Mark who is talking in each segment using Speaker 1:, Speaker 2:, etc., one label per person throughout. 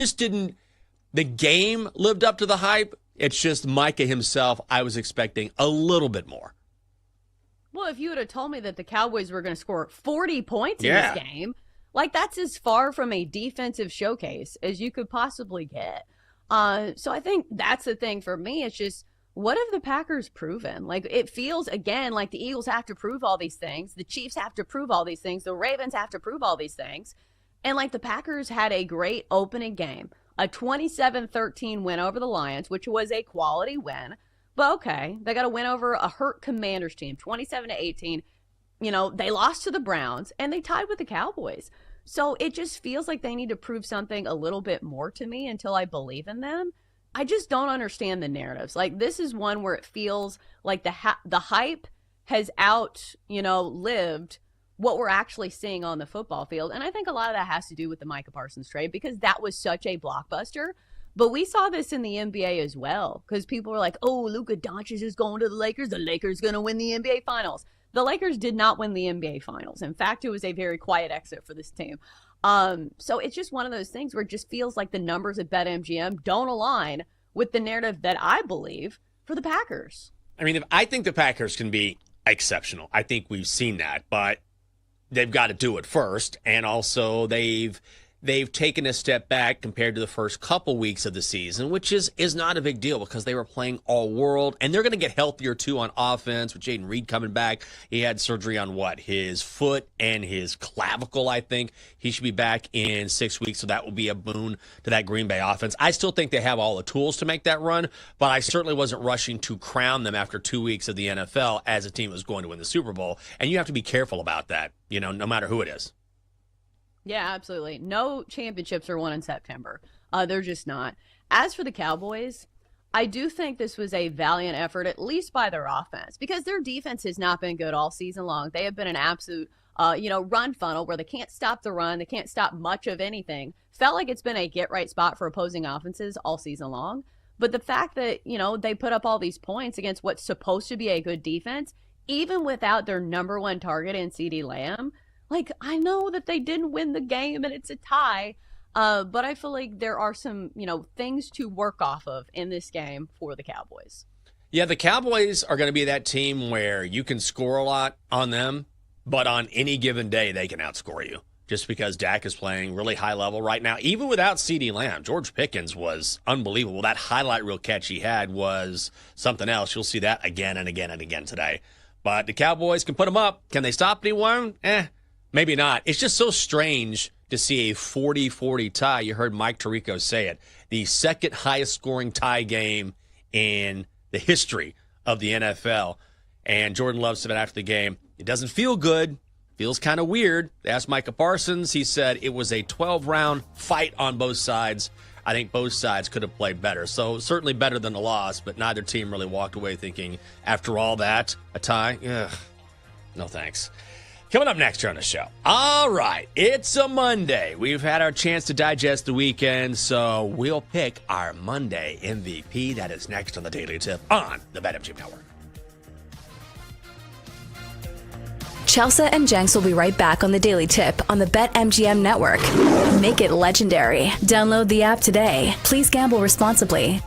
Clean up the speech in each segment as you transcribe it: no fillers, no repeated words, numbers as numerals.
Speaker 1: just didn't, the game lived up to the hype. It's just Micah himself, I was expecting a little bit more.
Speaker 2: Well, if you would have told me that the Cowboys were going to score 40 points in this game, like that's as far from a defensive showcase as you could possibly get. So I think that's the thing for me. It's just, what have the Packers proven? Like, it feels, again, like the Eagles have to prove all these things. The Chiefs have to prove all these things. The Ravens have to prove all these things. And, like, the Packers had a great opening game, a 27-13 win over the Lions, which was a quality win. But, okay, they got a win over a hurt Commanders team, 27-18. You know, they lost to the Browns, and they tied with the Cowboys. So it just feels like they need to prove something a little bit more to me until I believe in them. I just don't understand the narratives. Like, this is one where it feels like the hype has lived what we're actually seeing on the football field. And I think a lot of that has to do with the Micah Parsons trade, because that was such a blockbuster. But we saw this in the NBA as well, because people were like, oh, Luka Doncic is going to the Lakers. The Lakers going to win the NBA Finals. The Lakers did not win the NBA Finals. In fact, it was a very quiet exit for this team. So it's just one of those things where it just feels like the numbers at BetMGM don't align with the narrative that I believe for the Packers.
Speaker 1: I mean, I think the Packers can be exceptional. I think we've seen that, but they've got to do it first. And also they've taken a step back compared to the first couple weeks of the season, which is not a big deal because they were playing all world, and they're going to get healthier too on offense with Jaden Reed coming back. He had surgery on his foot and his clavicle, I think. He should be back in 6 weeks, so that will be a boon to that Green Bay offense. I still think they have all the tools to make that run, but I certainly wasn't rushing to crown them after 2 weeks of the NFL as a team that was going to win the Super Bowl, and you have to be careful about that, no matter who it is.
Speaker 2: Yeah, absolutely. No championships are won in September. They're just not. As for the Cowboys, I do think this was a valiant effort, at least by their offense, because their defense has not been good all season long. They have been an absolute, run funnel where they can't stop the run. They can't stop much of anything. Felt like it's been a get-right spot for opposing offenses all season long. But the fact that, they put up all these points against what's supposed to be a good defense, even without their number one target in CeeDee Lamb, like, I know that they didn't win the game and it's a tie, but I feel like there are some, things to work off of in this game for the Cowboys.
Speaker 1: Yeah, the Cowboys are going to be that team where you can score a lot on them, but on any given day, they can outscore you just because Dak is playing really high level right now. Even without CeeDee Lamb, George Pickens was unbelievable. That highlight reel catch he had was something else. You'll see that again and again and again today. But the Cowboys can put them up. Can they stop anyone? Maybe not. It's just so strange to see a 40-40 tie. You heard Mike Tirico say it. The second highest scoring tie game in the history of the NFL. And Jordan Love said after the game, it doesn't feel good. Feels kind of weird. They asked Micah Parsons. He said it was a 12-round fight on both sides. I think both sides could have played better. So certainly better than a loss, but neither team really walked away thinking, after all that, a tie? Ugh, no thanks. Coming up next here on the show. All right, it's a Monday. We've had our chance to digest the weekend, so we'll pick our Monday MVP. That is next on the Daily Tip on the BetMGM Network.
Speaker 3: Chelsea and Jenks will be right back on the Daily Tip on the BetMGM Network. Make it legendary. Download the app today. Please gamble responsibly.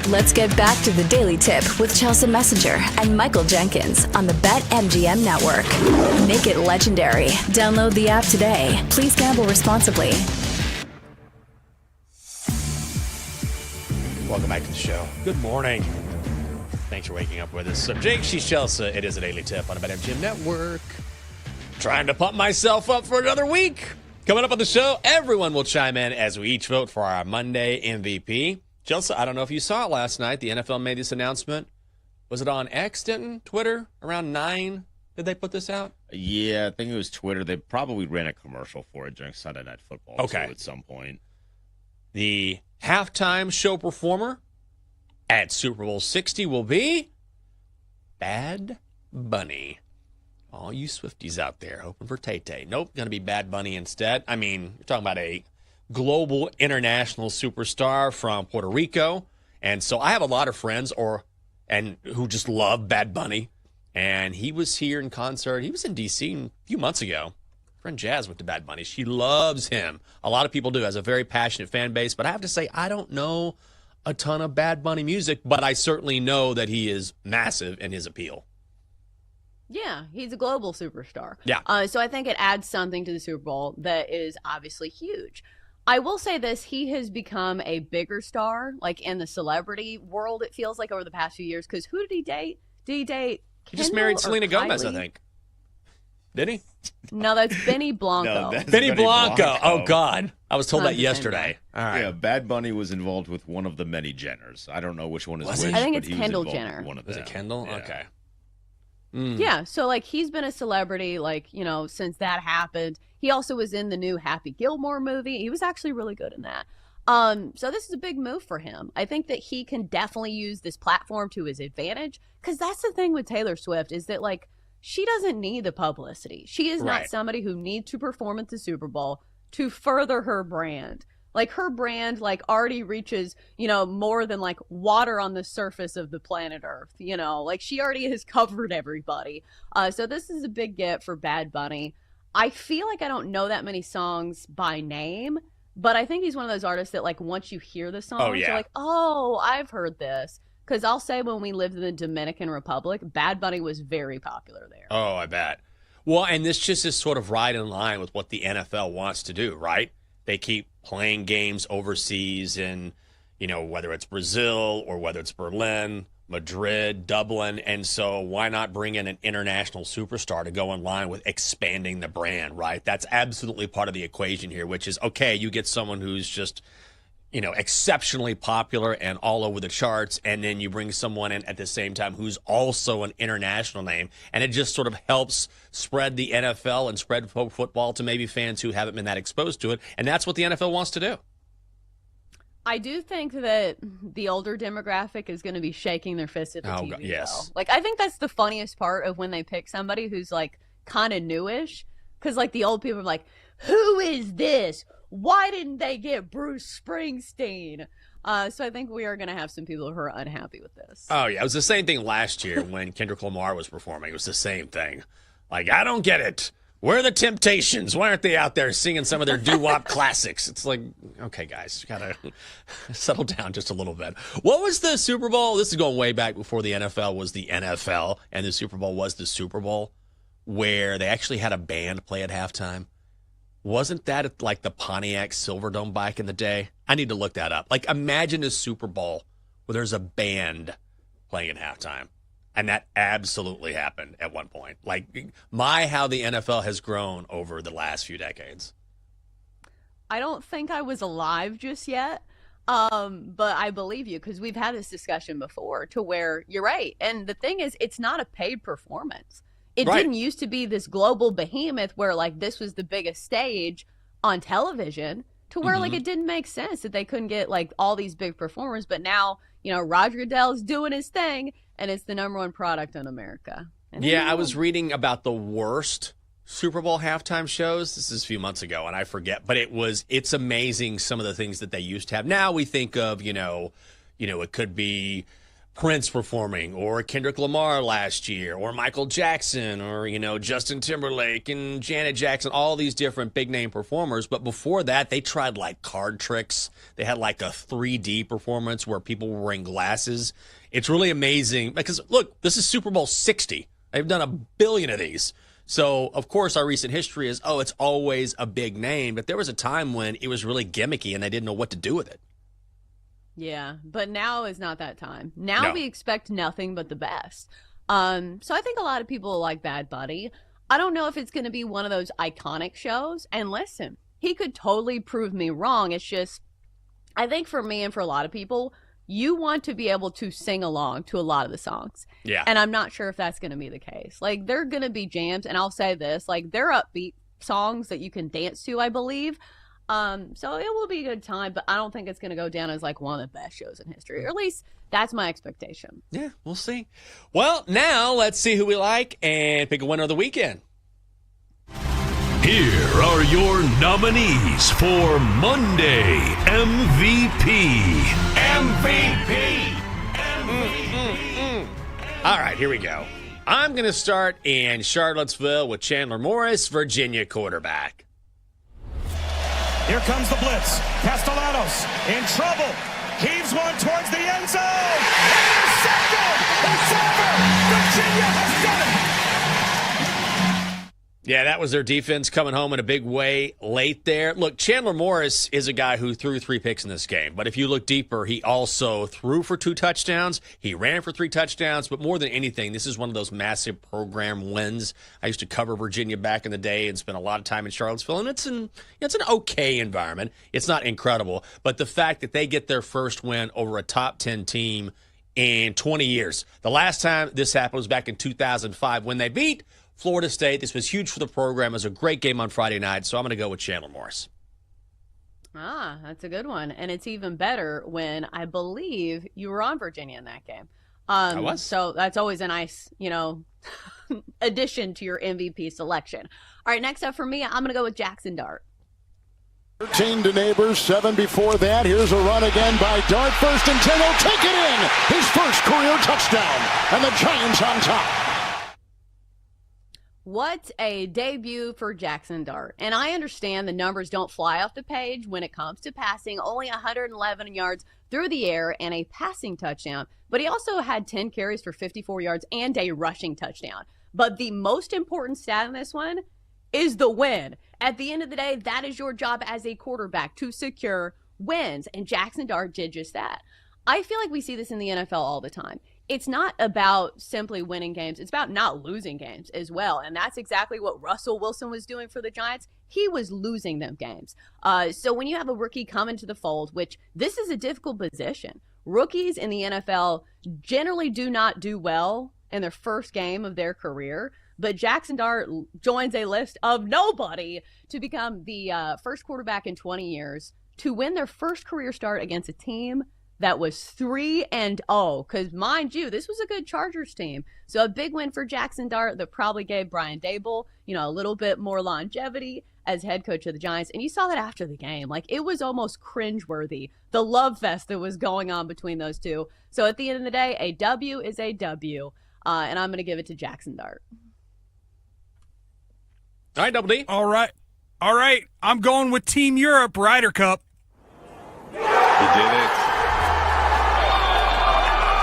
Speaker 3: Let's get back to the Daily Tip with Chelsea Messenger and Michael Jenkins on the BetMGM Network. Make it legendary. Download the app today. Please gamble responsibly.
Speaker 1: Welcome back to the show. Good morning. Thanks for waking up with us. So Jake, she's Chelsea. It is a Daily Tip on the BetMGM Network. Trying to pump myself up for another week. Coming up on the show, everyone will chime in as we each vote for our Monday MVP. Chelsea, I don't know if you saw it last night. The NFL made this announcement. Was it on X, Denton? Twitter? Around 9? Did they put this out?
Speaker 4: Yeah, I think it was Twitter. They probably ran a commercial for it during Sunday Night Football too, at some point.
Speaker 1: The halftime show performer at Super Bowl 60 will be Bad Bunny. All you Swifties out there hoping for Tay-Tay. Nope, going to be Bad Bunny instead. I mean, you're talking about a global international superstar from Puerto Rico. And so I have a lot of friends who just love Bad Bunny. And he was here in concert. He was in D.C. a few months ago. Friend Jazz went to Bad Bunny. She loves him. A lot of people do. Has a very passionate fan base. But I have to say, I don't know a ton of Bad Bunny music, but I certainly know that he is massive in his appeal.
Speaker 2: Yeah, he's a global superstar.
Speaker 1: Yeah.
Speaker 2: So I think it adds something to the Super Bowl that is obviously huge. I will say this, he has become a bigger star, like in the celebrity world, it feels like, over the past few years. Because who did he date? Did he date
Speaker 1: He just married Selena Gomez, I
Speaker 2: Kylie?
Speaker 1: think. Did he?
Speaker 2: No, that's Benny Blanco.
Speaker 4: that's
Speaker 1: Benny Blanco.
Speaker 4: Blanco.
Speaker 1: Oh, God. I was told
Speaker 2: Not
Speaker 1: that
Speaker 2: the same
Speaker 1: yesterday. All right.
Speaker 4: Yeah, Bad Bunny was involved with one of the many Jenners. I don't know which one is
Speaker 1: Was
Speaker 4: which.
Speaker 1: he?
Speaker 2: I think
Speaker 4: but
Speaker 2: it's
Speaker 4: he was
Speaker 2: Kendall
Speaker 4: involved with
Speaker 2: Jenner.
Speaker 4: One of
Speaker 1: Was
Speaker 4: them.
Speaker 1: it Kendall?
Speaker 4: Yeah.
Speaker 1: Okay.
Speaker 2: Yeah, so like he's been a celebrity, like, you know, since that happened. He also was in the new Happy Gilmore movie. He was actually really good in that. So this is a big move for him. I think that he can definitely use this platform to his advantage, because that's the thing with Taylor Swift is that, like, she doesn't need the publicity. She is not
Speaker 1: Right.
Speaker 2: somebody who needs to perform at the Super Bowl to further her brand. Like, her brand, like, already reaches, you know, more than, like, water on the surface of the planet Earth, you know? Like, she already has covered everybody. So this is a big get for Bad Bunny. I feel like I don't know that many songs by name, but I think he's one of those artists that, like, once you hear the song,
Speaker 1: yeah.
Speaker 2: you're like, oh, I've heard this. Because I'll say when we lived in the Dominican Republic, Bad Bunny was very popular there.
Speaker 1: Oh, I bet. Well, and this just is sort of right in line with what the NFL wants to do, right? They keep playing games overseas in, you know, whether it's Brazil or whether it's Berlin, Madrid, Dublin. And so why not bring in an international superstar to go in line with expanding the brand, right? That's absolutely part of the equation here, which is, okay, you get someone who's just, you know, exceptionally popular and all over the charts, and then you bring someone in at the same time who's also an international name, and it just sort of helps spread the NFL and spread football to maybe fans who haven't been that exposed to it, and that's what the NFL wants to do.
Speaker 2: I do think that the older demographic is going to be shaking their fist at the TV.
Speaker 1: God, yes.
Speaker 2: Though. Like, I think that's the funniest part of when they pick somebody who's, like, kind of newish, because, like, the old people are like, who is this? Why didn't they get Bruce Springsteen? So I think we are going to have some people who are unhappy with this.
Speaker 1: Oh, yeah. It was the same thing last year when Kendrick Lamar was performing. It was the same thing. Like, I don't get it. Where are the Temptations? Why aren't they out there singing some of their doo-wop classics? It's like, okay, guys, got to settle down just a little bit. What was the Super Bowl? This is going way back before the NFL was the NFL and the Super Bowl was the Super Bowl, where they actually had a band play at halftime. Wasn't that like the Pontiac Silverdome back in the day? I need to look that up. Like, imagine a Super Bowl where there's a band playing at halftime. And that absolutely happened at one point. Like, how the NFL has grown over the last few decades.
Speaker 2: I don't think I was alive just yet, but I believe you, because we've had this discussion before to where you're right. And the thing is, it's not a paid performance. It
Speaker 1: Right.
Speaker 2: didn't used to be this global behemoth where, like, this was the biggest stage on television, to where like it didn't make sense that they couldn't get like all these big performers. But now, you know, Roger Goodell's doing his thing, and it's the #1 product in America. And
Speaker 1: Yeah, I was reading about the worst Super Bowl halftime shows. This is a few months ago, and I forget, but it's amazing some of the things that they used to have. Now we think of, it could be Prince performing, or Kendrick Lamar last year, or Michael Jackson, or, Justin Timberlake and Janet Jackson, all these different big name performers. But before that, they tried like card tricks. They had like a 3D performance where people were wearing glasses. It's really amazing because, look, this is Super Bowl 60. They've done 1 billion of these. So, of course, our recent history is, it's always a big name. But there was a time when it was really gimmicky and they didn't know what to do with it.
Speaker 2: Yeah, but now is not that time. Now we expect nothing but the best. So I think a lot of people like Bad Bunny. I don't know if it's going to be one of those iconic shows. And listen, he could totally prove me wrong. It's just, I think for me and for a lot of people, you want to be able to sing along to a lot of the songs.
Speaker 1: Yeah.
Speaker 2: And I'm not sure if that's going to be the case. Like, they're going to be jams, and I'll say this, like, they're upbeat songs that you can dance to, I believe. So it will be a good time, but I don't think it's going to go down as like one of the best shows in history, or at least that's my expectation.
Speaker 1: Yeah, we'll see. Well, now let's see who we like and pick a winner of the weekend.
Speaker 5: Here are your nominees for Monday MVP.
Speaker 1: All right, here we go. I'm going to start in Charlottesville with Chandler Morris, Virginia quarterback.
Speaker 6: Here comes the blitz. Castellanos in trouble. Heaves one towards the end zone. Intercepted. It's over. Virginia has done it.
Speaker 1: Yeah, that was their defense coming home in a big way late there. Look, Chandler Morris is a guy who threw 3 picks in this game. But if you look deeper, he also threw for 2 touchdowns. He ran for 3 touchdowns. But more than anything, this is one of those massive program wins. I used to cover Virginia back in the day and spent a lot of time in Charlottesville. And it's an okay environment. It's not incredible. But the fact that they get their first win over a top 10 team in 20 years. The last time this happened was back in 2005 when they beat Florida State. This was huge for the program. It was a great game on Friday night, so I'm going to go with Chandler Morris.
Speaker 2: That's a good one. And it's even better when I believe you were on Virginia in that game. I
Speaker 1: was.
Speaker 2: So that's always a nice, addition to your MVP selection. All right, next up for me, I'm going to go with Jackson Dart.
Speaker 7: 13 to Neighbors, 7 before that. Here's a run again by Dart. First and 10, he'll take it in. His first career touchdown. And the Giants on top.
Speaker 2: What a debut for Jackson Dart. And I understand the numbers don't fly off the page when it comes to passing. Only 111 yards through the air and a passing touchdown. But he also had 10 carries for 54 yards and a rushing touchdown. But the most important stat in this one is the win. At the end of the day, that is your job as a quarterback, to secure wins. And Jackson Dart did just that. I feel like we see this in the NFL all the time. It's not about simply winning games. It's about not losing games as well. And that's exactly what Russell Wilson was doing for the Giants. He was losing them games. So when you have a rookie come into the fold, which this is a difficult position, rookies in the NFL generally do not do well in their first game of their career. But Jackson Dart joins a list of nobody to become the first quarterback in 20 years to win their first career start against a team that was 3-0, because mind you, this was a good Chargers team. So a big win for Jackson Dart that probably gave Brian Daboll, a little bit more longevity as head coach of the Giants. And you saw that after the game. Like, it was almost cringeworthy, the love fest that was going on between those two. So at the end of the day, a W is a W, and I'm going to give it to Jackson Dart.
Speaker 1: All right, Double D.
Speaker 8: All right. I'm going with Team Europe, Ryder Cup.
Speaker 4: He did it.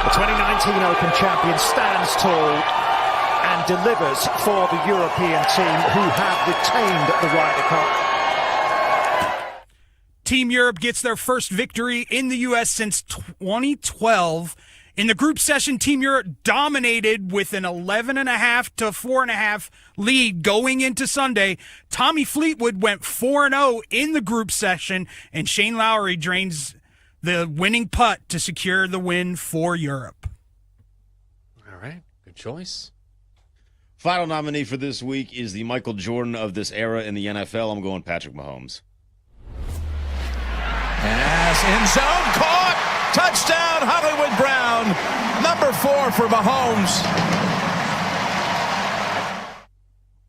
Speaker 6: The 2019 Open champion stands tall and delivers for the European team who have retained the Ryder Cup.
Speaker 8: Team Europe gets their first victory in the U.S. since 2012. In the group session, Team Europe dominated with an 11.5 to 4.5 lead going into Sunday. Tommy Fleetwood went 4-0 in the group session, and Shane Lowry drains the winning putt to secure the win for Europe.
Speaker 1: All right, good choice.
Speaker 4: Final nominee for this week is the Michael Jordan of this era in the NFL. I'm going Patrick Mahomes.
Speaker 6: Pass in zone, caught, touchdown, Hollywood Brown, number 4 for Mahomes.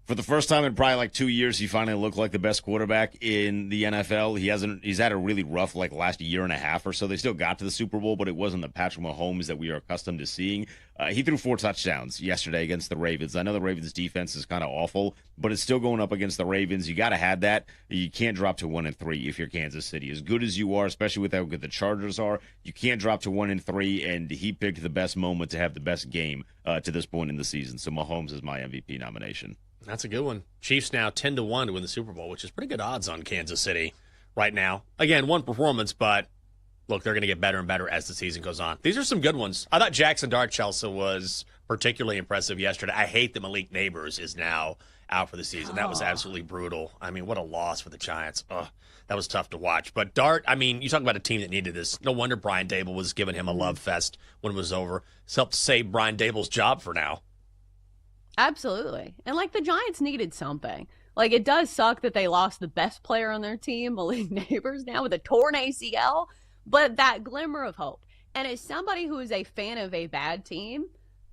Speaker 4: For the first time in probably like 2 years, he finally looked like the best quarterback in the NFL. He's had a really rough like last year and a half or so. They still got to the Super Bowl, but it wasn't the Patrick Mahomes that we are accustomed to seeing. He threw 4 touchdowns yesterday against the Ravens. I know the Ravens defense is kind of awful, but it's still going up against the Ravens. You got to have that. You can't drop to 1-3 if you're Kansas City. As good as you are, especially with how good the Chargers are, you can't drop to 1-3, and he picked the best moment to have the best game to this point in the season. So Mahomes is my MVP nomination.
Speaker 1: That's a good one. Chiefs now 10-1 to win the Super Bowl, which is pretty good odds on Kansas City right now. Again, one performance, but look, they're going to get better and better as the season goes on. These are some good ones. I thought Jackson Dart Chelsea was particularly impressive yesterday. I hate that Malik Neighbors is now out for the season. That was absolutely brutal. I mean, what a loss for the Giants. Ugh, that was tough to watch. But Dart, I mean, you talk about a team that needed this. No wonder Brian Dable was giving him a love fest when it was over. It's helped save Brian Dable's job for now.
Speaker 2: Absolutely. And like the Giants needed something. Like it does suck that they lost the best player on their team, Malik Neighbors, now with a torn ACL, but that glimmer of hope. And as somebody who is a fan of a bad team,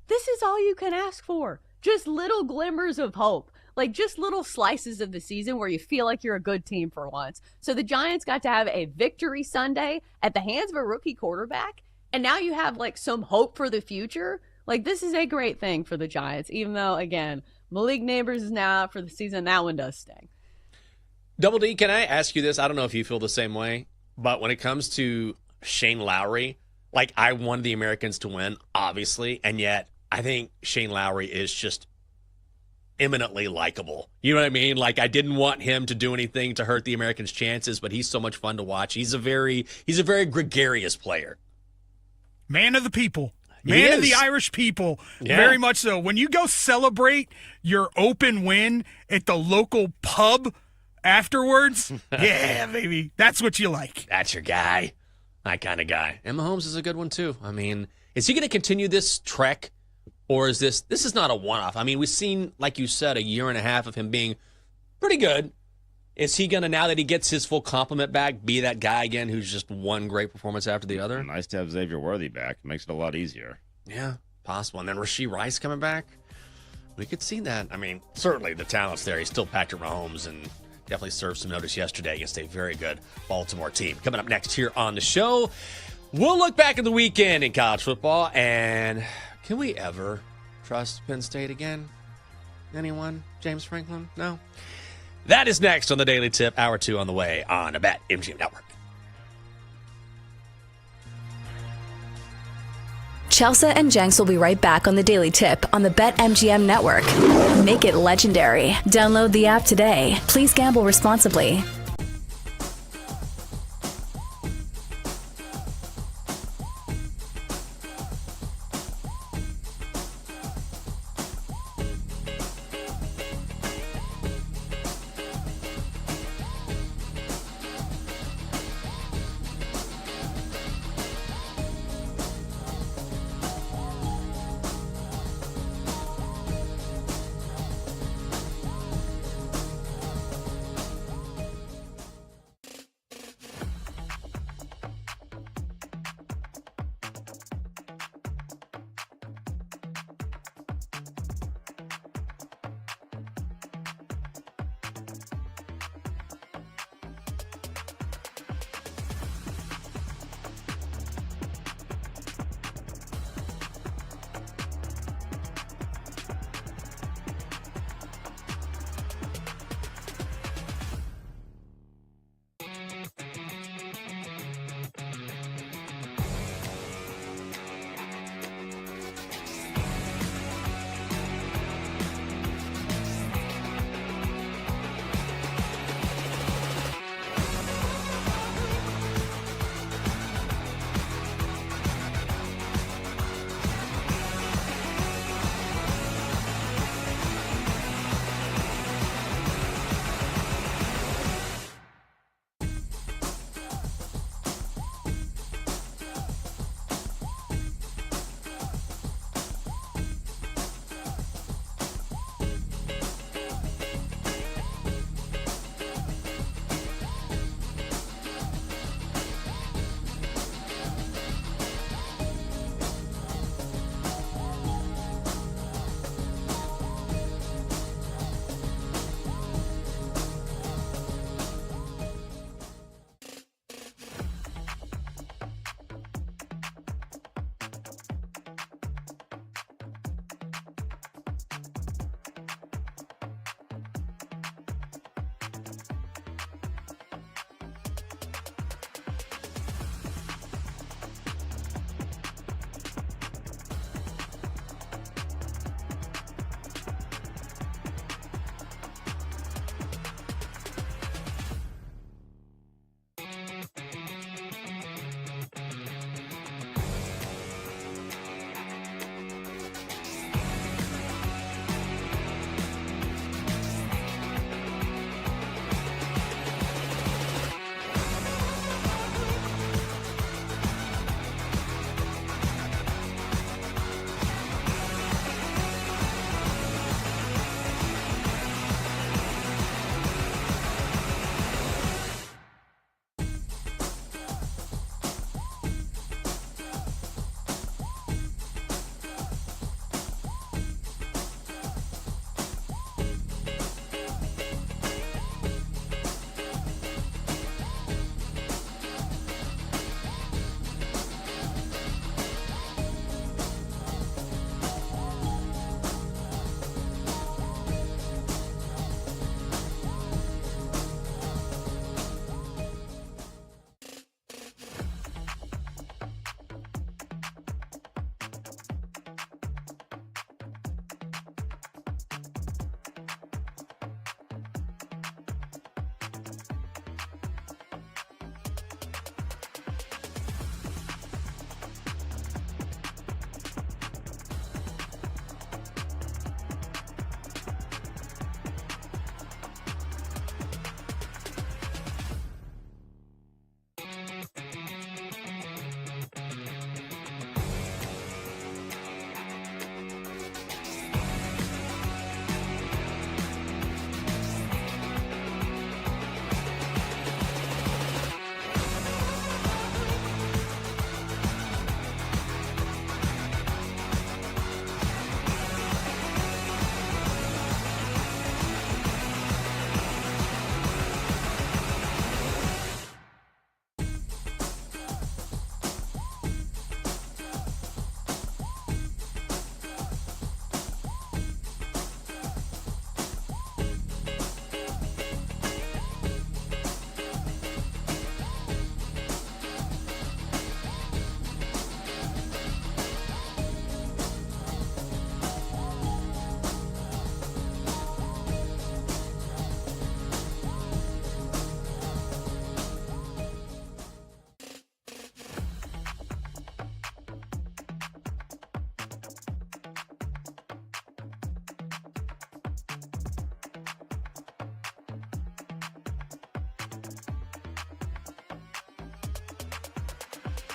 Speaker 2: this is all you can ask for. Just little glimmers of hope. Like just little slices of the season where you feel like you're a good team for once. So the Giants got to have a victory Sunday at the hands of a rookie quarterback. And now you have like some hope for the future. Like, this is a great thing for the Giants, even though, again, Malik Neighbors is now out for the season. That one does sting.
Speaker 1: Double D, can I ask you this? I don't know if you feel the same way, but when it comes to Shane Lowry, like, I wanted the Americans to win, obviously, and yet I think Shane Lowry is just eminently likable. You know what I mean? Like, I didn't want him to do anything to hurt the Americans' chances, but he's so much fun to watch. He's a very gregarious player.
Speaker 8: Man of the people. Man of the Irish people, very much so. When you go celebrate your open win at the local pub afterwards, yeah, baby, that's what you like.
Speaker 1: That's your guy, that kind of guy. And Mahomes is a good one, too. I mean, is he going to continue this trek, or is this is not a one-off? I mean, we've seen, like you said, a year and a half of him being pretty good. Is he going to, now that he gets his full complement back, be that guy again who's just one great performance after the other?
Speaker 4: Nice to have Xavier Worthy back. Makes it a lot easier.
Speaker 1: Yeah, possible. And then Rashee Rice coming back. We could see that. I mean, certainly the talent's there. He's still Patrick Mahomes and definitely served some notice yesterday against a very good Baltimore team. Coming up next here on the show, we'll look back at the weekend in college football. And can we ever trust Penn State again? Anyone? James Franklin? No? That is next on the Daily Tip, Hour 2 on the way on the BetMGM Network.
Speaker 3: Chelsea and Jenks will be right back on the Daily Tip on the BetMGM Network. Make it legendary. Download the app today. Please gamble responsibly.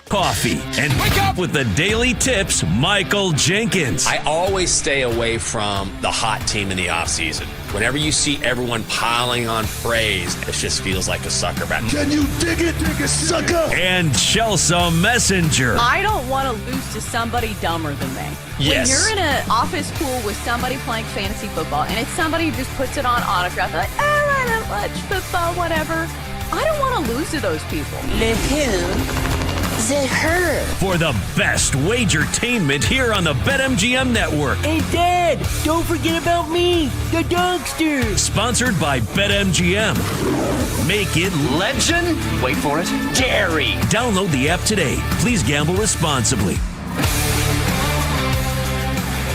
Speaker 5: coffee, and wake up with the Daily Tips, Michael Jenkins.
Speaker 1: I always stay away from the hot team in the offseason. Whenever you see everyone piling on praise, it just feels like a sucker bat.
Speaker 5: Can you dig it, sucker? And Chelsea Messenger.
Speaker 2: I don't want to lose to somebody dumber than me.
Speaker 1: Yes.
Speaker 2: When you're in an office pool with somebody playing fantasy football, and it's somebody who just puts it on autograph, like, I don't watch football, whatever. I don't want to lose to those people.
Speaker 9: The who? The her.
Speaker 5: For the best wagertainment here on the BetMGM Network.
Speaker 9: Hey, Dad, don't forget about me, the Dogster.
Speaker 5: Sponsored by BetMGM. Make it legend.
Speaker 10: Wait for it. Dairy.
Speaker 5: Download the app today. Please gamble responsibly.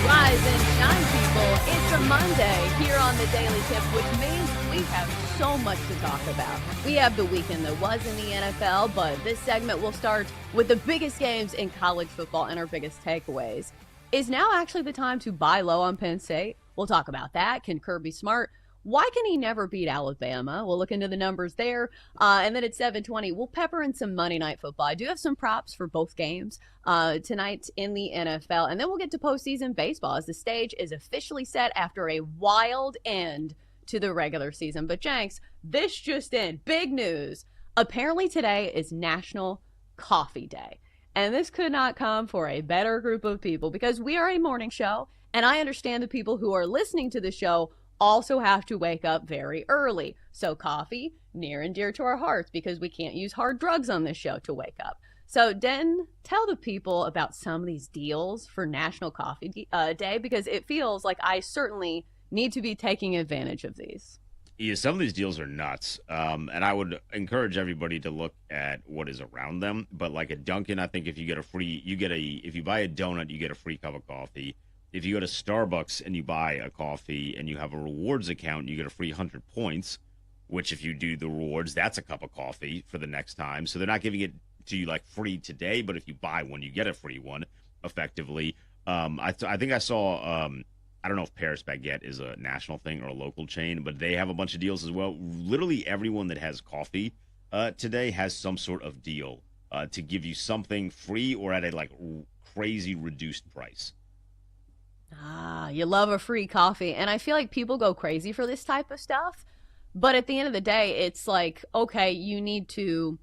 Speaker 2: Rise and shine, people. It's a Monday here on the Daily Tip, which means we have so much to talk about. We have the weekend that was in the NFL, but this segment will start with the biggest games in college football and our biggest takeaways. Is now actually the time to buy low on Penn State? We'll talk about that. Can Kirby Smart? Why can he never beat Alabama? We'll look into the numbers there. And then at 7:20, we'll pepper in some Monday Night Football. I do have some props for both games tonight in the NFL. And then we'll get to postseason baseball as the stage is officially set after a wild end to the regular season. But Jenks, this just in, big news. Apparently today is National Coffee Day. And this could not come for a better group of people because we are a morning show. And I understand the people who are listening to the show also have to wake up very early. So coffee, near and dear to our hearts because we can't use hard drugs on this show to wake up. So Den, tell the people about some of these deals for National Coffee Day because it feels like I certainly need to be taking advantage of these.
Speaker 4: Yeah, some of these deals are nuts. And I would encourage everybody to look at what is around them. But like at Dunkin', I think if you if you buy a donut, you get a free cup of coffee. If you go to Starbucks and you buy a coffee and you have a rewards account, you get a free 100 points, which if you do the rewards, that's a cup of coffee for the next time. So they're not giving it to you like free today, but if you buy one, you get a free one effectively. I think I saw, I don't know if Paris Baguette is a national thing or a local chain, but they have a bunch of deals as well. Literally everyone that has coffee today has some sort of deal to give you something free or at a like crazy reduced price.
Speaker 2: Ah, you love a free coffee. And I feel like people go crazy for this type of stuff. But at the end of the day, it's like, okay, you need to,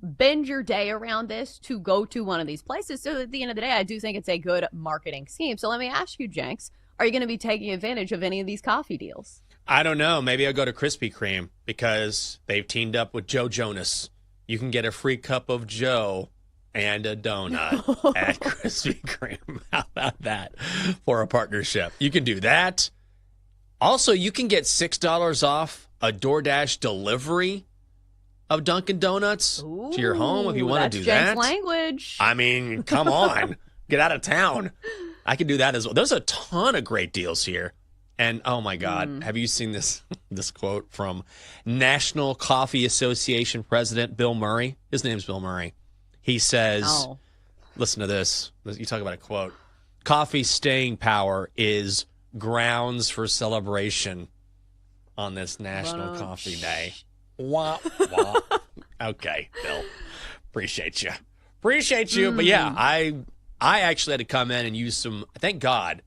Speaker 2: bend your day around this to go to one of these places. So at the end of the day, I do think it's a good marketing scheme. So let me ask you, Jenks, are you going to be taking advantage of any of these coffee deals?
Speaker 1: I don't know. Maybe I'll go to Krispy Kreme because they've teamed up with Joe Jonas. You can get a free cup of Joe and a donut at Krispy Kreme. How about that for a partnership? You can do that. Also, you can get $6 off a DoorDash delivery of Dunkin' Donuts to your home if you want to do that.
Speaker 2: That's language.
Speaker 1: I mean, come on. Get out of town. I can do that as well. There's a ton of great deals here. And, oh, my God, have you seen this quote from National Coffee Association President Bill Murray? His name's Bill Murray. He says, listen to this. You talk about a quote. Coffee's staying power is grounds for celebration on this National Coffee Day. Wah, wah. Okay, Bill. Appreciate you. But, yeah, I actually had to come in and use some, thank God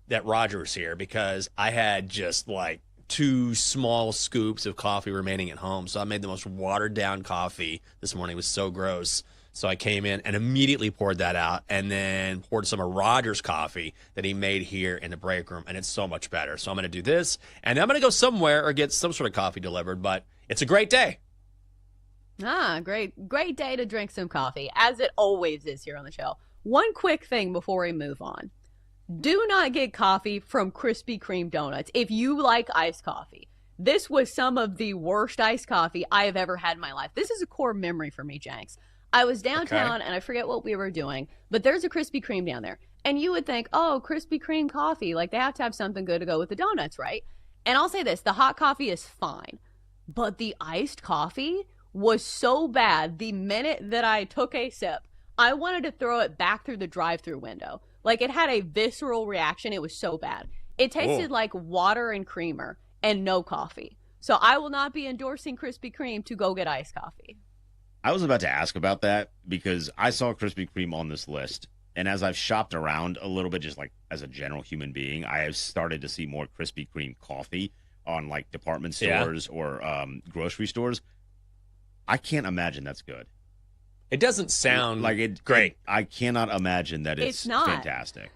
Speaker 1: that Roger's here because I had just like 2 small scoops of coffee remaining at home. So I made the most watered down coffee this morning. It was so gross. So I came in and immediately poured that out and then poured some of Roger's coffee that he made here in the break room. And it's so much better. So I'm going to do this and I'm going to go somewhere or get some sort of coffee delivered. But it's a great day.
Speaker 2: Great day to drink some coffee, as it always is here on the show. One quick thing before we move on. Do not get coffee from Krispy Kreme donuts if you like iced coffee. This was some of the worst iced coffee I have ever had in my life. This is a core memory for me, Jenks. I was downtown and I forget what we were doing, but there's a Krispy Kreme down there. And you would think, oh, Krispy Kreme coffee, like they have to have something good to go with the donuts, right? And I'll say this, the hot coffee is fine, but the iced coffee was so bad the minute that I took a sip, I wanted to throw it back through the drive-through window. Like it had a visceral reaction. It was so bad. It tasted like water and creamer and no coffee. So I will not be endorsing Krispy Kreme to go get iced coffee.
Speaker 4: I was about to ask about that because I saw Krispy Kreme on this list. And as I've shopped around a little bit, just like as a general human being, I have started to see more Krispy Kreme coffee on like department stores or grocery stores. I can't imagine that's good.
Speaker 1: It doesn't sound
Speaker 4: like it
Speaker 1: great.
Speaker 4: I cannot imagine that it's
Speaker 2: not
Speaker 4: fantastic.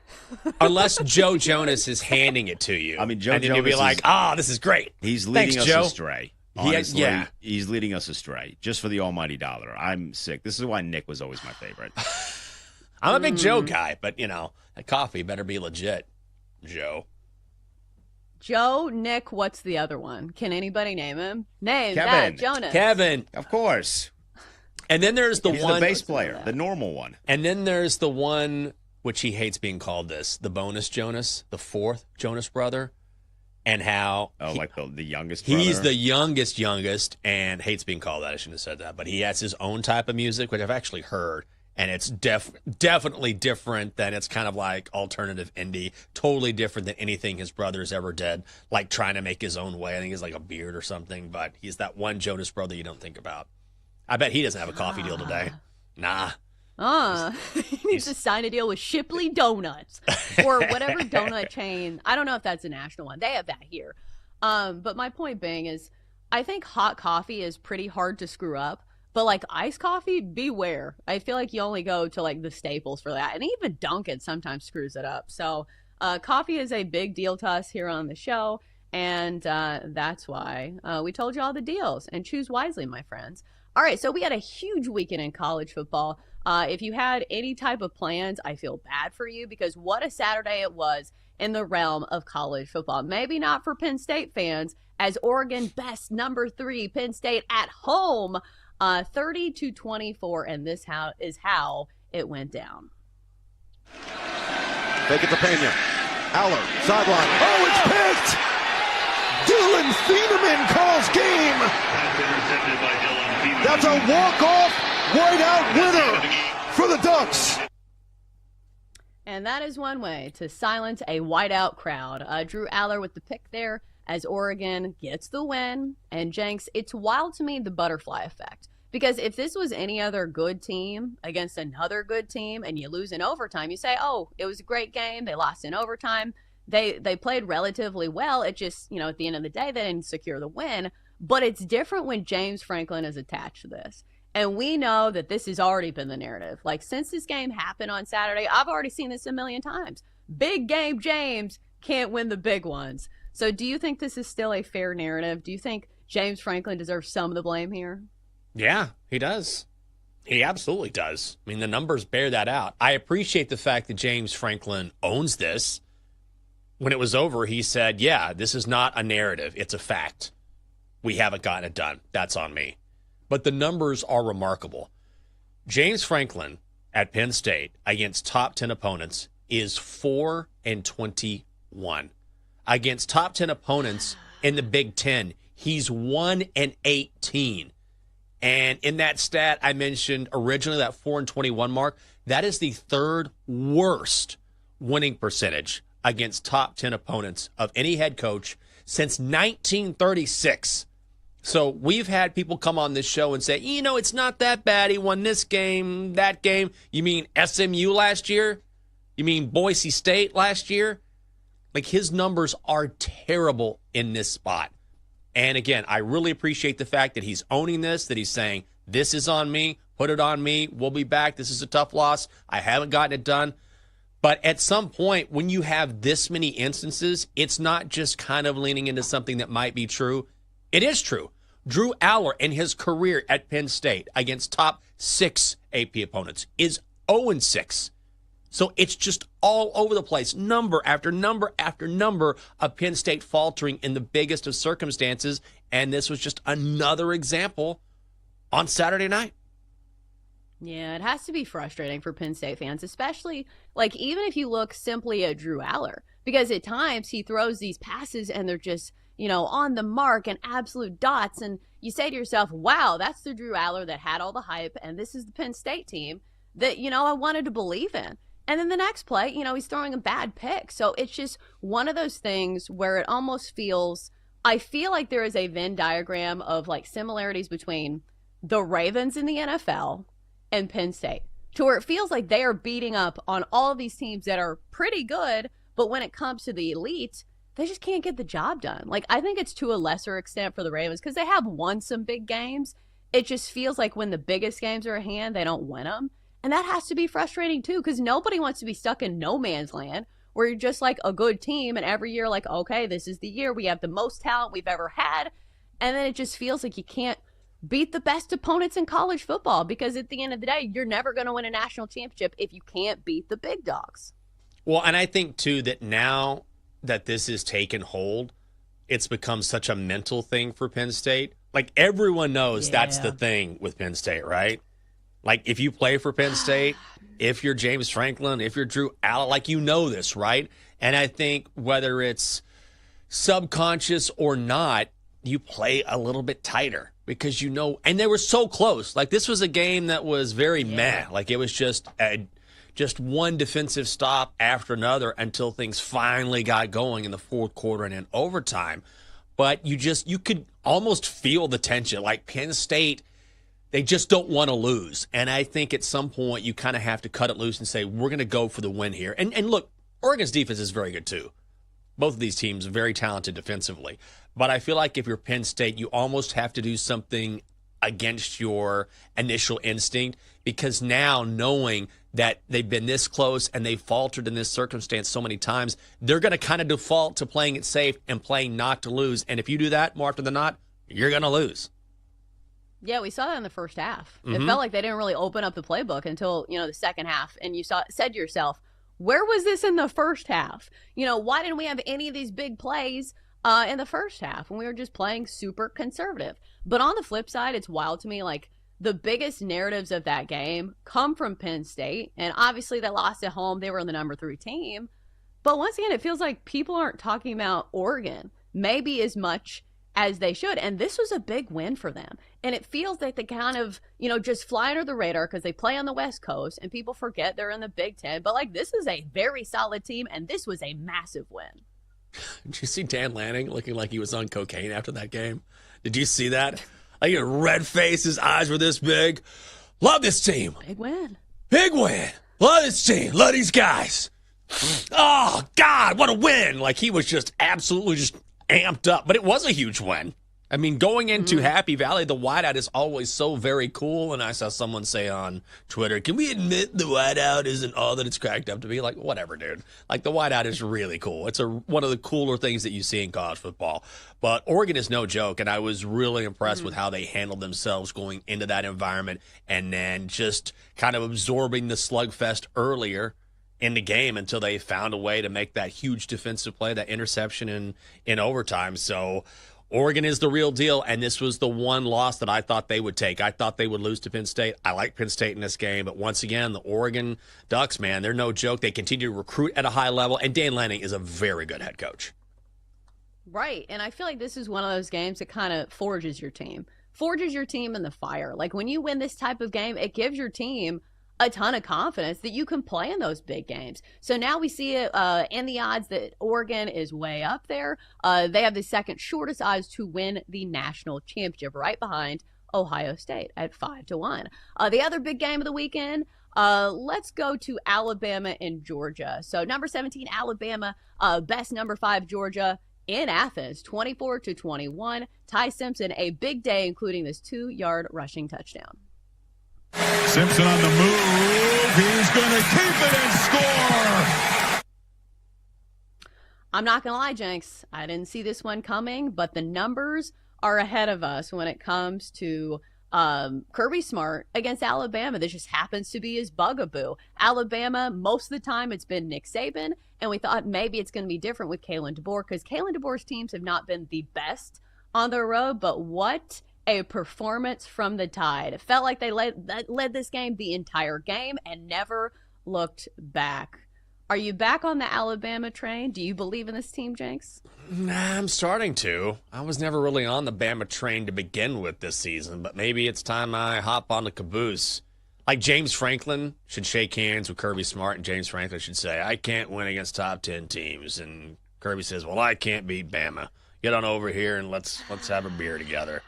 Speaker 1: Unless Joe Jonas is handing it to you.
Speaker 4: I mean, Joe
Speaker 1: and then
Speaker 4: Jonas
Speaker 1: you'll be like, this is great.
Speaker 4: He's leading
Speaker 1: Thanks,
Speaker 4: us
Speaker 1: Joe.
Speaker 4: astray. Honestly, he's leading us astray just for the almighty dollar. I'm sick. This is why Nick was always my favorite.
Speaker 1: I'm a big Joe guy, but, that coffee better be legit, Joe.
Speaker 2: Joe, Nick, what's the other one? Can anybody name him? Name
Speaker 4: Kevin.
Speaker 2: that, Jonas.
Speaker 1: Kevin.
Speaker 4: Of course.
Speaker 1: And then there's
Speaker 4: He's the bass player, the normal one.
Speaker 1: And then there's the one, which he hates being called this, the bonus Jonas, the fourth Jonas brother, and how...
Speaker 4: like the youngest brother?
Speaker 1: He's the youngest, and hates being called that. I shouldn't have said that. But he has his own type of music, which I've actually heard, and it's definitely different than it's kind of like alternative indie, totally different than anything his brothers ever did, like trying to make his own way. I think he's like a beard or something, but he's that one Jonas brother you don't think about. I bet he doesn't have a coffee deal today. Nah.
Speaker 2: He needs to sign a deal with Shipley Donuts or whatever donut chain. I don't know if that's a national one. They have that here. But my point being is I think hot coffee is pretty hard to screw up. But like iced coffee, beware. I feel like you only go to like the staples for that. And even Dunkin' sometimes screws it up. So coffee is a big deal to us here on the show. And that's why we told you all the deals. And choose wisely, my friends. All right, so we had a huge weekend in college football. If you had any type of plans, I feel bad for you because what a Saturday it was in the realm of college football. Maybe not for Penn State fans, as Oregon best number 3, Penn State at home, 30-24, and this is how it went down.
Speaker 7: Take it to Pena. Aller, sideline. Oh, it's picked! Dylan Thieneman calls game! That's a walk-off whiteout winner for the Ducks.
Speaker 2: And that is one way to silence a whiteout crowd. Drew Aller with the pick there as Oregon gets the win. And Jenks, it's wild to me, the butterfly effect. Because if this was any other good team against another good team and you lose in overtime, you say, oh, it was a great game. They lost in overtime. They played relatively well. It just, at the end of the day, they didn't secure the win. But it's different when James Franklin is attached to this. And we know that this has already been the narrative. Like, since this game happened on Saturday, I've already seen this a million times. Big game James can't win the big ones. So do you think this is still a fair narrative? Do you think James Franklin deserves some of the blame here?
Speaker 1: Yeah, he does. He absolutely does. I mean, the numbers bear that out. I appreciate the fact that James Franklin owns this. When it was over, he said, yeah, this is not a narrative. It's a fact. We haven't gotten it done. That's on me. But the numbers are remarkable. James Franklin at Penn State against top 10 opponents is 4-21. Against top 10 opponents in the Big Ten, he's 1-18. And in that stat I mentioned originally, that 4-21 mark, that is the third worst winning percentage against top 10 opponents of any head coach since 1936. So we've had people come on this show and say, it's not that bad. He won this game, that game. You mean SMU last year? You mean Boise State last year? Like, his numbers are terrible in this spot. And again, I really appreciate the fact that he's owning this, that he's saying, this is on me, put it on me, we'll be back. This is a tough loss. I haven't gotten it done. But at some point, when you have this many instances, it's not just kind of leaning into something that might be true. It is true. Drew Aller in his career at Penn State against top 6 AP opponents is 0-6. So it's just all over the place. Number after number after number of Penn State faltering in the biggest of circumstances. And this was just another example on Saturday night.
Speaker 2: Yeah, it has to be frustrating for Penn State fans, especially like even if you look simply at Drew Aller, because at times he throws these passes and they're just, on the mark and absolute dots. And you say to yourself, wow, that's the Drew Aller that had all the hype. And this is the Penn State team that, I wanted to believe in. And then the next play, he's throwing a bad pick. So it's just one of those things where it almost feels, I feel like there is a Venn diagram of like similarities between the Ravens in the NFL and Penn State, to where it feels like they are beating up on all of these teams that are pretty good, but when it comes to the elite, they just can't get the job done. Like, I think it's to a lesser extent for the Ravens because they have won some big games. It just feels like when the biggest games are at hand, they don't win them. And that has to be frustrating too, because nobody wants to be stuck in no man's land where you're just like a good team and every year like, okay, this is the year we have the most talent we've ever had. And then it just feels like you can't beat the best opponents in college football because at the end of the day, you're never going to win a national championship if you can't beat the big dogs.
Speaker 1: Well, and I think too that now that this has taken hold, it's become such a mental thing for Penn State. Like, everyone knows that's the thing with Penn State, right? Like, if you play for Penn State, if you're James Franklin, if you're Drew Allen, like, you know this, right? And I think whether it's subconscious or not, you play a little bit tighter because you know, and they were so close. Like, this was a game that was very meh. Like, it was just one defensive stop after another until things finally got going in the fourth quarter and in overtime. But you could almost feel the tension. Like, Penn State, they just don't want to lose. And I think at some point you kind of have to cut it loose and say, we're going to go for the win here. And look, Oregon's defense is very good too. Both of these teams are very talented defensively. But I feel like if you're Penn State, you almost have to do something against your initial instinct, because now knowing that they've been this close and they've faltered in this circumstance so many times, they're going to kind of default to playing it safe and playing not to lose. And if you do that more often than not, you're going to lose.
Speaker 2: Yeah, we saw that in the first half. It felt like they didn't really open up the playbook until, the second half. And you said to yourself, where was this in the first half? Why didn't we have any of these big plays in the first half when we were just playing super conservative? But on the flip side, it's wild to me, like, the biggest narratives of that game come from Penn State. And obviously they lost at home. They were the number 3 team. But once again, it feels like people aren't talking about Oregon maybe as much as they should. And this was a big win for them. And it feels like they kind of, just fly under the radar because they play on the West Coast and people forget they're in the Big Ten. But, like, this is a very solid team, and this was a massive win.
Speaker 1: Did you see Dan Lanning looking like he was on cocaine after that game? Did you see that? Like, a red face, his eyes were this big. Love this team.
Speaker 2: Big win.
Speaker 1: Big win. Love this team. Love these guys. Oh, God, what a win. Like, he was just absolutely just amped up. But it was a huge win. I mean, going into Happy Valley, the whiteout is always so very cool. And I saw someone say on Twitter, can we admit the whiteout isn't all that it's cracked up to be? Like, whatever, dude. Like, the whiteout is really cool. It's one of the cooler things that you see in college football. But Oregon is no joke, and I was really impressed with how they handled themselves going into that environment and then just kind of absorbing the slugfest earlier in the game until they found a way to make that huge defensive play, that interception in overtime. So Oregon is the real deal, and this was the one loss that I thought they would take. I thought they would lose to Penn State. I like Penn State in this game, but once again, the Oregon Ducks, man, they're no joke. They continue to recruit at a high level, and Dan Lanning is a very good head coach.
Speaker 2: Right, and I feel like this is one of those games that kind of forges your team in the fire. Like, when you win this type of game, it gives your team a ton of confidence that you can play in those big games. So now we see it in the odds that Oregon is way up there. They have the second shortest odds to win the national championship, right behind Ohio State at 5-1. The other big game of the weekend, let's go to Alabama and Georgia. So number 17, Alabama, best number 5, Georgia, in Athens, 24-21. Ty Simpson, a big day, including this 2-yard rushing touchdown.
Speaker 6: Simpson on the move. He's going to keep it and score.
Speaker 2: I'm not going to lie, Jenks. I didn't see this one coming, but the numbers are ahead of us when it comes to Kirby Smart against Alabama. This just happens to be his bugaboo. Alabama, most of the time, it's been Nick Saban, and we thought maybe it's going to be different with Kalen DeBoer because Kalen DeBoer's teams have not been the best on the road, but what a performance from the Tide. It felt like they led this game the entire game and never looked back. Are you back on the Alabama train? Do you believe in this team, Jenks?
Speaker 1: Nah, I'm starting to. I was never really on the Bama train to begin with this season, but maybe it's time I hop on the caboose. Like, James Franklin should shake hands with Kirby Smart, and James Franklin should say, I can't win against top 10 teams. And Kirby says, well, I can't beat Bama. Get on over here and let's have a beer together.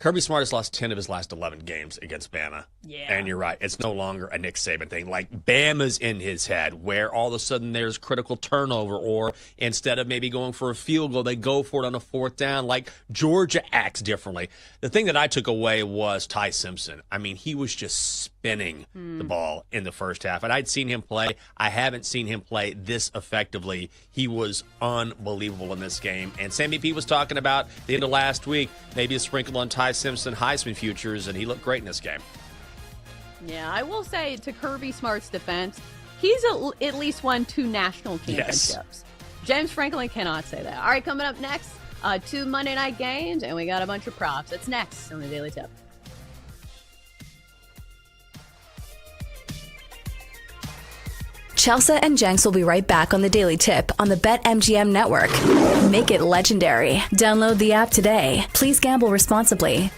Speaker 1: Kirby Smart has lost 10 of his last 11 games against Bama.
Speaker 2: Yeah.
Speaker 1: And you're right. It's no longer a Nick Saban thing. Like, Bama's in his head, where all of a sudden there's critical turnover, or instead of maybe going for a field goal, they go for it on a 4th down. Like, Georgia acts differently. The thing that I took away was Ty Simpson. I mean, he was just spinning the ball in the first half. And I'd seen him play. I haven't seen him play this effectively. He was unbelievable in this game. And Sammy P was talking about the end of last week, maybe a sprinkle on Ty Simpson Heisman futures, and he looked great in this game.
Speaker 2: Yeah, I will say, to Kirby Smart's defense, he's at least won 2 national championships.
Speaker 1: Yes.
Speaker 2: James Franklin cannot say that. All right, coming up next, 2 Monday night games, and we got a bunch of props. That's next on the Daily Tip.
Speaker 3: Chelsea and Jenks will be right back on the Daily Tip on the BetMGM network. Make it legendary. Download the app today. Please gamble responsibly.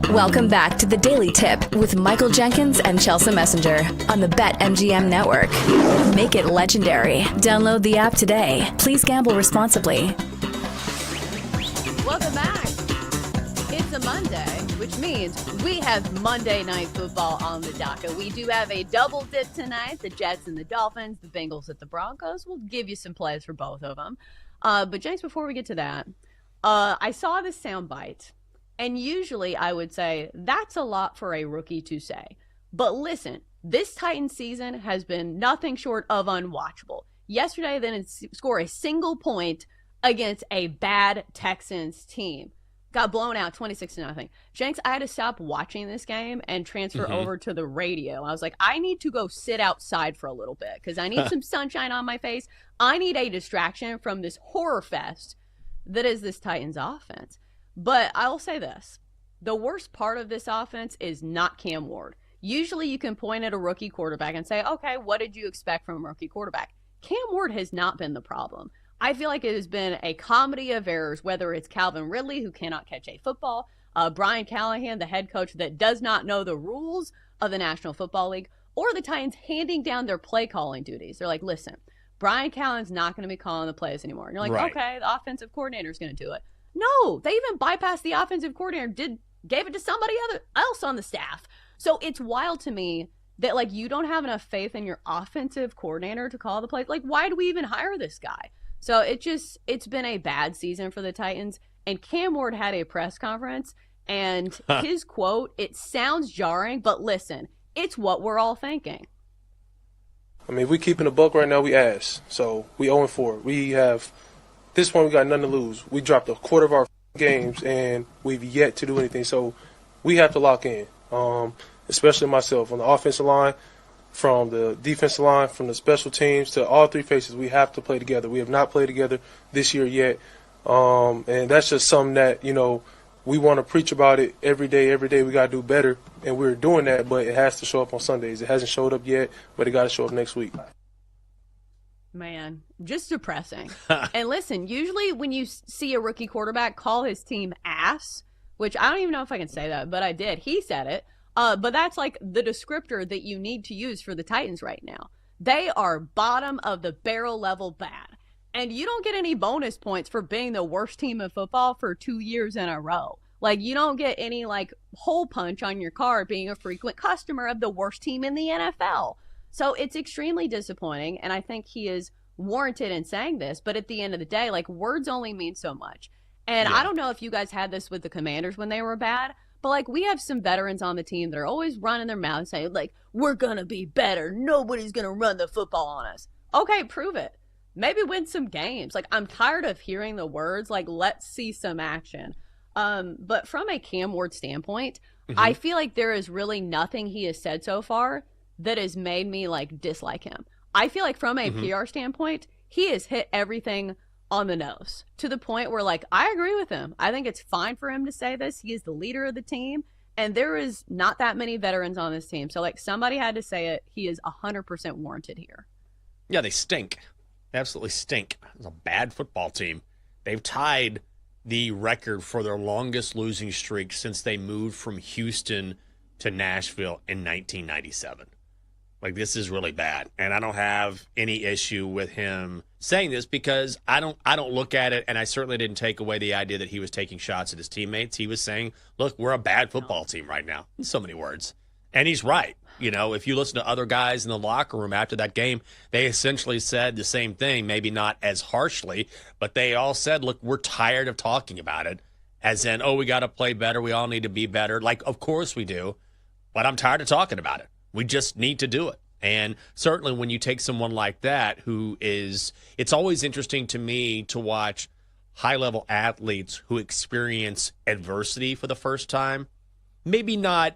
Speaker 3: Welcome back to the Daily Tip with Michael Jenkins and Chelsea Messenger on the BetMGM Network. Make it legendary. Download the app today. Please gamble responsibly.
Speaker 2: Welcome back. It's a Monday, which means we have Monday Night Football on the docket. We do have a double dip tonight. The Jets and the Dolphins, the Bengals at the Broncos. We'll give you some plays for both of them. But James, before we get to that, I saw this soundbite. And usually I would say that's a lot for a rookie to say. But listen, this Titans season has been nothing short of unwatchable. Yesterday, they didn't score a single point against a bad Texans team. Got blown out 26-0. Jenks, I had to stop watching this game and transfer over to the radio. I was like, I need to go sit outside for a little bit because I need some sunshine on my face. I need a distraction from this horror fest that is this Titans offense. But I'll say this. The worst part of this offense is not Cam Ward. Usually you can point at a rookie quarterback and say, okay, what did you expect from a rookie quarterback? Cam Ward has not been the problem. I feel like it has been a comedy of errors, whether it's Calvin Ridley, who cannot catch a football, Brian Callahan, the head coach that does not know the rules of the National Football League, or the Titans handing down their play calling duties. They're like, listen, Brian Callahan's not going to be calling the plays anymore. And you're like, okay, the offensive coordinator is going to do it. No, they even bypassed the offensive coordinator, gave it to somebody else on the staff. So it's wild to me that, like, you don't have enough faith in your offensive coordinator to call the plays. Like, why do we even hire this guy? So it's been a bad season for the Titans. And Cam Ward had a press conference, and his quote, it sounds jarring, but listen, it's what we're all thinking.
Speaker 11: I mean, if we keeping a buck right now, we ass. So we 0-4. We have, at this point, we got nothing to lose. We dropped a quarter of our games, and we've yet to do anything. So we have to lock in, especially myself on the offensive line, from the defensive line, from the special teams to all three faces. We have to play together. We have not played together this year yet. And that's just something that, you know, we want to preach about it every day. Every day we got to do better, and we're doing that, but it has to show up on Sundays. It hasn't showed up yet, but it got to show up next week.
Speaker 2: Man, just depressing. And listen, usually when you see a rookie quarterback call his team ass, which I don't even know if I can say that, but I did. He said it. But that's like the descriptor that you need to use for the Titans right now. They are bottom of the barrel level bad. And you don't get any bonus points for being the worst team in football for 2 years in a row. Like, you don't get any, like, hole punch on your card being a frequent customer of the worst team in the NFL. So it's extremely disappointing, and I think he is warranted in saying this. But at the end of the day, like, words only mean so much. And I don't know if you guys had this with the Commanders when they were bad, but, like, we have some veterans on the team that are always running their mouths saying, like, we're going to be better. Nobody's going to run the football on us. Okay, prove it. Maybe win some games. Like, I'm tired of hearing the words, like, let's see some action. But from a Cam Ward standpoint, I feel like there is really nothing he has said so far that has made me, like, dislike him. I feel like from a PR standpoint, he has hit everything on the nose to the point where, like, I agree with him. I think it's fine for him to say this. He is the leader of the team, and there is not that many veterans on this team. So, like, somebody had to say it. He is 100% warranted here.
Speaker 1: Yeah, they stink. They absolutely stink. It's a bad football team. They've tied the record for their longest losing streak since they moved from Houston to Nashville in 1997. Like, this is really bad. And I don't have any issue with him saying this because I don't look at it, and I certainly didn't take away the idea that he was taking shots at his teammates. He was saying, look, we're a bad football team right now. In so many words. And he's right. You know, if you listen to other guys in the locker room after that game, they essentially said the same thing, maybe not as harshly, but they all said, look, we're tired of talking about it, as in, oh, we got to play better. We all need to be better. Like, of course we do, but I'm tired of talking about it. We just need to do it. And certainly when you take someone like that who is, it's always interesting to me to watch high-level athletes who experience adversity for the first time. Maybe not,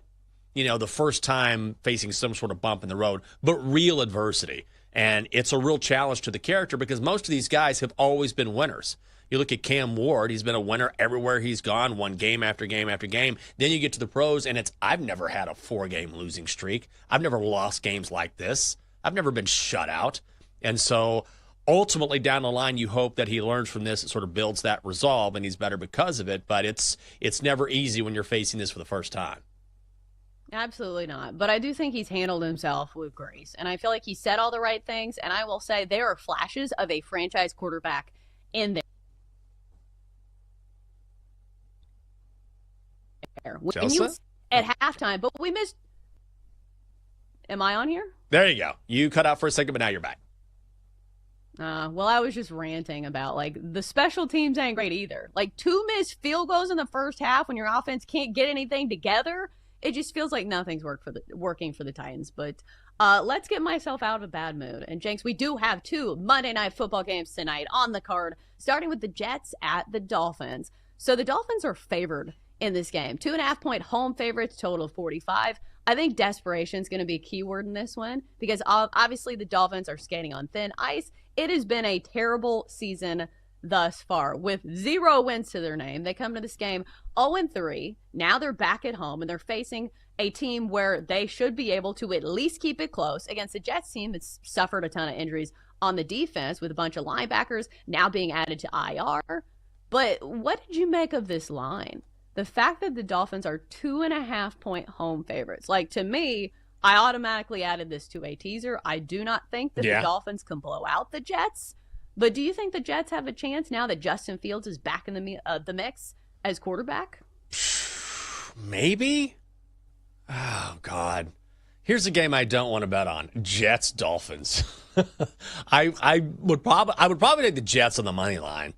Speaker 1: you know, the first time facing some sort of bump in the road, but real adversity. And it's a real challenge to the character because most of these guys have always been winners. You look at Cam Ward, he's been a winner everywhere he's gone, won game after game after game. Then you get to the pros, and it's, I've never had a 4-game losing streak. I've never lost games like this. I've never been shut out. And so ultimately down the line, you hope that he learns from this. It sort of builds that resolve, and he's better because of it. But it's never easy when you're facing this for the first time.
Speaker 2: Absolutely not. But I do think he's handled himself with grace. And I feel like he said all the right things. And I will say there are flashes of a franchise quarterback in there. When you at halftime, but we missed. Am I on here?
Speaker 1: There you go. You cut out for a second, but now you're back.
Speaker 2: Well, I was just ranting about, like, the special teams ain't great either. Like, 2 missed field goals in the first half when your offense can't get anything together. It just feels like nothing's working for the Titans. But let's get myself out of a bad mood. And, Jenks, we do have 2 Monday Night Football games tonight on the card, starting with the Jets at the Dolphins. So the Dolphins are favored in this game. 2.5-point home favorites, total of 45. I think desperation is going to be a key word in this one because obviously the Dolphins are skating on thin ice. It has been a terrible season thus far with 0 wins to their name. They come to this game 0-3. Now they're back at home and they're facing a team where they should be able to at least keep it close against a Jets team that's suffered a ton of injuries on the defense with a bunch of linebackers now being added to IR. But what did you make of this line? The fact that the Dolphins are 2.5-point home favorites. Like, to me, I automatically added this to a teaser. I do not think that the Dolphins can blow out the Jets. But do you think the Jets have a chance now that Justin Fields is back in the mix as quarterback?
Speaker 1: Maybe. Oh, God. Here's a game I don't want to bet on. Jets-Dolphins. I would probably take the Jets on the money line.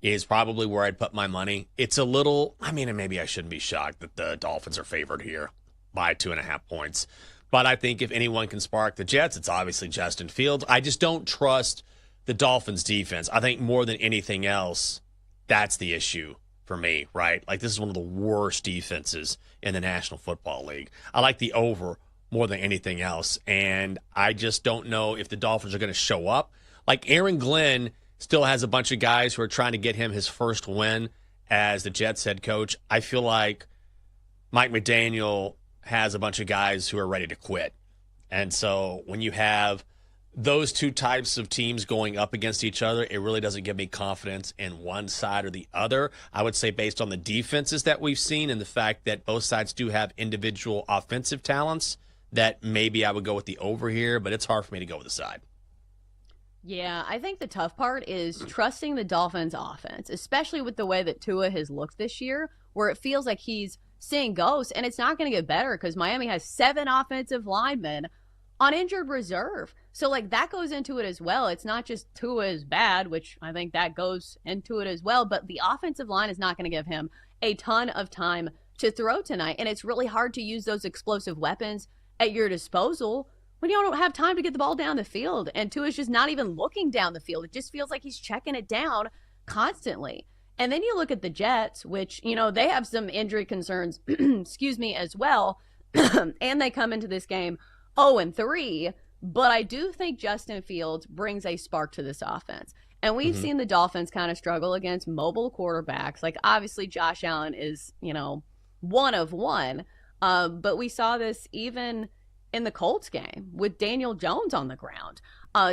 Speaker 1: Is probably where I'd put my money. It's a little, I mean, and maybe I shouldn't be shocked that the Dolphins are favored here by 2.5 points. But I think if anyone can spark the Jets, it's obviously Justin Fields. I just don't trust the Dolphins defense. I think more than anything else, that's the issue for me, right? Like, this is one of the worst defenses in the National Football League. I like the over more than anything else. And I just don't know if the Dolphins are going to show up. Like, Aaron Glenn still has a bunch of guys who are trying to get him his first win as the Jets head coach. I feel like Mike McDaniel has a bunch of guys who are ready to quit. And so when you have those two types of teams going up against each other, it really doesn't give me confidence in one side or the other. I would say based on the defenses that we've seen and the fact that both sides do have individual offensive talents, that maybe I would go with the over here, but it's hard for me to go with the side.
Speaker 2: Yeah, I think the tough part is trusting the Dolphins' offense, especially with the way that Tua has looked this year, where it feels like he's seeing ghosts, and it's not going to get better because Miami has 7 offensive linemen on injured reserve. So, like, that goes into it as well. It's not just Tua is bad, which I think that goes into it as well, but the offensive line is not going to give him a ton of time to throw tonight, and it's really hard to use those explosive weapons at your disposal when you don't have time to get the ball down the field. And Tua's just not even looking down the field. It just feels like he's checking it down constantly. And then you look at the Jets, which, you know, they have some injury concerns, excuse me, as well. And they come into this game 0-3. But I do think Justin Fields brings a spark to this offense. And we've seen the Dolphins kind of struggle against mobile quarterbacks. Like, obviously, Josh Allen is, you know, one of one. But we saw this even in the Colts game with Daniel Jones on the ground.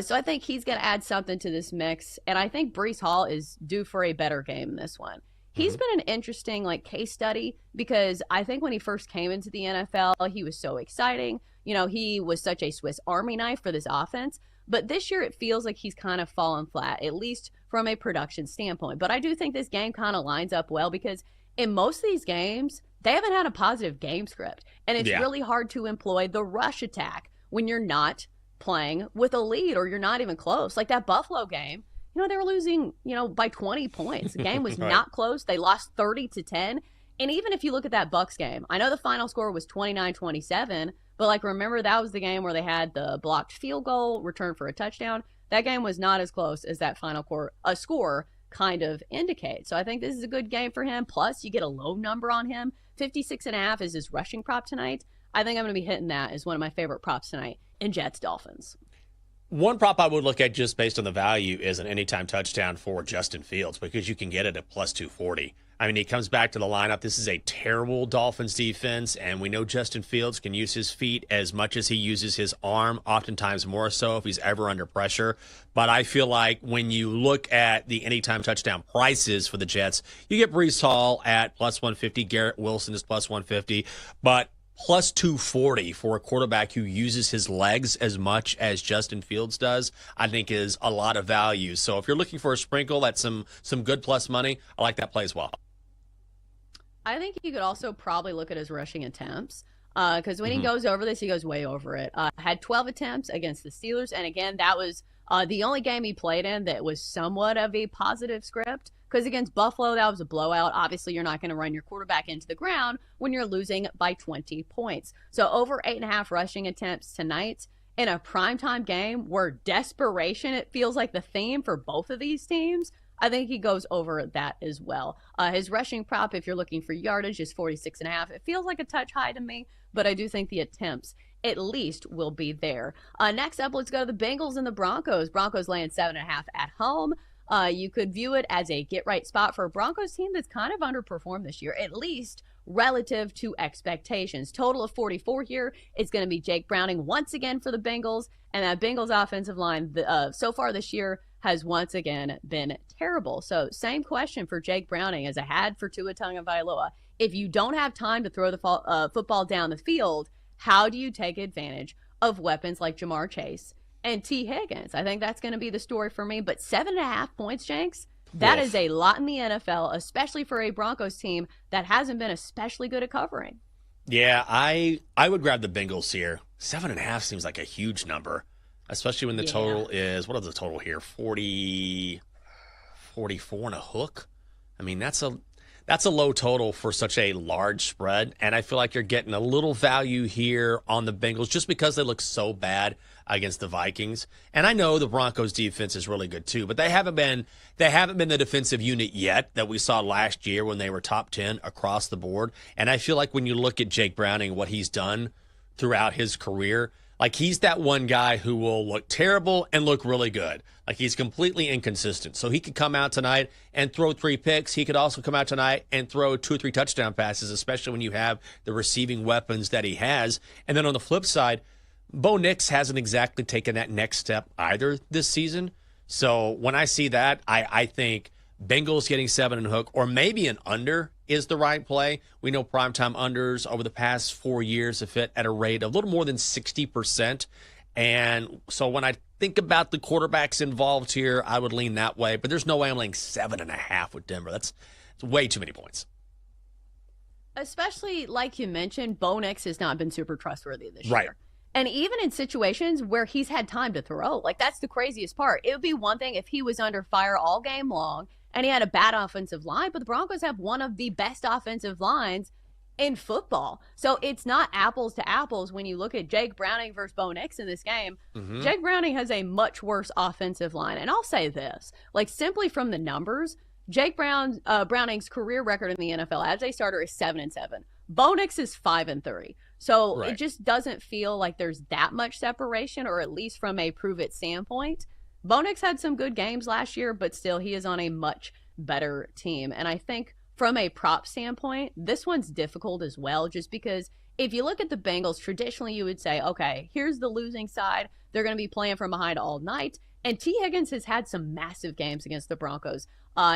Speaker 2: So I think he's going to add something to this mix. And I think Breece Hall is due for a better game in this one. He's been an interesting, like, case study because I think when he first came into the NFL, he was so exciting. You know, he was such a Swiss Army knife for this offense. But this year it feels like he's kind of fallen flat, at least from a production standpoint. But I do think this game kind of lines up well because in most of these games, they haven't had a positive game script. And it's really hard to employ the rush attack when you're not playing with a lead or you're not even close. Like that Buffalo game, you know, they were losing, you know, by 20 points. The game was not close. They lost 30-10. And even if you look at that Bucs game, I know the final score was 29-27, but like, remember that was the game where they had the blocked field goal, return for a touchdown. That game was not as close as that final score kind of indicates. So I think this is a good game for him. Plus, you get a low number on him. 56.5 is his rushing prop tonight. I think I'm going to be hitting that as one of my favorite props tonight in Jets Dolphins.
Speaker 1: One prop I would look at just based on the value is an anytime touchdown for Justin Fields, because you can get it at plus 240. I mean, he comes back to the lineup. This is a terrible Dolphins defense, and we know Justin Fields can use his feet as much as he uses his arm, oftentimes more so if he's ever under pressure. But I feel like when you look at the anytime touchdown prices for the Jets, you get Breece Hall at plus 150, Garrett Wilson is plus 150, but plus 240 for a quarterback who uses his legs as much as Justin Fields does, I think is a lot of value. So if you're looking for a sprinkle at some good plus money, I like that play as well.
Speaker 2: I think you could also probably look at his rushing attempts because when he goes over this, he goes way over it. Had 12 attempts against the Steelers, and again, that was the only game he played in that was somewhat of a positive script, because against Buffalo, that was a blowout. Obviously, you're not going to run your quarterback into the ground when you're losing by 20 points. So over 8.5 rushing attempts tonight in a primetime game where desperation, it feels like the theme for both of these teams, I think he goes over that as well. His rushing prop, if you're looking for yardage, is 46.5. It feels like a touch high to me, but I do think the attempts at least will be there. Next up, let's go to the Bengals and the Broncos. Broncos laying 7.5 at home. You could view it as a get-right spot for a Broncos team that's kind of underperformed this year, at least relative to expectations. Total of 44 here. It's going to be Jake Browning once again for the Bengals, and that Bengals offensive line so far this year has once again been terrible. So same question for Jake Browning as I had for Tua Tagovailoa. If you don't have time to throw the football down the field, how do you take advantage of weapons like Jamar Chase and T. Higgins? I think that's going to be the story for me. But 7.5 points, Jenks, that is a lot in the NFL, especially for a Broncos team that hasn't been especially good at covering.
Speaker 1: Yeah, I would grab the Bengals here. 7.5 seems like a huge number, especially when the total is, what is the total here? 44 and a hook. I mean, that's a low total for such a large spread, and I feel like you're getting a little value here on the Bengals just because they look so bad against the Vikings. And I know the Broncos defense is really good too, but they haven't been the defensive unit yet that we saw last year when they were top 10 across the board. And I feel like when you look at Jake Browning, what he's done throughout his career, like he's that one guy who will look terrible and look really good. Like he's completely inconsistent. So he could come out tonight and throw 3 picks. He could also come out tonight and throw 2 or 3 touchdown passes, especially when you have the receiving weapons that he has. And then on the flip side, Bo Nix hasn't exactly taken that next step either this season. So when I see that, I think Bengals getting 7 and a hook, or maybe an under is the right play. We know primetime unders over the past 4 years have hit at a rate of a little more than 60%. And so when I think about the quarterbacks involved here, I would lean that way. But there's no way I'm laying 7.5 with Denver. That's way too many points.
Speaker 2: Especially, like you mentioned, Bo Nix has not been super trustworthy this
Speaker 1: year.
Speaker 2: Right. And even in situations where he's had time to throw, like that's the craziest part. It would be one thing if he was under fire all game long and he had a bad offensive line, but the Broncos have one of the best offensive lines in football. So it's not apples to apples when you look at Jake Browning versus Bo Nix in this game. Mm-hmm. Jake Browning has a much worse offensive line. And I'll say this, like simply from the numbers, Jake Browning's career record in the NFL as a starter is 7-7. Bo Nix is 5-3. So It just doesn't feel like there's that much separation, or at least from a prove it standpoint. Bo Nix had some good games last year, but still he is on a much better team. And I think from a prop standpoint, this one's difficult as well, just because if you look at the Bengals, traditionally you would say, okay, here's the losing side. They're going to be playing from behind all night. And T. Higgins has had some massive games against the Broncos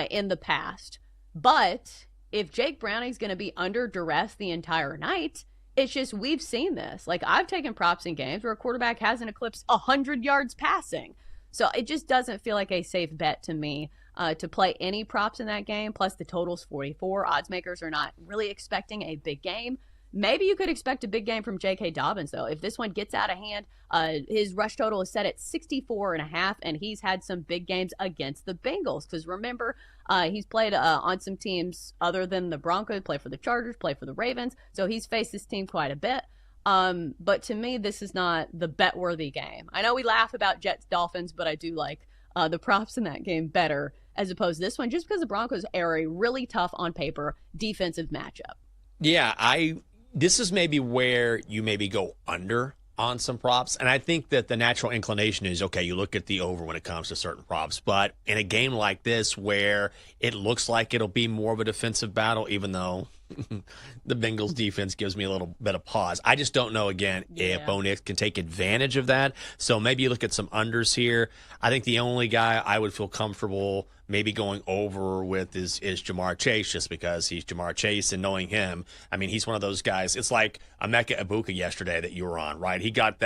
Speaker 2: in the past. But if Jake Browning's going to be under duress the entire night, it's just we've seen this. Like I've taken props in games where a quarterback hasn't eclipsed 100 yards passing. So it just doesn't feel like a safe bet to me to play any props in that game. Plus the total's 44. Odds makers are not really expecting a big game. Maybe you could expect a big game from J.K. Dobbins, though. If this one gets out of hand, his rush total is set at 64.5, and he's had some big games against the Bengals. Because remember, he's played on some teams other than the Broncos, played for the Chargers, played for the Ravens. So he's faced this team quite a bit. But to me, this is not the bet-worthy game. I know we laugh about Jets-Dolphins, but I do like the props in that game better as opposed to this one, just because the Broncos are a really tough, on paper, defensive matchup.
Speaker 1: Yeah, this is maybe where you maybe go under on some props. And I think that the natural inclination is, okay, you look at the over when it comes to certain props. But in a game like this where it looks like it'll be more of a defensive battle, even though the Bengals defense gives me a little bit of pause. I just don't know, again, if Bo Nix can take advantage of that. So maybe you look at some unders here. I think the only guy I would feel comfortable maybe going over with is Jamar Chase, just because he's Jamar Chase, and knowing him, I mean, he's one of those guys. It's like Emeka Egbuka yesterday that you were on, right? He got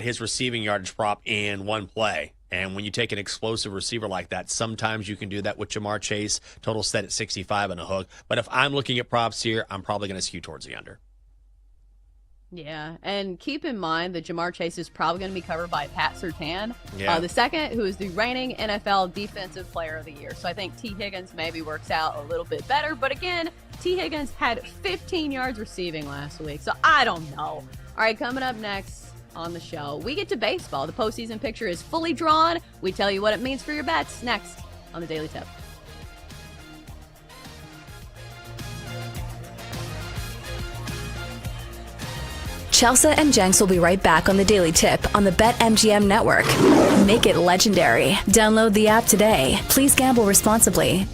Speaker 1: his receiving yardage prop in one play. And when you take an explosive receiver like that, sometimes you can do that with Jamar Chase. Total set at 65 and a hook. But if I'm looking at props here, I'm probably going to skew towards the under.
Speaker 2: Yeah, and keep in mind that Jamar Chase is probably going to be covered by Pat Surtain, the second, who is the reigning NFL Defensive Player of the Year. So I think T. Higgins maybe works out a little bit better. But again, T. Higgins had 15 yards receiving last week, so I don't know. All right, coming up next on the show, we get to baseball. The postseason picture is fully drawn. We tell you what it means for your bets next on the Daily Tip.
Speaker 3: Chelsea and Jenks will be right back on the Daily Tip on the BetMGM network. Make it legendary. Download the app today. Please gamble responsibly.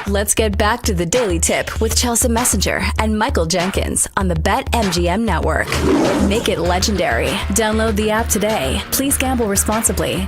Speaker 3: Let's get back to the Daily Tip with Chelsea Messenger and Michael Jenkins on the BetMGM Network. Make it legendary. Download the app today. Please gamble responsibly.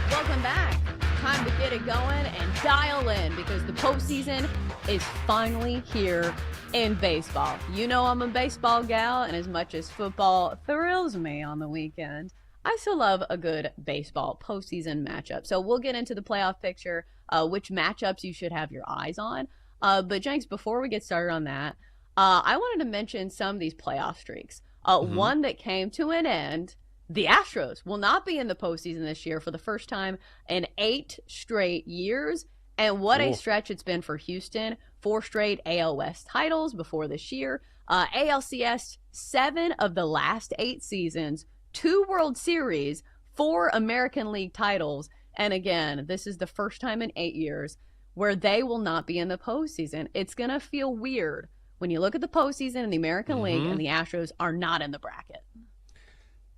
Speaker 2: Welcome back. Time to get it going and dial in because the postseason is finally here in baseball. You know I'm a baseball gal, and as much as football thrills me on the weekend, I still love a good baseball postseason matchup. So we'll get into the playoff picture, which matchups you should have your eyes on. But Jenks, before we get started on that, I wanted to mention some of these playoff streaks. One that came to an end. The Astros will not be in the postseason this year for the first time in 8 straight years. And what a stretch it's been for Houston. 4 straight AL West titles before this year. ALCS, 7 of the last 8 seasons. 2 World Series, 4 American League titles. And again, this is the first time in 8 years where they will not be in the postseason. It's going to feel weird when you look at the postseason in the American League and the Astros are not in the bracket.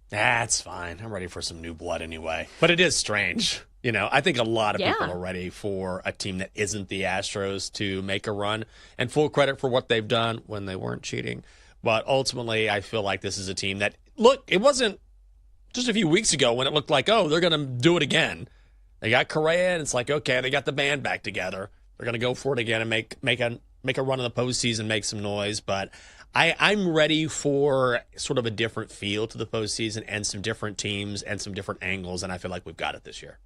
Speaker 1: That's fine. I'm ready for some new blood anyway. But it is strange. You know, I think a lot of people are ready for a team that isn't the Astros to make a run, and full credit for what they've done when they weren't cheating. But ultimately, I feel like this is a team that, look, it wasn't just a few weeks ago when it looked like, oh, they're going to do it again. They got Correa, and it's like, okay, they got the band back together. They're going to go for it again and make a run in the postseason, make some noise. But I'm ready for sort of a different feel to the postseason and some different teams and some different angles, and I feel like we've got it this year.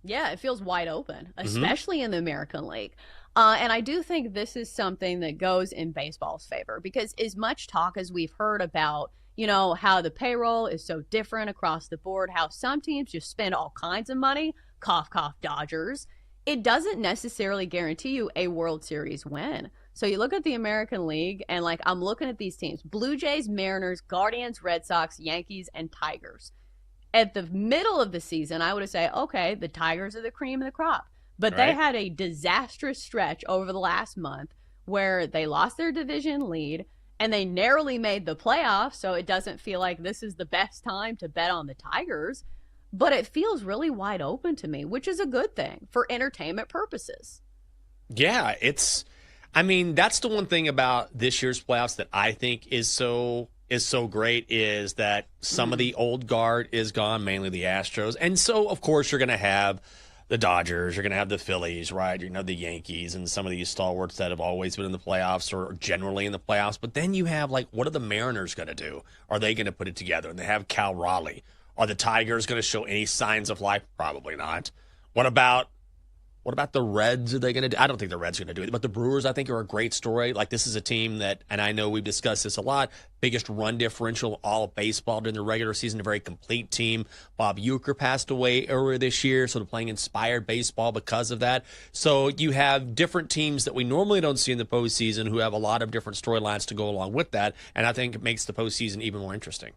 Speaker 2: Yeah, it feels wide open, especially in the American League. And I do think this is something that goes in baseball's favor because as much talk as we've heard about, you know, how the payroll is so different across the board, how some teams just spend all kinds of money, cough, cough, Dodgers, it doesn't necessarily guarantee you a World Series win. So you look at the American League and like I'm looking at these teams, Blue Jays, Mariners, Guardians, Red Sox, Yankees, and Tigers. At the middle of the season, I would say, okay, the Tigers are the cream of the crop. But they had a disastrous stretch over the last month where they lost their division lead and they narrowly made the playoffs. So it doesn't feel like this is the best time to bet on the Tigers. But it feels really wide open to me, which is a good thing for entertainment purposes.
Speaker 1: Yeah, that's the one thing about this year's playoffs that I think is so great is that some of the old guard is gone, mainly the Astros. And so, of course, you're going to have the Dodgers, you're going to have the Phillies, right? You're going to have the Yankees and some of these stalwarts that have always been in the playoffs or generally in the playoffs. But then you have, like, what are the Mariners going to do? Are they going to put it together? And they have Cal Raleigh. Are the Tigers going to show any signs of life? Probably not. What about the Reds? Are they going to do? I don't think the Reds are going to do it. But the Brewers, I think, are a great story. Like, this is a team that, and I know we've discussed this a lot, biggest run differential all of baseball during the regular season, a very complete team. Bob Uecker passed away earlier this year, sort of playing inspired baseball because of that. So you have different teams that we normally don't see in the postseason who have a lot of different storylines to go along with that, and I think it makes the postseason even more interesting.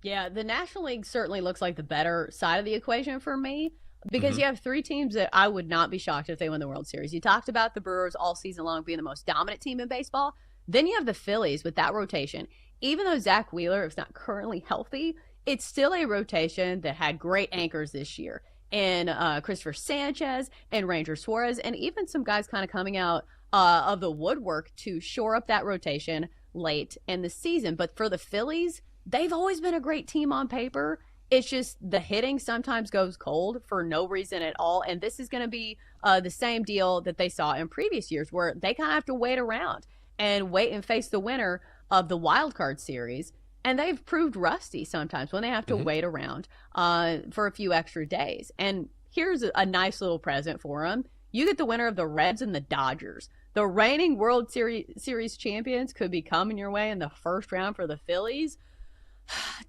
Speaker 2: Yeah, the National League certainly looks like the better side of the equation for me. Because you have 3 teams that I would not be shocked if they win the World Series. You talked about the Brewers all season long being the most dominant team in baseball. Then you have the Phillies with that rotation. Even though Zach Wheeler is not currently healthy, it's still a rotation that had great anchors this year. And Christopher Sanchez and Ranger Suarez and even some guys kind of coming out of the woodwork to shore up that rotation late in the season. But for the Phillies, they've always been a great team on paper. It's just the hitting sometimes goes cold for no reason at all. And this is going to be the same deal that they saw in previous years where they kind of have to wait around and wait and face the winner of the wild card series. And they've proved rusty sometimes when they have to wait around for a few extra days. And here's a nice little present for them. You get the winner of the Reds and the Dodgers. The reigning World Series champions could be coming your way in the first round for the Phillies.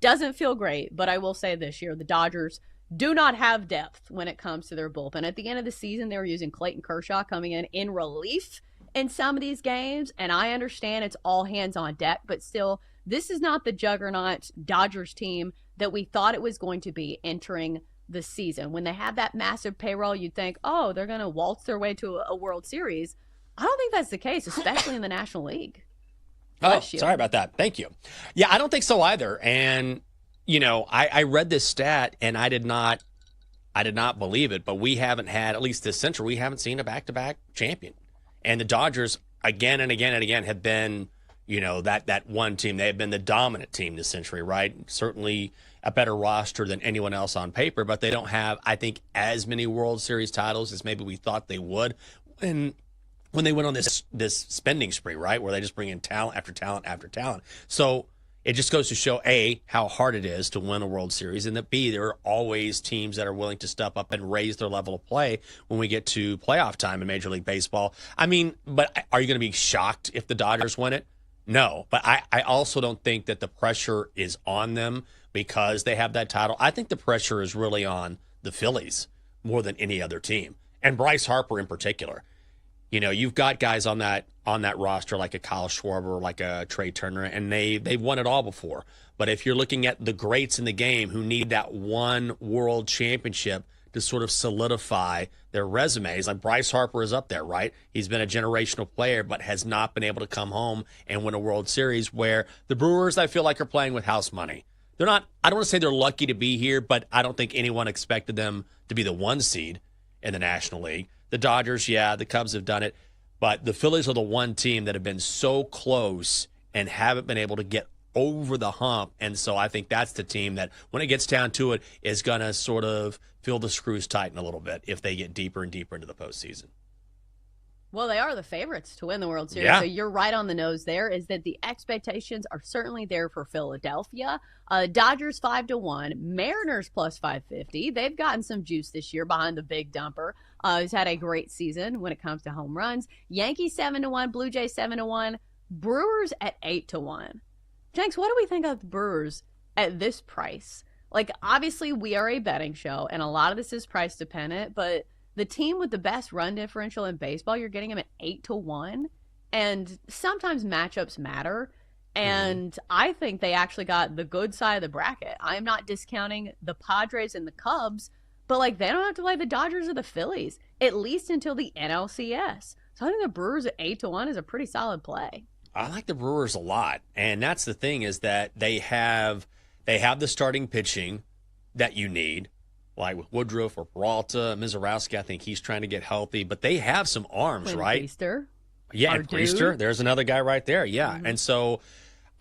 Speaker 2: Doesn't feel great, but I will say this year, the Dodgers do not have depth when it comes to their bullpen. At the end of the season, they were using Clayton Kershaw coming in relief in some of these games, and I understand it's all hands on deck, but still, this is not the juggernaut Dodgers team that we thought it was going to be entering the season. When they have that massive payroll, you'd think, oh, they're going to waltz their way to a World Series. I don't think that's the case, especially in the National League.
Speaker 1: Oh, sorry about that. Thank you. Yeah, I don't think so either. And, you know, I read this stat and I did not I did not believe it, but we haven't had, at least this century, we haven't seen a back-to-back champion. And the Dodgers, again and again and again, have been, that one team. They have been the dominant team this century, right? Certainly a better roster than anyone else on paper, but they don't have, I think, as many World Series titles as maybe we thought they would. And when they went on this spending spree, right, where they just bring in talent after talent after talent. So it just goes to show, A, how hard it is to win a World Series, and that, B, there are always teams that are willing to step up and raise their level of play when we get to playoff time in Major League Baseball. I mean, but are you going to be shocked if the Dodgers win it? No, but I also don't think that the pressure is on them because they have that title. I think the pressure is really on the Phillies more than any other team, and Bryce Harper in particular. You've got guys on that roster like a Kyle Schwarber, like a Trey Turner, and they've won it all before. But if you're looking at the greats in the game who need that one world championship to sort of solidify their resumes, like Bryce Harper is up there, right? He's been a generational player, but has not been able to come home and win a World Series, where the Brewers, I feel like, are playing with house money. They're not, I don't want to say they're lucky to be here, but I don't think anyone expected them to be the 1 seed in the National League. The Dodgers, yeah, the Cubs have done it, but the Phillies are the one team that have been so close and haven't been able to get over the hump. And so I think that's the team that, when it gets down to it, is going to sort of feel the screws tighten a little bit if they get deeper and deeper into the postseason.
Speaker 2: Well, they are the favorites to win the World Series.
Speaker 1: Yeah.
Speaker 2: So you're right on the nose there, is that the expectations are certainly there for Philadelphia. Dodgers 5-1, Mariners plus 550. They've gotten some juice this year behind the big dumper. He's had a great season when it comes to home runs. Yankees 7-1, Blue Jays 7-1, Brewers at 8-1. Jenks, what do we think of the Brewers at this price? Like, obviously, we are a betting show, and a lot of this is price dependent, but the team with the best run differential in baseball, you're getting them at 8-1. And sometimes matchups matter. And I think they actually got the good side of the bracket. I am not discounting the Padres and the Cubs, but they don't have to play the Dodgers or the Phillies, at least until the NLCS. So I think the Brewers at 8-1 is a pretty solid play.
Speaker 1: I like the Brewers a lot. And that's the thing, is that they have the starting pitching that you need. Like with Woodruff or Peralta, Mizorowski, I think he's trying to get healthy. But they have some arms,
Speaker 2: Quinn
Speaker 1: right?
Speaker 2: Priester.
Speaker 1: Yeah, and Priester. There's another guy right there. Yeah.
Speaker 2: Mm-hmm.
Speaker 1: And so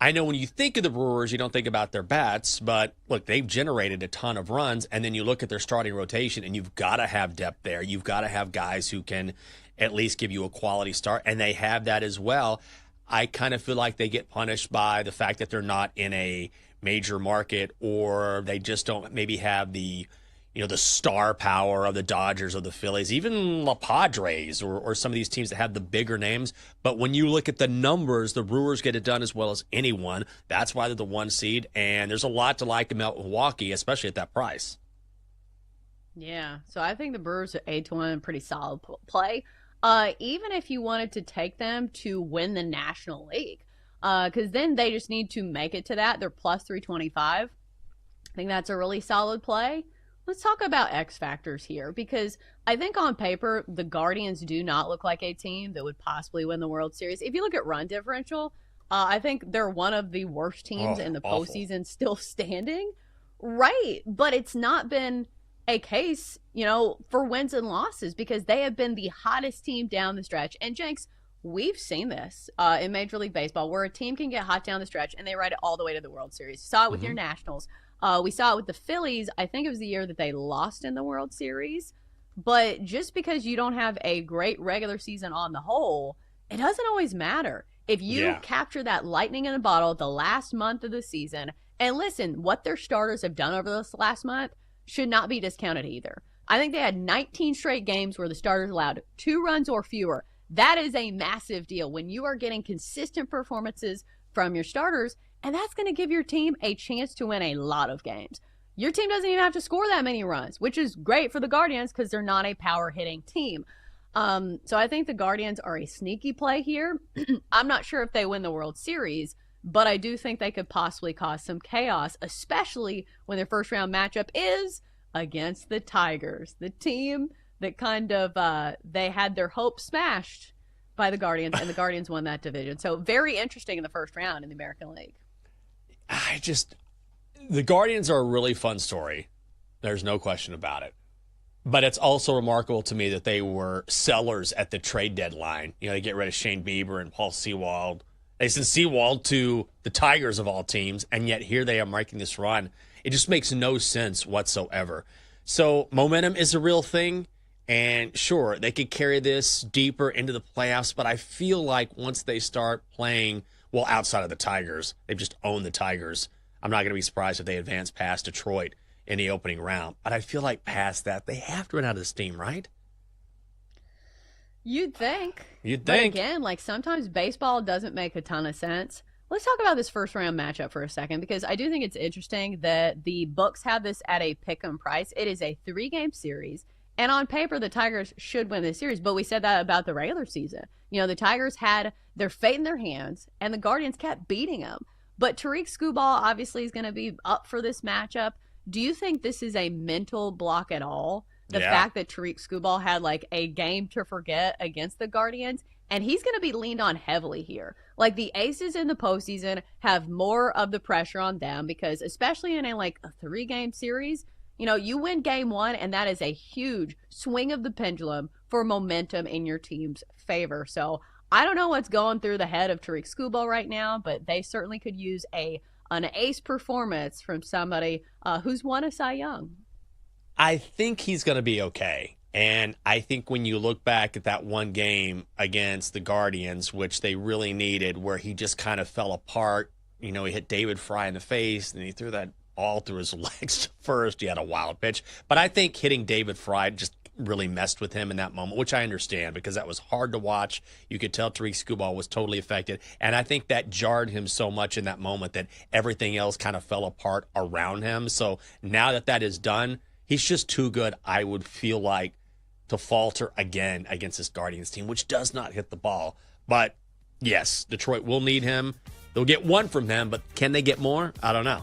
Speaker 1: I know when you think of the Brewers, you don't think about their bats. But, look, they've generated a ton of runs. And then you look at their starting rotation, and you've got to have depth there. You've got to have guys who can at least give you a quality start. And they have that as well. I kind of feel like they get punished by the fact that they're not in a major market, or they just don't maybe have the star power of the Dodgers or the Phillies, even the Padres or some of these teams that have the bigger names. But when you look at the numbers, the Brewers get it done as well as anyone. That's why they're the 1 seed, and there's a lot to like about Milwaukee, especially at that price.
Speaker 2: Yeah, so I think the Brewers at 8-1, pretty solid play. Even if you wanted to take them to win the National League, because then they just need to make it to that. They're plus 325. I think that's a really solid play. Let's talk about X factors here, because I think on paper, the Guardians do not look like a team that would possibly win the World Series. If you look at run differential, I think they're one of the worst teams in the postseason still standing. Right. But it's not been a case, for wins and losses, because they have been the hottest team down the stretch. And Jenks, we've seen this in Major League Baseball, where a team can get hot down the stretch and they ride it all the way to the World Series. You saw it with your Nationals. We saw it with the Phillies. I think it was the year that they lost in the World Series. But just because you don't have a great regular season on the whole, it doesn't always matter. If you capture that lightning in a bottle the last month of the season, and listen, what their starters have done over this last month should not be discounted either. I think they had 19 straight games where the starters allowed 2 runs or fewer. That is a massive deal when you are getting consistent performances from your starters. And that's going to give your team a chance to win a lot of games. Your team doesn't even have to score that many runs, which is great for the Guardians because they're not a power-hitting team. So I think the Guardians are a sneaky play here. I'm not sure if they win the World Series, but I do think they could possibly cause some chaos, especially when their first-round matchup is against the Tigers, the team that kind of they had their hopes smashed by the Guardians, and the Guardians won that division. So very interesting in the first round in the American League.
Speaker 1: The Guardians are a really fun story. There's no question about it. But it's also remarkable to me that they were sellers at the trade deadline. They get rid of Shane Bieber and Paul Sewald. They sent Sewald to the Tigers of all teams, and yet here they are making this run. It just makes no sense whatsoever. So momentum is a real thing, and sure, they could carry this deeper into the playoffs, but I feel like once they start playing, well, outside of the Tigers, they've just owned the Tigers. I'm not going to be surprised if they advance past Detroit in the opening round. But I feel like past that, they have to run out of steam, right?
Speaker 2: You'd think.
Speaker 1: But
Speaker 2: again, sometimes baseball doesn't make a ton of sense. Let's talk about this first round matchup for a second, because I do think it's interesting that the books have this at a pick'em price. It is a 3-game series, and on paper, the Tigers should win this series. But we said that about the regular season. The Tigers had their fate in their hands, and the Guardians kept beating them. But Tariq Skubal obviously is going to be up for this matchup. Do you think this is a mental block at all? The fact that Tariq Skubal had a game to forget against the Guardians, and he's going to be leaned on heavily here. The Aces in the postseason have more of the pressure on them because, especially in a 3-game series, you win game 1, and that is a huge swing of the pendulum for momentum in your team's favor. So I don't know what's going through the head of Tariq Skubal right now, but they certainly could use an ace performance from somebody who's won a Cy Young.
Speaker 1: I think he's going to be okay. And I think when you look back at that one game against the Guardians, which they really needed, where he just kind of fell apart, he hit David Fry in the face, and he threw that ball through his legs first. He had a wild pitch. But I think hitting David Fry just really messed with him in that moment, which I understand because that was hard to watch. You could tell Tariq Skubal was totally affected. And I think that jarred him so much in that moment that everything else kind of fell apart around him. So now that that is done, he's just too good, I would feel like, to falter again against this Guardians team, which does not hit the ball. But yes, Detroit will need him. They'll get one from him, but can they get more? I don't know.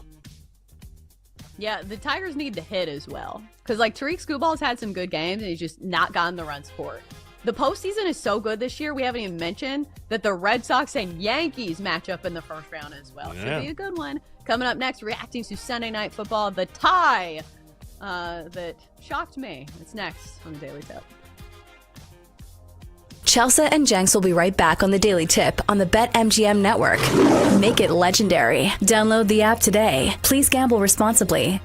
Speaker 2: Yeah, the Tigers need to hit as well. Because Tariq Skubal's had some good games, and he's just not gotten the run support. The postseason is so good this year, we haven't even mentioned that the Red Sox and Yankees match up in the first round as well.
Speaker 1: Yeah.
Speaker 2: Should be a good one. Coming up next, reacting to Sunday Night Football, the tie that shocked me. It's next on the Daily Tip.
Speaker 3: Chelsea and Jenks will be right back on the Daily Tip on the BetMGM network. Make it legendary. Download the app today. Please gamble responsibly.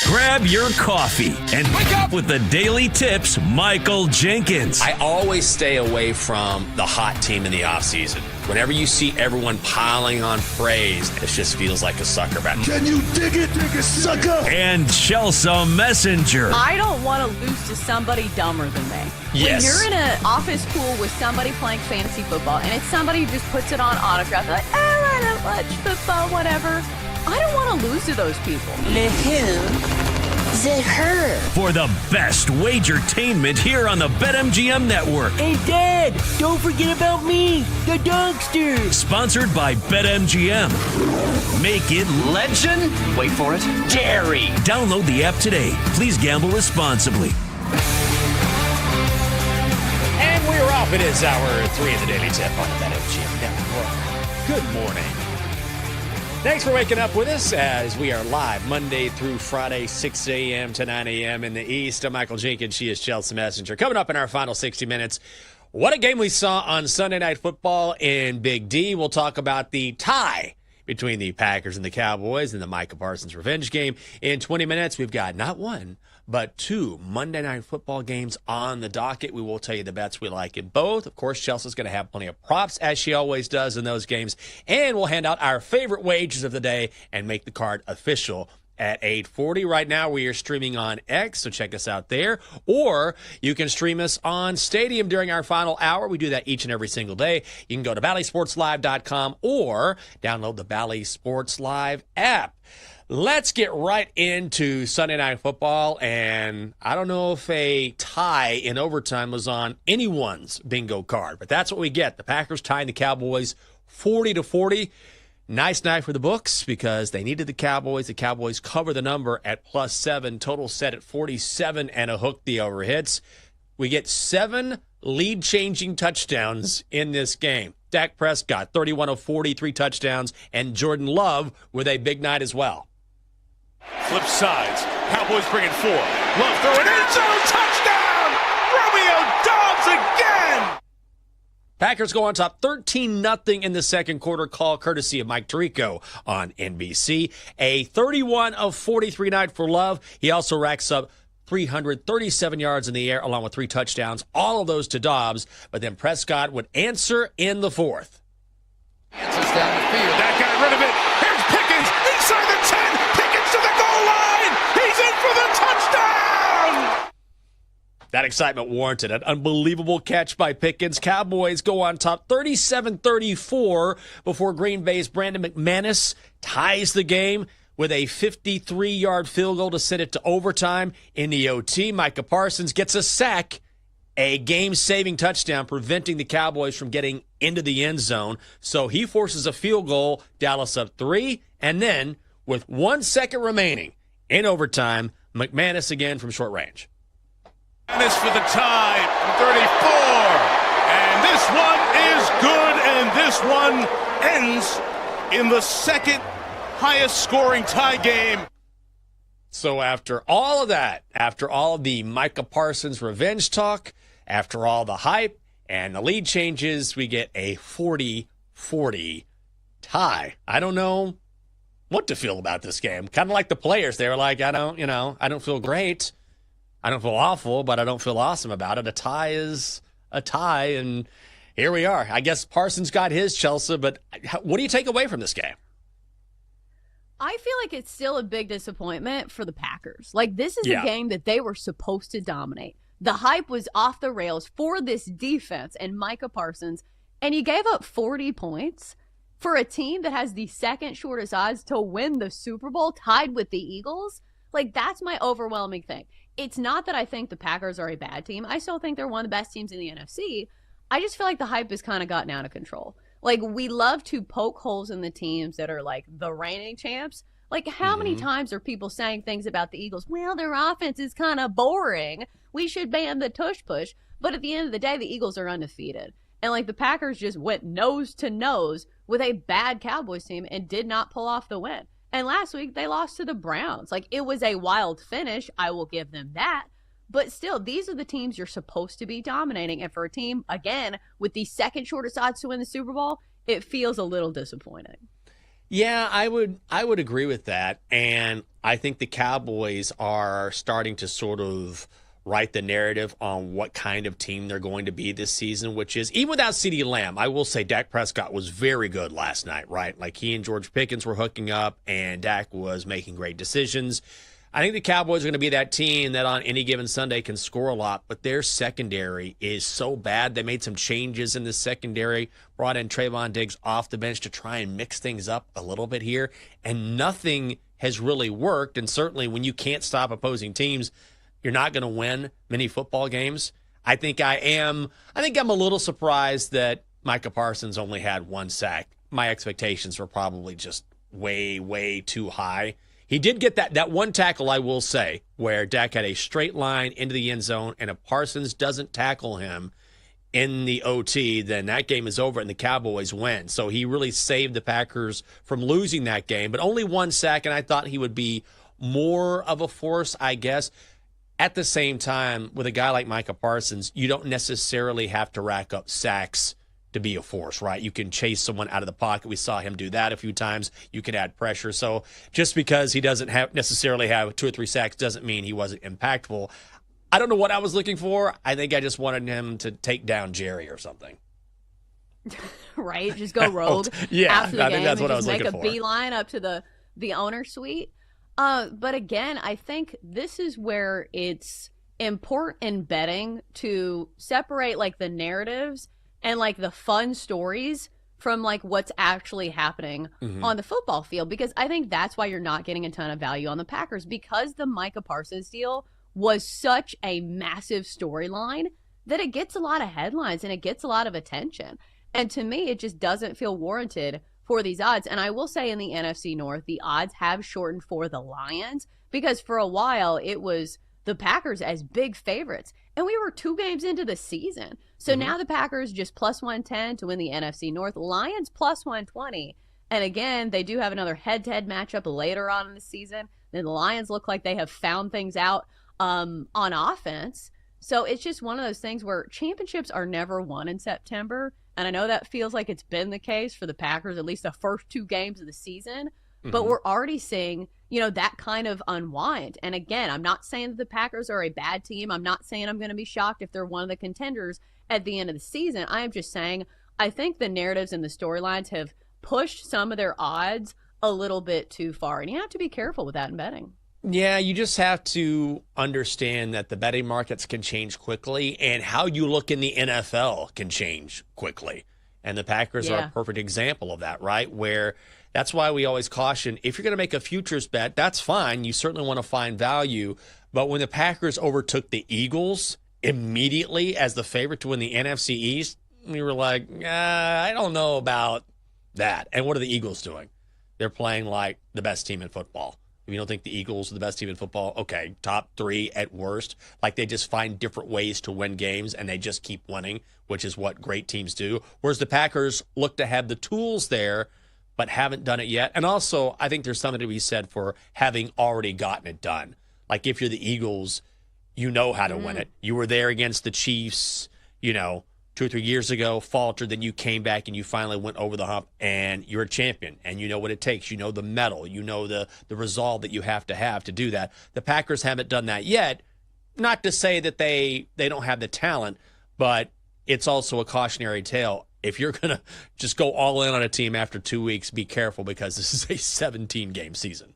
Speaker 5: Grab your coffee and wake up with the Daily Tips, Michael Jenkins.
Speaker 1: I always stay away from the hot team in the offseason. Whenever you see everyone piling on praise, it just feels like a sucker battle.
Speaker 6: Can you dig it, sucker?
Speaker 5: And Chelsea Messenger.
Speaker 2: I don't want to lose to somebody dumber than me.
Speaker 1: Yes.
Speaker 2: When you're in an office pool with somebody playing fantasy football and it's somebody who just puts it on autograph, like, oh, I don't watch football, whatever. I don't want to lose to those people.
Speaker 9: The who? The her.
Speaker 5: For the best wagertainment here on the BetMGM Network.
Speaker 9: Hey, Dad, don't forget about me, the dogster.
Speaker 5: Sponsored by BetMGM. Make it legend.
Speaker 10: Wait for it. Dairy.
Speaker 5: Download the app today. Please gamble responsibly.
Speaker 1: And we're off. It is hour 3 of the Daily Tip on the BetMGM Network. Good morning. Thanks for waking up with us as we are live Monday through Friday, 6 a.m. to 9 a.m. in the East. I'm Michael Jenkins. She is Chelsea Messenger. Coming up in our final 60 minutes, what a game we saw on Sunday Night Football in Big D. We'll talk about the tie between the Packers and the Cowboys in the Micah Parsons revenge game. In 20 minutes, we've got not one, but 2 Monday Night Football games on the docket. We will tell you the bets we like in both. Of course, Chelsea's going to have plenty of props, as she always does in those games. And we'll hand out our favorite wagers of the day and make the card official at 8:40. Right now, we are streaming on X, so check us out there. Or you can stream us on Stadium during our final hour. We do that each and every single day. You can go to BallySportsLive.com or download the Bally Sports Live app. Let's get right into Sunday Night Football, and I don't know if a tie in overtime was on anyone's bingo card, but that's what we get. The Packers tying the Cowboys 40-40. Nice night for the books because they needed the Cowboys. The Cowboys cover the number at +7. Total set at 47 and a hook the over hits. We get 7 lead-changing touchdowns in this game. Dak Prescott, 31 of 40, 3 touchdowns, and Jordan Love with a big night as well.
Speaker 6: Flip sides. Cowboys bringing 4. Love throwing end zone. Touchdown! Romeo Dobbs again!
Speaker 1: Packers go on top 13-0 in the second quarter. Call courtesy of Mike Tirico on NBC. A 31 of 43 night for Love. He also racks up 337 yards in the air along with 3 touchdowns. All of those to Dobbs. But then Prescott would answer in the fourth.
Speaker 12: Dances down the field.
Speaker 6: That got rid of it. Here's Pickens inside the 10. Pickens to the goal line. He's in for the touchdown.
Speaker 1: That excitement warranted an unbelievable catch by Pickens. Cowboys go on top 37-34 before Green Bay's Brandon McManus ties the game with a 53-yard field goal to send it to overtime. In the OT, Micah Parsons gets a sack, a game-saving touchdown, preventing the Cowboys from getting into the end zone. So he forces a field goal, Dallas up 3, and then with 1 second remaining in overtime, McManus again from short range.
Speaker 6: McManus for the tie, 34. And this one is good, and this one ends in the second highest scoring tie game.
Speaker 1: So after all of that, after all of the Micah Parsons revenge talk, after all the hype and the lead changes, we get a 40-40 tie. I don't know what to feel about this game. Kind of like the players. They were like, I don't feel great. I don't feel awful, but I don't feel awesome about it. A tie is a tie, and here we are. I guess Parsons got his, Chelsea, but what do you take away from this game?
Speaker 2: I feel like it's still a big disappointment for the Packers. Like, this is a game that they were supposed to dominate. The hype was off the rails for this defense and Micah Parsons, and you gave up 40 points for a team that has the second shortest odds to win the Super Bowl, tied with the Eagles. Like, that's my overwhelming thing. It's not that I think the Packers are a bad team. I still think they're one of the best teams in the NFC. I just feel like the hype has kind of gotten out of control. Like, we love to poke holes in the teams that are, like, the reigning champs. Like, how many times are people saying things about the Eagles? Well, their offense is kind of boring. We should ban the tush push. But at the end of the day, the Eagles are undefeated. And, like, the Packers just went nose to nose with a bad Cowboys team and did not pull off the win. And last week, they lost to the Browns. Like, it was a wild finish. I will give them that. But still, these are the teams you're supposed to be dominating. And for a team, again, with the second shortest odds to win the Super Bowl, it feels a little disappointing.
Speaker 1: Yeah, I would agree with that. And I think the Cowboys are starting to sort of write the narrative on what kind of team they're going to be this season, which is, even without CeeDee Lamb, I will say Dak Prescott was very good last night, right? Like, he and George Pickens were hooking up, and Dak was making great decisions. I think the Cowboys are going to be that team that on any given Sunday can score a lot, but their secondary is so bad. They made some changes in the secondary, brought in Trayvon Diggs off the bench to try and mix things up a little bit here, and nothing has really worked. And certainly when you can't stop opposing teams, you're not going to win many football games. I think I'm a little surprised that Micah Parsons only had 1 sack. My expectations were probably just way, way too high. He did get that one tackle, I will say, where Dak had a straight line into the end zone, and if Parsons doesn't tackle him in the OT, then that game is over and the Cowboys win. So he really saved the Packers from losing that game, but only 1 sack, and I thought he would be more of a force, I guess. At the same time, with a guy like Micah Parsons, you don't necessarily have to rack up sacks to be a force, right? You can chase someone out of the pocket. We saw him do that a few times. You can add pressure. So just because he doesn't necessarily have 2 or 3 sacks doesn't mean he wasn't impactful. I don't know what I was looking for. I think I just wanted him to take down Jerry or something.
Speaker 2: Right? Just go rogue.
Speaker 1: Yeah,
Speaker 2: after the
Speaker 1: I
Speaker 2: game
Speaker 1: think that's what I was looking for.
Speaker 2: Make a beeline up to the owner's suite. But again, I think this is where it's important in betting to separate like the narratives and like the fun stories from like what's actually happening on the football field, because I think that's why you're not getting a ton of value on the Packers, because the Micah Parsons deal was such a massive storyline that it gets a lot of headlines and it gets a lot of attention. And to me, it just doesn't feel warranted for these odds. And I will say in the NFC North, the odds have shortened for the Lions, because for a while it was the Packers as big favorites. And we were 2 games into the season. So now the Packers just plus 110 to win the NFC North, Lions plus 120. And again, they do have another head-to-head matchup later on in the season. Then the Lions look like they have found things out on offense. So it's just one of those things where championships are never won in September. And I know that feels like it's been the case for the Packers, at least the first 2 games of the season. But we're already seeing, that kind of unwind. And again, I'm not saying that the Packers are a bad team. I'm not saying I'm going to be shocked if they're one of the contenders at the end of the season. I am just saying I think the narratives and the storylines have pushed some of their odds a little bit too far. And you have to be careful with that in betting.
Speaker 1: Yeah, you just have to understand that the betting markets can change quickly, and how you look in the NFL can change quickly. And the Packers are a perfect example of that, right? Where that's why we always caution, if you're going to make a futures bet, that's fine. You certainly want to find value. But when the Packers overtook the Eagles immediately as the favorite to win the NFC East, we were like, I don't know about that. And what are the Eagles doing? They're playing like the best team in football. If you don't think the Eagles are the best team in football, okay, top 3 at worst. Like, they just find different ways to win games, and they just keep winning, which is what great teams do. Whereas the Packers look to have the tools there, but haven't done it yet. And also, I think there's something to be said for having already gotten it done. Like, if you're the Eagles, you know how to win it. You were there against the Chiefs, 2 or 3 years ago, faltered, then you came back and you finally went over the hump, and you're a champion, and you know what it takes. You know the mettle. You know the resolve that you have to do that. The Packers haven't done that yet. Not to say that they don't have the talent, but it's also a cautionary tale. If you're going to just go all in on a team after 2 weeks, be careful, because this is a 17-game season.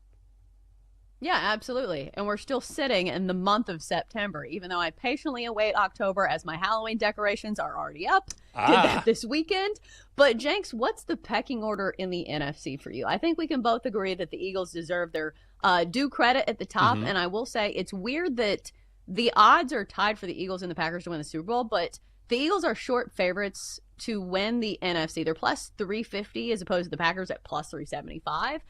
Speaker 2: Yeah, absolutely. And we're still sitting in the month of September, even though I patiently await October as my Halloween decorations are already up. Did that this weekend. But Jenks, what's the pecking order in the NFC for you? I think we can both agree that the Eagles deserve their due credit at the top. And I will say it's weird that the odds are tied for the Eagles and the Packers to win the Super Bowl, but the Eagles are short favorites to win the NFC. They're plus 350 as opposed to the Packers at plus 375.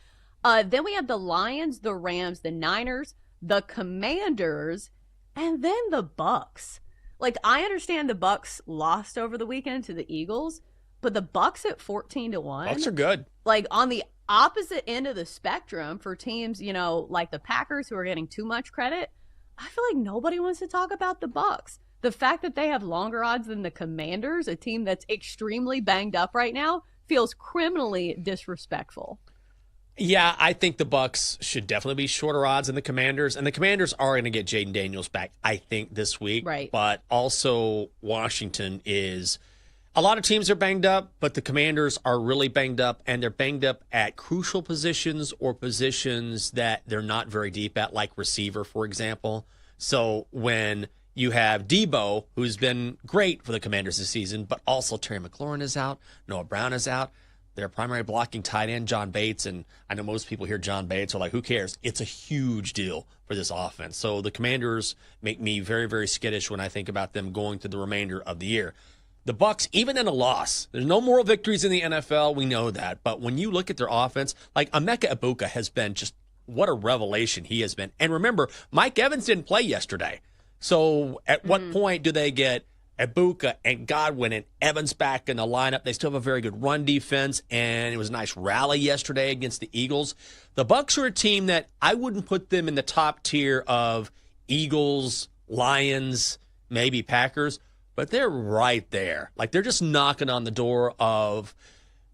Speaker 2: Then we have the Lions, the Rams, the Niners, the Commanders, and then the Bucks. Like, I understand the Bucks lost over the weekend to the Eagles, but the Bucks at 14-1.
Speaker 1: Bucks are good.
Speaker 2: Like, on the opposite end of the spectrum for teams, like the Packers, who are getting too much credit, I feel like nobody wants to talk about the Bucks. The fact that they have longer odds than the Commanders, a team that's extremely banged up right now, feels criminally disrespectful.
Speaker 1: Yeah, I think the Bucks should definitely be shorter odds than the Commanders, and the Commanders are going to get Jaden Daniels back, I think, this week.
Speaker 2: Right.
Speaker 1: But also Washington is a lot of teams are banged up, but the Commanders are really banged up, and they're banged up at crucial positions or positions that they're not very deep at, like receiver, for example. So when you have Debo, who's been great for the Commanders this season, but also Terry McLaurin is out, Noah Brown is out. Their primary blocking tight end, John Bates, and I know most people hear John Bates are like, who cares? It's a huge deal for this offense. So the Commanders make me very, very skittish when I think about them going through the remainder of the year. The Bucks, even in a loss, there's no moral victories in the NFL. We know that. But when you look at their offense, like Emeka Egbuka has been just what a revelation he has been. And remember, Mike Evans didn't play yesterday. So at what point do they get Egbuka and Godwin and Evans back in the lineup? They still have a very good run defense, and it was a nice rally yesterday against the Eagles. The Bucks are a team that I wouldn't put them in the top tier of Eagles, Lions, maybe Packers, but they're right there. Like, they're just knocking on the door of,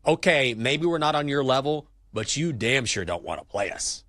Speaker 1: okay, maybe we're not on your level, but you damn sure don't want to play us.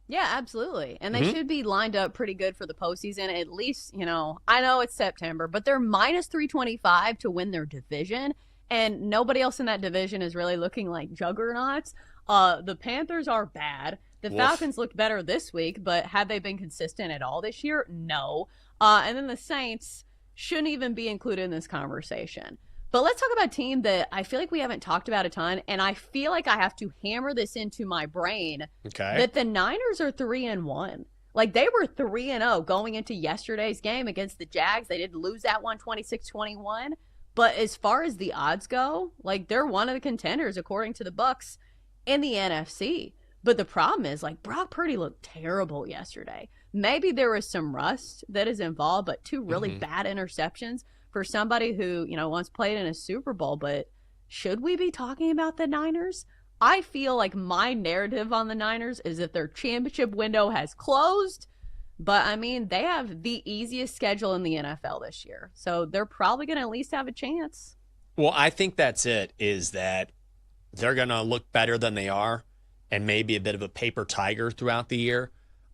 Speaker 2: Yeah, absolutely. And they should be lined up pretty good for the postseason. At least, I know it's September, but they're minus 325 to win their division. And nobody else in that division is really looking like juggernauts. The Panthers are bad. The Falcons looked better this week, but have they been consistent at all this year? No. And then the Saints shouldn't even be included in this conversation. But let's talk about a team that I feel like we haven't talked about a ton, and I feel like I have to hammer this into my brain that the Niners are 3-1. Like, they were 3-0 going into yesterday's game against the Jags. They did lose that one 26-21. But as far as the odds go, like, they're one of the contenders, according to the Bucks, in the NFC. But the problem is, like, Brock Purdy looked terrible yesterday. Maybe there was some rust that is involved, but two really bad interceptions for somebody who, once played in a Super Bowl. But should we be talking about the Niners? I feel like my narrative on the Niners is that their championship window has closed. But, I mean, they have the easiest schedule in the NFL this year. So they're probably going to at least have a chance.
Speaker 1: Well, I think that's it, is that they're going to look better than they are and maybe a bit of a paper tiger throughout the year.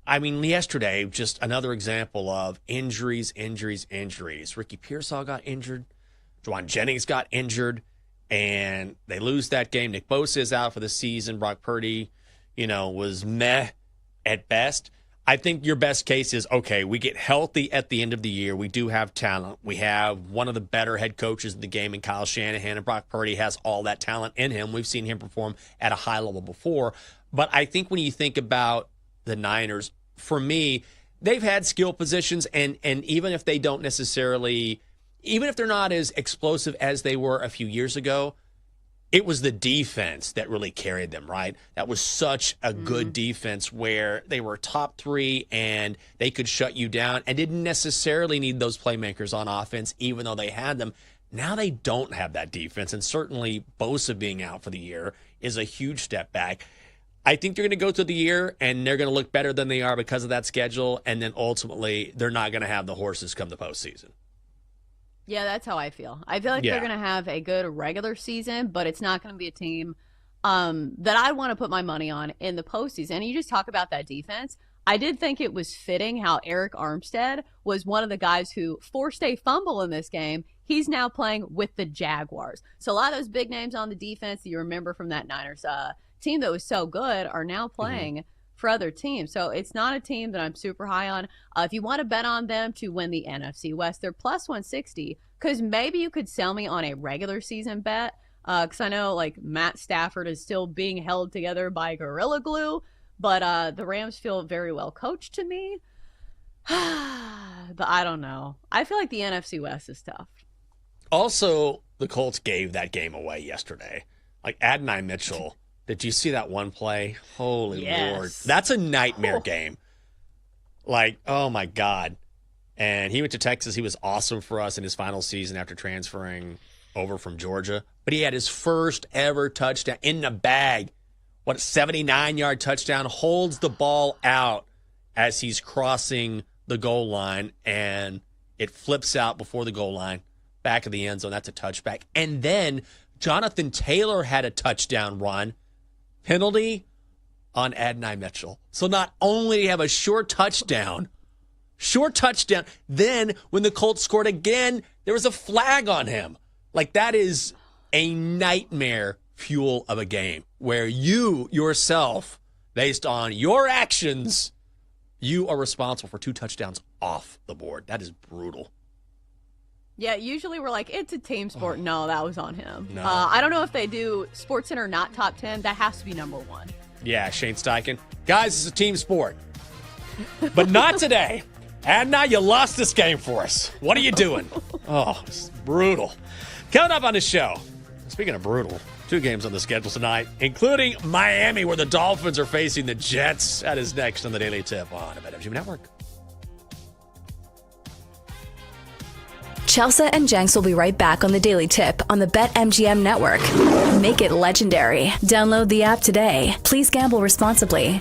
Speaker 1: I mean, yesterday, just another example of injuries. Ricky Pearsall got injured. Juwan Jennings got injured, and they lose that game. Nick Bosa is out for the season. Brock Purdy, was meh at best. I think your best case is, okay, we get healthy at the end of the year. We do have talent. We have one of the better head coaches in the game in Kyle Shanahan, and Brock Purdy has all that talent in him. We've seen him perform at a high level before. But I think when you think about the Niners, for me, they've had skill positions, and even if they don't necessarily, even if they're not as explosive as they were a few years ago, it was the defense that really carried them, right? That was such a good defense where they were top three and they could shut you down and didn't necessarily need those playmakers on offense, even though they had them. Now they don't have that defense, and certainly Bosa being out for the year is a huge step back. I think they're going to go through the year, and they're going to look better than they are because of that schedule, and then ultimately they're not going to have the horses come the postseason.
Speaker 2: Yeah, that's how I feel. I feel like they're going to have a good regular season, but it's not going to be a team that I want to put my money on in the postseason. And you just talk about that defense. I did think it was fitting how Eric Armstead was one of the guys who forced a fumble in this game. He's now playing with the Jaguars. So a lot of those big names on the defense that you remember from that Niners team that was so good are now playing for other teams. So it's not a team that I'm super high on. If you want to bet on them to win the NFC West, they're plus 160, because maybe you could sell me on a regular season bet, because I know like Matt Stafford is still being held together by Gorilla Glue, but the Rams feel very well coached to me. But I don't know. I feel like the NFC West is tough.
Speaker 1: Also, the Colts gave that game away yesterday. Like Adonai Mitchell. Did you see that one play? Holy Lord. That's a nightmare game. Like, oh, my God. And he went to Texas. He was awesome for us in his final season after transferring over from Georgia. But he had his first ever touchdown in the bag. What, a 79-yard touchdown. Holds the ball out as he's crossing the goal line, and it flips out before the goal line, back of the end zone. That's a touchback. And then Jonathan Taylor had a touchdown run penalty on Adonai Mitchell. So not only do you have a short touchdown, then when the Colts scored again, there was a flag on him. Like, that is a nightmare fuel of a game where you yourself, based on your actions, you are responsible for 2 touchdowns off the board. That is brutal.
Speaker 2: Yeah, usually we're like, it's a team sport. No, that was on him.
Speaker 1: No.
Speaker 2: I don't know if they do SportsCenter not top 10. That has to be number 1.
Speaker 1: Yeah, Shane Steichen. Guys, it's a team sport. But not today. And now you lost this game for us. What are you doing? Oh, it's brutal. Coming up on the show, speaking of brutal, 2 games on the schedule tonight, including Miami, where the Dolphins are facing the Jets. That is next on the Daily Tip on the BetMGM Network.
Speaker 3: Chelsea and Jenks will be right back on the Daily Tip on the BetMGM Network. Make it legendary. Download the app today. Please gamble responsibly.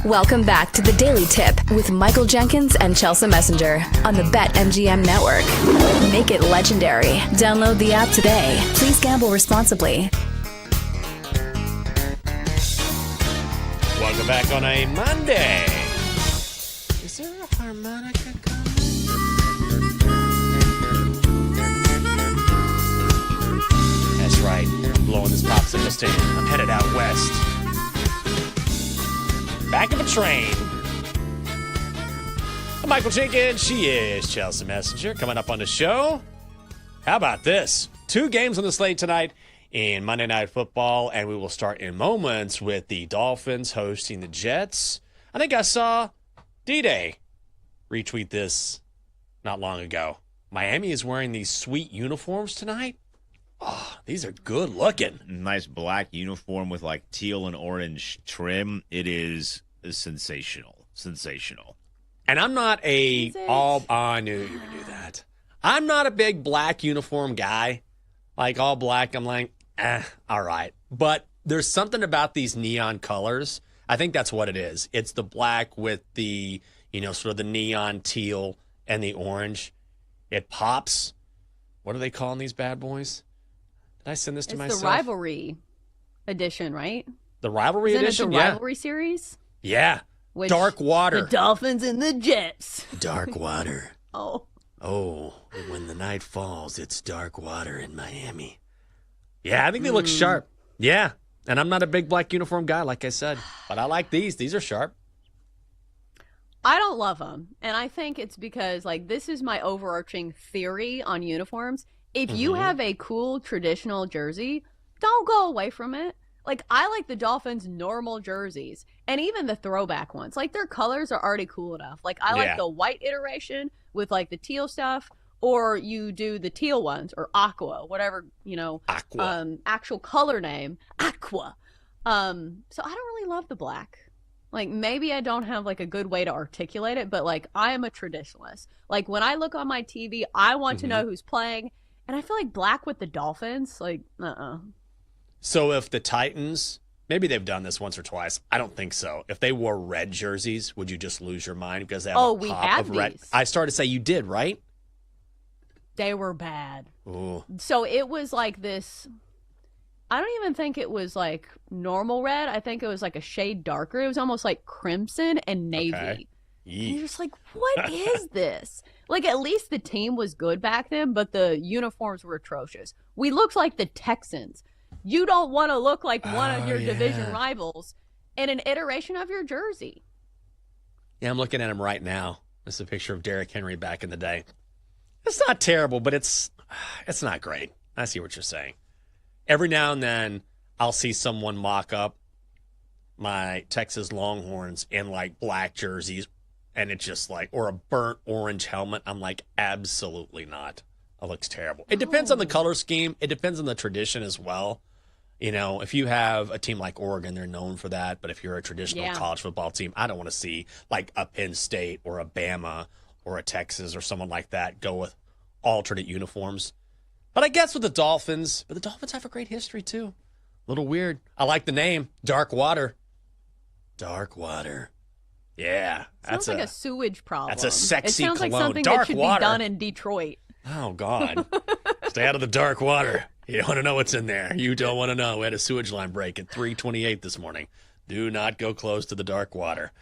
Speaker 3: Welcome back to the Daily Tip with Michael Jenkins and Chelsea Messenger on the BetMGM Network. Make it legendary. Download the app today. Please gamble responsibly.
Speaker 1: Welcome back on a Monday. Is there a harmonica coming? That's right. I'm blowing this popsicle stand. I'm headed out west. Back of a train. I'm Michael Jenkins. She is Chelsea Messenger. Coming up on the show. How about this? 2 games on the slate tonight in Monday Night Football, and we will start in moments with the Dolphins hosting the Jets. I think I saw D-Day retweet this not long ago. Miami is wearing these sweet uniforms tonight. Oh, these are good looking.
Speaker 4: Nice black uniform with like teal and orange trim. It is sensational. Sensational.
Speaker 1: And I'm not I knew you were going to do that. I'm not a big black uniform guy. Like all black, I'm like, all right. But there's something about these neon colors. I think that's what it is. It's the black with the, sort of the neon teal and the orange. It pops. What are they calling these bad boys? Did I send this to myself?
Speaker 2: It's the rivalry edition, right?
Speaker 1: The rivalry edition?
Speaker 2: Isn't it the rivalry series?
Speaker 1: Yeah. Dark water.
Speaker 2: The Dolphins and the Jets.
Speaker 1: Dark water.
Speaker 2: Oh,
Speaker 1: when the night falls, it's dark water in Miami. Yeah, I think they look sharp. Yeah. And I'm not a big black uniform guy, like I said. But I like these. These are sharp.
Speaker 2: I don't love them. And I think it's because, this is my overarching theory on uniforms. If you have a cool traditional jersey, don't go away from it. I like the Dolphins' normal jerseys and even the throwback ones. Their colors are already cool enough. I like the white iteration with, the teal stuff, or you do the teal ones or aqua, whatever,
Speaker 1: Aqua.
Speaker 2: Actual color name, aqua. So I don't really love the black. Maybe I don't have, a good way to articulate it, but, I am a traditionalist. When I look on my TV, I want to know who's playing, and I feel like black with the Dolphins,
Speaker 1: So if the Titans, maybe they've done this once or twice. I don't think so. If they wore red jerseys, would you just lose your mind because they have a pop of red?
Speaker 2: These.
Speaker 1: I started to say you did, right?
Speaker 2: They were bad.
Speaker 1: Ooh.
Speaker 2: So it was this. I don't even think it was normal red. I think it was a shade darker. It was almost like crimson and navy.
Speaker 1: Okay.
Speaker 2: And you're just what is this? At least the team was good back then, but the uniforms were atrocious. We looked like the Texans. You don't want to look like one of your division rivals in an iteration of your jersey.
Speaker 1: Yeah, I'm looking at him right now. This is a picture of Derrick Henry back in the day. It's not terrible, but it's not great. I see what you're saying. Every now and then, I'll see someone mock up my Texas Longhorns in black jerseys, and it's just or a burnt orange helmet. I'm absolutely not. It looks terrible. It depends on the color scheme. It depends on the tradition as well. If you have a team like Oregon, they're known for that. But if you're a traditional college football team, I don't want to see a Penn State or a Bama or a Texas or someone like that go with alternate uniforms. But I guess with the Dolphins, have a great history too. A little weird. I like the name, Dark Water. Dark Water. Yeah.
Speaker 2: Sounds like a sewage problem.
Speaker 1: That's a sexy cologne.
Speaker 2: It sounds like something
Speaker 1: dark
Speaker 2: that should
Speaker 1: water.
Speaker 2: be done in Detroit.
Speaker 1: Oh, God. Stay out of the dark water. You don't want to know what's in there. You don't want to know. We had a sewage line break at 3:28 this morning. Do not go close to the dark water.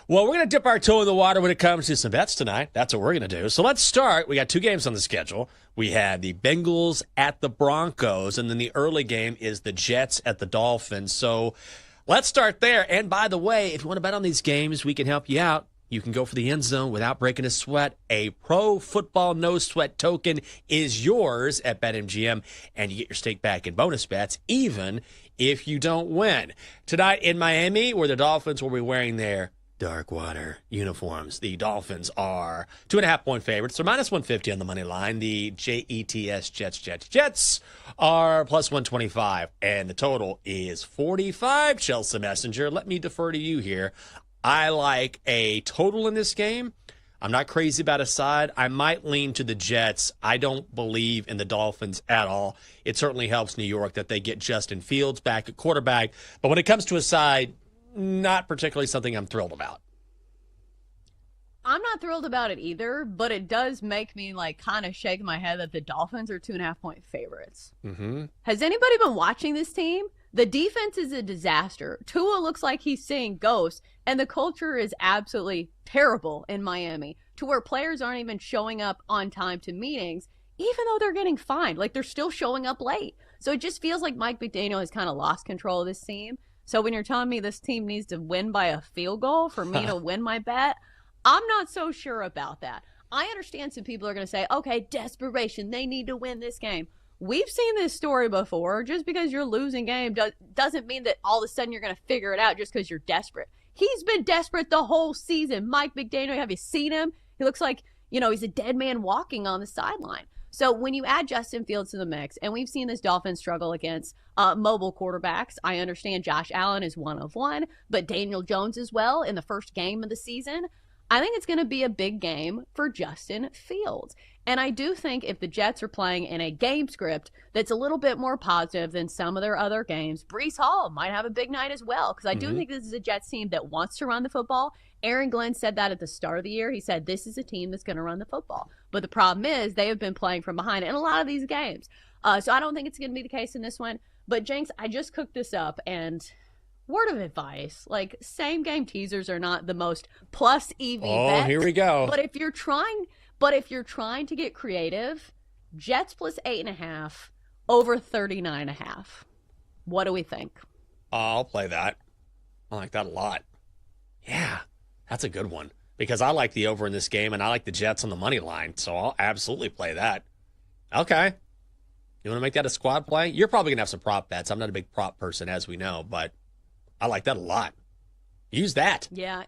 Speaker 1: Well, we're going to dip our toe in the water when it comes to some bets tonight. That's what we're going to do. So let's start. We got 2 games on the schedule. We have the Bengals at the Broncos, and then the early game is the Jets at the Dolphins. So let's start there. And by the way, if you want to bet on these games, we can help you out. You can go for the end zone without breaking a sweat. A Pro Football No Sweat token is yours at BetMGM, and you get your stake back in bonus bets, even if you don't win. Tonight in Miami, where the Dolphins will be wearing their dark water uniforms. The Dolphins are 2.5-point favorites. They're minus 150 on the money line. The Jets are plus 125, and the total is 45. Chelsea Messenger, let me defer to you here. I like a total in this game. I'm not crazy about a side. I might lean to the Jets. I don't believe in the Dolphins at all. It certainly helps New York that they get Justin Fields back at quarterback. But when it comes to a side, not particularly something I'm thrilled about.
Speaker 2: I'm not thrilled about it either, but it does make me like kind of shake my head that the Dolphins are 2.5-point favorites.
Speaker 1: Mm-hmm.
Speaker 2: Has anybody been watching this team? The defense is a disaster. Tua looks like he's seeing ghosts, and the culture is absolutely terrible in Miami, to where players aren't even showing up on time to meetings, even though they're getting fined. Like, they're still showing up late. So it just feels like Mike McDaniel has kind of lost control of this team. So when you're telling me this team needs to win by a field goal for me to win my bet, I'm not so sure about that. I understand some people are going to say, okay, desperation, they need to win this game. We've seen this story before. Just because you're losing game doesn't mean that all of a sudden you're going to figure it out just because you're desperate. He's been desperate the whole season. Mike McDaniel, have you seen him? He looks like, he's a dead man walking on the sideline. So when you add Justin Fields to the mix, and we've seen this Dolphins struggle against mobile quarterbacks. I understand Josh Allen is one of one, but Daniel Jones as well in the first game of the season. I think it's going to be a big game for Justin Fields. And I do think if the Jets are playing in a game script that's a little bit more positive than some of their other games, Breece Hall might have a big night as well, because I do think this is a Jets team that wants to run the football. Aaron Glenn said that at the start of the year. He said this is a team that's going to run the football. But the problem is they have been playing from behind in a lot of these games. So I don't think it's going to be the case in this one. But, Jenks, I just cooked this up, and word of advice, like, same game teasers are not the most plus EV bet.
Speaker 1: Oh, here we go.
Speaker 2: But if you're trying to get creative, Jets plus 8.5 over 39.5. What do we think?
Speaker 1: I'll play that. I like that a lot. Yeah, that's a good one, because I like the over in this game, and I like the Jets on the money line, so I'll absolutely play that. Okay. You want to make that a squad play? You're probably going to have some prop bets. I'm not a big prop person, as we know, but I like that a lot. Use that.
Speaker 2: Yeah.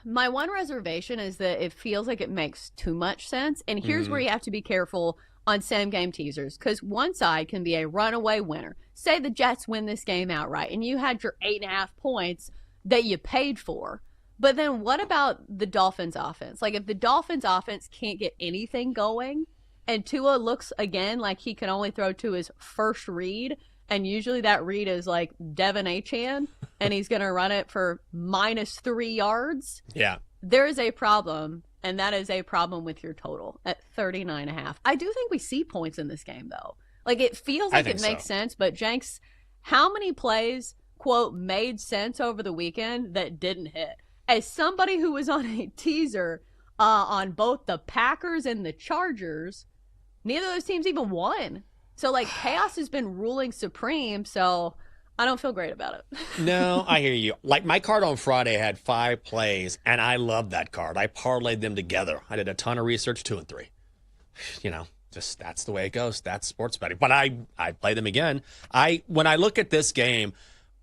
Speaker 2: My one reservation is that it feels like it makes too much sense. And here's where you have to be careful on same game teasers, because one side can be a runaway winner. Say the Jets win this game outright, and you had your 8.5 points that you paid for. But then what about the Dolphins offense? Like, if the Dolphins offense can't get anything going, and Tua looks again like he can only throw to his first read, and usually that read is like Devin Achane, and he's going to run it for -3 yards.
Speaker 1: Yeah.
Speaker 2: There is a problem, and that is a problem with your total at 39.5. I do think we see points in this game, though. Like, it feels like it makes sense, but Jenks, how many plays, quote, made sense over the weekend that didn't hit? As somebody who was on a teaser on both the Packers and the Chargers, neither of those teams even won. So, like, chaos has been ruling supreme, so I don't feel great about it.
Speaker 1: No, I hear you. Like, my card on Friday had 5 plays, and I loved that card. I parlayed them together. I did a ton of research, 2 and 3. Just that's the way it goes. That's sports betting. But I play them again. When I look at this game,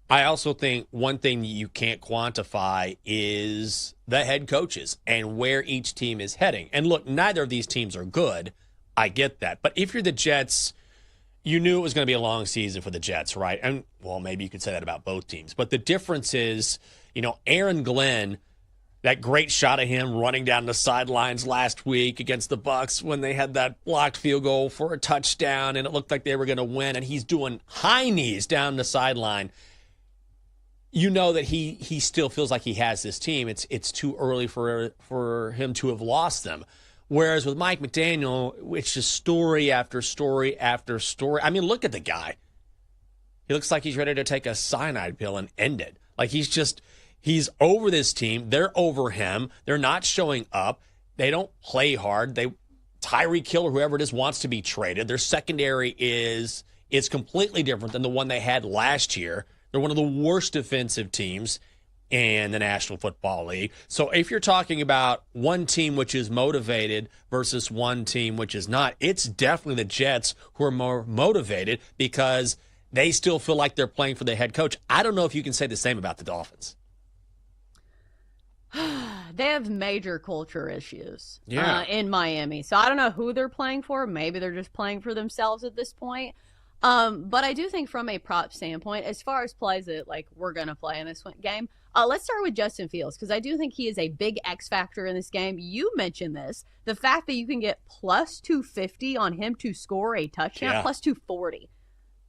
Speaker 1: I also think one thing you can't quantify is the head coaches and where each team is heading. And look, neither of these teams are good. I get that. But if you're the Jets, you knew it was going to be a long season for the Jets, right? And, well, maybe you could say that about both teams. But the difference is, Aaron Glenn, that great shot of him running down the sidelines last week against the Bucs when they had that blocked field goal for a touchdown and it looked like they were going to win, and he's doing high knees down the sideline. You know that he still feels like he has this team. It's too early for him to have lost them. Whereas with Mike McDaniel, it's just story after story after story. I mean, look at the guy. He looks like he's ready to take a cyanide pill and end it. Like, he's over this team. They're over him. They're not showing up. They don't play hard. Tyreek Hill or whoever it is wants to be traded. Their secondary is completely different than the one they had last year. They're one of the worst defensive teams in the National Football League. So if you're talking about one team which is motivated versus one team which is not, it's definitely the Jets who are more motivated because they still feel like they're playing for the head coach. I don't know if you can say the same about the Dolphins.
Speaker 2: They have major culture issues
Speaker 1: in
Speaker 2: Miami. So I don't know who they're playing for. Maybe they're just playing for themselves at this point. But I do think from a prop standpoint, as far as plays that we're going to play in this game, let's start with Justin Fields, because I do think he is a big X factor in this game. You mentioned this, the fact that you can get plus 250 on him to score a touchdown, plus 240.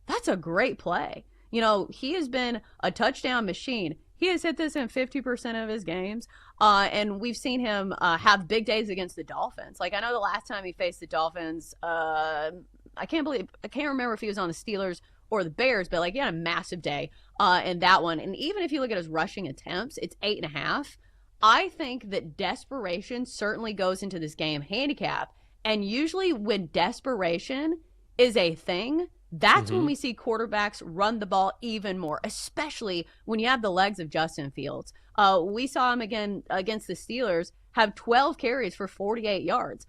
Speaker 2: That's a great play. He has been a touchdown machine. He has hit this in 50% of his games, and we've seen him have big days against the Dolphins. Like, I know the last time he faced the Dolphins, I can't remember if he was on the Steelers or the Bears, but he had a massive day in that one. And even if you look at his rushing attempts, it's 8.5. I think that desperation certainly goes into this game handicap. And usually when desperation is a thing, that's when we see quarterbacks run the ball even more, especially when you have the legs of Justin Fields. We saw him again against the Steelers have 12 carries for 48 yards.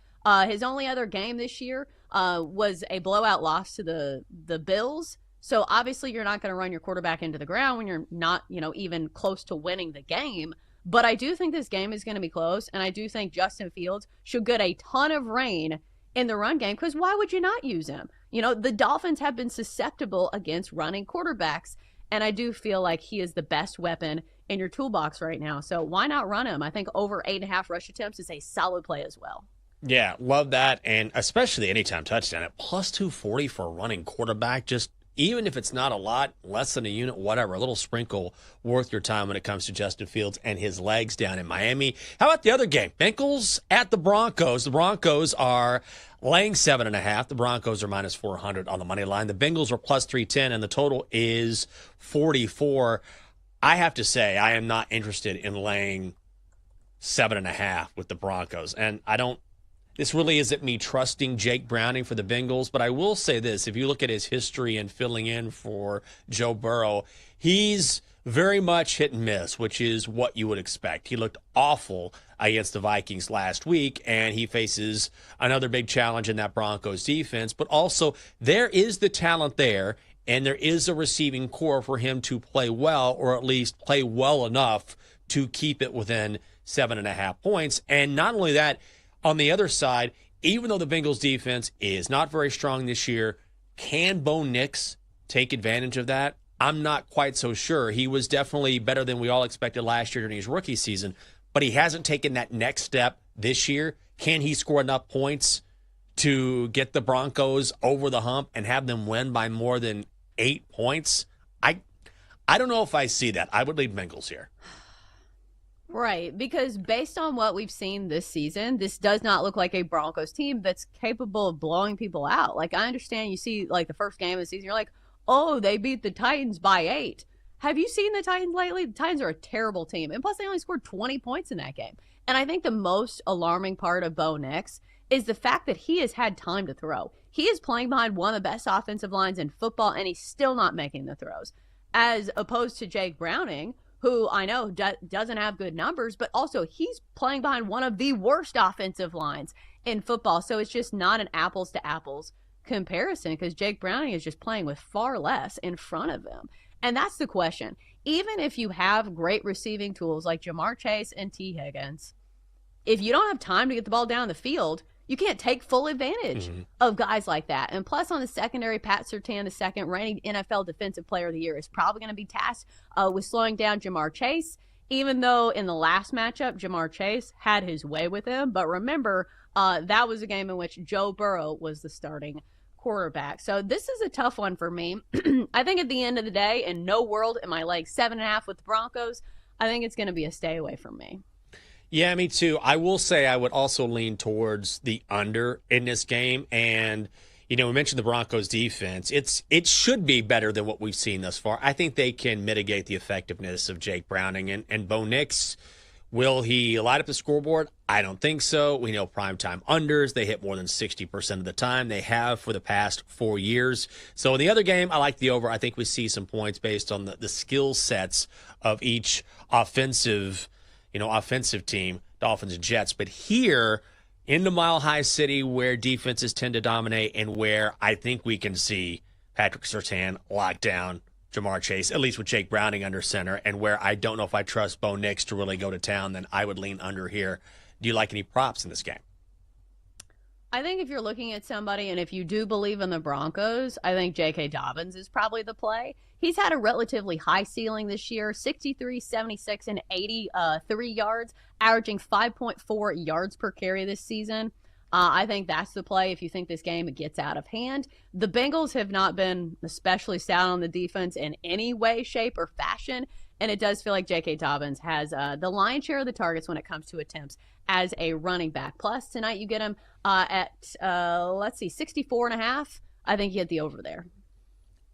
Speaker 2: His only other game this year was a blowout loss to the Bills. So obviously you're not going to run your quarterback into the ground when you're not, even close to winning the game. But I do think this game is going to be close, and I do think Justin Fields should get a ton of rain in the run game, because why would you not use him? The Dolphins have been susceptible against running quarterbacks, and I do feel like he is the best weapon in your toolbox right now. So why not run him? I think over 8.5 rush attempts is a solid play as well.
Speaker 1: Yeah, love that, and especially the anytime touchdown at plus 240 for a running quarterback. Just even if it's not a lot, less than a unit, whatever, a little sprinkle worth your time when it comes to Justin Fields and his legs down in Miami. How about the other game? Bengals at the Broncos. The Broncos are laying 7.5. The Broncos are minus 400 on the money line. The Bengals are plus 310, and the total is 44. I have to say, I am not interested in laying 7.5 with the Broncos, and this really isn't me trusting Jake Browning for the Bengals, but I will say this. If you look at his history in filling in for Joe Burrow, he's very much hit and miss, which is what you would expect. He looked awful against the Vikings last week, and he faces another big challenge in that Broncos defense. But also, there is the talent there, and there is a receiving core for him to play well, or at least play well enough to keep it within 7.5 points. And not only that, on the other side, even though the Bengals defense is not very strong this year, can Bo Nix take advantage of that? I'm not quite so sure. He was definitely better than we all expected last year during his rookie season, but he hasn't taken that next step this year. Can he score enough points to get the Broncos over the hump and have them win by more than 8 points? I don't know if I see that. I would lead Bengals here.
Speaker 2: Right, because based on what we've seen this season, this does not look like a Broncos team that's capable of blowing people out. I understand you see, the first game of the season, you're like, oh, they beat the Titans by 8. Have you seen the Titans lately? The Titans are a terrible team. And plus, they only scored 20 points in that game. And I think the most alarming part of Bo Nix is the fact that he has had time to throw. He is playing behind one of the best offensive lines in football, and he's still not making the throws. As opposed to Jake Browning, who I know doesn't have good numbers, but also he's playing behind one of the worst offensive lines in football. So it's just not an apples to apples comparison, because Jake Browning is just playing with far less in front of him. And that's the question. Even if you have great receiving tools like Jamar Chase and T. Higgins, if you don't have time to get the ball down the field, you can't take full advantage of guys like that. And plus, on the secondary, Pat Surtain, the second reigning NFL Defensive Player of the Year, is probably going to be tasked with slowing down Jamar Chase, even though in the last matchup, Jamar Chase had his way with him. But remember, that was a game in which Joe Burrow was the starting quarterback. So this is a tough one for me. I think at the end of the day, in no world am I like 7.5 with the Broncos. I think it's going to be a stay away from me.
Speaker 1: Yeah, me too. I will say I would also lean towards the under in this game. And, we mentioned the Broncos defense. It should be better than what we've seen thus far. I think they can mitigate the effectiveness of Jake Browning and Bo Nix. Will he light up the scoreboard? I don't think so. We know primetime unders. They hit more than 60% of the time. They have for the past 4 years. So in the other game, I like the over. I think we see some points based on the skill sets of each offensive team, Dolphins and Jets. But here in the Mile High City, where defenses tend to dominate and where I think we can see Patrick Surtain lock down Jamar Chase, at least with Jake Browning under center, and where I don't know if I trust Bo Nix to really go to town, then I would lean under here. Do you like any props in this game?
Speaker 2: I think if you're looking at somebody, and if you do believe in the Broncos, I think J.K. Dobbins is probably the play. He's had a relatively high ceiling this year, 63, 76, and 83 yards, averaging 5.4 yards per carry this season. I think that's the play if you think this game gets out of hand. The Bengals have not been especially stout on the defense in any way, shape, or fashion, and it does feel like J.K. Dobbins has the lion's share of the targets when it comes to attempts as a running back. Plus, tonight you get him at, 64.5. I think you hit the over there.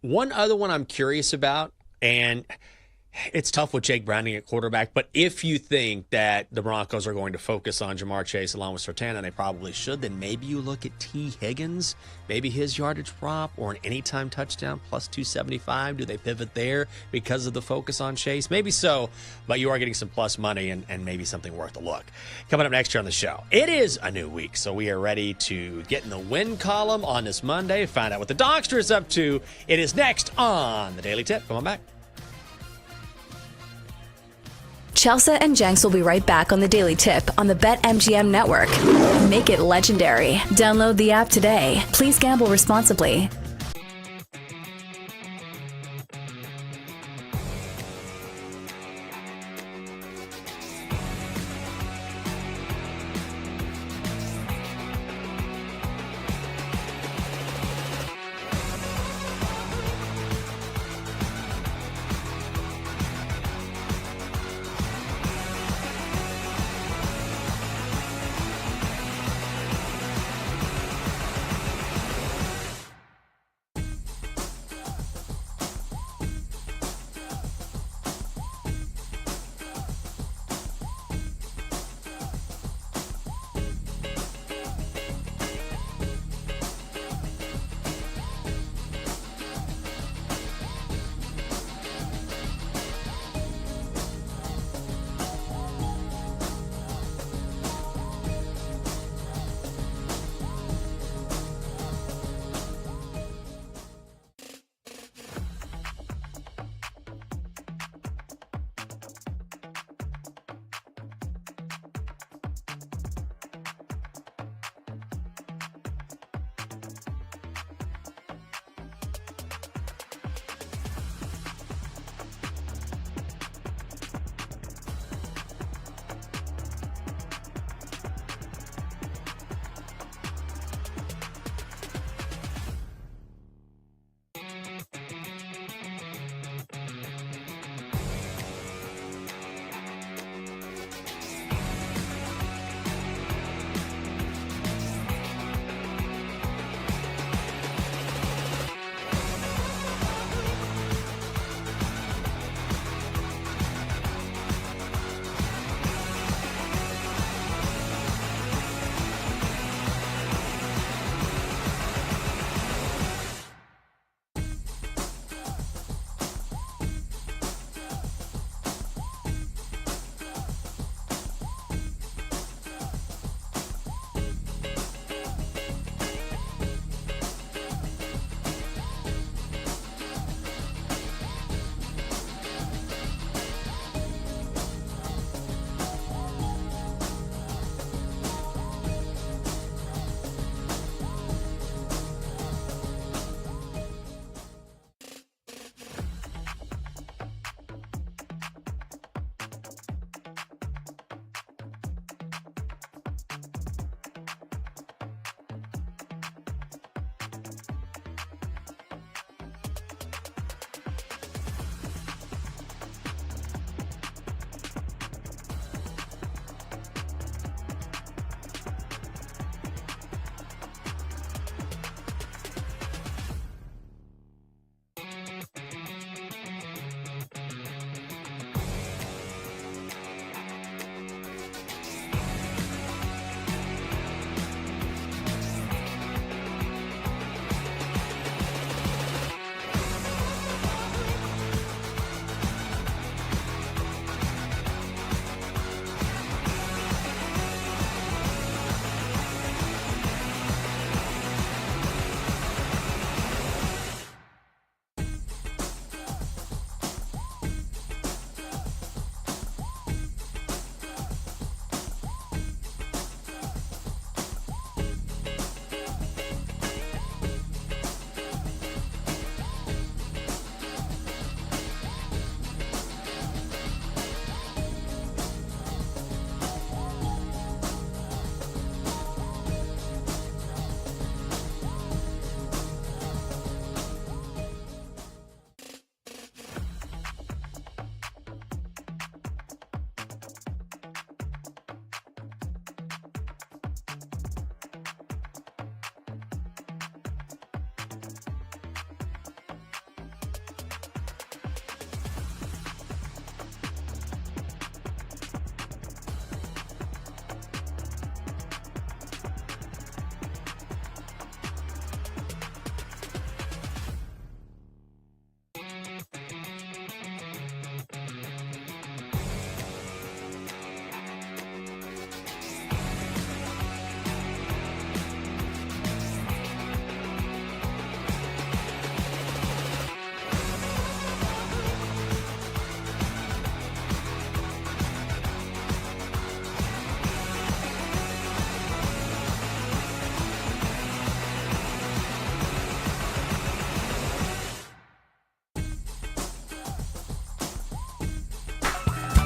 Speaker 1: One other one I'm curious about, and it's tough with Jake Browning at quarterback, but if you think that the Broncos are going to focus on Jamar Chase along with Surtain, and they probably should, then maybe you look at T. Higgins, maybe his yardage prop or an anytime touchdown plus 275. Do they pivot there because of the focus on Chase? Maybe so, but you are getting some plus money and maybe something worth a look. Coming up next year on the show, it is a new week, so we are ready to get in the win column on this Monday, find out what the Dogster is up to. It is next on the Daily Tip. Come on back.
Speaker 3: Chelsea and Jenks will be right back on the Daily Tip on the BetMGM network. Make it legendary. Download the app today. Please gamble responsibly.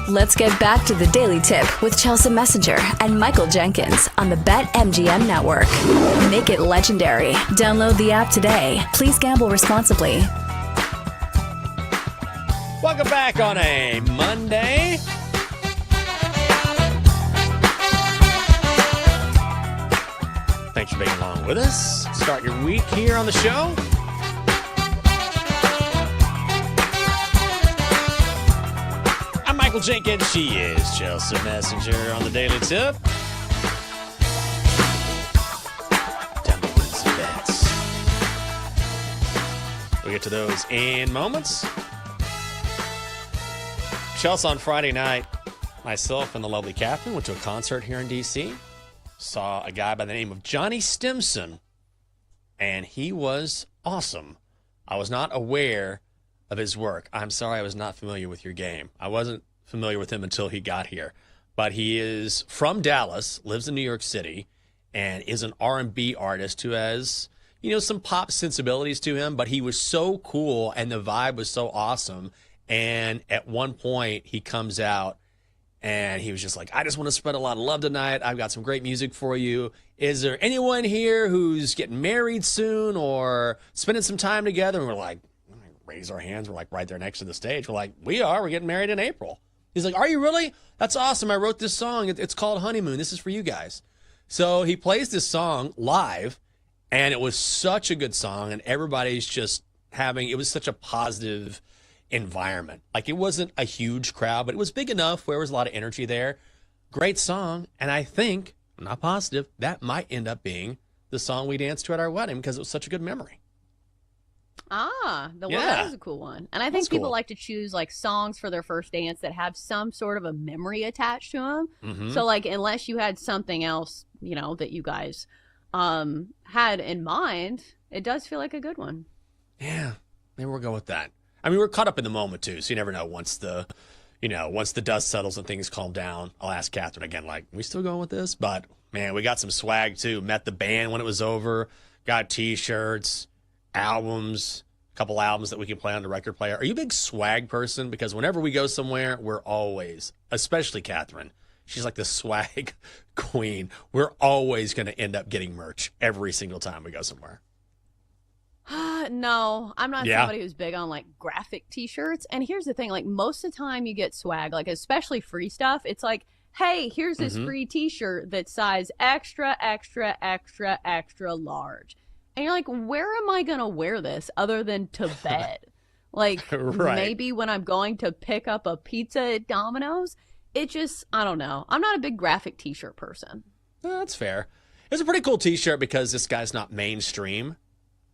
Speaker 3: Let's get back to the Daily Tip with Chelsea Messenger and Michael Jenkins on the BetMGM Network. Make it legendary. Download the app today. Please gamble responsibly.
Speaker 1: Welcome back on a Monday. Thanks for being along with us. Start your week here on the show. I'm Michael Jenkins. She is Chelsea Messenger on the Daily Tip. Time to win some bets. We'll get to those in moments. Chelsea, on Friday night, myself and the lovely Catherine went to a concert here in D.C., saw a guy by the name of Johnny Stimson, and he was awesome. I was not aware of his work. I'm sorry I was not familiar with your game. I wasn't familiar with him until he got here. But he is from Dallas, lives in New York City, and is an R&B artist who has, some pop sensibilities to him, but he was so cool and the vibe was so awesome. And at one point, he comes out and he was just like, I just want to spread a lot of love tonight. I've got some great music for you. Is there anyone here who's getting married soon or spending some time together? And we're like, raise our hands. We're like right there next to the stage. We're like, we are. We're getting married in April. He's like, are you really? That's awesome. I wrote this song. It's called Honeymoon. This is for you guys. So he plays this song live, and it was such a good song. And everybody's just it was such a positive environment. Like, it wasn't a huge crowd, but it was big enough where there was a lot of energy there. Great song. And I think, I'm not positive, that might end up being the song we danced to at our wedding because it was such a good memory.
Speaker 2: That is a cool one. And I think people like to choose like songs for their first dance that have some sort of a memory attached to them. Mm-hmm. So like, unless you had something else, that you guys had in mind, it does feel like a good one.
Speaker 1: Yeah, maybe we'll go with that. I mean, we're caught up in the moment, too, so you never know. Once the dust settles and things calm down, I'll ask Catherine again, like, we still going with this? But, man, we got some swag, too. Met the band when it was over. Got T-shirts, albums, a couple albums that we can play on the record player. Are you a big swag person? Because whenever we go somewhere, we're always, especially Catherine, she's like the swag queen. We're always going to end up getting merch every single time we go somewhere.
Speaker 2: No, I'm not somebody who's big on like graphic t-shirts. And here's the thing, like most of the time you get swag, like especially free stuff. It's like, hey, here's this free t-shirt that's size extra, extra, extra, extra large. And you're like, where am I going to wear this other than to bed? Like maybe when I'm going to pick up a pizza at Domino's. It just, I don't know. I'm not a big graphic t-shirt person.
Speaker 1: That's fair. It's a pretty cool t-shirt because this guy's not mainstream,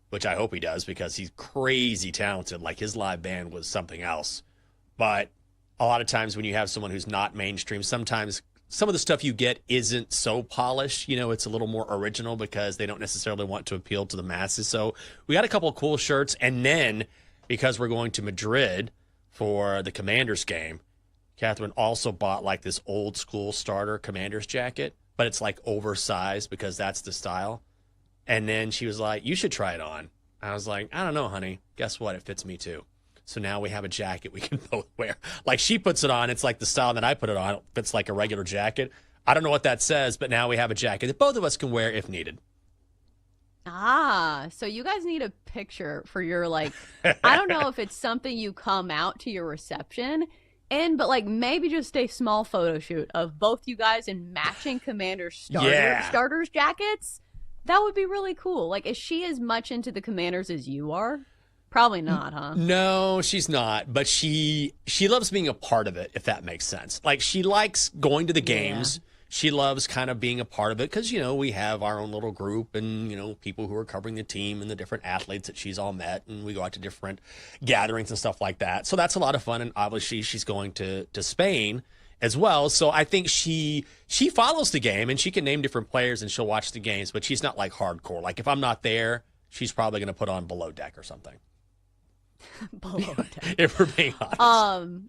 Speaker 1: which I hope he does because he's crazy talented. Like, his live band was something else. But a lot of times when you have someone who's not mainstream, sometimes some of the stuff you get isn't so polished. It's a little more original because they don't necessarily want to appeal to the masses. So we got a couple of cool shirts. And then because we're going to Madrid for the Commanders game, Catherine also bought like this old school starter Commanders jacket, but it's like oversized because that's the style. And then she was like, you should try it on. I was like, I don't know, honey. Guess what? It fits me too. So now we have a jacket we can both wear. Like, she puts it on. It's like the style that I put it on. It fits like a regular jacket. I don't know what that says, but now we have a jacket that both of us can wear if needed.
Speaker 2: So you guys need a picture for your, like, I don't know if it's something you come out to your reception in, but like maybe just a small photo shoot of both you guys in matching Commander starters jackets. That would be really cool. Like, is she as much into the Commanders as you are? Probably not, huh?
Speaker 1: No, she's not. But she loves being a part of it, if that makes sense. Like, she likes going to the games. Yeah. She loves kind of being a part of it because, we have our own little group and, people who are covering the team and the different athletes that she's all met. And we go out to different gatherings and stuff like that. So that's a lot of fun. And obviously she's going to Spain as well. So I think she follows the game and she can name different players and she'll watch the games, but she's not like hardcore. Like, if I'm not there, she's probably going to put on Below Deck or something.
Speaker 2: Below Deck.
Speaker 1: If we're being honest.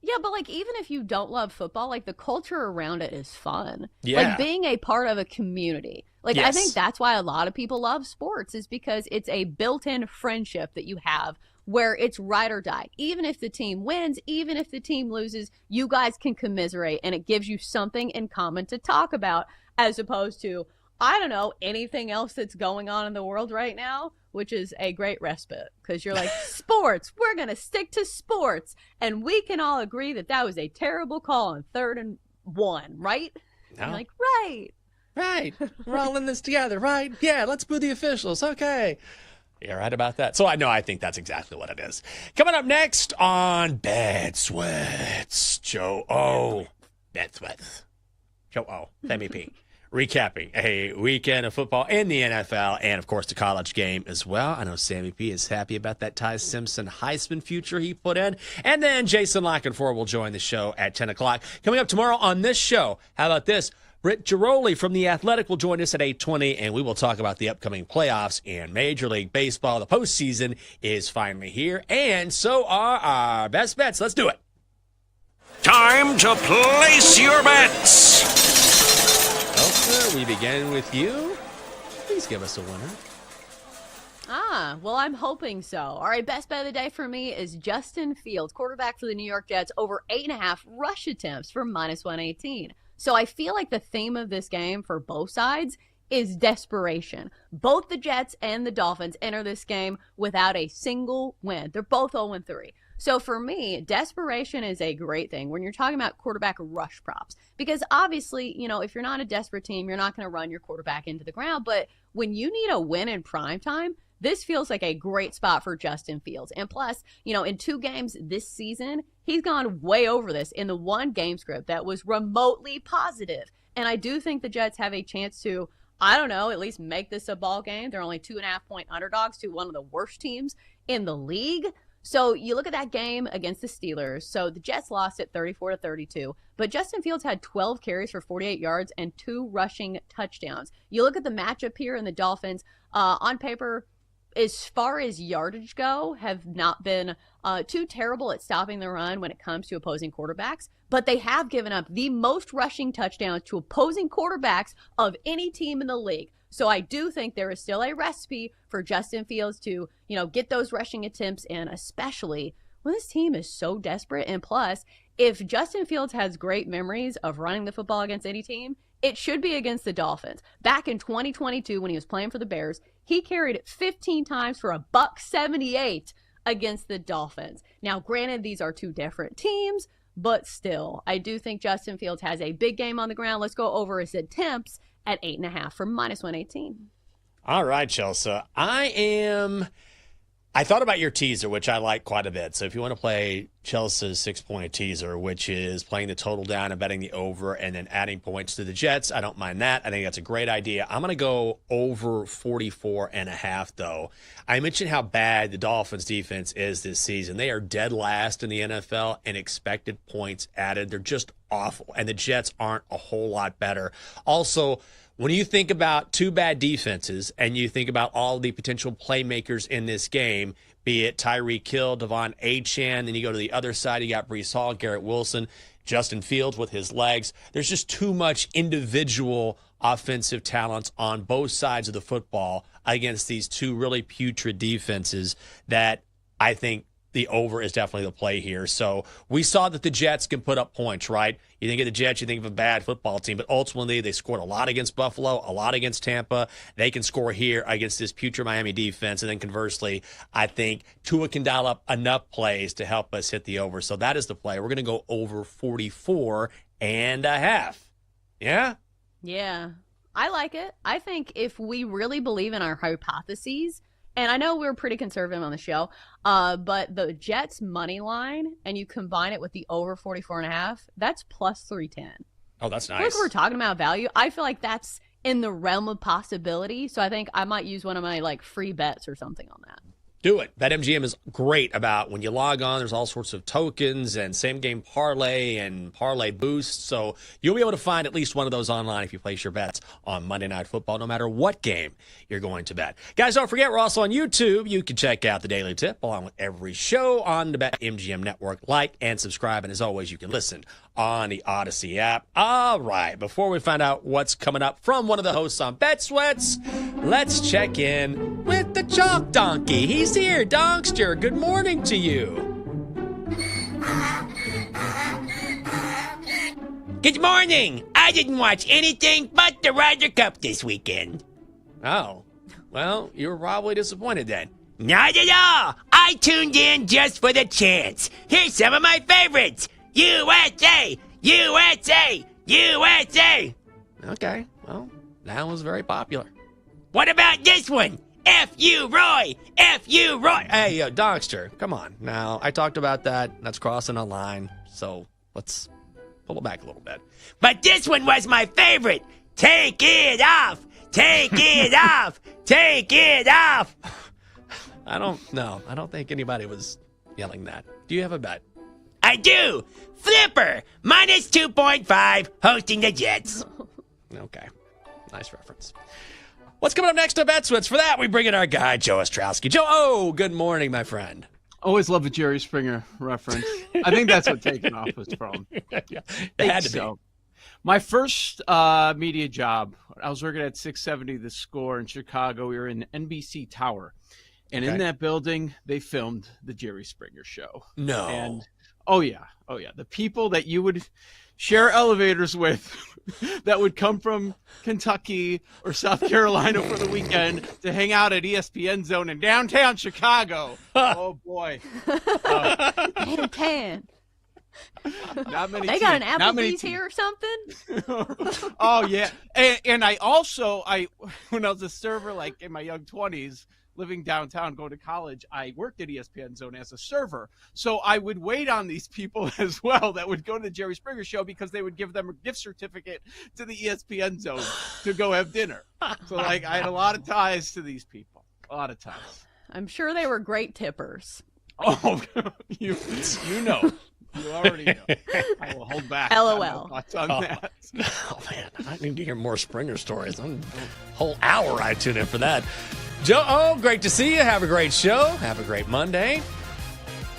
Speaker 2: Yeah, but like, even if you don't love football, like the culture around it is fun.
Speaker 1: Yeah.
Speaker 2: Like being a part of a community. Like,
Speaker 1: yes.
Speaker 2: I think that's why a lot of people love sports, is because it's a built-in friendship that you have where it's ride or die. Even if the team wins, even if the team loses, you guys can commiserate, and it gives you something in common to talk about, as opposed to, I don't know, anything else that's going on in the world right now, which is a great respite, because you're like, sports, we're going to stick to sports, and we can all agree that that was a terrible call on 3rd and 1, right? No. You're like, right.
Speaker 1: We're all in this together, right? Yeah, let's boo the officials. Okay. You're right about that. So I think that's exactly what it is. Coming up next on Bad Sweats, Joe O. Bad Sweats. Joe O. Sammy P. Recapping a weekend of football in the NFL and, of course, the college game as well. I know Sammy P is happy about that Ty Simpson Heisman future he put in. And then Jason Lockenford will join the show at 10 o'clock. Coming up tomorrow on this show, how about this? Britt Giroli from The Athletic will join us at 8:20, and we will talk about the upcoming playoffs in Major League Baseball. The postseason is finally here, and so are our best bets. Let's do it.
Speaker 5: Time to place your bets.
Speaker 1: Elsa, we begin with you. Please give us a winner.
Speaker 2: Well, I'm hoping so. All right, best bet of the day for me is Justin Fields, quarterback for the New York Jets, over 8.5 rush attempts for -118. So I feel like the theme of this game for both sides is desperation. Both the Jets and the Dolphins enter this game without a single win. They're both 0-3. So for me, desperation is a great thing when you're talking about quarterback rush props. Because obviously, if you're not a desperate team, you're not going to run your quarterback into the ground. But when you need a win in prime time, this feels like a great spot for Justin Fields. And plus, in 2 games this season, he's gone way over this in the one game script that was remotely positive. And I do think the Jets have a chance to, at least make this a ball game. They're only 2.5-point underdogs to one of the worst teams in the league. So you look at that game against the Steelers. So the Jets lost it 34-32, but Justin Fields had 12 carries for 48 yards and 2 rushing touchdowns. You look at the matchup here in the Dolphins, on paper, as far as yardage go, have not been too terrible at stopping the run when it comes to opposing quarterbacks, but they have given up the most rushing touchdowns to opposing quarterbacks of any team in the league. So I do think there is still a recipe for Justin Fields to, get those rushing attempts in, especially when this team is so desperate. And plus, if Justin Fields has great memories of running the football against any team, it should be against the Dolphins. Back in 2022, when he was playing for the Bears, he carried 15 times for $178 against the Dolphins. Now, granted, these are 2 different teams, but still, I do think Justin Fields has a big game on the ground. Let's go over his attempts at 8.5 for -118.
Speaker 1: All right, Chelsea. I thought about your teaser, which I like quite a bit. So if you want to play Chelsea's 6-point teaser, which is playing the total down and betting the over and then adding points to the Jets, I don't mind that. I think that's a great idea. I'm going to go over 44.5, though. I mentioned how bad the Dolphins defense is this season. They are dead last in the NFL in expected points added. They're just awful. And the Jets aren't a whole lot better. Also, when you think about 2 bad defenses and you think about all the potential playmakers in this game, be it Tyreek Hill, Devon Achane, then you go to the other side, you got Breece Hall, Garrett Wilson, Justin Fields with his legs. There's just too much individual offensive talents on both sides of the football against these 2 really putrid defenses that I think the over is definitely the play here. So we saw that the Jets can put up points, right? You think of the Jets, you think of a bad football team, but ultimately they scored a lot against Buffalo, a lot against Tampa. They can score here against this putrid Miami defense. And then conversely, I think Tua can dial up enough plays to help us hit the over. So that is the play. We're going to go over 44.5. Yeah?
Speaker 2: Yeah, I like it. I think if we really believe in our hypotheses, and I know we're pretty conservative on the show, but the Jets money line, and you combine it with the over 44.5, that's plus 310.
Speaker 1: Oh, that's nice.
Speaker 2: Look, we're talking about value. I feel like that's in the realm of possibility. So I think I might use one of my free bets or something on that.
Speaker 1: Do it. BetMGM is great about when you log on, there's all sorts of tokens and same game parlay and parlay boosts. So you'll be able to find at least one of those online if you place your bets on Monday Night Football, no matter what game you're going to bet. Guys, don't forget, we're also on YouTube. You can check out the Daily Tip along with every show on the BetMGM network. Like and subscribe. And as always, you can listen on the Odyssey app. All right. Before we find out what's coming up from one of the hosts on Bet Sweats, let's check in with the chalk donkey. He's here, Donkster. Good morning to you.
Speaker 13: Good morning. I didn't watch anything but the Ryder Cup this weekend.
Speaker 1: Oh, well, you were probably disappointed then.
Speaker 13: Not at all. I tuned in just for the chance. Here's some of my favorites. USA! USA! USA!
Speaker 1: Okay, well, that was very popular.
Speaker 13: What about this one? F.U. Roy! F.U. Roy!
Speaker 1: Hey, Donkster, come on. Now, I talked about that. That's crossing a line, so let's pull it back a little bit.
Speaker 13: But this one was my favorite. Take it off! Take it off! Take it off!
Speaker 1: I don't think anybody was yelling that. Do you have a bet?
Speaker 13: I do! Flipper! Minus 2.5, hosting the Jets.
Speaker 1: Okay. Nice reference. What's coming up next to BetSwitz? For that, we bring in our guy, Joe Ostrowski. Joe, good morning, my friend.
Speaker 14: Always love the Jerry Springer reference. I think that's what Taking Off was from.
Speaker 1: Yeah, it had to be.
Speaker 14: My first media job, I was working at 670 The Score in Chicago. We were in NBC Tower. And in that building, they filmed the Jerry Springer show.
Speaker 1: No.
Speaker 14: And oh yeah. The people that you would share elevators with that would come from Kentucky or South Carolina for the weekend to hang out at ESPN Zone in downtown Chicago. Oh boy.
Speaker 2: Downtown.
Speaker 14: Not many.
Speaker 2: They got an Applebee's here or something?
Speaker 14: Oh yeah. And I also, when I was a server, like in my young 20s, living downtown, going to college, I worked at ESPN Zone as a server. So I would wait on these people as well that would go to the Jerry Springer show because they would give them a gift certificate to the ESPN Zone to go have dinner. So like I had a lot of ties to these people. A lot of ties.
Speaker 2: I'm sure they were great tippers.
Speaker 14: Oh, you know. You already know. I will hold back.
Speaker 2: LOL.
Speaker 14: On that.
Speaker 1: Oh, man. I need to hear more Springer stories. A whole hour I tune in for that. Joe, great to see you. Have a great show. Have a great Monday.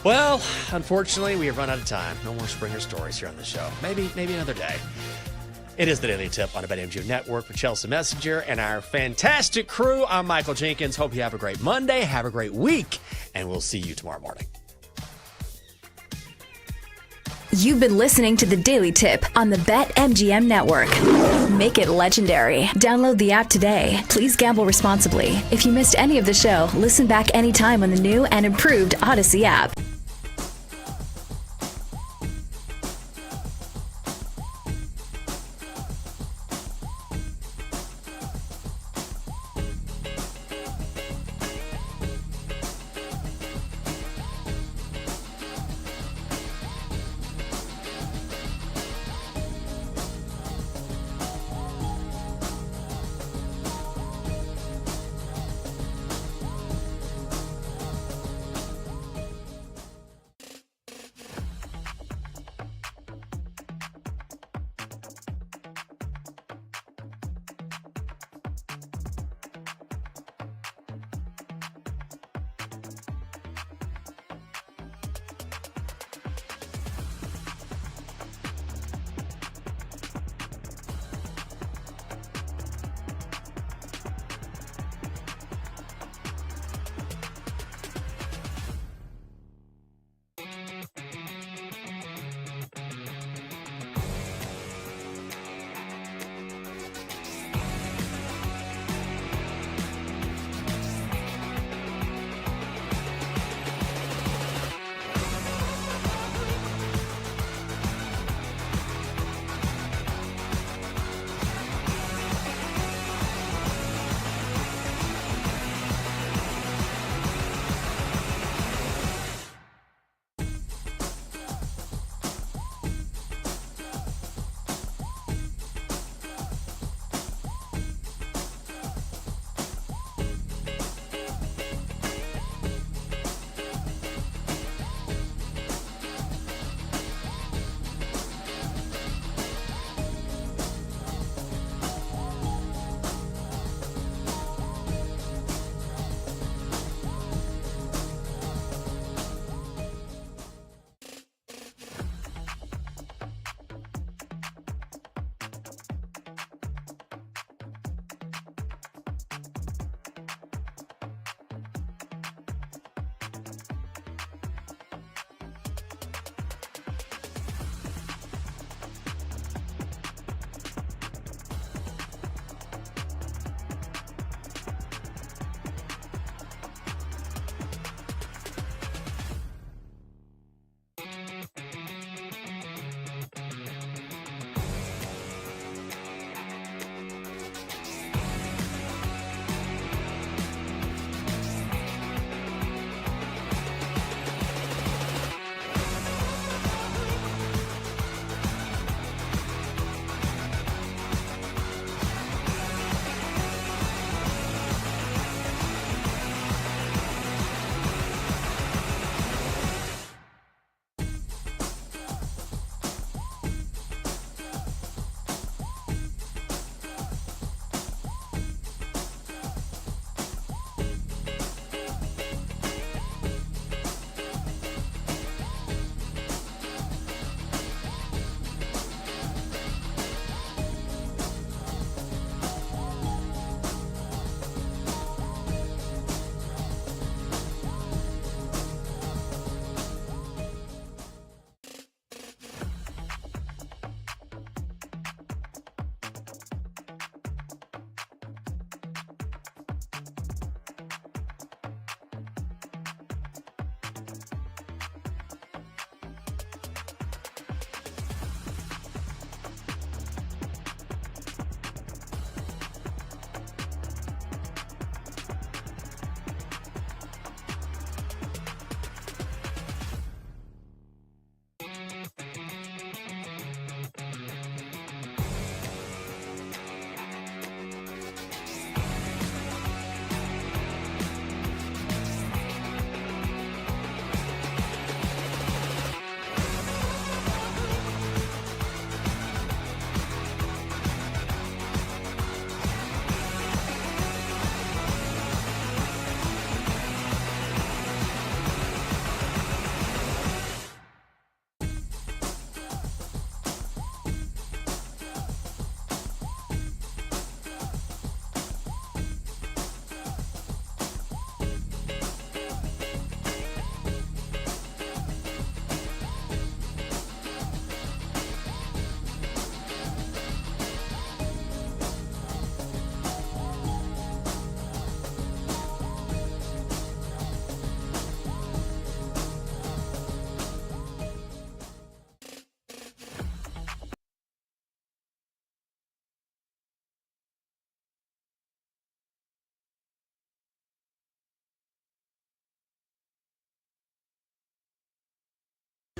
Speaker 1: Well, unfortunately, we have run out of time. No more Springer stories here on the show. Maybe another day. It is the Daily Tip on the BetMGM Network with Chelsea Messenger and our fantastic crew. I'm Michael Jenkins. Hope you have a great Monday. Have a great week. And we'll see you tomorrow morning.
Speaker 3: You've been listening to the Daily Tip on the BetMGM Network. Make it legendary. Download the app today. Please gamble responsibly. If you missed any of the show, listen back anytime on the new and improved Odyssey app.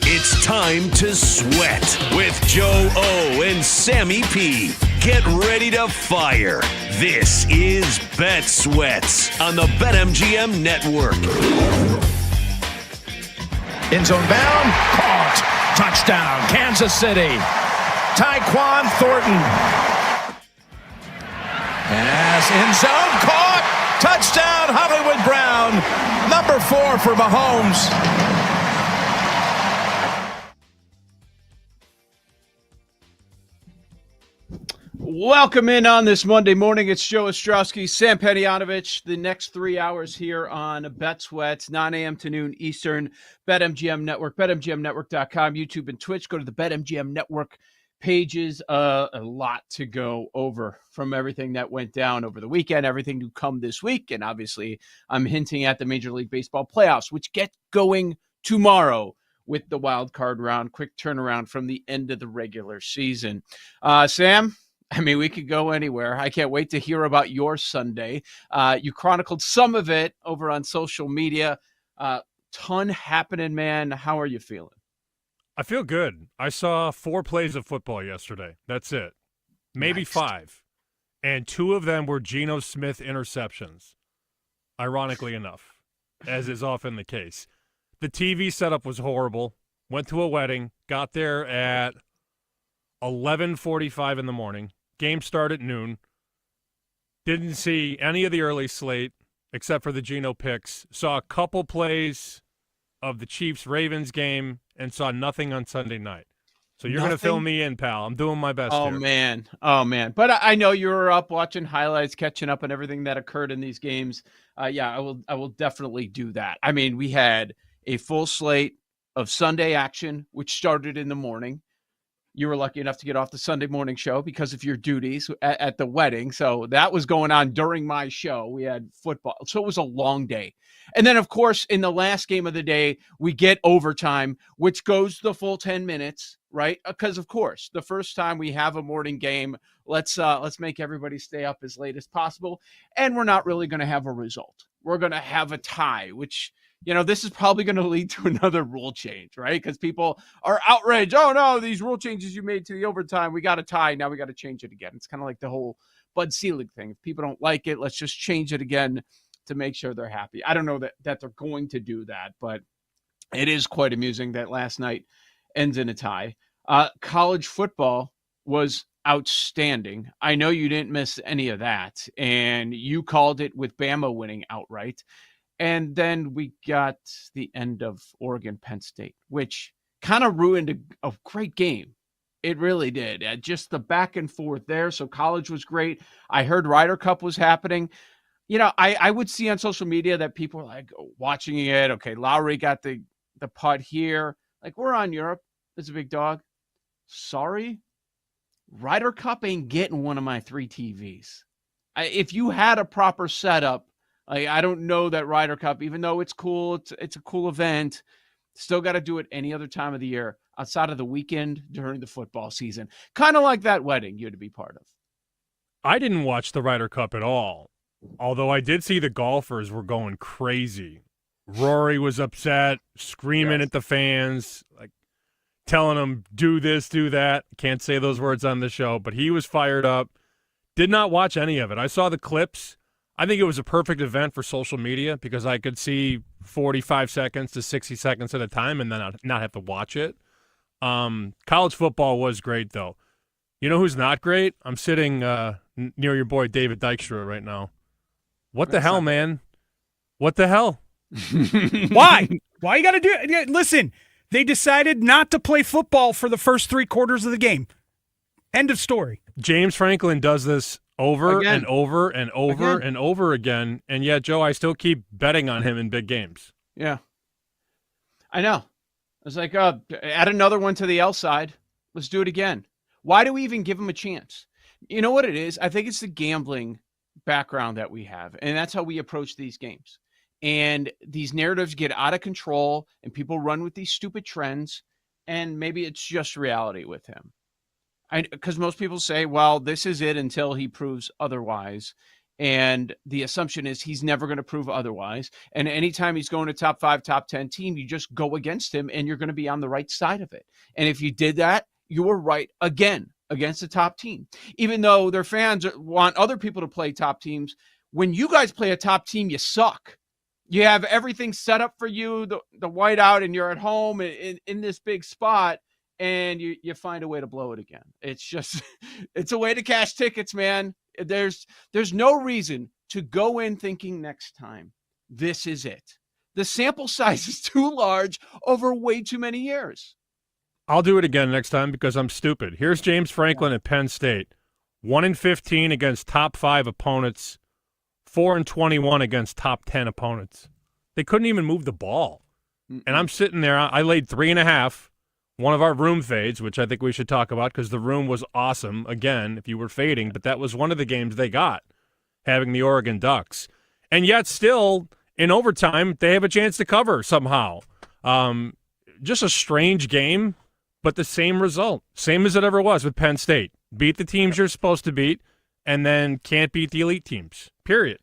Speaker 5: It's time to sweat with Joe O and Sammy P. Get ready to fire. This is Bet Sweats on the BetMGM Network.
Speaker 6: End zone bound, caught, touchdown, Kansas City. Tyquan Thornton. Pass end zone, caught, touchdown, Hollywood Brown. Number 4 for Mahomes.
Speaker 14: Welcome in on this Monday morning. It's Joe Ostrowski, Sam Penianovich. The next 3 hours here on Bet Sweats, 9 a.m. to noon Eastern. BetMGM Network, BetMGMNetwork.com, YouTube and Twitch. Go to the BetMGM Network pages. A lot to go over from everything that went down over the weekend, everything to come this week. And obviously, I'm hinting at the Major League Baseball playoffs, which get going tomorrow with the wild card round. Quick turnaround from the end of the regular season. Sam? I mean, we could go anywhere. I can't wait to hear about your Sunday. You chronicled some of it over on social media. Ton happening, man. How are you feeling?
Speaker 15: I feel good. I saw 4 plays of football yesterday. That's it. Maybe
Speaker 14: Next.
Speaker 15: 5. And 2 of them were Geno Smith interceptions, ironically enough, as is often the case. The TV setup was horrible. Went to a wedding, got there at 11:45 in the morning. Game started at noon. Didn't see any of the early slate except for the Geno picks. Saw a couple plays of the Chiefs-Ravens game and saw nothing on Sunday night. So you're going to fill me in, pal. I'm doing my best here.
Speaker 14: Oh, man. But I know you were up watching highlights, catching up on everything that occurred in these games. I will definitely do that. I mean, we had a full slate of Sunday action, which started in the morning. You were lucky enough to get off the Sunday morning show because of your duties at the wedding. So that was going on during my show. We had football. So it was a long day. And then, of course, in the last game of the day, we get overtime, which goes the full 10 minutes, right? Because, of course, the first time we have a morning game, let's make everybody stay up as late as possible. And we're not really going to have a result. We're going to have a tie, which – this is probably going to lead to another rule change, right? Because people are outraged. Oh, no, these rule changes you made to the overtime, we got a tie. Now we got to change it again. It's kind of like the whole Bud Selig thing. If people don't like it, let's just change it again to make sure they're happy. I don't know that they're going to do that, but it is quite amusing that last night ends in a tie. College football was outstanding. I know you didn't miss any of that, and you called it with Bama winning outright. And then we got the end of Oregon-Penn State, which kind of ruined a great game. It really did. Just the back and forth there. So college was great. I heard Ryder Cup was happening. I would see on social media that people were like watching it. Okay, Lowry got the putt here. Like, we're on Europe. It's a big dog. Sorry. Ryder Cup ain't getting one of my 3 TVs. If you had a proper setup, I don't know that Ryder Cup, even though it's cool, it's a cool event, still got to do it any other time of the year outside of the weekend during the football season. Kind of like that wedding you had to be part of.
Speaker 15: I didn't watch the Ryder Cup at all, although I did see the golfers were going crazy. Rory was upset, screaming at the fans, like telling them, do this, do that. Can't say those words on the show, but he was fired up. Did not watch any of it. I saw the clips. I think it was a perfect event for social media because I could see 45 seconds to 60 seconds at a time and then not have to watch it. College football was great, though. You know who's not great? I'm sitting near your boy David Dykstra right now. What the hell, man? What the hell?
Speaker 8: Why? Why you got to do it? Listen, they decided not to play football for the first 3 quarters of the game. End of story.
Speaker 15: James Franklin does this over
Speaker 14: Again.
Speaker 15: and over and over and over again. And yet, Joe, I still keep betting on him in big games.
Speaker 14: Yeah. I know. It's like, add another one to the L side. Let's do it again. Why do we even give him a chance? You know what it is? I think it's the gambling background that we have. And that's how we approach these games. And these narratives get out of control and people run with these stupid trends. And maybe it's just reality with him. Because most people say, well, this is it until he proves otherwise. And the assumption is he's never going to prove otherwise. And anytime he's going to top 5, top 10 team, you just go against him and you're going to be on the right side of it. And if you did that, you were right again against the top team. Even though their fans want other people to play top teams, when you guys play a top team, you suck. You have everything set up for you, the whiteout, and you're at home in this big spot, and you find a way to blow it again. It's just, it's a way to cash tickets, man. There's no reason to go in thinking next time this is it. The sample size is too large over way too many years.
Speaker 15: I'll do it again next time because I'm stupid. Here's James Franklin at Penn State. 1-15 against top 5 opponents, 4-21 against top 10 opponents. They couldn't even move the ball. And I'm sitting there. I laid 3.5, one of our room fades, which I think we should talk about because the room was awesome, again, if you were fading. But that was one of the games they got, having the Oregon Ducks. And yet still, in overtime, they have a chance to cover somehow. Just a strange game, but the same result. Same as it ever was with Penn State. Beat the teams you're supposed to beat, and then can't beat the elite teams, period.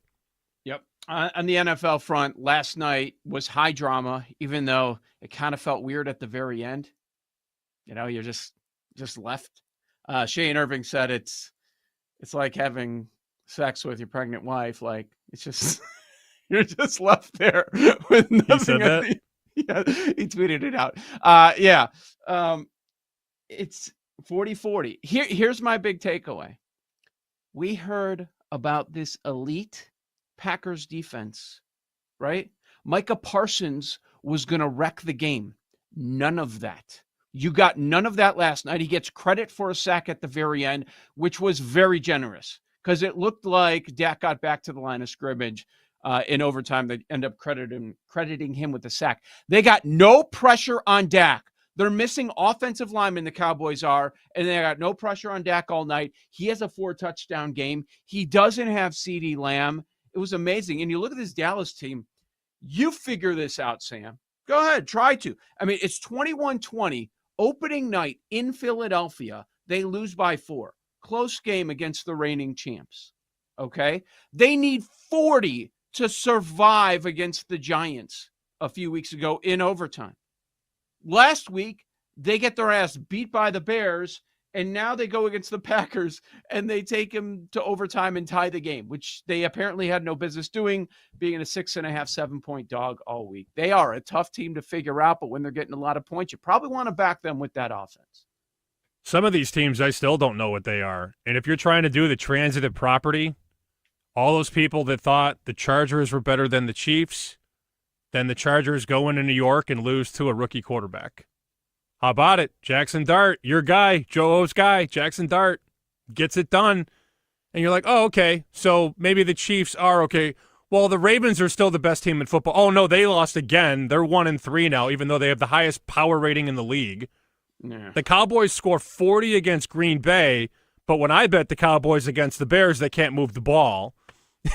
Speaker 14: Yep. On the NFL front, last night was high drama, even though it kind of felt weird at the very end. You know, you're just left. Shane Irving said it's like having sex with your pregnant wife. Like, it's just, you're just left there with nothing.
Speaker 15: He said that?
Speaker 14: Yeah, he tweeted it out. It's 40-40. Here's my big takeaway. We heard about this elite Packers defense, right? Micah Parsons was going to wreck the game. None of that. You got none of that last night. He gets credit for a sack at the very end, which was very generous because it looked like Dak got back to the line of scrimmage in overtime. They end up crediting him with the sack. They got no pressure on Dak. They're missing offensive linemen, the Cowboys are, and they got no pressure on Dak all night. He has a 4-touchdown game. He doesn't have CeeDee Lamb. It was amazing. And you look at this Dallas team, you figure this out, Sam. Go ahead, try to. I mean, it's 21-20, opening night in Philadelphia. They lose by 4. Close game against the reigning champs, okay? They need 40 to survive against the Giants a few weeks ago in overtime. Last week, they get their ass beat by the Bears, and now they go against the Packers, and they take them to overtime and tie the game, which they apparently had no business doing, being a 6.5, 7-point dog all week. They are a tough team to figure out, but when they're getting a lot of points, you probably want to back them with that offense.
Speaker 15: Some of these teams, I still don't know what they are. And if you're trying to do the transitive property, all those people that thought the Chargers were better than the Chiefs, then the Chargers go into New York and lose to a rookie quarterback. How about it? Jackson Dart, your guy, Joe O's guy, Jackson Dart, gets it done. And you're like, oh, okay, so maybe the Chiefs are okay. Well, the Ravens are still the best team in football. Oh, no, they lost again. They're 1-3 now, even though they have the highest power rating in the league. Yeah. The Cowboys score 40 against Green Bay, but when I bet the Cowboys against the Bears, they can't move the ball.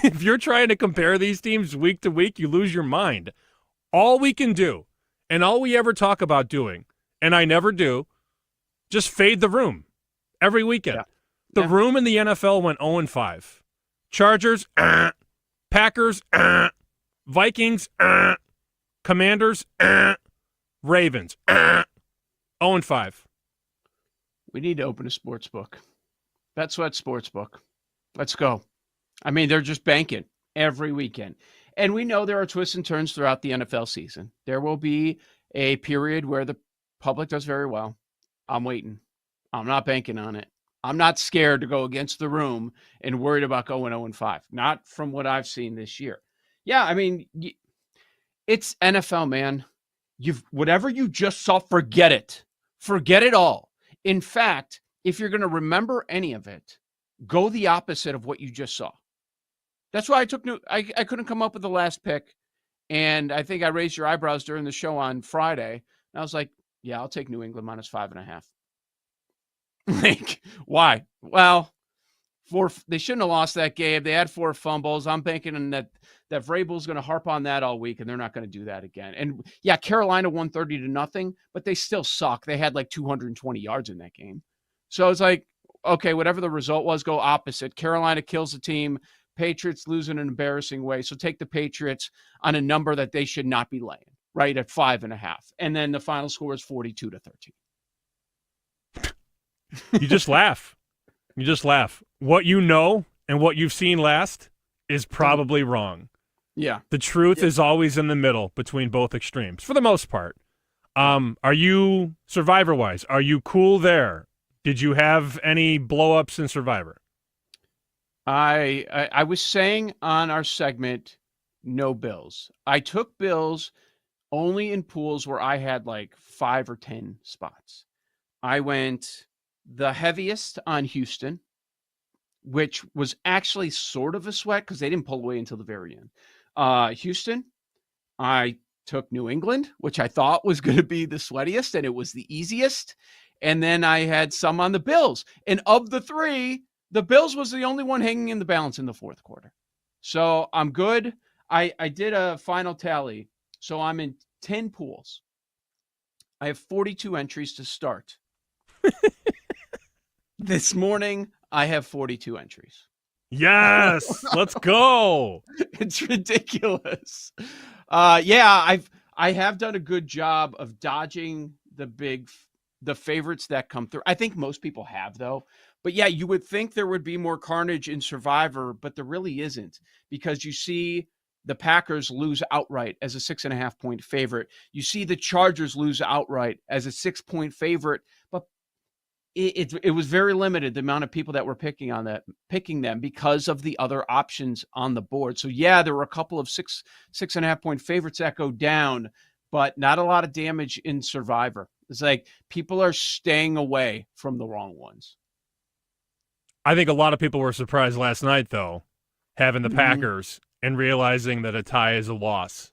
Speaker 15: If you're trying to compare these teams week to week, you lose your mind. All we can do, and all we ever talk about doing, and I never do, just fade the room every weekend. Yeah. The room in the NFL went 0-5. Chargers, Packers, Vikings, Commanders, Ravens, 0-5.
Speaker 14: We need to open a sports book. BetSweat Sportsbook. Let's go. I mean, they're just banking every weekend. And we know there are twists and turns throughout the NFL season. There will be a period where the public does very well. I'm waiting. I'm not banking on it. I'm not scared to go against the room and worried about going 0-5. Not from what I've seen this year. Yeah, I mean, it's NFL, man. Whatever you just saw, forget it. Forget it all. In fact, if you're going to remember any of it, go the opposite of what you just saw. That's why I couldn't come up with the last pick. And I think I raised your eyebrows during the show on Friday. And I was like, yeah, I'll take New England minus 5.5. Like, why? Well, they shouldn't have lost that game. They had 4 fumbles. I'm banking on that Vrabel's going to harp on that all week, and they're not going to do that again. And yeah, Carolina won 30-0, but they still suck. They had like 220 yards in that game. So it's like, okay, whatever the result was, go opposite. Carolina kills the team. Patriots lose in an embarrassing way. So take the Patriots on a number that they should not be laying, right, at 5.5. And then the final score is 42-13.
Speaker 15: You just laugh. You just laugh. What you know and what you've seen last is probably wrong.
Speaker 14: Yeah.
Speaker 15: The truth is always in the middle between both extremes, for the most part. Are you, Survivor-wise, are you cool there? Did you have any blow-ups in Survivor?
Speaker 14: I was saying on our segment, no Bills. I took Bills only in pools where I had like 5 or 10 spots. I went the heaviest on Houston, which was actually sort of a sweat because they didn't pull away until the very end. Houston, I took New England, which I thought was going to be the sweatiest, and it was the easiest. And then I had some on the Bills. And of the 3, the Bills was the only one hanging in the balance in the fourth quarter. So I'm good. I did a final tally. So I'm in 10 pools. I have 42 entries to start. This morning, I have 42 entries.
Speaker 15: Yes, let's go.
Speaker 14: It's ridiculous. I have done a good job of dodging the favorites that come through. I think most people have, though. But yeah, you would think there would be more carnage in Survivor, but there really isn't, because you see the Packers lose outright as a 6.5-point favorite. You see the Chargers lose outright as a 6-point favorite, but it was very limited, the amount of people that were picking them because of the other options on the board. So yeah, there were a couple of 6.5-point favorites that go down, but not a lot of damage in Survivor. It's like people are staying away from the wrong ones.
Speaker 15: I think a lot of people were surprised last night, though, having the Packers and realizing that a tie is a loss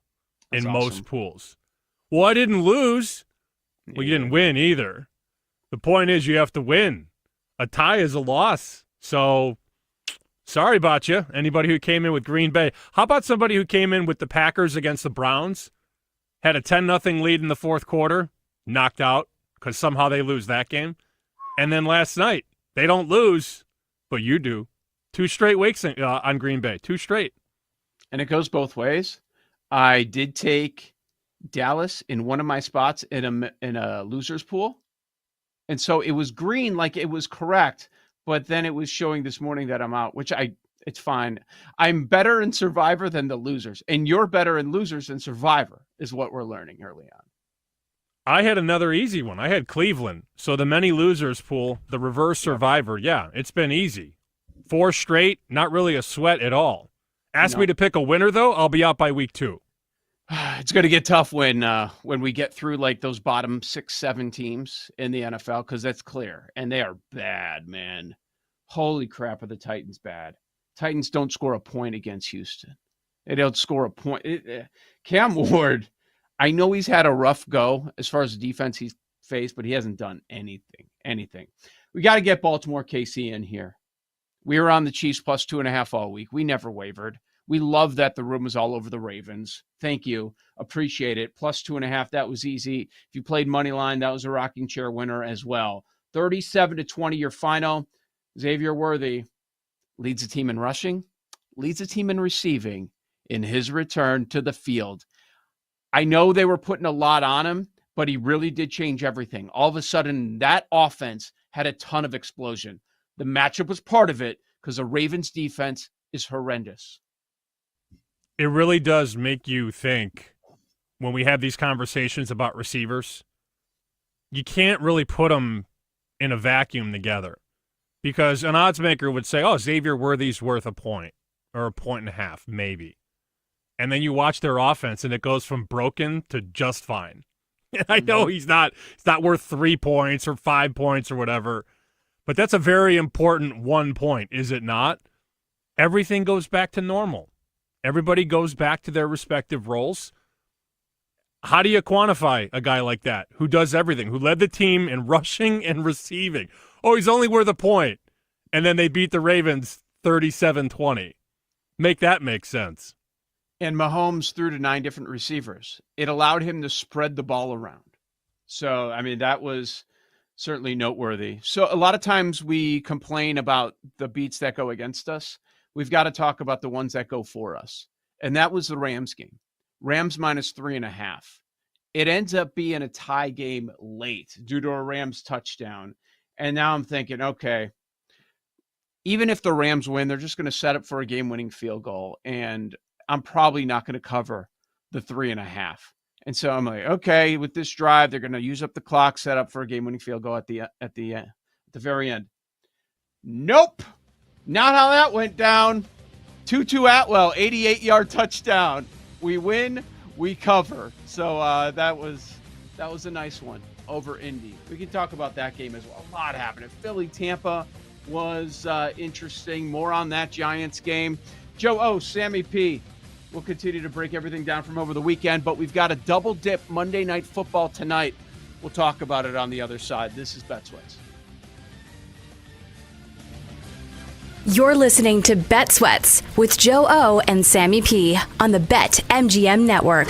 Speaker 15: in most pools. Well, I didn't lose. Well, you didn't win either. The point is you have to win. A tie is a loss. So, sorry about you, anybody who came in with Green Bay. How about somebody who came in with the Packers against the Browns, had a 10-0 lead in the fourth quarter, knocked out because somehow they lose that game, and then last night, they don't lose, but you do. 2 straight weeks on Green Bay. 2 straight.
Speaker 14: And it goes both ways. I did take Dallas in one of my spots in a loser's pool. And so it was green, like it was correct, but then it was showing this morning that I'm out, which it's fine. I'm better in Survivor than the losers, and you're better in losers than Survivor is what we're learning early on.
Speaker 15: I had another easy one. I had Cleveland. So the many losers pool, the reverse Survivor, yeah, it's been easy. 4 straight, not really a sweat at all. Ask me to pick a winner, though, I'll be out by week 2.
Speaker 14: It's going to get tough when we get through like those bottom 6-7 teams in the NFL, because that's clear. And they are bad, man. Holy crap, are the Titans bad. Titans don't score a point against Houston. They don't score a point. Cam Ward, I know he's had a rough go as far as the defense he's faced, but he hasn't done anything. We got to get Baltimore KC in here. We were on the Chiefs plus 2.5 all week. We never wavered. We love that the room was all over the Ravens. Thank you. Appreciate it. Plus 2.5, that was easy. If you played Moneyline, that was a rocking chair winner as well. 37-20, your final. Xavier Worthy leads the team in rushing, leads the team in receiving in his return to the field. I know they were putting a lot on him, but he really did change everything. All of a sudden, that offense had a ton of explosion. The matchup was part of it because the Ravens defense is horrendous.
Speaker 15: It really does make you think when we have these conversations about receivers, you can't really put them in a vacuum together, because an odds maker would say, oh, Xavier Worthy's worth a point or 1.5, maybe. And then you watch their offense and it goes from broken to just fine. And I know he's not worth 3 points or 5 points or whatever, but that's a very important 1 point, is it not? Everything goes back to normal. Everybody goes back to their respective roles. How do you quantify a guy like that who does everything, who led the team in rushing and receiving? Oh, he's only worth a point. And then they beat the Ravens 37-20. Make that make sense.
Speaker 14: And Mahomes threw to 9 different receivers. It allowed him to spread the ball around. So, I mean, that was certainly noteworthy. So a lot of times we complain about the beats that go against us. we've got to talk about the ones that go for us. And that was the Rams game. Rams minus 3.5. It ends up being a tie game late due to a Rams touchdown. And now I'm thinking, okay, even if the Rams win, they're just going to set up for a game-winning field goal. And I'm probably not going to cover the 3.5. And so I'm like, okay, with this drive, they're going to use up the clock, set up for a game-winning field goal at the very end. Nope. Not how that went down. Tutu Atwell, 88-yard touchdown. We win, we cover. So that was a nice one over Indy. We can talk about that game as well. A lot happened. Philly-Tampa was interesting. More on that Giants game. Joe O, Sammy P. We'll continue to break everything down from over the weekend, but we've got a double dip Monday Night Football tonight. We'll talk about it on the other side. This is Bet Sweats.
Speaker 3: You're listening to Bet Sweats with Joe O and Sammy P on the BetMGM Network.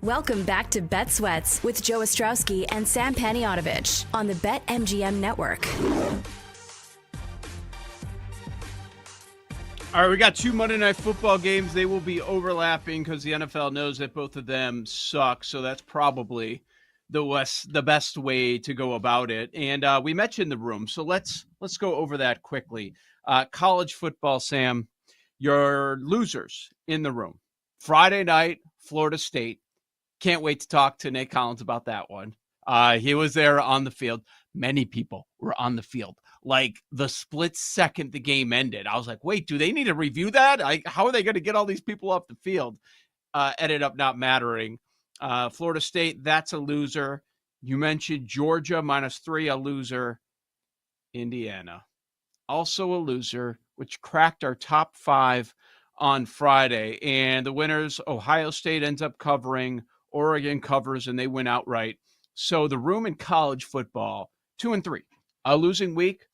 Speaker 3: Welcome back to Bet Sweats with Joe Ostrowski and Sam Paniotovich on the BetMGM Network.
Speaker 14: All right, we got 2 Monday Night Football games. They will be overlapping because the NFL knows that both of them suck, so that's probably the best way to go about it. And we mentioned the room, so let's go over that quickly. College football, Sam, your losers in the room. Friday night, Florida State. Can't wait to talk to Nate Collins about that one. He was there on the field. Many people were on the field. Like the split second the game ended, I was like, wait, do they need to review that? How are they going to get all these people off the field? Ended up not mattering. Florida State, that's a loser. You mentioned Georgia -3, a loser. Indiana, also a loser, which cracked our top 5 on Friday. And the winners, Ohio State ends up covering, Oregon covers, and they win outright. So the room in college football, 2-3. A losing week,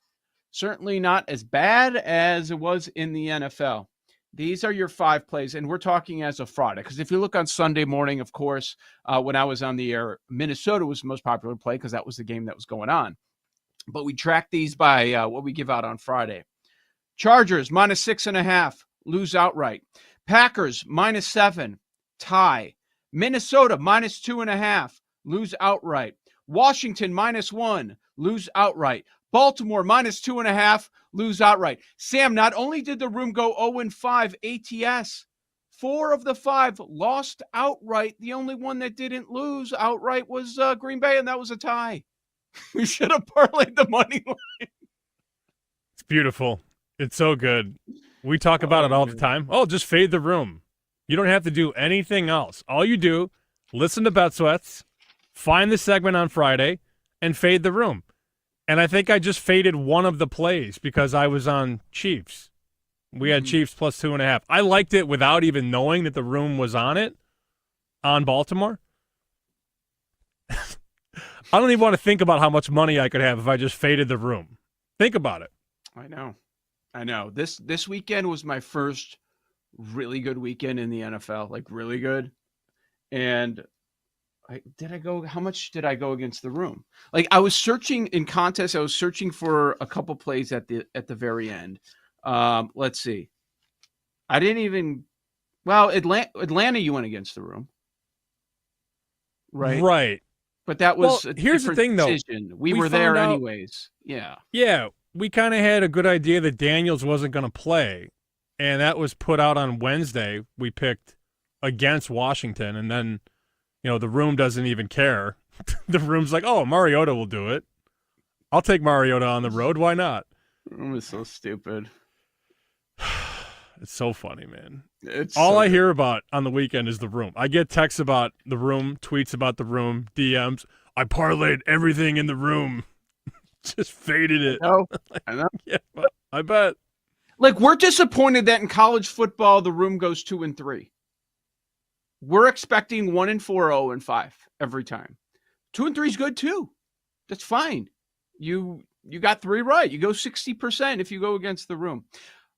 Speaker 14: certainly not as bad as it was in the NFL. These are your 5 plays, and we're talking as of Friday. Because if you look on Sunday morning, of course, when I was on the air, Minnesota was the most popular play because that was the game that was going on. But we track these by what we give out on Friday. Chargers, -6.5, lose outright. Packers, -7, tie. Minnesota, -2.5, lose outright. Washington, -1, lose outright. Baltimore, -2.5, lose outright. Sam, not only did the room go 0-5 ATS, 4 of the 5 lost outright. The only one that didn't lose outright was Green Bay, and that was a tie. We should have parlayed the money line.
Speaker 15: It's beautiful. It's so good. We talk about it all the time. Oh, just fade the room. You don't have to do anything else. All you do, listen to Bet Sweats, find the segment on Friday, and fade the room. And I think I just faded one of the plays because I was on Chiefs. We had Chiefs +2.5. I liked it without even knowing that the room was on it, on Baltimore. I don't even want to think about how much money I could have if I just faded the room. Think about it.
Speaker 14: I know. This weekend was my first really good weekend in the NFL, like really good. And how much did I go against the room? Like I was searching in contests. I was searching for a couple plays at the very end. Let's see. I didn't even, Atlanta, you went against the room.
Speaker 15: Right.
Speaker 14: But that was
Speaker 15: here's the thing,
Speaker 14: decision.
Speaker 15: though.
Speaker 14: We were there anyways. Yeah.
Speaker 15: Yeah. We kind of had a good idea that Daniels wasn't going to play, and that was put out on Wednesday. We picked against Washington, and then, the room doesn't even care. The room's like, oh, Mariota will do it. I'll take Mariota on the road. Why not?
Speaker 14: The room is so stupid.
Speaker 15: It's so funny, man.
Speaker 14: All
Speaker 15: I hear about on the weekend is the room. I get texts about the room, tweets about the room, DMs. I parlayed everything in the room. Just faded it.
Speaker 14: I know.
Speaker 15: Yeah, I bet.
Speaker 14: Like, we're disappointed that in college football, the room goes 2-3. We're expecting 1-4, 0-5 every time. 2-3 is good too. That's fine. You got 3 right. You go 60% if you go against the room.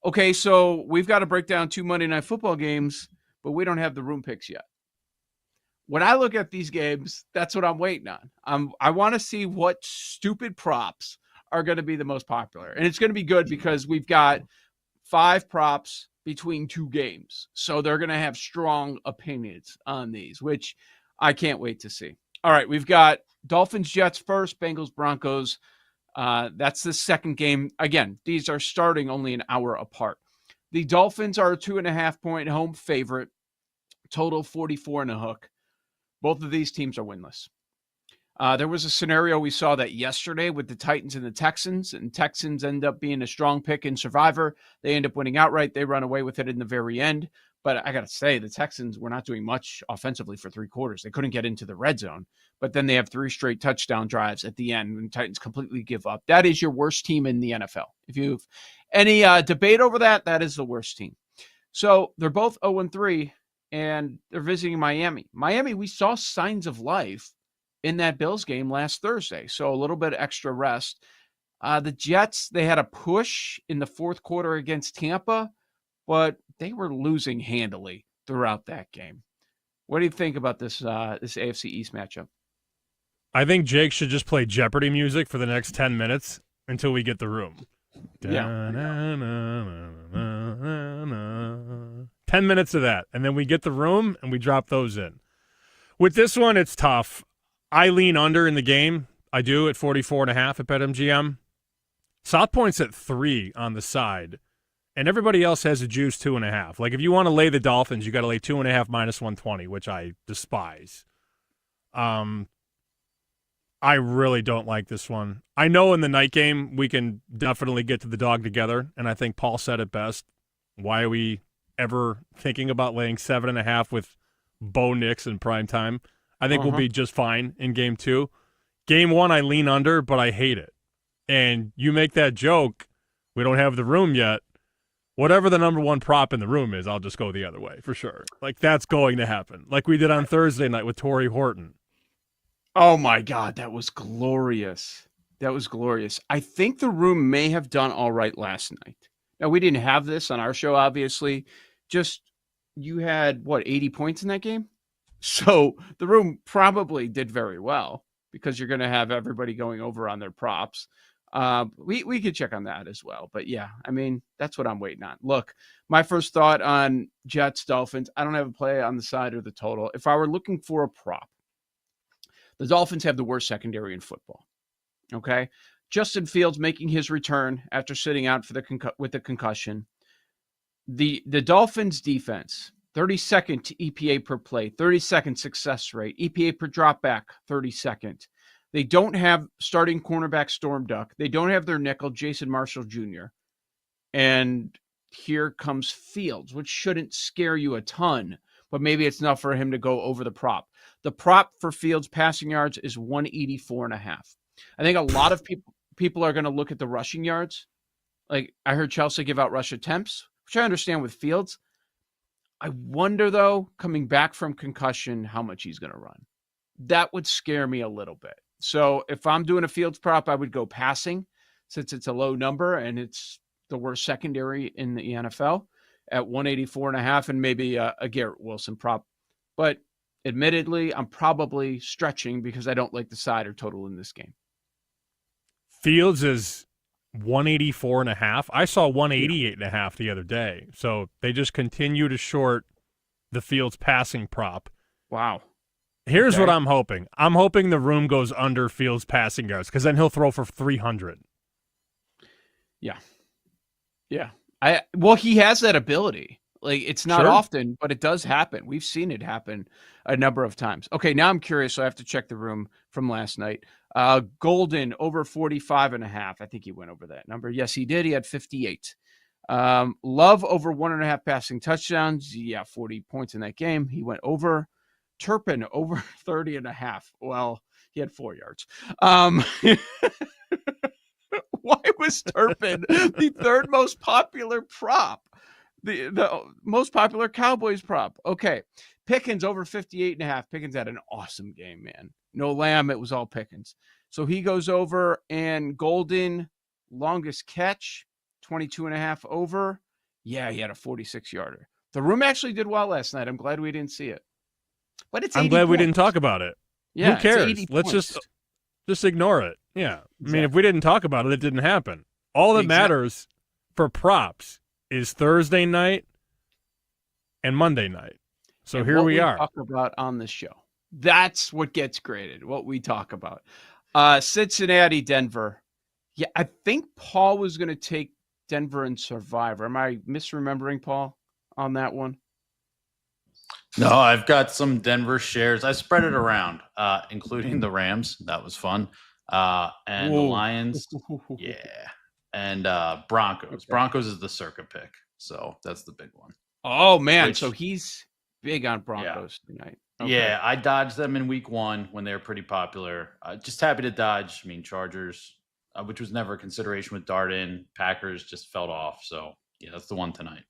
Speaker 14: Okay, so we've got to break down 2 Monday Night Football games, but we don't have the room picks yet. When I look at these games, that's what I'm waiting on. I want to see what stupid props are going to be the most popular. And it's going to be good because we've got 5 props between 2 games. So they're going to have strong opinions on these, which I can't wait to see. All right, we've got Dolphins-Jets first, Bengals-Broncos. That's the second game. Again, these are starting only an hour apart. The Dolphins are a 2.5-point home favorite. Total 44 and a hook. Both of these teams are winless. There was a scenario we saw that yesterday with the Titans and the Texans, and Texans end up being a strong pick in Survivor. They end up winning outright. They run away with it in the very end. But I got to say, the Texans were not doing much offensively for 3 quarters. They couldn't get into the red zone. But then they have 3 straight touchdown drives at the end when the Titans completely give up. That is your worst team in the NFL. If you have any debate over that, that is the worst team. So they're both 0-3, and they're visiting Miami. Miami, we saw signs of life in that Bills game last Thursday. So a little bit extra rest. The Jets, they had a push in the 4th quarter against Tampa, but they were losing handily throughout that game. What do you think about this this AFC East matchup?
Speaker 15: I think Jake should just play Jeopardy music for the next 10 minutes until we get the room.
Speaker 14: Yeah.
Speaker 15: 10 minutes of that, and then we get the room and we drop those in. With this one, it's tough. I lean under in the game. I do at 44.5 at BetMGM. South Point's at 3 on the side, and everybody else has a juice 2.5. Like if you want to lay the Dolphins, you got to lay 2.5 minus 120, which I despise. I really don't like this one. I know in the night game we can definitely get to the dog together, and I think Paul said it best. Why are we ever thinking about laying 7.5 with Bo Nix in prime time? I think we'll be just fine in game 2. Game 1, I lean under, but I hate it. And you make that joke, we don't have the room yet. Whatever the number one prop in the room is, I'll just go the other way for sure. Like that's going to happen. Like we did on Thursday night with Torrey Horton.
Speaker 14: Oh my God, that was glorious. That was glorious. I think the room may have done all right last night. Now, we didn't have this on our show, obviously. Just you had, 80 points in that game? So the room probably did very well because you're going to have everybody going over on their props. We could check on that as well. But yeah, I mean, that's what I'm waiting on. Look, my first thought on Jets, Dolphins, I don't have a play on the side or the total. If I were looking for a prop, the Dolphins have the worst secondary in football. Okay. Justin Fields making his return after sitting out for with the concussion. The Dolphins defense, 32nd EPA per play, 32nd success rate, EPA per dropback, 32nd. They don't have starting cornerback Storm Duck. They don't have their nickel, Jason Marshall Jr. And here comes Fields, which shouldn't scare you a ton, but maybe it's enough for him to go over the prop. The prop for Fields passing yards is 184.5. I think a lot of people are going to look at the rushing yards. Like I heard Chelsea give out rush attempts, which I understand with Fields. I wonder, though, coming back from concussion, how much he's going to run. That would scare me a little bit. So if I'm doing a Fields prop, I would go passing since it's a low number and it's the worst secondary in the NFL at 184.5 and maybe a Garrett Wilson prop. But admittedly, I'm probably stretching because I don't like the side or total in this game.
Speaker 15: Fields is 184.5. I saw 188.5 the other day. So they just continue to short the Fields passing prop.
Speaker 14: Wow.
Speaker 15: Here's what I'm hoping. I'm hoping the room goes under Fields passing yards because then he'll throw for 300.
Speaker 14: Yeah. Yeah. He has that ability. Like it's not often, but it does happen. We've seen it happen a number of times. Okay, now I'm curious, so I have to check the room from last night. Golden over 45.5. I think he went over that number. Yes, he did. He had 58. Love over 1.5 passing touchdowns. Yeah, 40 points in that game. He went over. Turpin over 30.5. Well, he had 4 yards. Why was Turpin the third most popular prop? The most popular Cowboys prop. Okay. Pickens over 58.5. Pickens had an awesome game, man. No Lamb. It was all Pickens. So he goes over, and Golden, longest catch, 22.5 over. Yeah, he had a 46-yarder. The room actually did well last night. I'm glad we didn't see it. But it's
Speaker 15: I'm glad we didn't talk about it.
Speaker 14: Yeah,
Speaker 15: who cares? Let's just ignore it. Yeah. Exactly. I mean, if we didn't talk about it, it didn't happen. All that matters for props is Thursday night and Monday night. So here we are.
Speaker 14: Talk about on the show. That's what gets graded, what we talk about. Cincinnati, Denver. Yeah, I think Paul was going to take Denver and Survivor. Am I misremembering, Paul, on that one?
Speaker 16: No, I've got some Denver shares. I spread it around, including the Rams. That was fun. And the Lions. Yeah. And Broncos. Okay. Broncos is the circa pick. So that's the big one.
Speaker 14: Oh, man. So he's big on Broncos tonight. Okay.
Speaker 16: Yeah, I dodged them in week 1 when they were pretty popular. Just happy to dodge. I mean, Chargers, which was never a consideration with Darden. Packers just fell off. So, yeah, that's the one tonight.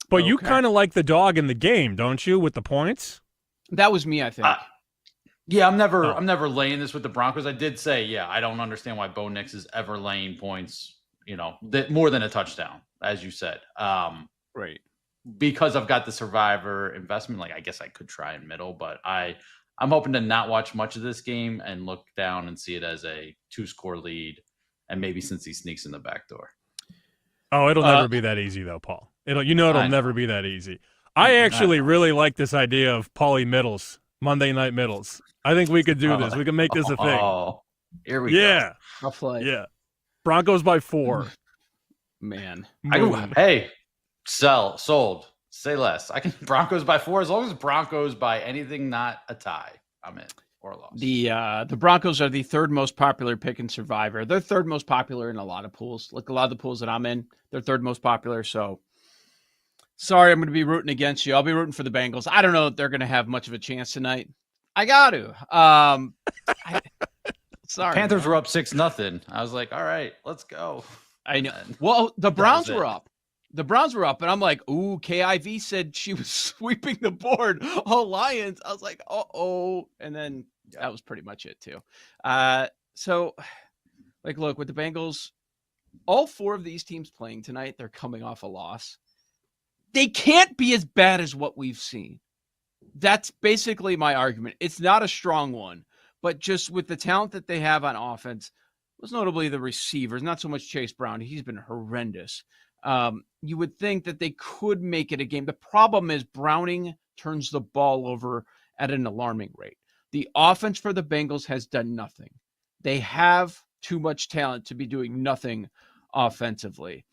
Speaker 15: But you kind of like the dog in the game, don't you, with the points?
Speaker 14: That was me, I think.
Speaker 16: Yeah, I'm never laying this with the Broncos. I did say, I don't understand why Bo Nix is ever laying points, more than a touchdown, as you said.
Speaker 14: Right.
Speaker 16: because I've got the Survivor investment, like I guess I could try in middle, but I'm hoping to not watch much of this game and look down and see it as a 2-score lead, and maybe since he sneaks in the back door.
Speaker 15: Oh, it'll never be that easy though, Paul. It'll never be that easy. I actually really like this idea of Paulie Middles, Monday Night Middles. I think we could do this. We can make this a thing.
Speaker 16: Oh, here we go.
Speaker 14: I'll play.
Speaker 15: Yeah. Broncos by 4.
Speaker 14: Man.
Speaker 16: Hey, sold. Say less. I can Broncos by 4 as long as Broncos by anything not a tie. I'm in or a loss.
Speaker 14: The Broncos are the third most popular pick in Survivor. They're third most popular in a lot of pools. Like a lot of the pools that I'm in, they're third most popular. So sorry, I'm going to be rooting against you. I'll be rooting for the Bengals. I don't know if they're going to have much of a chance tonight. I got to. Sorry.
Speaker 16: Panthers were up 6-0. I was like, all right, let's go.
Speaker 14: I know. Well, the Browns were up. The Browns were up, and I'm like, ooh, KIV said she was sweeping the board. Oh, Lions. I was like, uh-oh. And then that was pretty much it, too. So, like, look, with the Bengals, all 4 of these teams playing tonight, they're coming off a loss. They can't be as bad as what we've seen. That's basically my argument. It's not a strong one, but just with the talent that they have on offense, most notably the receivers, not so much Chase Brown. He's been horrendous. You would think that they could make it a game. The problem is Browning turns the ball over at an alarming rate. The offense for the Bengals has done nothing. They have too much talent to be doing nothing offensively.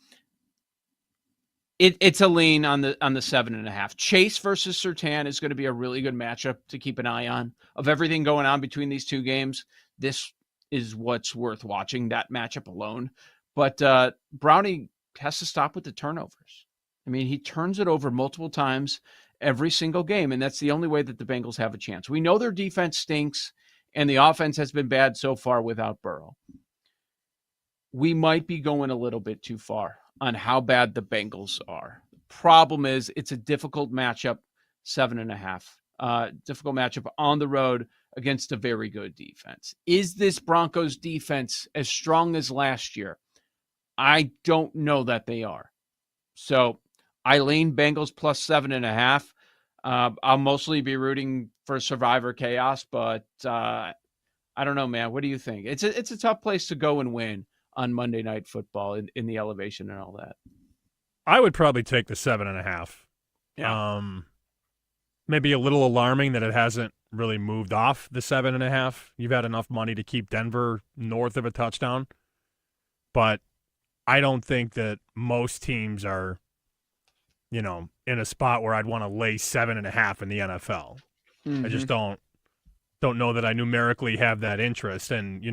Speaker 14: It's a lean on the 7.5. Chase versus Surtain is going to be a really good matchup to keep an eye on. Of everything going on between these two games, this is what's worth watching, that matchup alone. But Browning has to stop with the turnovers. I mean, he turns it over multiple times every single game, and that's the only way that the Bengals have a chance. We know their defense stinks, and the offense has been bad so far without Burrow. We might be going a little bit too far on how bad the Bengals are. Problem is, it's a difficult matchup, 7.5. Difficult matchup on the road against a very good defense. Is this Broncos defense as strong as last year? I don't know that they are. So I lean Bengals plus 7.5. I'll mostly be rooting for Survivor Chaos, but I don't know, man. What do you think? It's a tough place to go and win on Monday Night Football in the elevation and all that.
Speaker 15: I would probably take the 7.5. Yeah. Maybe a little alarming that it hasn't really moved off the 7.5. You've had enough money to keep Denver north of a touchdown, but I don't think that most teams are, in a spot where I'd want to lay 7.5 in the NFL. Mm-hmm. I just don't know that I numerically have that interest. And,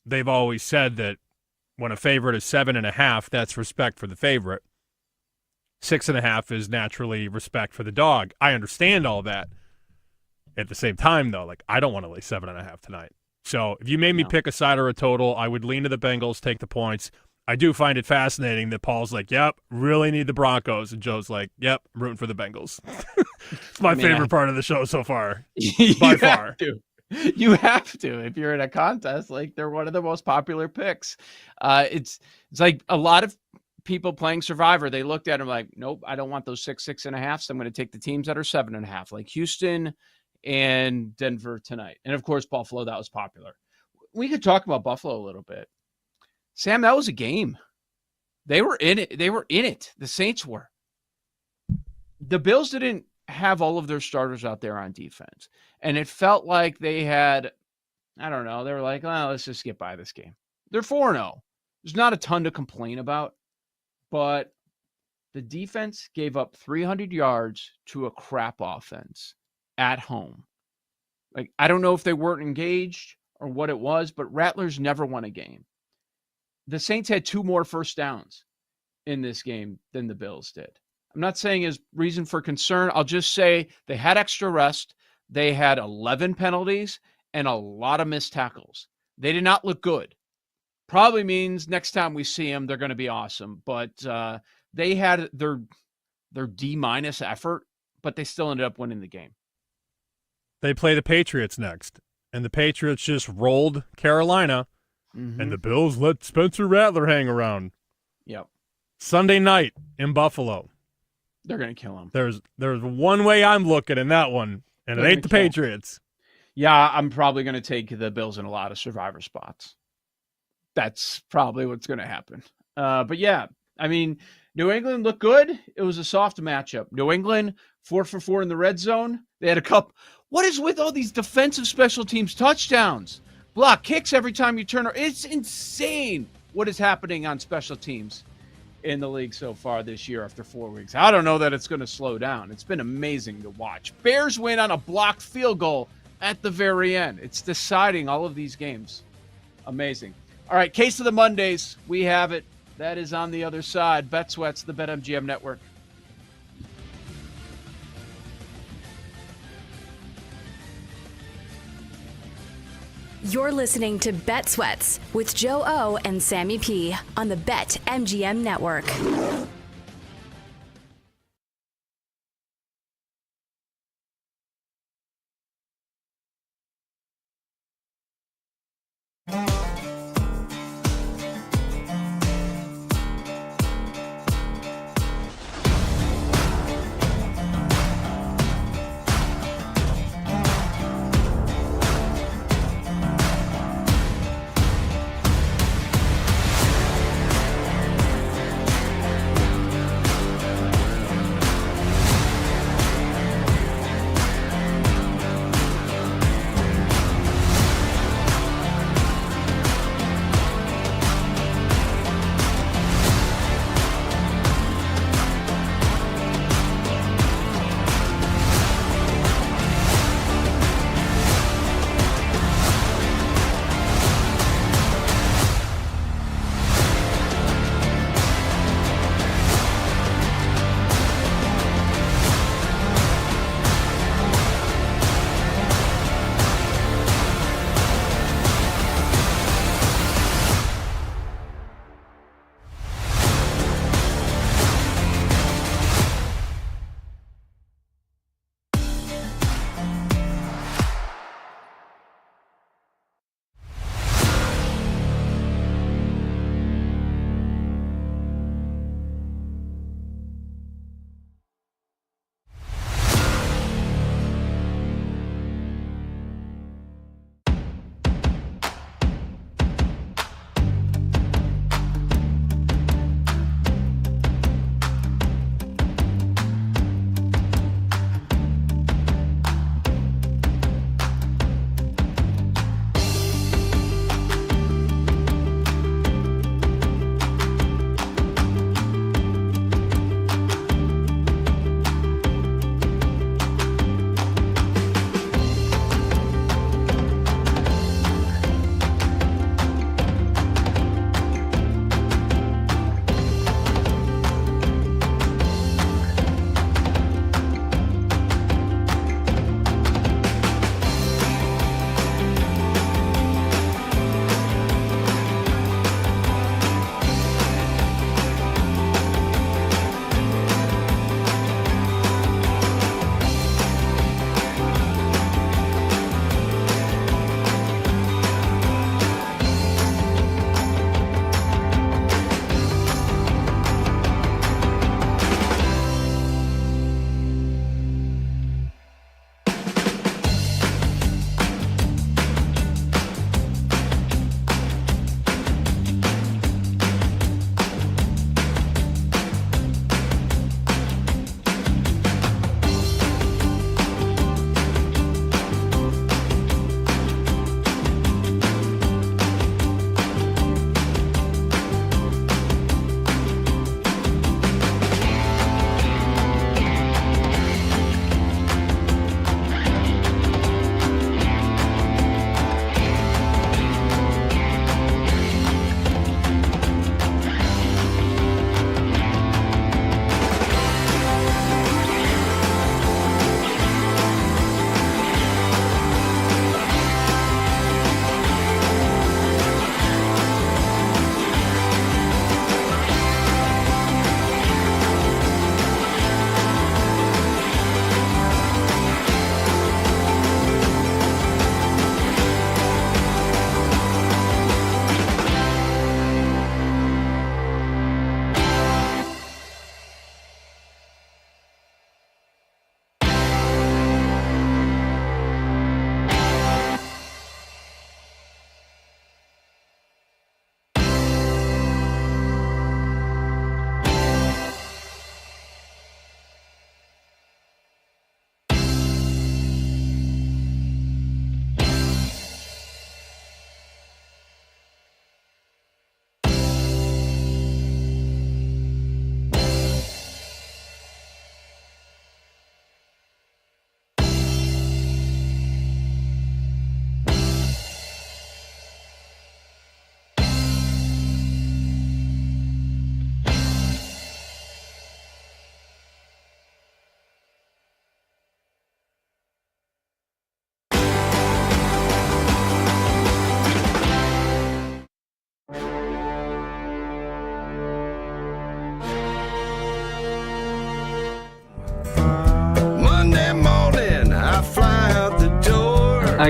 Speaker 15: they've always said that when a favorite is 7.5, that's respect for the favorite. 6.5 is naturally respect for the dog. I understand all that. At the same time, though, I don't want to lay 7.5 tonight. So if you made me pick a side or a total, I would lean to the Bengals, take the points. I do find it fascinating that Paul's like, yep, really need the Broncos. And Joe's like, yep, I'm rooting for the Bengals. It's my favorite part of the show so far. By far.
Speaker 14: You have to. If you're in a contest, they're one of the most popular picks. It's like a lot of people playing Survivor, they looked at them like, nope, I don't want those 6.5. So I'm going to take the teams that are 7.5, like Houston and Denver tonight. And of course, Buffalo, that was popular. We could talk about Buffalo a little bit. Sam, that was a game. They were in it. The Saints were. The Bills didn't have all of their starters out there on defense. And it felt like they had, I don't know, they were like, let's just get by this game. They're 4-0. There's not a ton to complain about, but the defense gave up 300 yards to a crap offense at home. I don't know if they weren't engaged or what it was, but Rattlers never won a game. The Saints had 2 more first downs in this game than the Bills did. I'm not saying as reason for concern. I'll just say they had extra rest. They had 11 penalties and a lot of missed tackles. They did not look good. Probably means next time we see them, they're going to be awesome. But they had their D- effort, but they still ended up winning the game.
Speaker 15: They play the Patriots next, and the Patriots just rolled Carolina. Mm-hmm. And the Bills let Spencer Rattler hang around.
Speaker 14: Yep.
Speaker 15: Sunday night in Buffalo.
Speaker 14: They're going to kill them.
Speaker 15: There's one way I'm looking in that one, and it ain't the Patriots.
Speaker 14: Yeah, I'm probably going to take the Bills in a lot of survivor spots. That's probably what's going to happen. But yeah, I mean, New England looked good. It was a soft matchup. New England, 4 for 4 in the red zone. They had a couple. What is with all these defensive special teams touchdowns? Block kicks every time you turn. It's insane what is happening on special teams in the league so far this year after 4 weeks. I don't know that it's going to slow down. It's been amazing to watch. Bears win on a blocked field goal at the very end. It's deciding all of these games. Amazing. All right, Case of the Mondays. We have it. That is on the other side. Bet Sweats, the BetMGM Network.
Speaker 3: You're listening to Bet Sweats with Joe O and Sammy P on the BetMGM Network.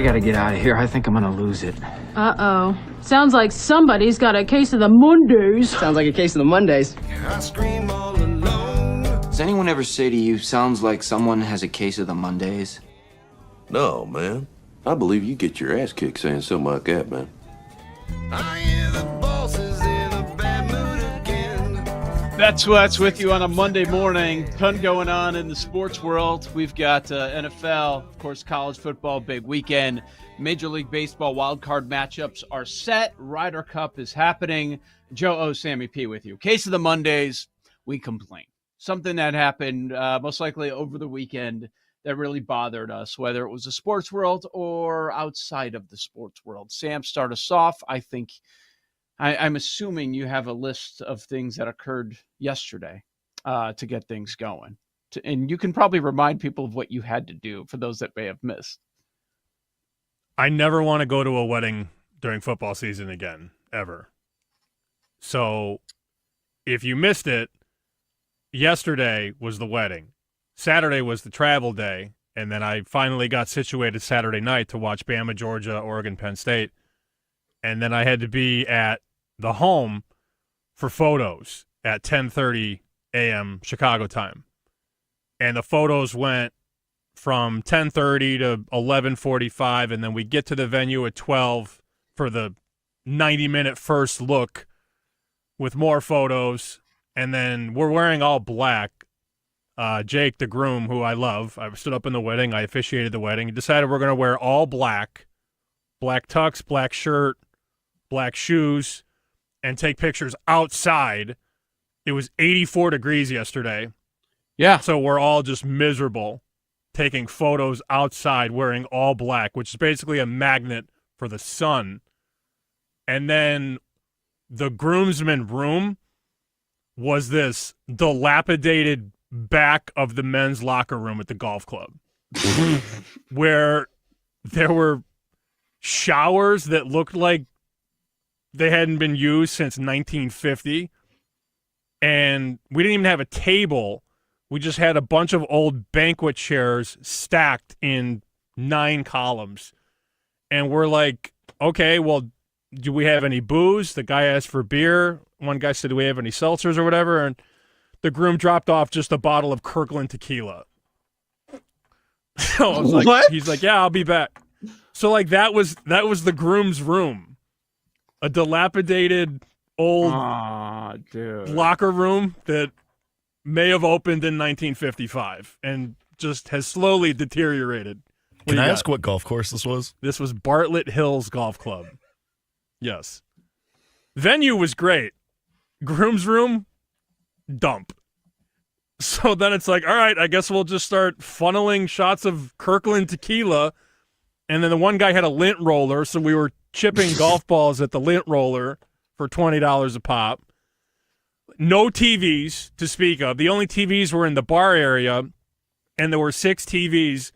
Speaker 17: I gotta get out of here. I think I'm gonna lose it.
Speaker 18: Uh-oh. Sounds like somebody's got a case of the Mondays.
Speaker 19: Sounds like a case of the Mondays.
Speaker 17: Does anyone ever say to you, sounds like someone has a case of the Mondays?
Speaker 20: No, man. I believe you get your ass kicked saying something like that, man.
Speaker 14: That's what's with you on a Monday morning. Ton going on in the sports world. We've got NFL, of course, college football, big weekend. Major League Baseball wildcard matchups are set. Ryder Cup is happening. Joe O, Sammy P with you. Case of the Mondays, we complain. Something that happened most likely over the weekend that really bothered us, whether it was the sports world or outside of the sports world. Sam, start us off. I think I'm assuming you have a list of things that occurred yesterday to get things going. And you can probably remind people of what you had to do for those that may have missed.
Speaker 15: I never want to go to a wedding during football season again, ever. So if you missed it, yesterday was the wedding. Saturday was the travel day. And then I finally got situated Saturday night to watch Bama, Georgia, Oregon, Penn State. And then I had to be at the home for photos at 10:30 a.m. Chicago time. And the photos went from 10:30 to 11:45, and then we get to the venue at 12 for the 90-minute first look with more photos. And then we're wearing all black. Jake, the groom, who I love, I stood up in the wedding. I officiated the wedding. He decided we're going to wear all black, black tux, black shirt, black shoes, and take pictures outside. It was 84 degrees yesterday.
Speaker 14: Yeah.
Speaker 15: So we're all just miserable taking photos outside wearing all black, which is basically a magnet for the sun. And then the groomsmen room was this dilapidated back of the men's locker room at the golf club where there were showers that looked like they hadn't been used since 1950. And we didn't even have a table. We just had a bunch of old banquet chairs stacked in 9 columns. And we're like, okay, well, do we have any booze? The guy asked for beer. One guy said, do we have any seltzers or whatever? And the groom dropped off just a bottle of Kirkland tequila. So I was like,
Speaker 14: what?
Speaker 15: He's like, yeah, I'll be back. So like that was the groom's room. A dilapidated old locker room that may have opened in 1955 and just has slowly deteriorated.
Speaker 21: Can I ask what golf course this was?
Speaker 15: This was Bartlett Hills Golf Club. Yes. Venue was great. Groom's room, dump. So then it's like, all right, I guess we'll just start funneling shots of Kirkland tequila. And then the one guy had a lint roller, so we were chipping golf balls at the lint roller for $20 a pop. No TVs to speak of. The only TVs were in the bar area, and there were 6 TVs.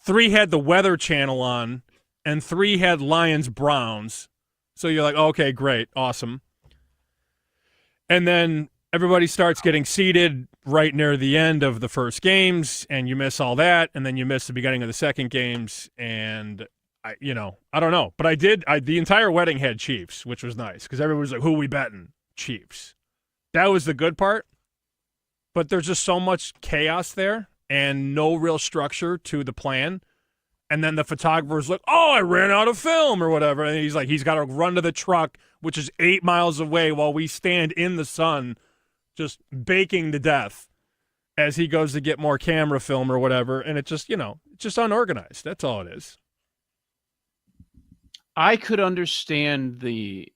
Speaker 15: 3 had the Weather Channel on, and 3 had Lions-Browns. So you're like, okay, great, awesome. And then everybody starts getting seated right near the end of the first games, and you miss all that, and then you miss the beginning of the second games, and I don't know. But the entire wedding had Chiefs, which was nice, because everybody was like, who are we betting? Chiefs. That was the good part. But there's just so much chaos there and no real structure to the plan. And then the photographer's like, oh, I ran out of film or whatever. And he's like, he's got to run to the truck, which is 8 miles away while we stand in the sun just baking to death as he goes to get more camera film or whatever. And it just, it's just unorganized. That's all it is.
Speaker 14: I could understand the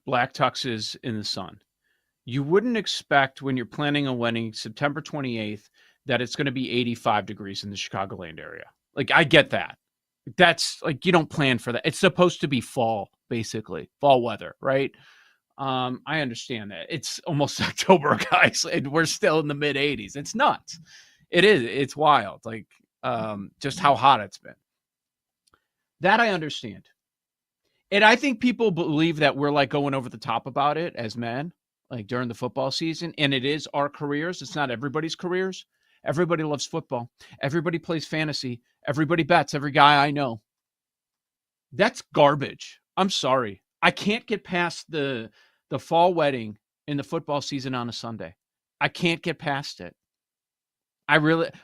Speaker 14: black tuxes in the sun. You wouldn't expect when you're planning a wedding September 28th that it's going to be 85 degrees in the Chicagoland area. Like, I get that. That's like, you don't plan for that. It's supposed to be fall, basically. Fall weather, right? I understand that. It's almost October, guys, and we're still in the mid-80s. It's nuts. It is. It's wild. Like, just how hot it's been. That I understand. And I think people believe that we're like going over the top about it as men, like during the football season. And it is our careers. It's not everybody's careers. Everybody loves football. Everybody plays fantasy. Everybody bets. Every guy I know. That's garbage. I'm sorry. I can't get past the fall wedding in the football season on a Sunday. I can't get past it.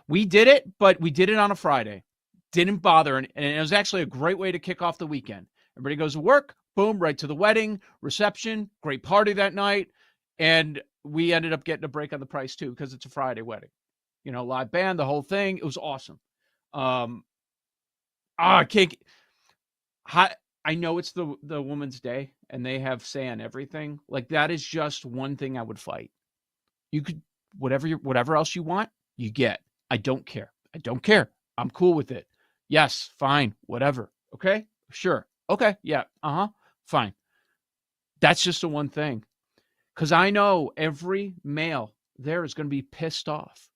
Speaker 14: We did it, but we did it on a Friday. Didn't bother. And it was actually a great way to kick off the weekend. Everybody goes to work, boom, right to the wedding, reception, great party that night. And we ended up getting a break on the price too, because it's a Friday wedding. Live band, the whole thing. It was awesome. I can't. I know it's the Woman's Day and they have say on everything. Like, that is just one thing I would fight. You could, whatever else you want, you get. I don't care. I'm cool with it. Yes, fine, whatever. Okay, sure. Okay, yeah, fine. That's just the one thing. Because I know every male there is going to be pissed off.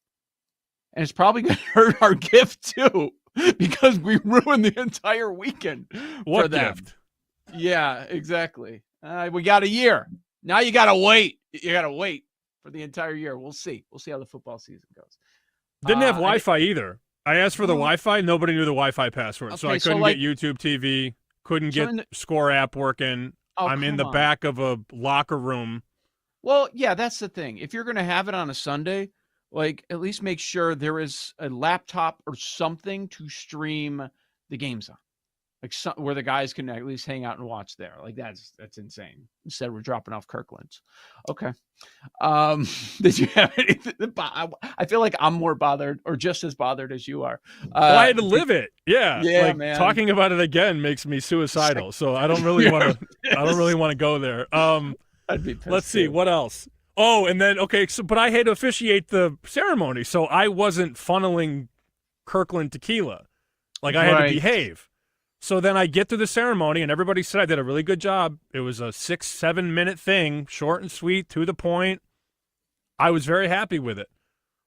Speaker 14: And it's probably going to hurt our gift too, because we ruined the entire weekend for them.
Speaker 15: Gift?
Speaker 14: Yeah, exactly. We got a year. Now you got to wait. You got to wait for the entire year. We'll see. We'll see how the football season goes.
Speaker 15: Didn't have Wi-Fi either. I asked for the Wi-Fi. Nobody knew the Wi-Fi password. So I couldn't get YouTube TV, couldn't get Score app working. I'm in the back of a locker room.
Speaker 14: Well, yeah, that's the thing. If you're going to have it on a Sunday, like, at least make sure there is a laptop or something to stream the games on. Like, where the guys can at least hang out and watch there. Like, that's insane. Instead, we're dropping off Kirkland's. Okay. Did you have anything? I feel like I'm more bothered, or just as bothered as you are.
Speaker 15: I had to live it. Yeah.
Speaker 14: Yeah, man.
Speaker 15: Talking about it again makes me suicidal. So I don't really want to. I don't really want to go there.
Speaker 14: I'd be pissed.
Speaker 15: Let's see what else. Oh, and then but I had to officiate the ceremony, so I wasn't funneling Kirkland tequila. Like, I had to behave. So then I get through the ceremony, and everybody said I did a really good job. It was a 6-7 minute thing, short and sweet, to the point. I was very happy with it.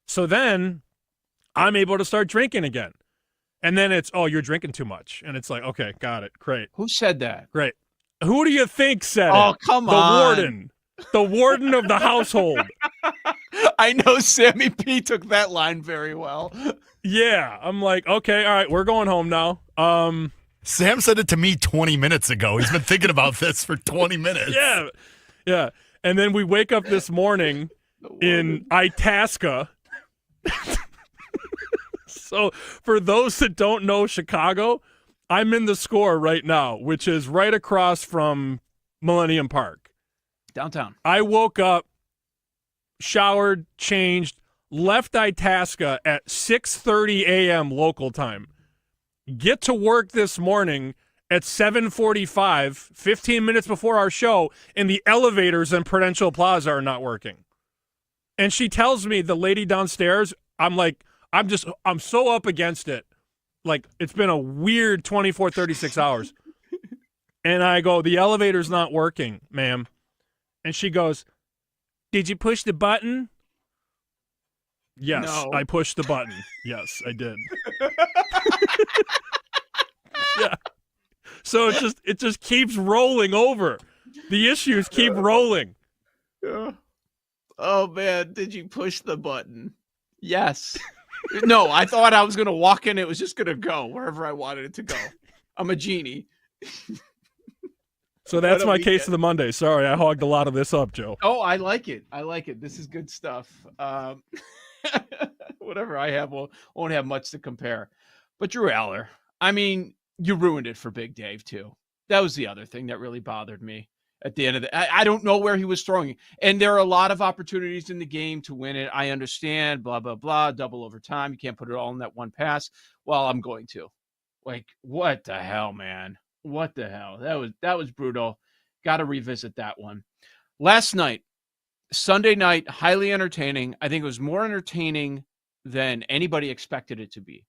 Speaker 15: So then I'm able to start drinking again. And then it's, you're drinking too much. And it's like, okay, got it. Great.
Speaker 14: Who said that?
Speaker 15: Great. Who do you think said it?
Speaker 14: Oh, come on.
Speaker 15: The warden. The warden of the household.
Speaker 14: I know Sammy P took that line very well.
Speaker 15: Yeah. I'm like, okay, all right, we're going home now.
Speaker 21: Sam said it to me 20 minutes ago. He's been thinking about this for 20 minutes.
Speaker 15: Yeah. And then we wake up this morning in Itasca. So for those that don't know Chicago, I'm in the Score right now, which is right across from Millennium Park.
Speaker 14: Downtown.
Speaker 15: I woke up, showered, changed, left Itasca at 6:30 a.m. local time. Get to work this morning at 7:45, 15 minutes before our show, and the elevators in Prudential Plaza are not working. And she tells me, the lady downstairs, I'm like, I'm so up against it. Like, it's been a weird 24, 36 hours. And I go, the elevator's not working, ma'am. And she goes, did you push the button? Yes,
Speaker 14: No.
Speaker 15: I pushed the button. Yes, I did. Yeah. So it just keeps rolling over. The issues keep rolling.
Speaker 14: Oh, man, did you push the button? Yes. No, I thought I was going to walk in. It was just going to go wherever I wanted it to go. I'm a genie.
Speaker 15: So that's my case of the Monday. Sorry, I hogged a lot of this up, Joe.
Speaker 14: Oh, I like it. This is good stuff. Whatever I have won't have much to compare. But Drew Aller, I mean, you ruined it for Big Dave, too. That was the other thing that really bothered me at the end of I don't know where he was throwing. And there are a lot of opportunities in the game to win it. I understand, blah, blah, blah, double overtime. You can't put it all in that one pass. Well, I'm going to. Like, what the hell, man? What the hell? That was brutal. Got to revisit that one. Last night, Sunday night, highly entertaining. I think it was more entertaining than anybody expected it to be.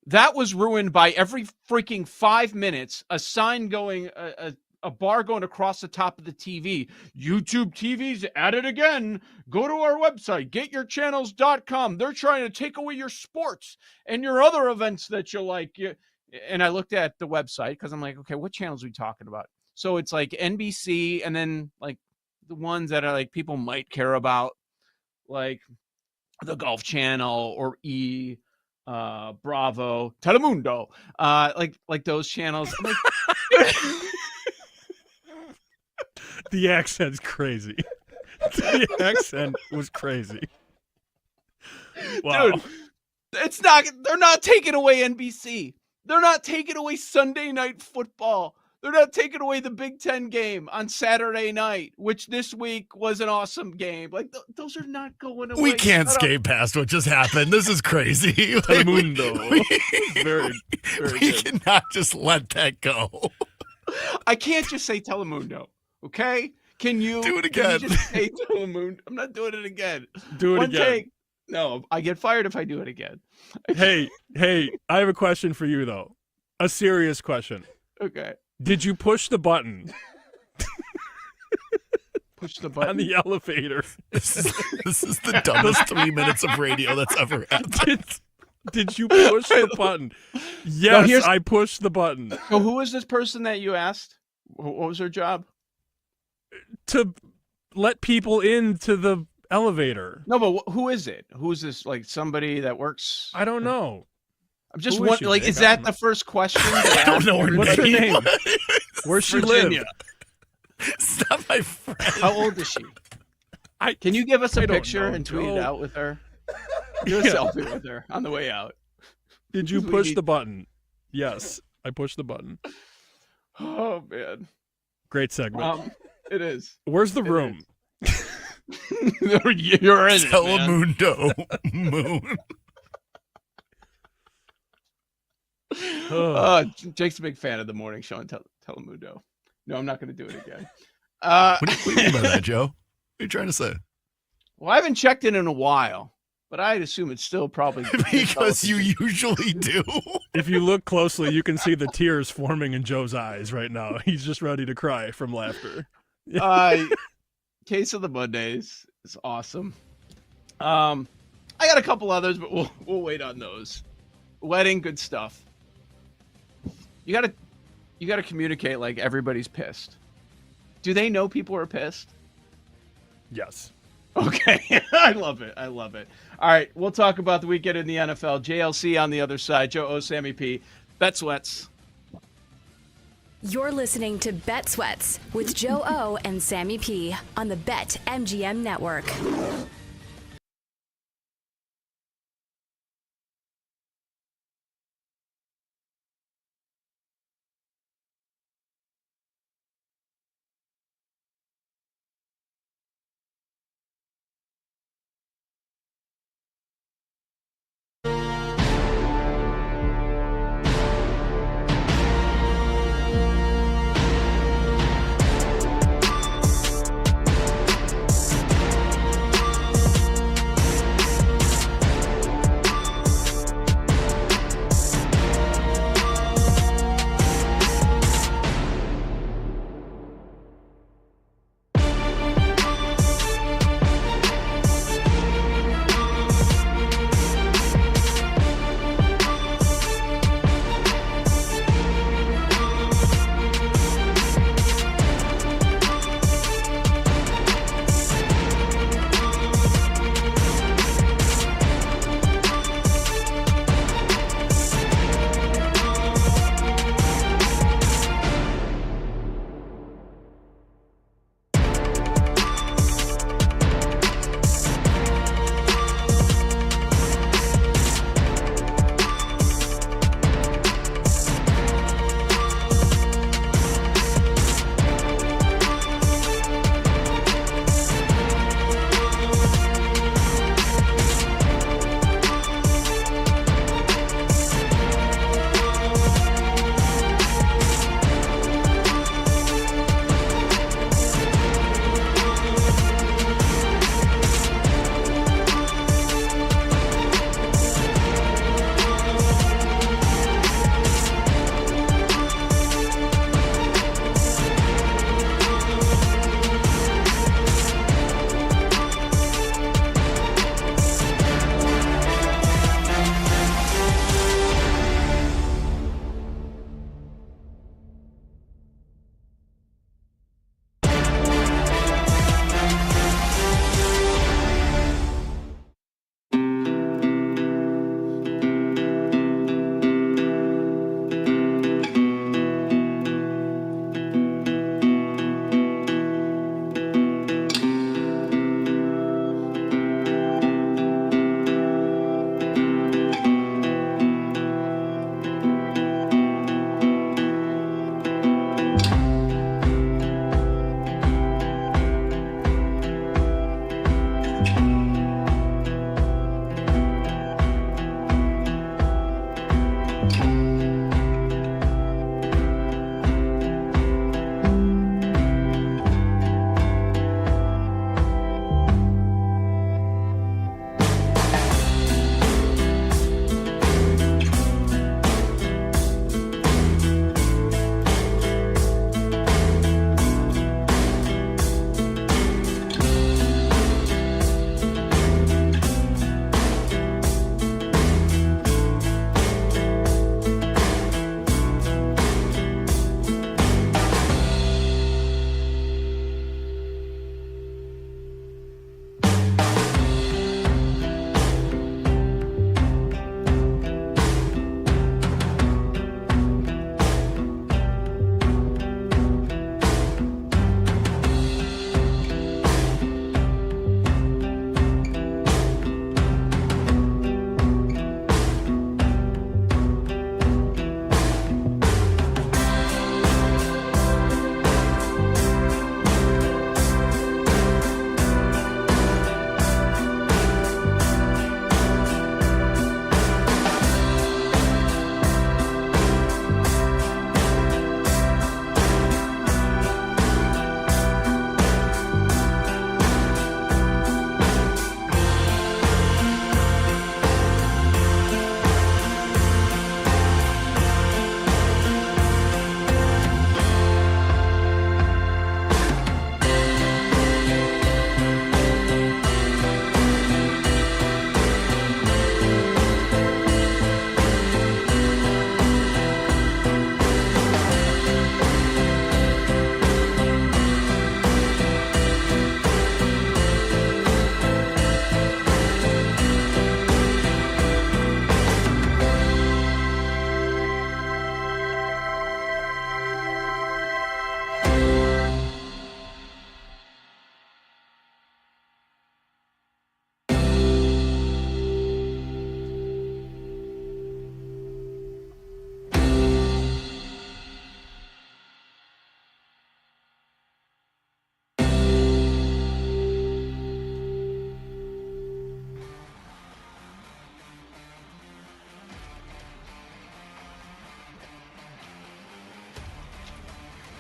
Speaker 14: That was ruined by every freaking 5 minutes, a sign going, a bar going across the top of the TV. YouTube TV's at it again. Go to our website, getyourchannels.com. They're trying to take away your sports and your other events that you like. And I looked at the website because I'm like, okay, what channels are we talking about? So it's like NBC, and then like the ones that are like people might care about, like the Golf Channel or Bravo, Telemundo, like those channels. I'm like,
Speaker 15: the accent's crazy. The accent was crazy. Wow.
Speaker 14: Dude, they're not taking away NBC. They're not taking away Sunday Night Football. They're not taking away the Big Ten game on Saturday night, which this week was an awesome game. Like, those are not going away.
Speaker 21: We can't skate past what just happened. This is crazy.
Speaker 15: Telemundo.
Speaker 21: We cannot just let that go.
Speaker 14: I can't just say Telemundo, okay? Can you
Speaker 21: do it again?
Speaker 14: Can you just say Telemundo? I'm not doing it again.
Speaker 15: Do it
Speaker 14: One
Speaker 15: again.
Speaker 14: take. No, I get fired if I do it again.
Speaker 15: Hey, I have a question for you, though. A serious question.
Speaker 14: Okay.
Speaker 15: Did you push the button?
Speaker 14: Push the button?
Speaker 15: On the elevator.
Speaker 21: This is the dumbest 3 minutes of radio that's ever happened.
Speaker 15: Did you push the button? Yes, I pushed the button.
Speaker 14: So who is this person that you asked? What was her job?
Speaker 15: To let people into the elevator.
Speaker 14: No, but who is it? Who's this? Like somebody that works?
Speaker 15: I don't know.
Speaker 14: I'm just wondering. Like, is that the first question?
Speaker 21: I don't know her
Speaker 15: What's her
Speaker 21: name.
Speaker 15: name? Where she
Speaker 14: Virginia.
Speaker 21: live? Stop, my friend.
Speaker 14: How old is she? Can you give us a picture and tweet it out with her? Do a selfie with her on the way out.
Speaker 15: Did you push the button? Yes, I pushed the button.
Speaker 14: Oh man,
Speaker 15: great segment.
Speaker 14: It is.
Speaker 15: Where's the room?
Speaker 14: You're in
Speaker 21: Telemundo moon.
Speaker 14: Jake's a big fan of the morning show on Telemundo. No, I'm not going to do it again.
Speaker 21: What do you mean by that, Joe? What are you trying to say?
Speaker 14: Well, I haven't checked it in a while, but I'd assume it's still probably
Speaker 21: because you usually do.
Speaker 15: If you look closely, you can see the tears forming in Joe's eyes right now. He's just ready to cry from laughter.
Speaker 14: Case of the Mondays is awesome. I got a couple others, but we'll wait on those. Wedding, good stuff. You gotta communicate like everybody's pissed. Do they know people are pissed?
Speaker 15: Yes.
Speaker 14: Okay. I love it. All right, we'll talk about the weekend in the NFL. JLC on the other side. Joe O, Sammy P. Bet Sweats.
Speaker 3: You're listening to Bet Sweats with Joe O and Sammy P on the BetMGM Network.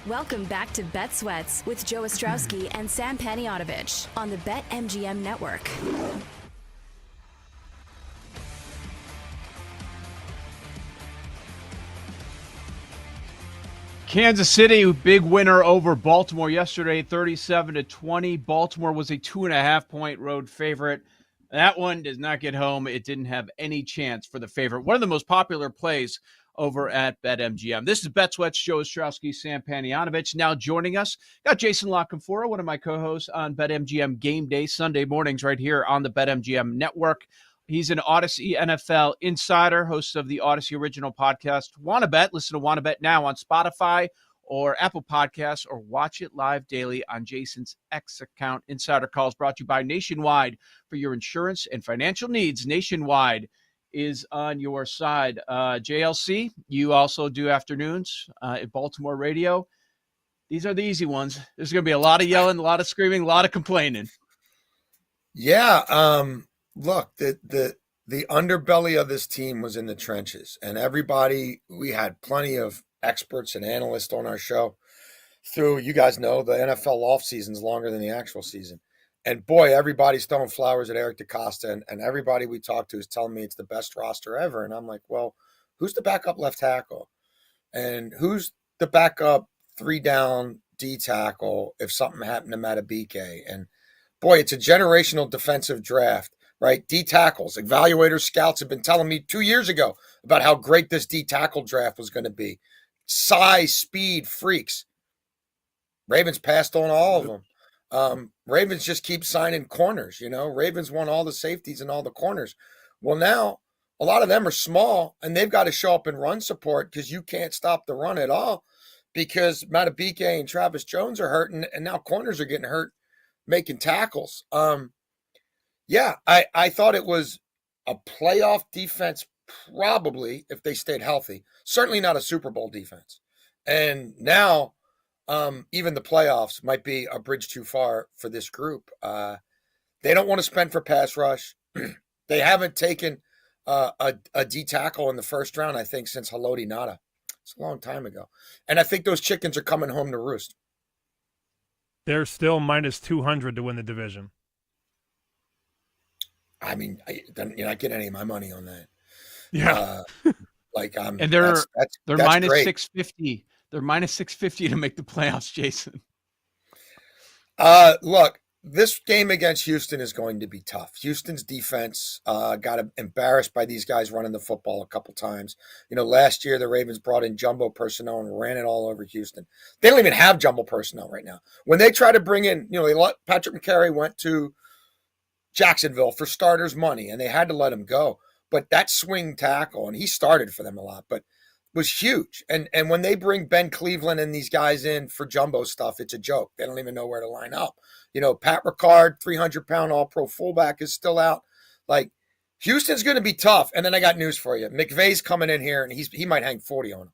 Speaker 3: Welcome back to Bet Sweats with Joe Ostrowski and Sam Paniotovich on the BetMGM Network.
Speaker 14: Kansas City, big winner over Baltimore yesterday, 37-20. Baltimore was a 2.5-point road favorite. That one does not get home. It didn't have any chance for the favorite. One of the most popular plays over at BetMGM. This is Bet Sweats, Joe Ostrowski, Sam Paniotovich. Now joining us, got Jason LaConfora, one of my co-hosts on BetMGM Game Day Sunday mornings right here on the BetMGM Network. He's an Odyssey NFL insider, host of the Odyssey original podcast, Wanna Bet. Listen to Wanna Bet now on Spotify or Apple Podcasts, or watch it live daily on Jason's X account. Insider Calls brought to you by Nationwide. For your insurance and financial needs, Nationwide is on your side. JLC, you also do afternoons at Baltimore Radio. These are the easy ones. There's going to be a lot of yelling, a lot of screaming, a lot of complaining.
Speaker 19: Yeah, look, the underbelly of this team was in the trenches, and everybody, we had plenty of experts and analysts on our show through, you guys know, the NFL offseason is longer than the actual season. And boy, everybody's throwing flowers at Eric DeCosta, and everybody we talk to is telling me it's the best roster ever. And I'm like, well, who's the backup left tackle? And who's the backup 3-down D tackle if something happened to Matabike? And boy, it's a generational defensive draft. Right? D tackles, evaluators, scouts have been telling me 2 years ago about how great this D tackle draft was going to be. Size, speed, freaks. Ravens passed on all of them. Ravens just keep signing corners, you know. Ravens won all the safeties and all the corners. Well, now a lot of them are small, and they've got to show up and run support because you can't stop the run at all because Matabike and Travis Jones are hurting, and now corners are getting hurt making tackles. Yeah, I thought it was a playoff defense probably if they stayed healthy. Certainly not a Super Bowl defense. And now even the playoffs might be a bridge too far for this group. They don't want to spend for pass rush. They haven't taken a D tackle in the first round, I think, since Haloti Ngata. It's a long time ago. And I think those chickens are coming home to roost.
Speaker 15: They're still minus 200 to win the division.
Speaker 19: I mean, you're not getting any of my money on that.
Speaker 15: Yeah.
Speaker 14: And they're
Speaker 19: that's
Speaker 14: minus
Speaker 19: great.
Speaker 14: 650. They're minus 650 to make the playoffs, Jason.
Speaker 19: Look, this game against Houston is going to be tough. Houston's defense got embarrassed by these guys running the football a couple times. You know, last year the Ravens brought in jumbo personnel and ran it all over Houston. They don't even have jumbo personnel right now. When they try to bring in, you know, they let Patrick McCarry went to Jacksonville for starters money, and they had to let him go. But that swing tackle, and he started for them a lot, but was huge. And when they bring Ben Cleveland and these guys in for jumbo stuff, it's a joke. They don't even know where to line up. You know, Pat Ricard, 300-pound all-pro fullback, is still out. Like, Houston's going to be tough. And then I got news for you. McVay's coming in here, and he might hang 40 on them.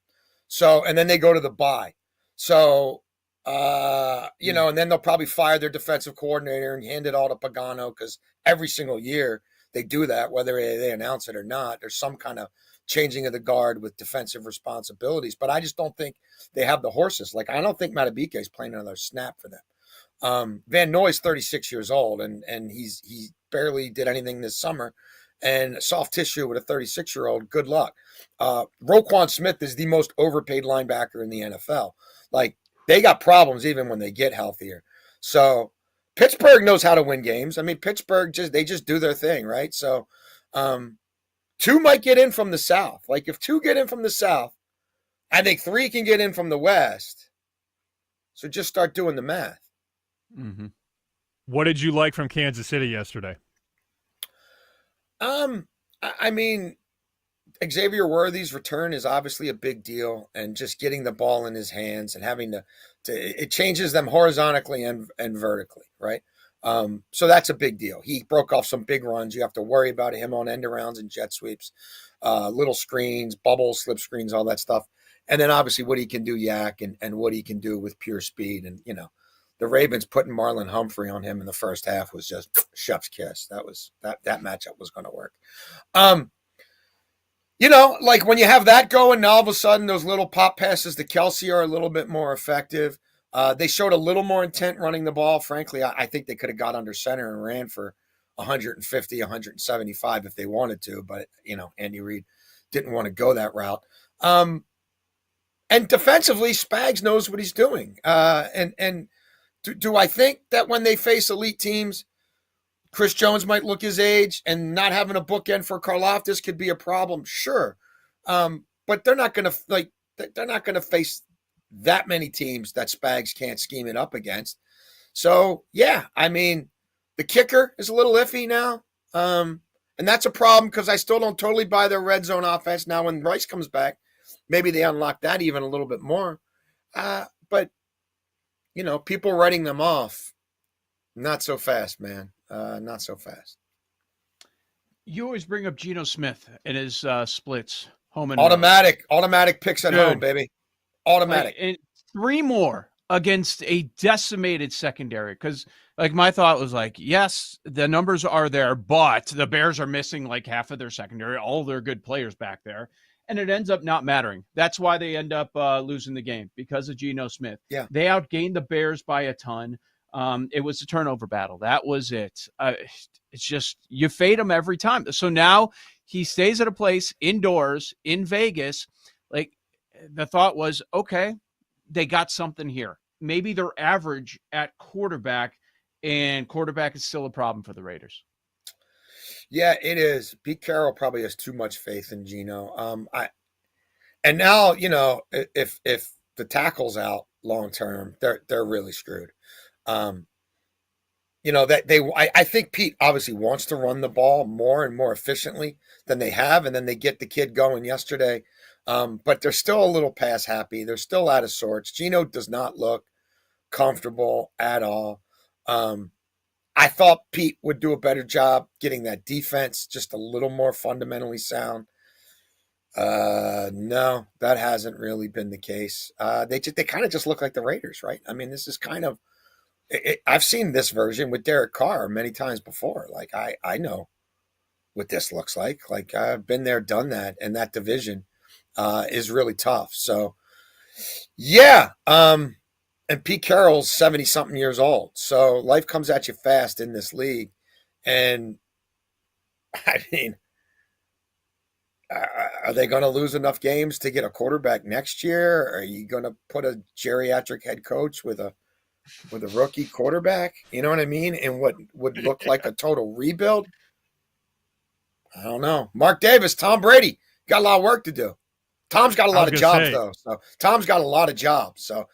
Speaker 19: So, and then they go to the bye. So, you know, and then they'll probably fire their defensive coordinator and hand it all to Pagano because every single year they do that, whether they announce it or not. There's some kind of changing of the guard with defensive responsibilities. But I just don't think they have the horses. Like, I don't think Matabike is playing another snap for them. Van Noy's 36 years old, and he barely did anything this summer. And soft tissue with a 36-year-old, good luck. Roquan Smith is the most overpaid linebacker in the NFL. Like, they got problems even when they get healthier. So Pittsburgh knows how to win games. I mean, Pittsburgh they just do their thing, right? So two might get in from the South. Like, if two get in from the South, I think three can get in from the West. So just start doing the math.
Speaker 14: Mm-hmm.
Speaker 15: What did you like from Kansas City yesterday?
Speaker 19: I mean, Xavier Worthy's return is obviously a big deal, and just getting the ball in his hands and having to it changes them horizontally and vertically, right? So that's a big deal. He broke off some big runs. You have to worry about him on end arounds and jet sweeps, little screens, bubbles, slip screens, all that stuff. And then obviously what he can do yak and what he can do with pure speed. And, you know, the Ravens putting Marlon Humphrey on him in the first half was just chef's kiss. That matchup was going to work. Like when you have that going, now all of a sudden those little pop passes to Kelsey are a little bit more effective. They showed a little more intent running the ball. Frankly, I think they could have got under center and ran for 150, 175 if they wanted to. But, Andy Reid didn't want to go that route. And defensively, Spags knows what he's doing. And do I think that when they face elite teams, Chris Jones might look his age, and not having a bookend for Karlaftis could be a problem? Sure. But they're not going to face that many teams that Spags can't scheme it up against. So, yeah, the kicker is a little iffy now. And that's a problem because I still don't totally buy their red zone offense. Now, when Rice comes back, maybe they unlock that even a little bit more. But, people writing them off, not so fast, man. Not so fast.
Speaker 14: You always bring up Geno Smith and his splits. Home and
Speaker 19: automatic picks at home, baby. Automatic.
Speaker 14: And 3 more against a decimated secondary. Because, my thought was yes, the numbers are there, but the Bears are missing half of their secondary, all their good players back there. And it ends up not mattering. That's why they end up losing the game, because of Geno Smith.
Speaker 19: Yeah.
Speaker 14: They outgained the Bears by a ton. It was a turnover battle. That was it. It's just, you fade him every time. So now he stays at a place indoors in Vegas. The thought was, okay, they got something here. Maybe they're average at quarterback, and quarterback is still a problem for the Raiders.
Speaker 19: Yeah, it is. Pete Carroll probably has too much faith in Geno. And now, if the tackle's out long term, they're really screwed. I think Pete obviously wants to run the ball more and more efficiently than they have, and then they get the kid going yesterday. But they're still a little pass happy. They're still out of sorts. Geno does not look comfortable at all. I thought Pete would do a better job getting that defense just a little more fundamentally sound. No, that hasn't really been the case. They kind of just look like the Raiders, right? This is kind of, I've seen this version with Derek Carr many times before. I know what this looks like. I've been there, done that, and that division is really tough. So, yeah. And Pete Carroll's 70-something years old. So life comes at you fast in this league. And, are they going to lose enough games to get a quarterback next year? Are you going to put a geriatric head coach with a rookie quarterback? You know what I mean? And what would look like a total rebuild? I don't know. Mark Davis, Tom Brady, got a lot of work to do. Tom's got a lot of jobs, though. So Tom's got a lot of jobs. So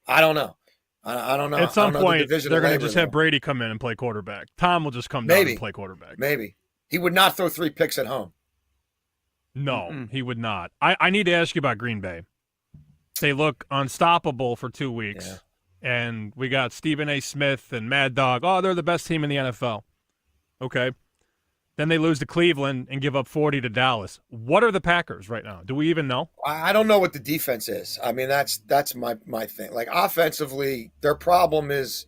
Speaker 19: I don't know. I don't know.
Speaker 15: At some point, they're going to just have Brady come in and play quarterback. Tom will just come down and play quarterback.
Speaker 19: Maybe. He would not throw 3 picks at home.
Speaker 15: No, he would not. I need to ask you about Green Bay. They look unstoppable for 2 weeks.
Speaker 19: Yeah.
Speaker 15: And we got Stephen A. Smith and Mad Dog. Oh, they're the best team in the NFL. Okay. Then they lose to Cleveland and give up 40 to Dallas. What are the Packers right now? Do we even know?
Speaker 19: I don't know what the defense is. That's my thing. Offensively, their problem is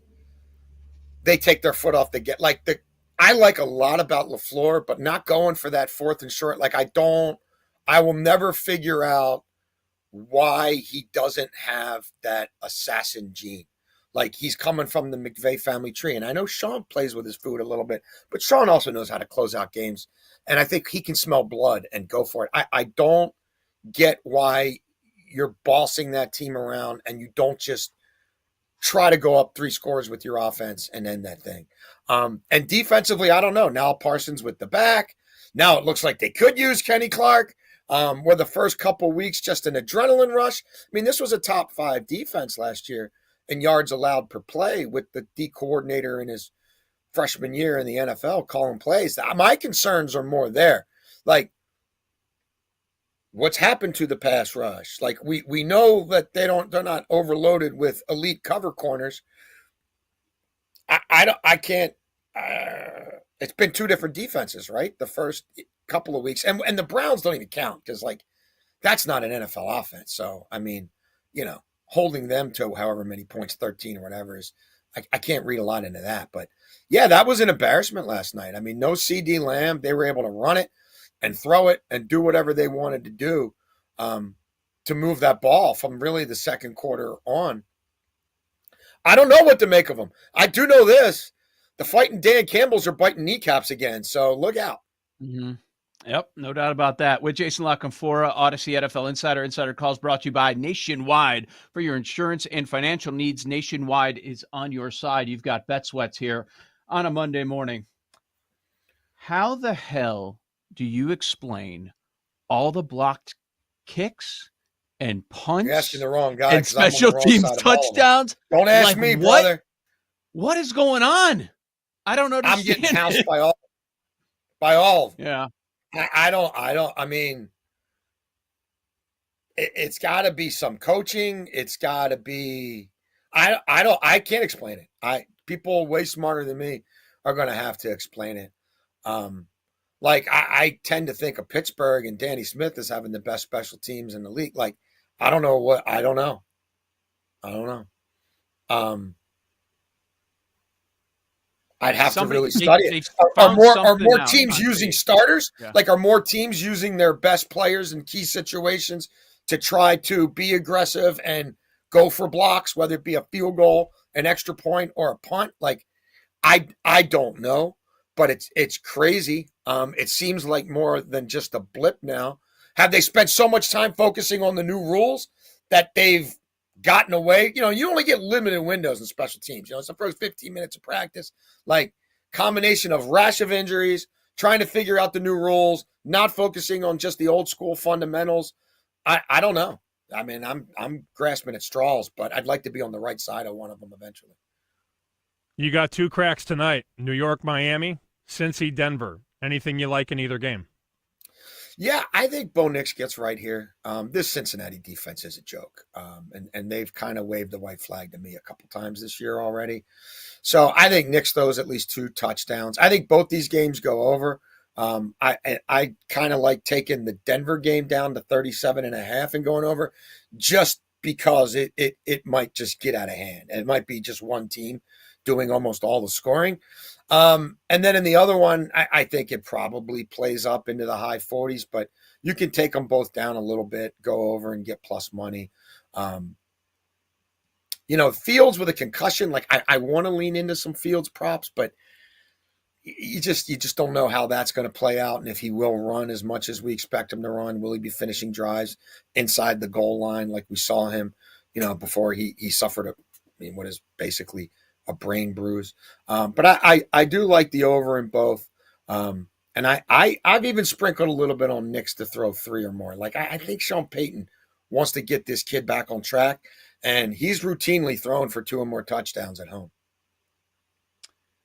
Speaker 19: they take their foot off the gas. I like a lot about LaFleur, but not going for that 4th and short. I will never figure out why he doesn't have that assassin gene. He's coming from the McVay family tree. And I know Sean plays with his food a little bit, but Sean also knows how to close out games. And I think he can smell blood and go for it. I don't get why you're bossing that team around and you don't just try to go up 3 scores with your offense and end that thing. And defensively, I don't know. Now Parsons with the back. Now it looks like they could use Kenny Clark. Where the first couple weeks, just an adrenaline rush. This was a top 5 defense last year in yards allowed per play with the D coordinator in his freshman year in the NFL calling plays. My concerns are more there. What's happened to the pass rush? We know that they're not overloaded with elite cover corners. I can't. It's been 2 different defenses, right? The first couple of weeks, and the Browns don't even count because that's not an NFL offense. So holding them to however many points, 13 or whatever, is I can't read a lot into that. But yeah, that was an embarrassment last night. No CD Lamb. They were able to run it. and throw it and do whatever they wanted to do to move that ball from really the second quarter on. I don't know what to make of them. I do know this. The fighting Dan Campbells are biting kneecaps again, so look out.
Speaker 14: Mm-hmm. Yep, no doubt about that. With Jason LaConfora, Odyssey NFL Insider. Insider Calls brought to you by Nationwide. For your insurance and financial needs, Nationwide is on your side. You've got Bet Sweats here on a Monday morning. How the hell do you explain all the blocked kicks and punts?
Speaker 19: You're asking the wrong guy.
Speaker 14: And special teams touchdowns?
Speaker 19: Don't ask me, brother.
Speaker 14: What is going on? I don't understand.
Speaker 19: I'm getting housed by all.
Speaker 14: Yeah.
Speaker 19: I mean, it's got to be some coaching. It's got to be. I can't explain it. People way smarter than me are going to have to explain it. I tend to think of Pittsburgh and Danny Smith as having the best special teams in the league. Like, I don't know. I'd have to really study it. Are more teams using starters? Yeah. Like, are more teams using their best players in key situations to try to be aggressive and go for blocks, whether it be a field goal, an extra point, or a punt? Like, I don't know, but it's crazy. It seems like more than just a blip now. Have they spent so much time focusing on the new rules that they've gotten away? You only get limited windows in special teams. It's the first 15 minutes of practice. Like, combination of rash of injuries, trying to figure out the new rules, not focusing on just the old school fundamentals. I don't know. I mean, I'm grasping at straws, but I'd like to be on the right side of one of them eventually.
Speaker 15: You got 2 cracks tonight: New York, Miami, Cincy, Denver. Anything you like in either game?
Speaker 19: Yeah, I think Bo Nix gets right here. This Cincinnati defense is a joke, and they've kind of waved the white flag to me a couple times this year already. So I think Nix throws at least 2 touchdowns. I think both these games go over. I kind of like taking the Denver game down to 37.5 and going over, just because it might just get out of hand. It might be just one team doing almost all the scoring. And then in the other one, I think it probably plays up into the high 40s, but you can take them both down a little bit, go over and get plus money. Fields with a concussion, like I want to lean into some Fields props, but you just don't know how that's going to play out. And if he will run as much as we expect him to run, will he be finishing drives inside the goal line like we saw him, before he suffered what is basically a brain bruise. But I do like the over in both. And I've even sprinkled a little bit on Nix to throw 3 or more. Like, I think Sean Payton wants to get this kid back on track, and he's routinely thrown for 2 or more touchdowns at home.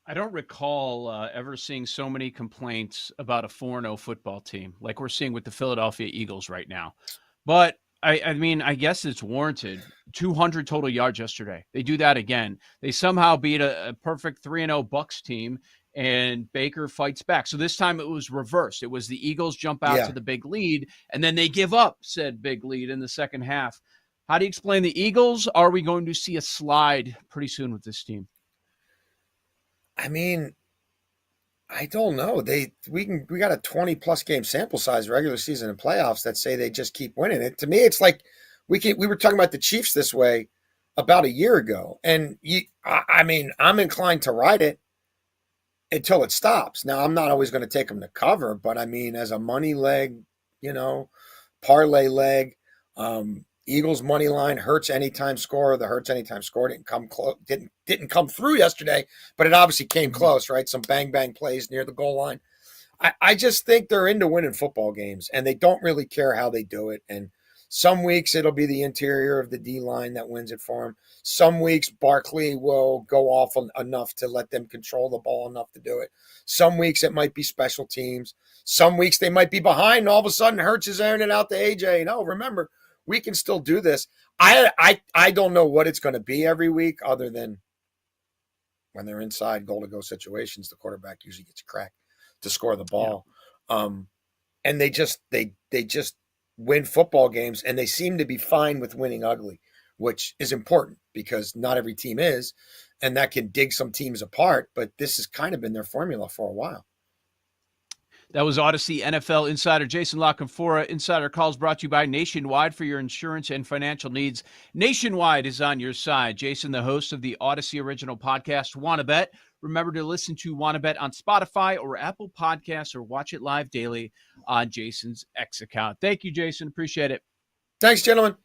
Speaker 14: I don't recall ever seeing so many complaints about a 4-0 football team like we're seeing with the Philadelphia Eagles right now. But I mean, I guess it's warranted. 200 total yards yesterday. They do that again. They somehow beat a perfect 3-0 Bucs team, and Baker fights back. So this time it was reversed. It was the Eagles jump out to the big lead, and then they give up said big lead in the second half. How do you explain the Eagles? Are we going to see a slide pretty soon with this team?
Speaker 19: I mean, I don't know. We got a 20+ game sample size regular season and playoffs that say they just keep winning it. To me, it's like we were talking about the Chiefs this way about a year ago, and I'm inclined to ride it until it stops. Now, I'm not always going to take them to cover, but I mean, as a money leg, parlay leg, Eagles money line, Hurts anytime score. The Hurts anytime score didn't come close, didn't come through yesterday, but it obviously came close, right? Some bang plays near the goal line. I just think they're into winning football games, and they don't really care how they do it. And some weeks it'll be the interior of the D line that wins it for them. Some weeks Barkley will go off enough to let them control the ball enough to do it. Some weeks it might be special teams. Some weeks they might be behind, and all of a sudden Hurts is airing it out to AJ. No, remember, we can still do this. I don't know what it's going to be every week, other than when they're inside goal-to-go situations, the quarterback usually gets a crack to score the ball. Yeah. And they just win football games, and they seem to be fine with winning ugly, which is important because not every team is, and that can dig some teams apart. But this has kind of been their formula for a while.
Speaker 14: That was Odyssey NFL insider Jason La Canfora. Insider calls brought to you by Nationwide for your insurance and financial needs. Nationwide is on your side. Jason, the host of the Odyssey original podcast, Wanna Bet. Remember to listen to Wanna Bet on Spotify or Apple Podcasts, or watch it live daily on Jason's X account. Thank you, Jason. Appreciate it.
Speaker 19: Thanks, gentlemen.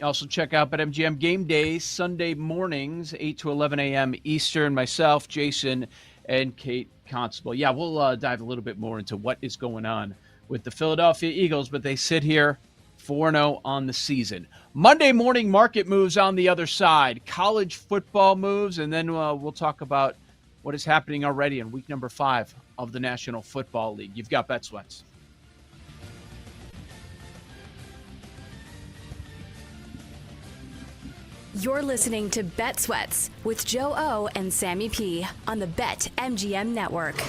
Speaker 14: Also check out BetMGM Game Days, Sunday mornings, 8 to 11 a.m. Eastern. Myself, Jason, and Kate Constable. Yeah, we'll dive a little bit more into what is going on with the Philadelphia Eagles, but they sit here 4-0 on the season. Monday morning market moves on the other side, college football moves, and then we'll talk about what is happening already in week number 5 of the National Football League. You've got Bet Sweats.
Speaker 3: You're listening to Bet Sweats with Joe O and Sammy P on the BetMGM Network.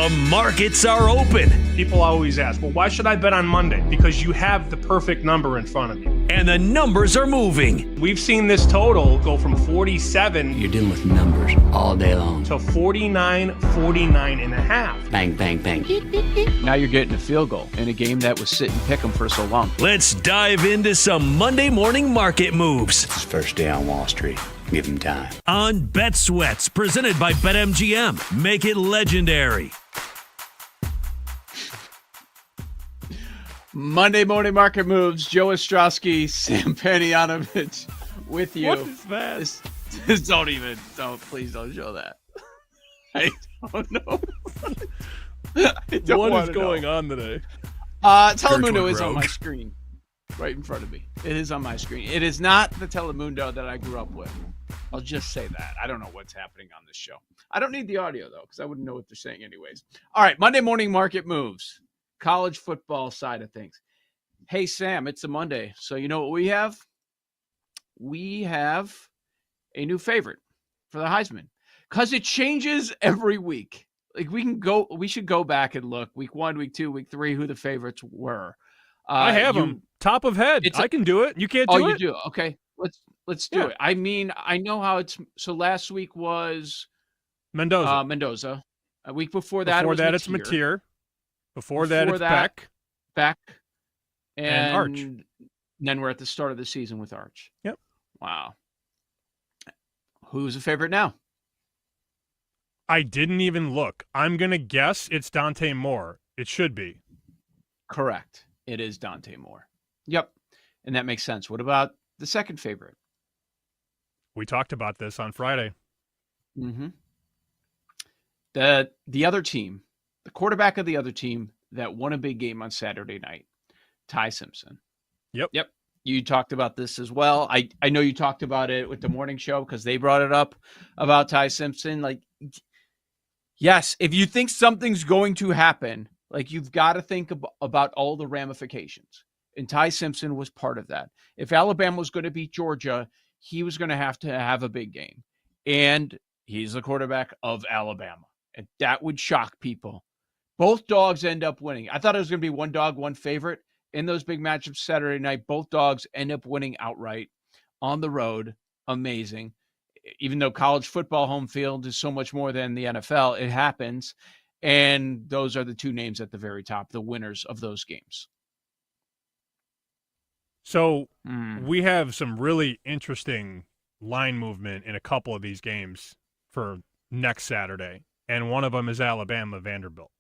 Speaker 5: The markets are open.
Speaker 7: People always ask, well, why should I bet on Monday? Because you have the perfect number in front of you.
Speaker 5: And the numbers are moving.
Speaker 7: We've seen this total go from 47.
Speaker 22: You're dealing with numbers all day long.
Speaker 7: To 49, 49 and a half.
Speaker 22: Bang, bang, bang.
Speaker 14: Now you're getting a field goal in a game that was sit and pick 'em for so long.
Speaker 5: Let's dive into some Monday morning market moves.
Speaker 22: It's first day on Wall Street. Give him time.
Speaker 5: On Bet Sweats, presented by BetMGM. Make it legendary.
Speaker 14: Monday morning market moves. Joe Ostrowski, Sam Panayonovich with you.
Speaker 15: What is that?
Speaker 14: Please don't show that. I don't know.
Speaker 15: What is going on today?
Speaker 14: Telemundo is on my screen, right in front of me. It is on my screen. It is not the Telemundo that I grew up with. I'll just say that. I don't know what's happening on this show. I don't need the audio, though, because I wouldn't know what they're saying anyways. All right, Monday morning market moves. College football side of things. Hey, Sam, it's a Monday. So you know what we have? We have a new favorite for the Heisman because it changes every week. Like we should go back and look week 1, week 2, week 3, who the favorites were.
Speaker 15: I have them top of head. I can do it. You can't do it.
Speaker 14: Oh, you do. Okay. Let's do it. I mean, I know how it's. So last week was
Speaker 15: Mendoza.
Speaker 14: A week before that,
Speaker 15: it's Mateer. Before that, it's Beck.
Speaker 14: And
Speaker 15: Arch.
Speaker 14: And then we're at the start of the season with Arch.
Speaker 15: Yep.
Speaker 14: Wow. Who's a favorite now?
Speaker 15: I didn't even look. I'm going to guess it's Dante Moore. It should be.
Speaker 14: Correct. It is Dante Moore. Yep. And that makes sense. What about the second favorite?
Speaker 15: We talked about this on Friday.
Speaker 14: Mm-hmm. The other team, the quarterback of the other team that won a big game on Saturday night, Ty Simpson.
Speaker 15: Yep.
Speaker 14: You talked about this as well. I know you talked about it with the morning show because they brought it up about Ty Simpson. Like, yes, if you think something's going to happen, like you've got to think about all the ramifications. And Ty Simpson was part of that. If Alabama was going to beat Georgia, he was going to have a big game. And he's the quarterback of Alabama. And that would shock people. Both dogs end up winning. I thought it was going to be one dog, one favorite. In those big matchups Saturday night, both dogs end up winning outright on the road. Amazing. Even though college football home field is so much more than the NFL, it happens. And those are the two names at the very top, the winners of those games.
Speaker 15: So we have some really interesting line movement in a couple of these games for next Saturday. And one of them is Alabama-Vanderbilt.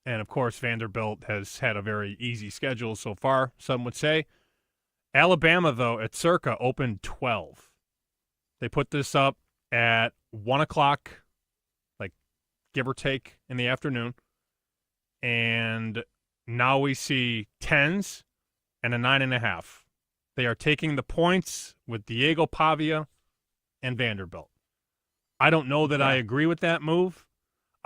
Speaker 15: And, of course, Vanderbilt has had a very easy schedule so far, some would say. Alabama, though, at Circa opened 12. They put this up at 1 o'clock, like give or take, in the afternoon. And now we see 10s and a 9.5. They are taking the points with Diego Pavia and Vanderbilt. I don't know that I agree with that move.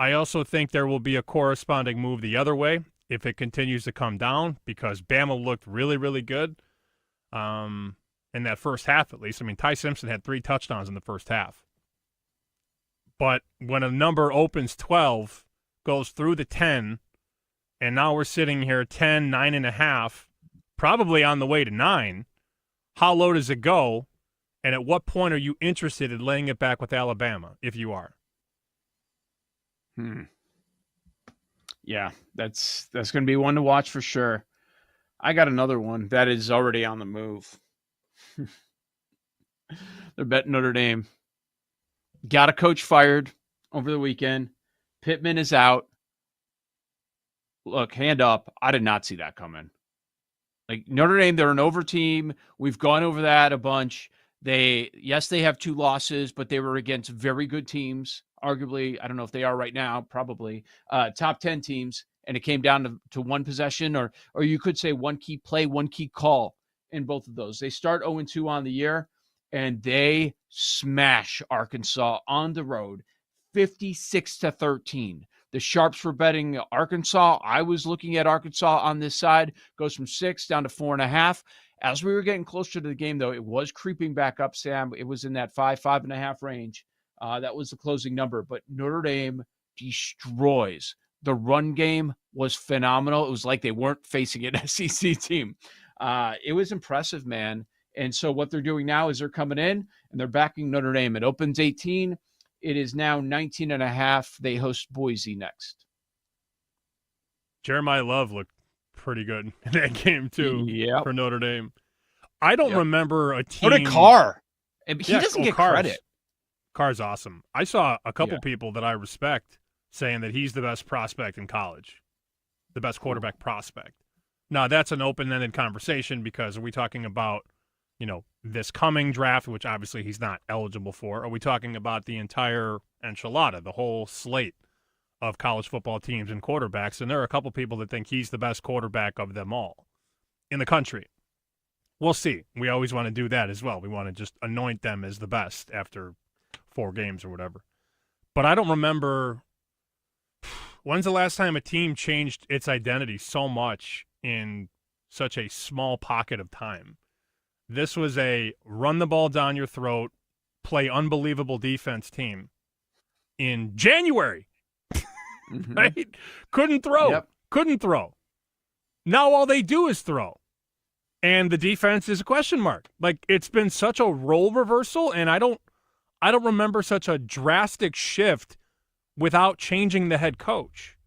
Speaker 15: I also think there will be a corresponding move the other way if it continues to come down because Bama looked really, really good in that first half at least. I mean, Ty Simpson had 3 touchdowns in the first half. But when a number opens 12, goes through the 10, and now we're sitting here 10, 9.5, probably on the way to 9, how low does it go? And at what point are you interested in laying it back with Alabama, if you are?
Speaker 14: Yeah, that's going to be one to watch for sure. I got another one that is already on the move. They're betting Notre Dame. Got a coach fired over the weekend. Pittman is out. Look, hand up. I did not see that coming. Like Notre Dame, they're an over team. We've gone over that a bunch. They have 2 losses, but they were against very good teams. Arguably, I don't know if they are right now, probably top 10 teams. And it came down to one possession, or you could say one key play, one key call in both of those. They start 0-2 on the year, and they smash Arkansas on the road, 56-13. The sharps were betting Arkansas. I was looking at Arkansas on this side, goes from 6 down to 4.5. As we were getting closer to the game, though, it was creeping back up, Sam. It was in that 5.5 range. That was the closing number. But Notre Dame destroys. The run game was phenomenal. It was like they weren't facing an SEC team. It was impressive, man. And so what they're doing now is they're coming in and they're backing Notre Dame. It opens 18. It is now 19.5. They host Boise next.
Speaker 15: Jeremiah Love looked pretty good in that game, too, for Notre Dame. I don't remember a team.
Speaker 14: What a Carr. He doesn't get credit.
Speaker 15: Carr's awesome. I saw a couple people that I respect saying that he's the best prospect in college, the best quarterback prospect. Now, that's an open-ended conversation because are we talking about, this coming draft, which obviously he's not eligible for? Are we talking about the entire enchilada, the whole slate of college football teams and quarterbacks? And there are a couple people that think he's the best quarterback of them all in the country. We'll see. We always want to do that as well. We want to just anoint them as the best after 4 games or whatever. But I don't remember when's the last time a team changed its identity so much in such a small pocket of time. This was a run the ball down your throat, play unbelievable defense team in January. Right? Couldn't throw. Couldn't throw. Now all they do is throw. And the defense is a question mark. Like, it's been such a role reversal, and I don't remember such a drastic shift without changing the head coach.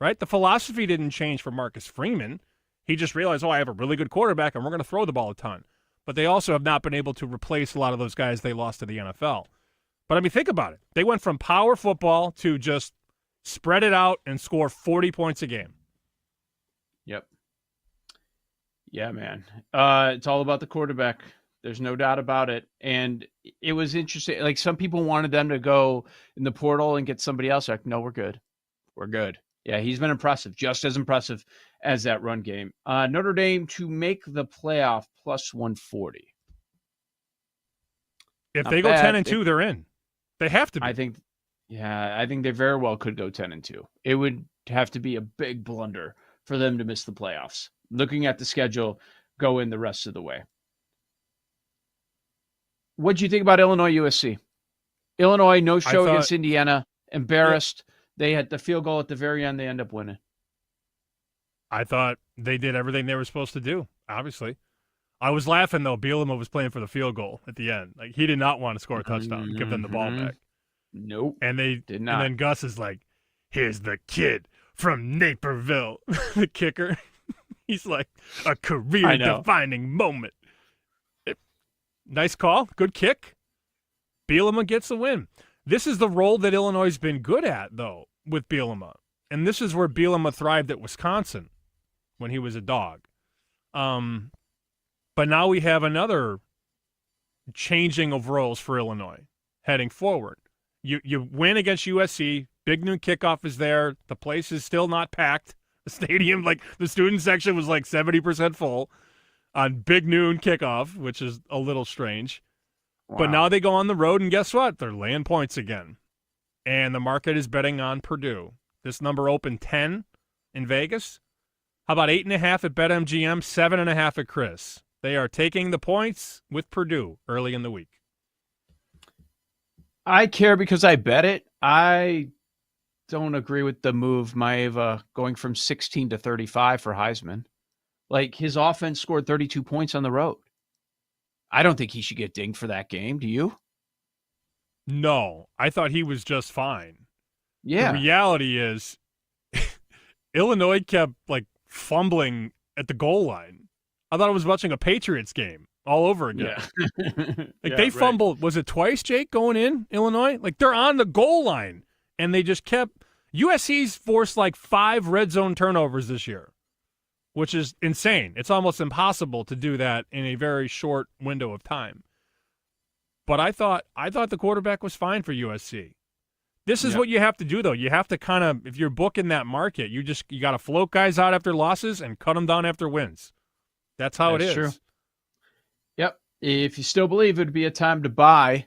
Speaker 15: Right? The philosophy didn't change for Marcus Freeman. He just realized, I have a really good quarterback, and we're going to throw the ball a ton. But they also have not been able to replace a lot of those guys they lost to the NFL. But, I mean, think about it. They went from power football to just spread it out and score 40 points a game.
Speaker 14: Yep. Yeah, man. It's all about the quarterback. There's no doubt about it. And it was interesting. Like, some people wanted them to go in the portal and get somebody else. Like, no, we're good. We're good. Yeah, he's been impressive, just as impressive as that run game. Notre Dame to make the playoff plus 140.
Speaker 15: If they go 10-2, they're in. They have to be.
Speaker 14: I think they very well could go 10-2. It would have to be a big blunder for them to miss the playoffs. Looking at the schedule, go in the rest of the way. What do you think about Illinois USC? Illinois, no show against Indiana. Embarrassed. Yeah. They had the field goal at the very end. They end up winning.
Speaker 15: I thought they did everything they were supposed to do, obviously. I was laughing, though. Bielema was playing for the field goal at the end. Like, he did not want to score a touchdown and give them the ball back.
Speaker 14: Nope.
Speaker 15: And they
Speaker 14: did not.
Speaker 15: And then Gus is like, here's the kid from Naperville, the kicker. He's like, a career-defining moment. Nice call. Good kick. Bielema gets the win. This is the role that Illinois has been good at, though, with Bielema. And this is where Bielema thrived at Wisconsin when he was a dog. But now we have another changing of roles for Illinois heading forward. You win against USC. Big noon kickoff is there. The place is still not packed. The stadium, like the student section was like 70% full on big noon kickoff, which is a little strange. Wow. But now they go on the road, and guess what? They're laying points again. And the market is betting on Purdue. This number opened 10 in Vegas. How about 8.5 at BetMGM, 7.5 at Chris? They are taking the points with Purdue early in the week.
Speaker 14: I care because I bet it. I don't agree with the move, Maeva, going from 16 to 35 for Heisman. Like, his offense scored 32 points on the road. I don't think he should get dinged for that game. Do you?
Speaker 15: No, I thought he was just fine.
Speaker 14: Yeah.
Speaker 15: The reality is Illinois kept, like, fumbling at the goal line. I thought I was watching a Patriots game all over again. Yeah. They fumbled. Right. Was it twice, Jake, going in Illinois? Like, they're on the goal line, and they just kept – USC's forced, like, 5 red zone turnovers this year, which is insane. It's almost impossible to do that in a very short window of time. But I thought the quarterback was fine for USC. This is what you have to do, though. You have to kind of, if you're booking that market, you got to float guys out after losses and cut them down after wins. That's how it is. True.
Speaker 14: Yep. If you still believe it would be a time to buy.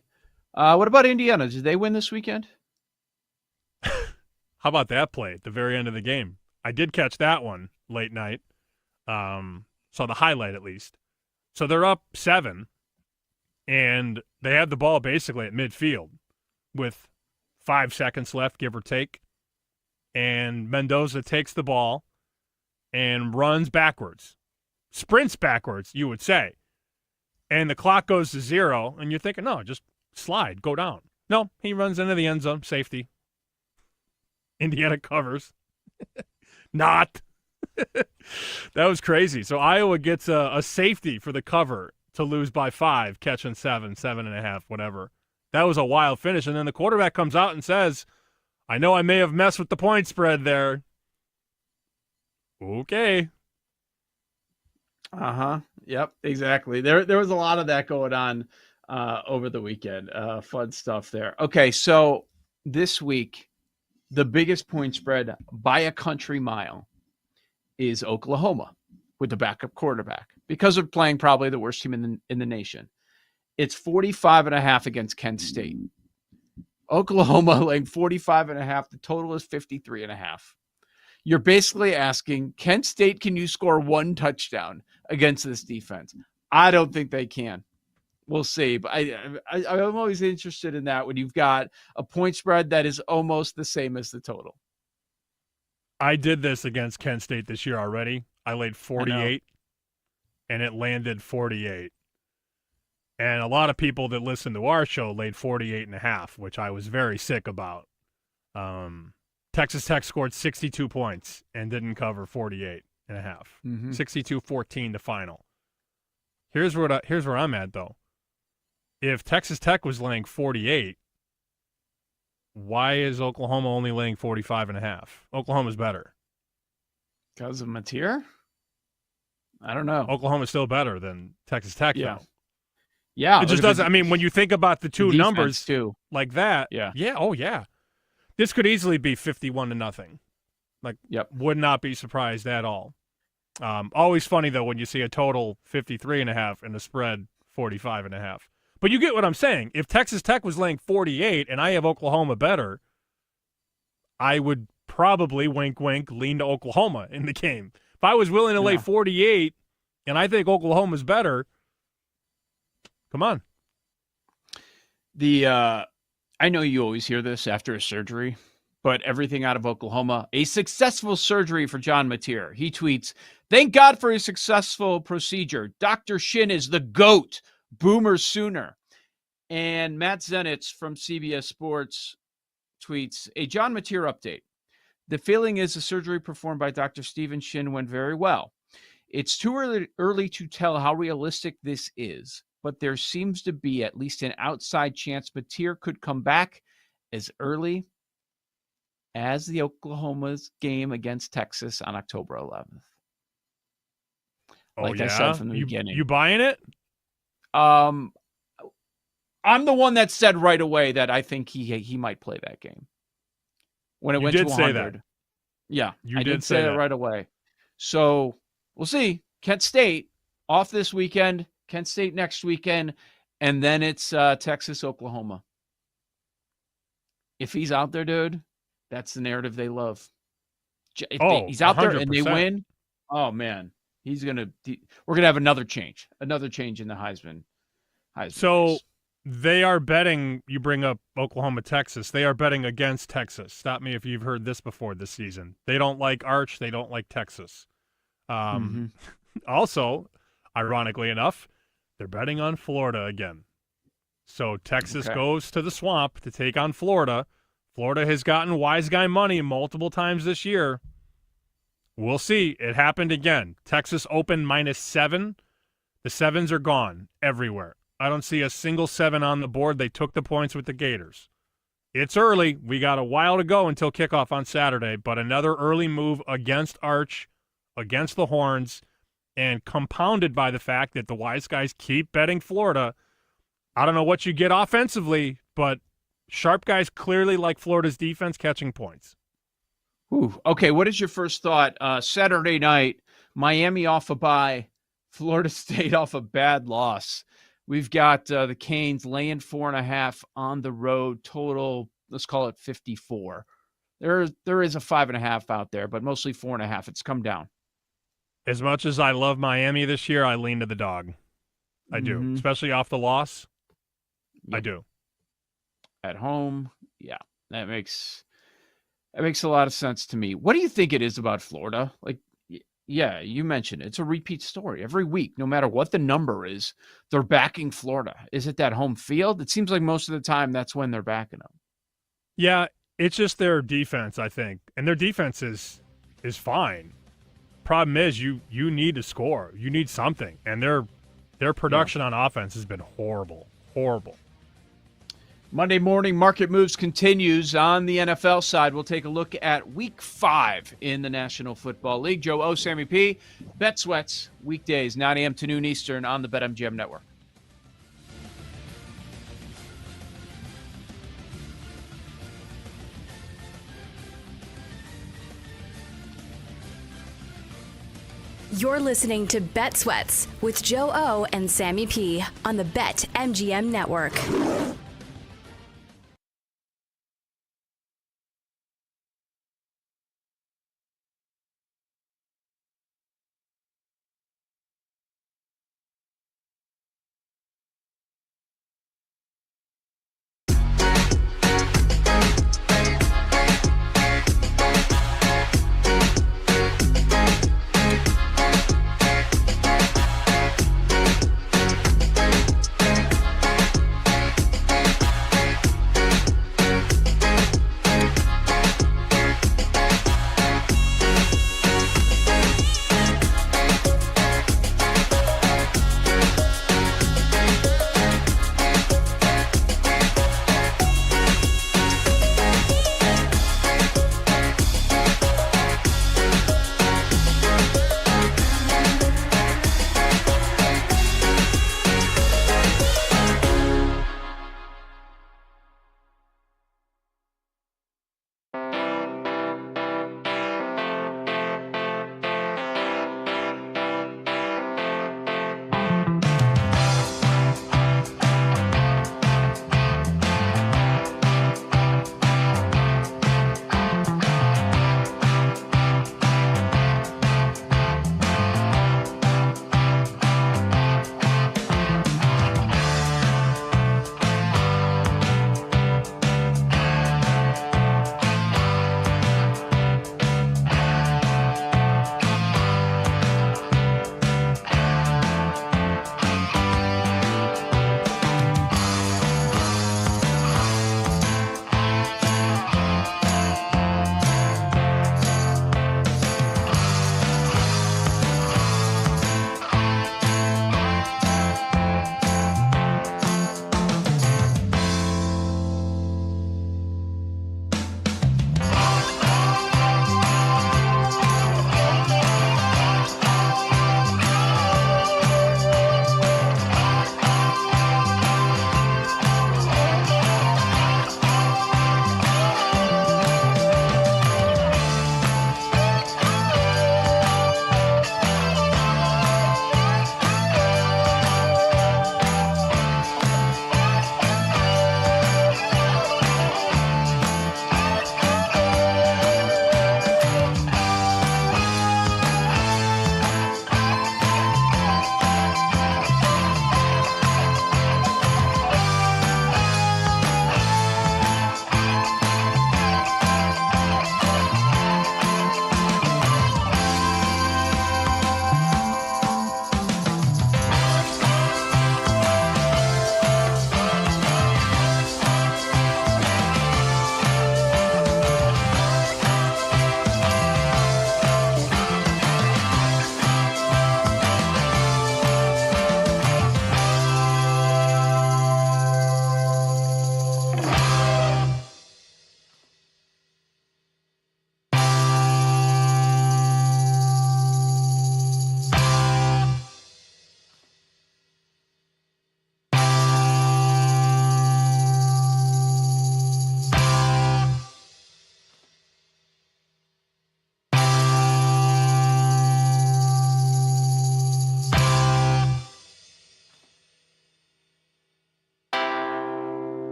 Speaker 14: What about Indiana? Did they win this weekend?
Speaker 15: How about that play at the very end of the game? I did catch that one late night. Saw the highlight at least. So they're up 7, and they had the ball basically at midfield with 5 seconds left, give or take. and Mendoza takes the ball and runs backwards, sprints backwards, you would say. And the clock goes to 0, and you're thinking, no, just slide, go down. No, he runs into the end zone, safety. Indiana covers. Not. That was crazy. So Iowa gets a safety for the cover to lose by 5, catching 7.5, whatever. That was a wild finish. And then the quarterback comes out and says, I know I may have messed with the point spread there. Okay.
Speaker 14: Uh-huh. Yep, exactly. There was a lot of that going on over the weekend. Fun stuff there. Okay, so this week, the biggest point spread by a country mile is Oklahoma with the backup quarterback because of playing probably the worst team in the nation. It's 45.5 against Kent State. Oklahoma laying 45.5. The total is 53.5. You're basically asking, Kent State, can you score 1 touchdown against this defense? I don't think they can. We'll see. But I'm always interested in that when you've got a point spread that is almost the same as the total.
Speaker 15: I did this against Kent State this year already. I laid 48, and it landed 48. And a lot of people that listen to our show laid 48.5, which I was very sick about. Texas Tech scored 62 points and didn't cover 48.5. 62-14 the final. Here's where I'm at, though. If Texas Tech was laying 48, why is Oklahoma only laying 45.5? Oklahoma's better.
Speaker 14: Because of Mateer? I don't know.
Speaker 15: Oklahoma's still better than Texas Tech,
Speaker 14: Yeah.
Speaker 15: though.
Speaker 14: Yeah.
Speaker 15: It just doesn't. I mean, when you think about the two numbers
Speaker 14: too.
Speaker 15: like that,
Speaker 14: Yeah.
Speaker 15: Oh, yeah. This could easily be 51-0. Like, would not be surprised at all. Always funny, though, when you see a total 53.5 and the spread 45.5. But you get what I'm saying. If Texas Tech was laying 48 and I have Oklahoma better, I would probably, wink, wink, lean to Oklahoma in the game. If I was willing to lay 48 and I think Oklahoma's better, come on.
Speaker 14: I know you always hear this after a surgery, but everything out of Oklahoma, a successful surgery for John Mateer. He tweets, "Thank God for a successful procedure. Dr. Shin is the GOAT. Boomer Sooner." And Matt Zenitz from CBS Sports tweets, "A John Mateer update. The feeling is the surgery performed by Dr. Stephen Shin went very well. It's too early to tell how realistic this is, but there seems to be at least an outside chance Mateer could come back as early as the Oklahoma's game against Texas on October 11th.
Speaker 15: I
Speaker 14: said from the beginning.
Speaker 15: You buying it?
Speaker 14: I'm the one that said right away that I think he might play that game. When it went to 100.
Speaker 15: Say that.
Speaker 14: Yeah,
Speaker 15: I
Speaker 14: did say that right away. So we'll see. Kent State off this weekend, Kent State next weekend, and then it's Texas, Oklahoma. If he's out there, dude, that's the narrative they love. If he's out 100%. There and they win, oh man, we're gonna have another change in the Heisman
Speaker 15: So
Speaker 14: race.
Speaker 15: They are betting. You bring up Oklahoma, Texas. They are betting against Texas. Stop me if you've heard this before this season. They don't like Arch. They don't like Texas. Also, ironically enough, they're betting on Florida again. So Texas goes to the swamp to take on Florida. Florida has gotten wise guy money multiple times this year. We'll see. It happened again. Texas opened -7. The 7s are gone everywhere. I don't see a single 7 on the board. They took the points with the Gators. It's early. We got a while to go until kickoff on Saturday, but another early move against Arch, against the Horns, and compounded by the fact that the wise guys keep betting Florida. I don't know what you get offensively, but sharp guys clearly like Florida's defense catching points.
Speaker 14: Ooh, okay, what is your first thought? Saturday night, Miami off a bye, Florida State off a bad loss. We've got the Canes laying 4.5 on the road. Total, let's call it 54. There is a 5.5 out there, but mostly 4.5. It's come down.
Speaker 15: As much as I love Miami this year, I lean to the dog. I do, especially off the loss. Yep. I do.
Speaker 14: At home, yeah, that makes That makes a lot of sense to me. What do you think it is about Florida? Like, yeah, you mentioned it. It's a repeat story. Every week, no matter what the number is, they're backing Florida. Is it that home field? It seems like most of the time that's when they're backing them.
Speaker 15: Yeah, it's just their defense, I think. And their defense is fine. Problem is you need to score. You need something. And their production on offense has been horrible. Horrible.
Speaker 14: Monday morning market moves continues. On the NFL side, we'll take a look at Week 5 in the National Football League. Joe O, Sammy P, Bet Sweats, weekdays, 9 a.m. to noon Eastern on the BetMGM Network.
Speaker 3: You're listening to Bet Sweats with Joe O and Sammy P on the BetMGM Network.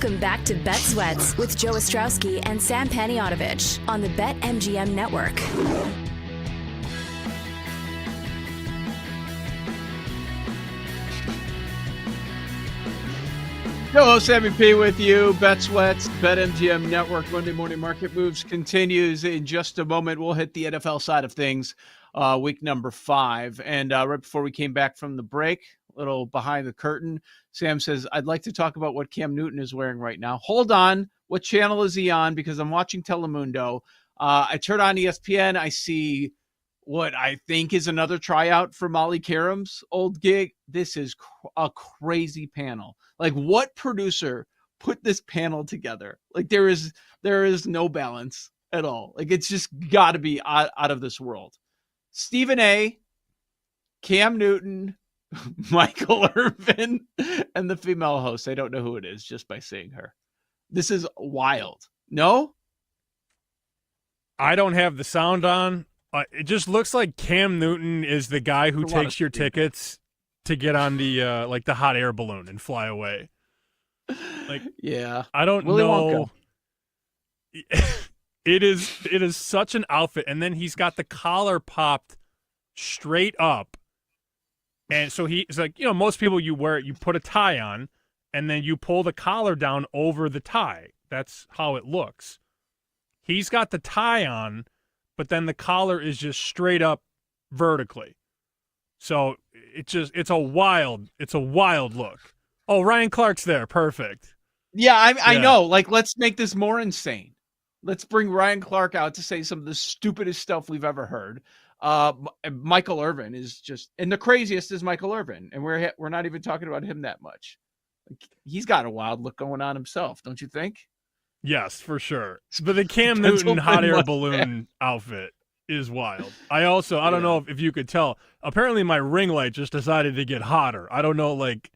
Speaker 3: Welcome back to Bet Sweats with Joe Ostrowski and Sam Paniotovich on the BetMGM Network.
Speaker 14: Hello, Sammy P with you. Bet Sweats, BetMGM Network. Monday Morning Market Moves continues in just a moment. We'll hit the NFL side of things, week number 5. And right before we came back from the break, a little behind the curtain, Sam says, I'd like to talk about what Cam Newton is wearing right now. Hold on. What channel is he on? Because I'm watching Telemundo. I turn on ESPN. I see what I think is another tryout for Molly Karam's old gig. This is a crazy panel. Like, what producer put this panel together? Like, there is no balance at all. Like, it's just got to be out of this world. Stephen A., Cam Newton, Michael Irvin, and the female host. I don't know who it is just by seeing her. This is wild. No?
Speaker 15: I don't have the sound on. It just looks like Cam Newton is the guy who takes your tickets to get on the the hot air balloon and fly away. Like,
Speaker 14: yeah,
Speaker 15: I don't
Speaker 14: Willy
Speaker 15: know. It is such an outfit, and then he's got the collar popped straight up, and so he's like, most people you put a tie on, and then you pull the collar down over the tie. That's how it looks. He's got the tie on, but then the collar is just straight up vertically. So it's a wild look. Oh, Ryan Clark's there. Perfect.
Speaker 14: Yeah, I know. Like, let's make this more insane. Let's bring Ryan Clark out to say some of the stupidest stuff we've ever heard. Michael Irvin is just, and the craziest is Michael Irvin, and we're not even talking about him that much. Like, he's got a wild look going on himself, don't you think?
Speaker 15: Yes, for sure. But the Cam Newton hot air balloon outfit is wild. I don't know if you could tell. Apparently my ring light just decided to get hotter. I don't know, like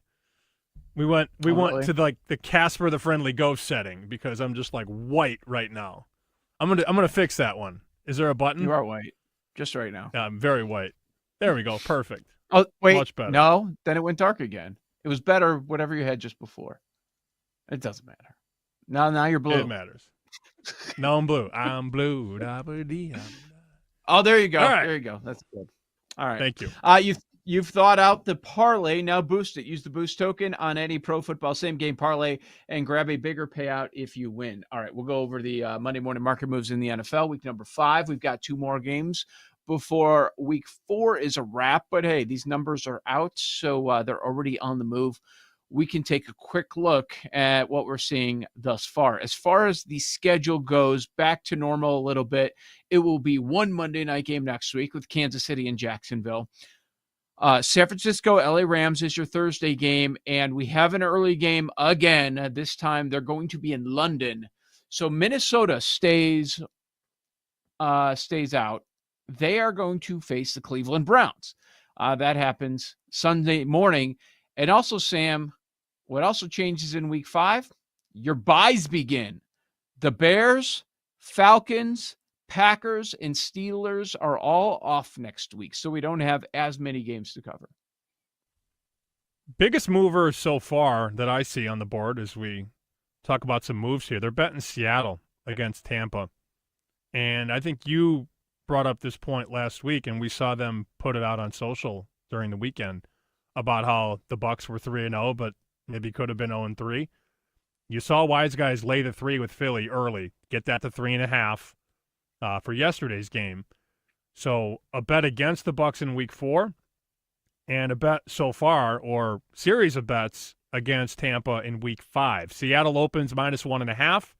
Speaker 15: we went to like the Casper the Friendly Ghost setting because I'm just like white right now. I'm gonna fix that one. Is there a button?
Speaker 14: You are white. Just right now.
Speaker 15: Yeah, I'm very white. There we go. Perfect.
Speaker 14: Oh, wait.
Speaker 15: Much better.
Speaker 14: No, then it went dark again. It was better whatever you had just before. It doesn't matter. Now you're blue.
Speaker 15: It matters. No, I'm blue. I'm blue.
Speaker 14: Oh, there you go.
Speaker 15: All right.
Speaker 14: There you go. That's good. All right.
Speaker 15: Thank you.
Speaker 14: You've thought out the parlay. Now boost it. Use the boost token on any pro football same game parlay and grab a bigger payout if you win. All right. We'll go over the Monday morning market moves in the NFL. Week number 5. We've got 2 more games before week 4 is a wrap. But hey, these numbers are out, so they're already on the move. We can take a quick look at what we're seeing thus far. As far as the schedule goes, back to normal a little bit. It will be one Monday night game next week with Kansas City and Jacksonville. San Francisco, LA Rams is your Thursday game, and we have an early game again. This time they're going to be in London. So Minnesota stays out. They are going to face the Cleveland Browns. That happens Sunday morning. And also, Sam, what also changes in week 5? Your buys begin. The Bears, Falcons, Packers, and Steelers are all off next week, so we don't have as many games to cover.
Speaker 15: Biggest mover so far that I see on the board as we talk about some moves here, they're betting Seattle against Tampa. And I think you brought up this point last week, and we saw them put it out on social during the weekend about how the Bucs were 3-0, but maybe could have been 0-3. You saw Wise Guys lay the 3 with Philly early, get that to 3.5 for yesterday's game. So a bet against the Bucs in week 4, and a bet so far, or series of bets against Tampa in week 5. Seattle opens -1.5.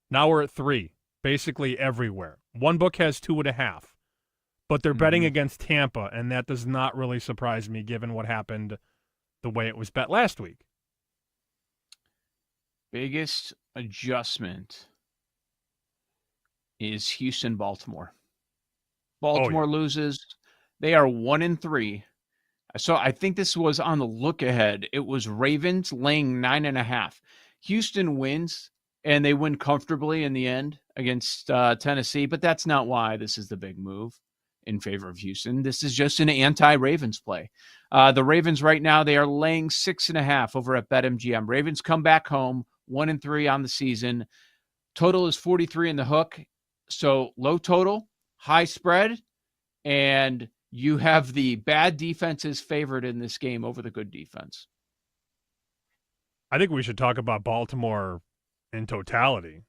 Speaker 15: Now we're at 3, basically everywhere. One book has 2.5. But they're betting against Tampa, and that does not really surprise me given what happened the way it was bet last week.
Speaker 14: Biggest adjustment is Houston-Baltimore. Baltimore loses. They are 1-3. So I think this was on the look ahead. It was Ravens laying 9.5. Houston wins, and they win comfortably in the end against Tennessee, but that's not why this is the big move in favor of Houston. This is just an anti-Ravens play. The Ravens right now, they are laying 6.5 over at BetMGM. Ravens come back home, 1-3 on the season. Total is 43 in the hook. So low total, high spread, and you have the bad defenses favored in this game over the good defense.
Speaker 15: I think we should talk about Baltimore in totality.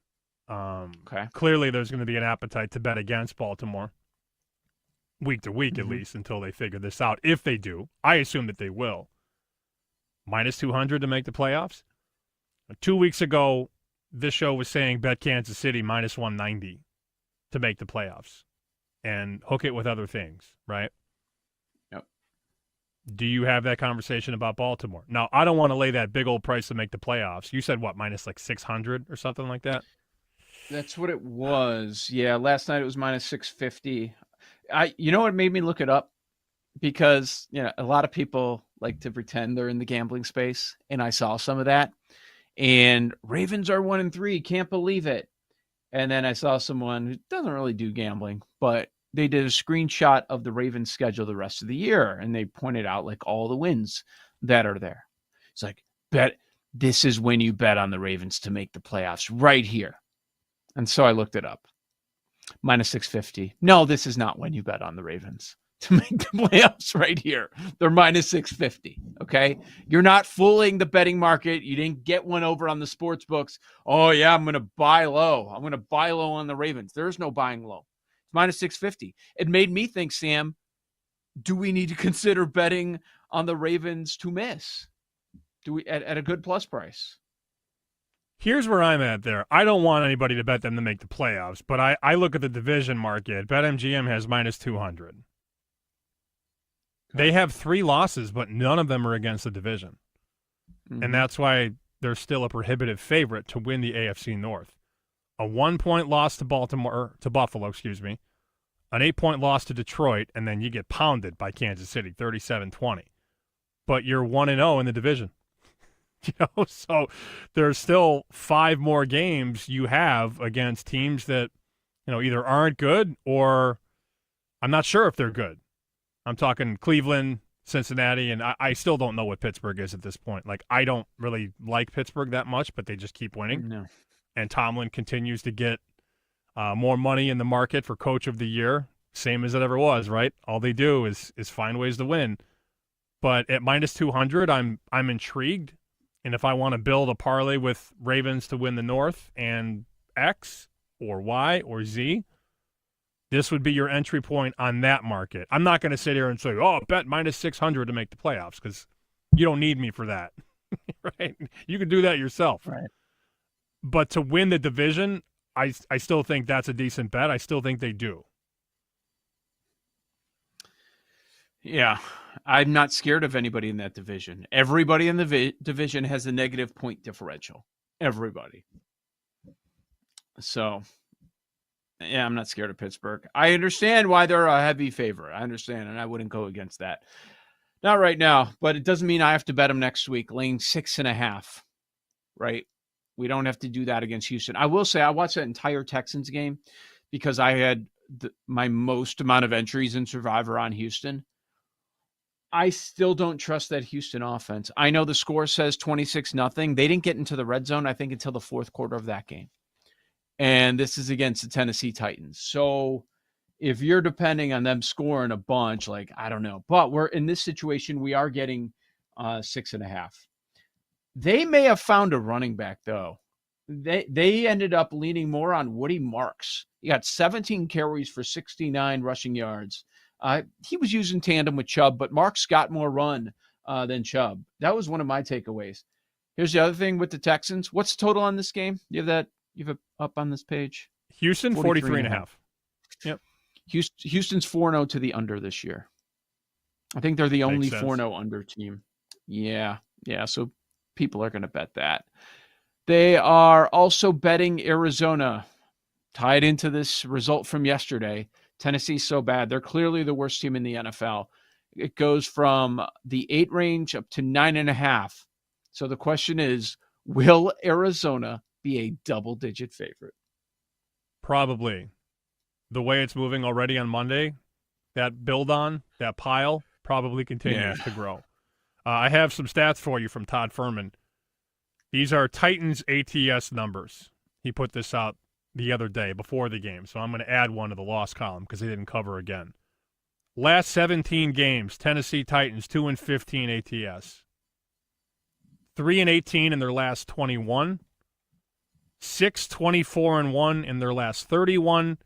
Speaker 14: Okay.
Speaker 15: Clearly, there's going to be an appetite to bet against Baltimore week to week, at least, until they figure this out. If they do, I assume that they will. Minus 200 to make the playoffs. 2 weeks ago, this show was saying bet Kansas City minus 190 to make the playoffs and hook it with other things, right?
Speaker 14: Yep.
Speaker 15: Do you have that conversation about Baltimore? Now, I don't want to lay that big old price to make the playoffs. You said, what, minus like 600 or something like that?
Speaker 14: That's what it was. Yeah, last night it was minus 650. You know what made me look it up? Because, a lot of people like to pretend they're in the gambling space, and I saw some of that. And Ravens are 1-3, can't believe it. And then I saw someone who doesn't really do gambling, but they did a screenshot of the Ravens schedule the rest of the year, and they pointed out like all the wins that are there. It's like, this is when you bet on the Ravens to make the playoffs right here. And so I looked it up. Minus 650. No, this is not when you bet on the Ravens to make the playoffs right here. They're minus 650. Okay. You're not fooling the betting market. You didn't get one over on the sports books. Oh yeah, I'm going to buy low. I'm going to buy low on the Ravens. There's no buying low. It's minus 650. It made me think, Sam, do we need to consider betting on the Ravens to miss? Do we at a good plus price?
Speaker 15: Here's where I'm at there. I don't want anybody to bet them to make the playoffs, but I look at the division market. BetMGM has minus 200. Okay. They have 3 losses, but none of them are against the division. Mm-hmm. And that's why they're still a prohibitive favorite to win the AFC North. A 1-point loss to Buffalo, an 8-point loss to Detroit, and then you get pounded by Kansas City, 37-20. But you're 1-0 in the division. So there's still 5 more games you have against teams that, either aren't good or I'm not sure if they're good. I'm talking Cleveland, Cincinnati, and I still don't know what Pittsburgh is at this point. Like, I don't really like Pittsburgh that much, but they just keep winning.
Speaker 14: No.
Speaker 15: And Tomlin continues to get more money in the market for Coach of the Year, same as it ever was, right? All they do is find ways to win. But at minus 200, I'm intrigued. And if I want to build a parlay with Ravens to win the North and X or Y or Z, this would be your entry point on that market. I'm not going to sit here and say, bet minus 600 to make the playoffs, because you don't need me for that, right? You can do that yourself.
Speaker 14: Right.
Speaker 15: But to win the division, I still think that's a decent bet. I still think they do.
Speaker 14: Yeah, I'm not scared of anybody in that division. Everybody in the division has a negative point differential. Everybody. So, yeah, I'm not scared of Pittsburgh. I understand why they're a heavy favorite. I understand, and I wouldn't go against that. Not right now, but it doesn't mean I have to bet them next week, laying 6.5, right? We don't have to do that against Houston. I will say I watched that entire Texans game because I had my most amount of entries in Survivor on Houston. I still don't trust that Houston offense. I know the score says 26-0. They didn't get into the red zone, I think, until the fourth quarter of that game. And this is against the Tennessee Titans. So if you're depending on them scoring a bunch, like, I don't know. But we're in this situation, we are getting 6.5. They may have found a running back, though. They ended up leaning more on Woody Marks. He got 17 carries for 69 rushing yards. He was using tandem with Chubb, but Marks got more run than Chubb. That was one of my takeaways. Here's the other thing with the Texans. What's the total on this game? You have it up on this page?
Speaker 15: Houston, 43.5. Yep.
Speaker 14: Houston's 4-0 to the under this year. I think they're the only 4-0 under team. Yeah. So people are going to bet that. They are also betting Arizona, tied into this result from yesterday. Tennessee's so bad. They're clearly the worst team in the NFL. It goes from the 8 range up to 9.5. So the question is, will Arizona be a double-digit favorite?
Speaker 15: Probably. The way it's moving already on Monday, that that pile probably continues to grow. I have some stats for you from Todd Furman. These are Titans ATS numbers. He put this out the other day before the game, so I'm going to add one to the loss column because they didn't cover again. Last 17 games, Tennessee Titans 2-15 ATS. 3-18 in their last 21. 6-24-1 in their last 31.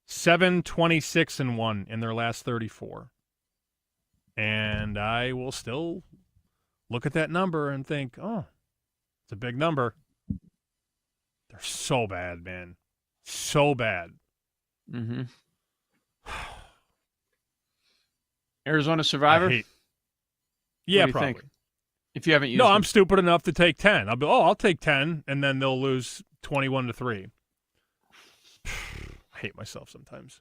Speaker 15: 7-26-1 in their last 34. And I will still look at that number and think, oh, it's a big number. They're so bad, man. So bad.
Speaker 14: Mm-hmm. Arizona Survivor?
Speaker 15: Yeah,
Speaker 14: what do you
Speaker 15: probably.
Speaker 14: think? If you haven't used
Speaker 15: No,
Speaker 14: them.
Speaker 15: I'm stupid enough to take 10. I'll take 10, and then they'll lose 21-3. I hate myself sometimes,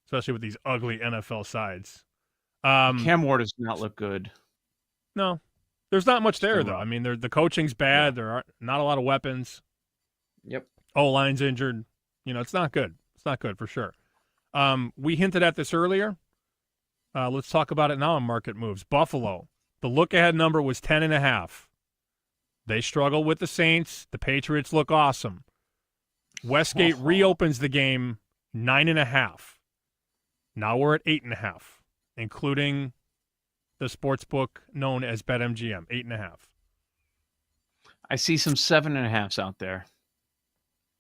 Speaker 15: especially with these ugly NFL sides.
Speaker 14: Cam Ward does not look good.
Speaker 15: No. There's not much there, though. I mean, the coaching's bad. There are not a lot of weapons.
Speaker 14: Yep.
Speaker 15: O-line's injured. It's not good. It's not good for sure. We hinted at this earlier. Let's talk about it now on market moves. Buffalo. The look-ahead number was 10.5. They struggle with the Saints. The Patriots look awesome. Westgate reopens the game 9.5. Now we're at 8.5, including the sports book known as BetMGM, 8.5.
Speaker 14: I see some 7.5s out there.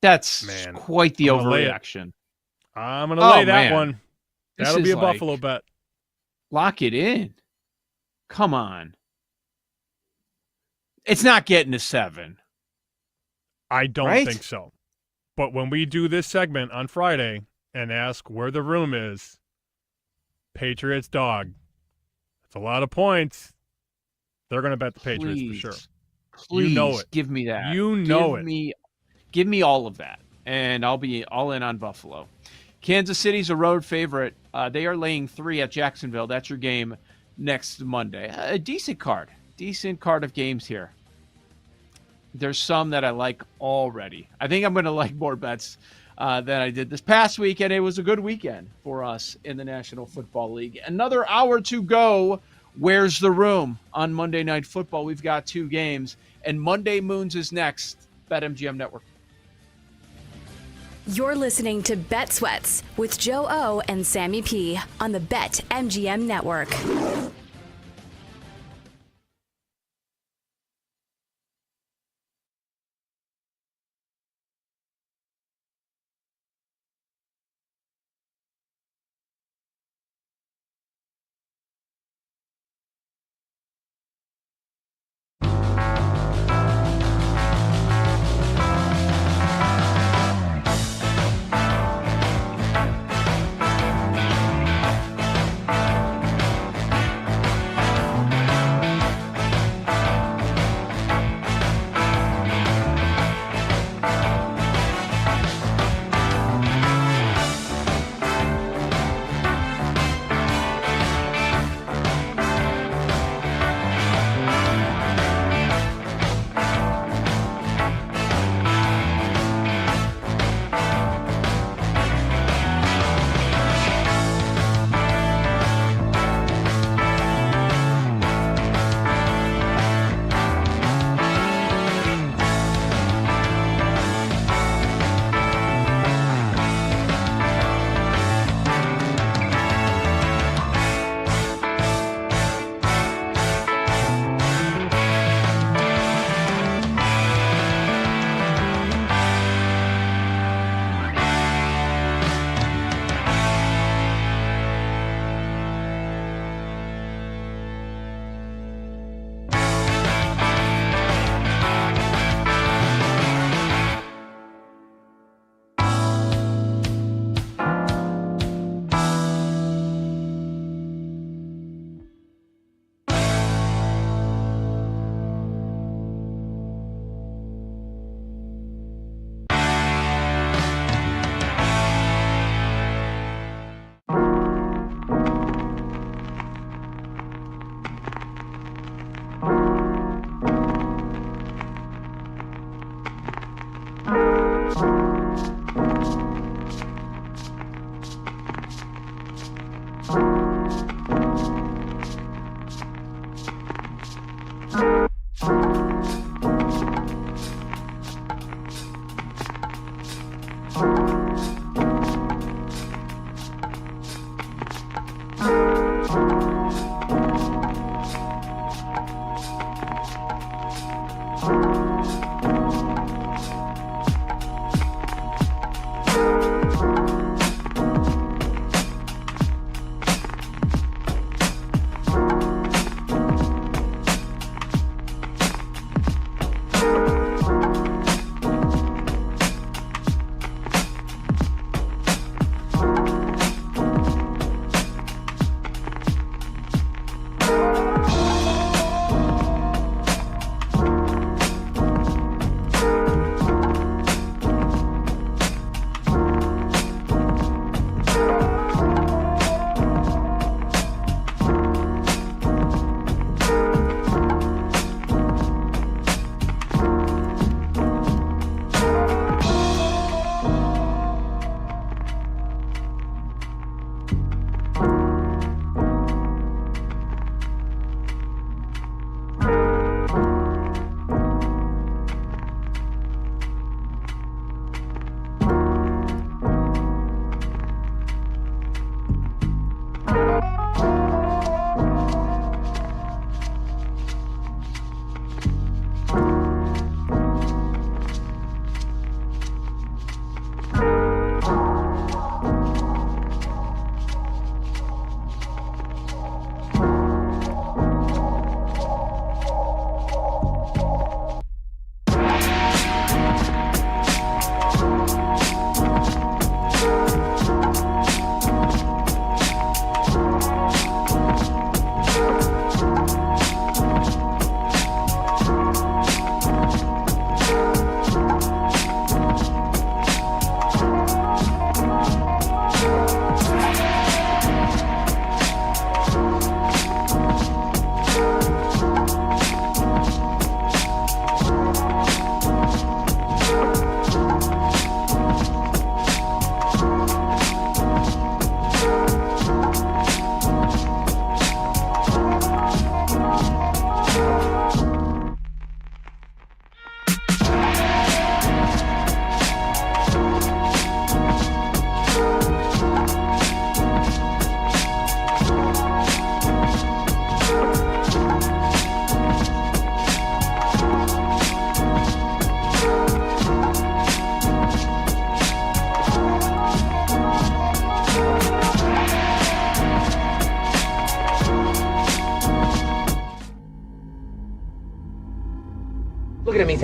Speaker 14: That's quite the overreaction.
Speaker 15: I'm going to lay that one.
Speaker 14: This
Speaker 15: That'll be
Speaker 14: is
Speaker 15: a Buffalo bet.
Speaker 14: Lock it in. Come on. It's not getting to 7.
Speaker 15: I don't think so. But when we do this segment on Friday and ask where the room is, Patriots dog. That's a lot of points. They're going to bet the Patriots for sure.
Speaker 14: Please,
Speaker 15: you know it.
Speaker 14: Give me that.
Speaker 15: You know it.
Speaker 14: Give me all of that, and I'll be all in on Buffalo. Kansas City's a road favorite. They are laying 3 at Jacksonville. That's your game next Monday. A decent card of games here. There's some that I like already. I think I'm going to like more bets than I did this past weekend. It was a good weekend for us in the National Football League. Another hour to go. Where's the room on Monday Night Football? We've got 2 games, and Monday Moons is next. BetMGM Network.
Speaker 3: You're listening to Bet Sweats with Joe O and Sammy P on the BetMGM Network.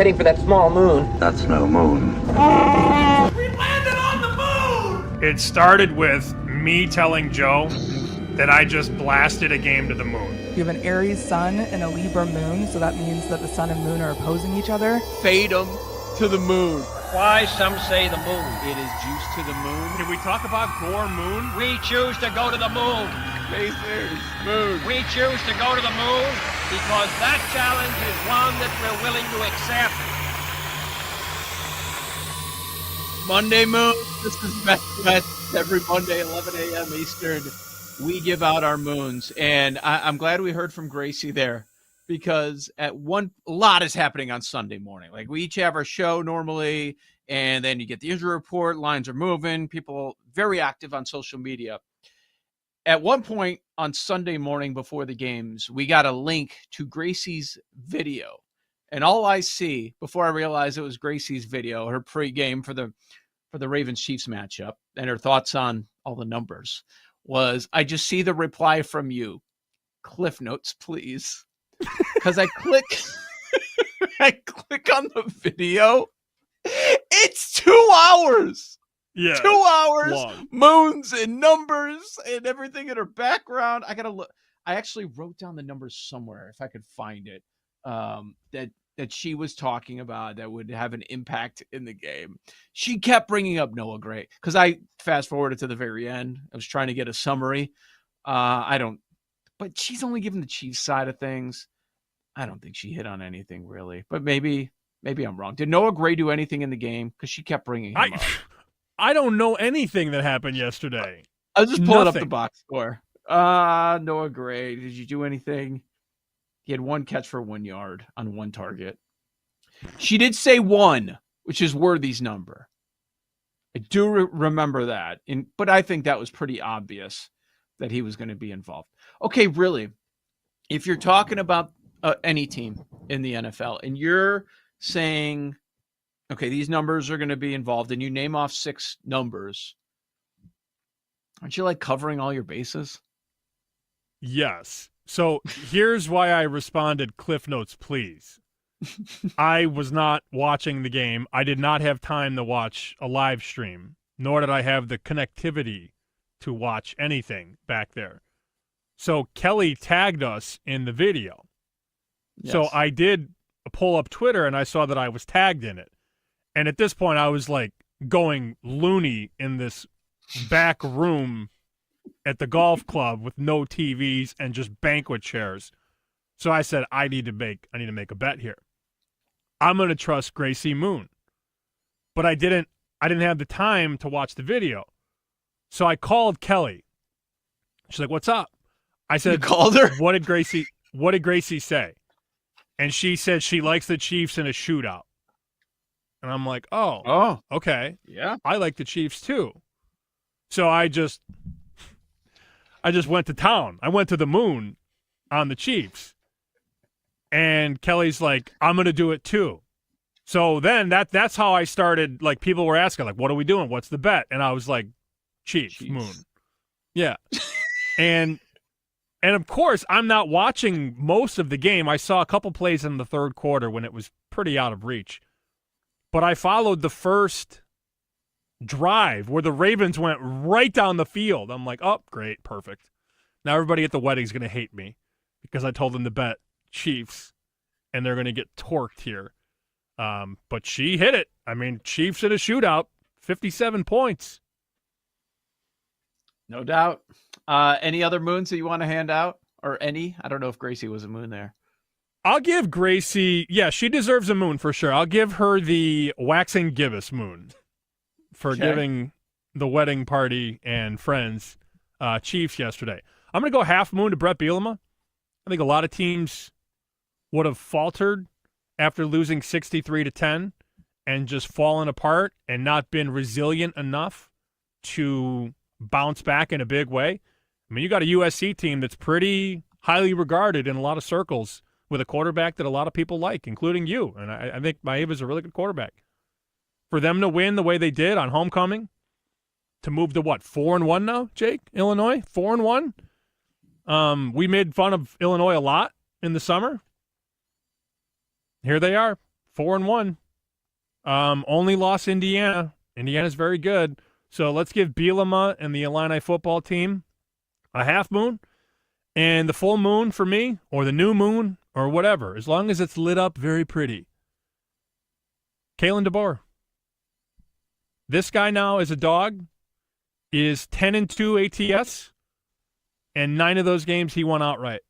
Speaker 9: heading for that small moon.
Speaker 22: That's no moon.
Speaker 15: It started with me telling Joe that I just blasted a game to the moon.
Speaker 11: You have an Aries sun and a Libra moon, so that means that the sun and moon are opposing each other.
Speaker 14: Fade them to the moon.
Speaker 10: Why some say the moon?
Speaker 14: It is juice to the moon.
Speaker 15: Can we talk about Gore Moon?
Speaker 10: We choose to go to the moon.
Speaker 14: Pacers, moon.
Speaker 10: We choose to go to the moon because that challenge is one that we're willing to accept.
Speaker 14: Monday moon. This is Best Bets every Monday, 11 a.m. Eastern. We give out our moons, and I'm glad we heard from Gracie there, because a lot is happening on Sunday morning. Like, we each have our show normally, and then you get the injury report, lines are moving, people very active on social media. At one point on Sunday morning before the games, we got a link to Gracie's video, and all I see before I realized it was Gracie's video, her pregame for the Ravens-Chiefs matchup, and her thoughts on all the numbers, was I just see the reply from you, Cliff Notes, please. Because I click on the video. It's 2 hours.
Speaker 15: Yeah.
Speaker 14: 2 hours.
Speaker 15: Long.
Speaker 14: Moons and numbers and everything in her background. I gotta look. I actually wrote down the numbers somewhere if I could find it. That she was talking about that would have an impact in the game. She kept bringing up Noah Gray because I fast forwarded to the very end. I was trying to get a summary. But she's only given the Chiefs side of things. I don't think she hit on anything really, but maybe I'm wrong. Did Noah Gray do anything in the game? Because she kept bringing him up.
Speaker 15: I don't know anything that happened yesterday.
Speaker 14: I was just pulling up the box score. Noah Gray, did you do anything? He had 1 catch for 1 yard on 1 target. She did say 1, which is Worthy's number. I do remember that. But I think that was pretty obvious that he was going to be involved. Okay, really, if you're talking about any team in the NFL and you're saying, okay, these numbers are going to be involved, and you name off 6 numbers, aren't you like covering all your bases?
Speaker 15: Yes. So here's why I responded, Cliff Notes, please. I was not watching the game. I did not have time to watch a live stream, nor did I have the connectivity to watch anything back there. So Kelly tagged us in the video. Yes. So I did pull up Twitter, and I saw that I was tagged in it. And at this point, I was like going loony in this back room at the golf club with no TVs and just banquet chairs. So I said, I need to make a bet here. I'm going to trust Gracie Moon. But I didn't have the time to watch the video. So I called Kelly. She's like, "What's up?" I said,
Speaker 14: "You called her?
Speaker 15: What did Gracie say?" And she said she likes the Chiefs in a shootout. And I'm like, "Oh, okay.
Speaker 14: Yeah.
Speaker 15: I like the Chiefs too." So I just went to town. I went to the moon on the Chiefs. And Kelly's like, "I'm going to do it too." So then that's how I started. Like, people were asking, like, "What are we doing? What's the bet?" And I was like, Chiefs. Moon. Yeah. and of course, I'm not watching most of the game. I saw a couple plays in the third quarter when it was pretty out of reach. But I followed the first drive where the Ravens went right down the field. I'm like, "Oh, great, perfect. Now everybody at the wedding's going to hate me because I told them to bet Chiefs, and they're going to get torqued here." But she hit it. I mean, Chiefs in a shootout, 57 points.
Speaker 14: No doubt. Any other moons that you want to hand out? Or any? I don't know if Gracie was a moon there.
Speaker 15: I'll give Gracie, yeah, she deserves a moon for sure. I'll give her the waxing gibbous moon for giving the wedding party and friends Chiefs yesterday. I'm going to go half moon to Brett Bielema. I think a lot of teams would have faltered after losing 63-10 and just fallen apart and not been resilient enough to bounce back in a big way. I mean, you got a USC team that's pretty highly regarded in a lot of circles with a quarterback that a lot of people like, including you. And I think Maeva's a really good quarterback. For them to win the way they did on homecoming, to move to what, 4-1 now, Jake? Illinois, 4-1? We made fun of Illinois a lot in the summer. Here they are, 4-1. Only lost Indiana. Indiana's very good. So let's give Bielema and the Illini football team a half moon. And the full moon for me, or the new moon, or whatever, as long as it's lit up very pretty. Kalen DeBoer. This guy now as a dog is 10-2 ATS, and 9 of those games he won outright.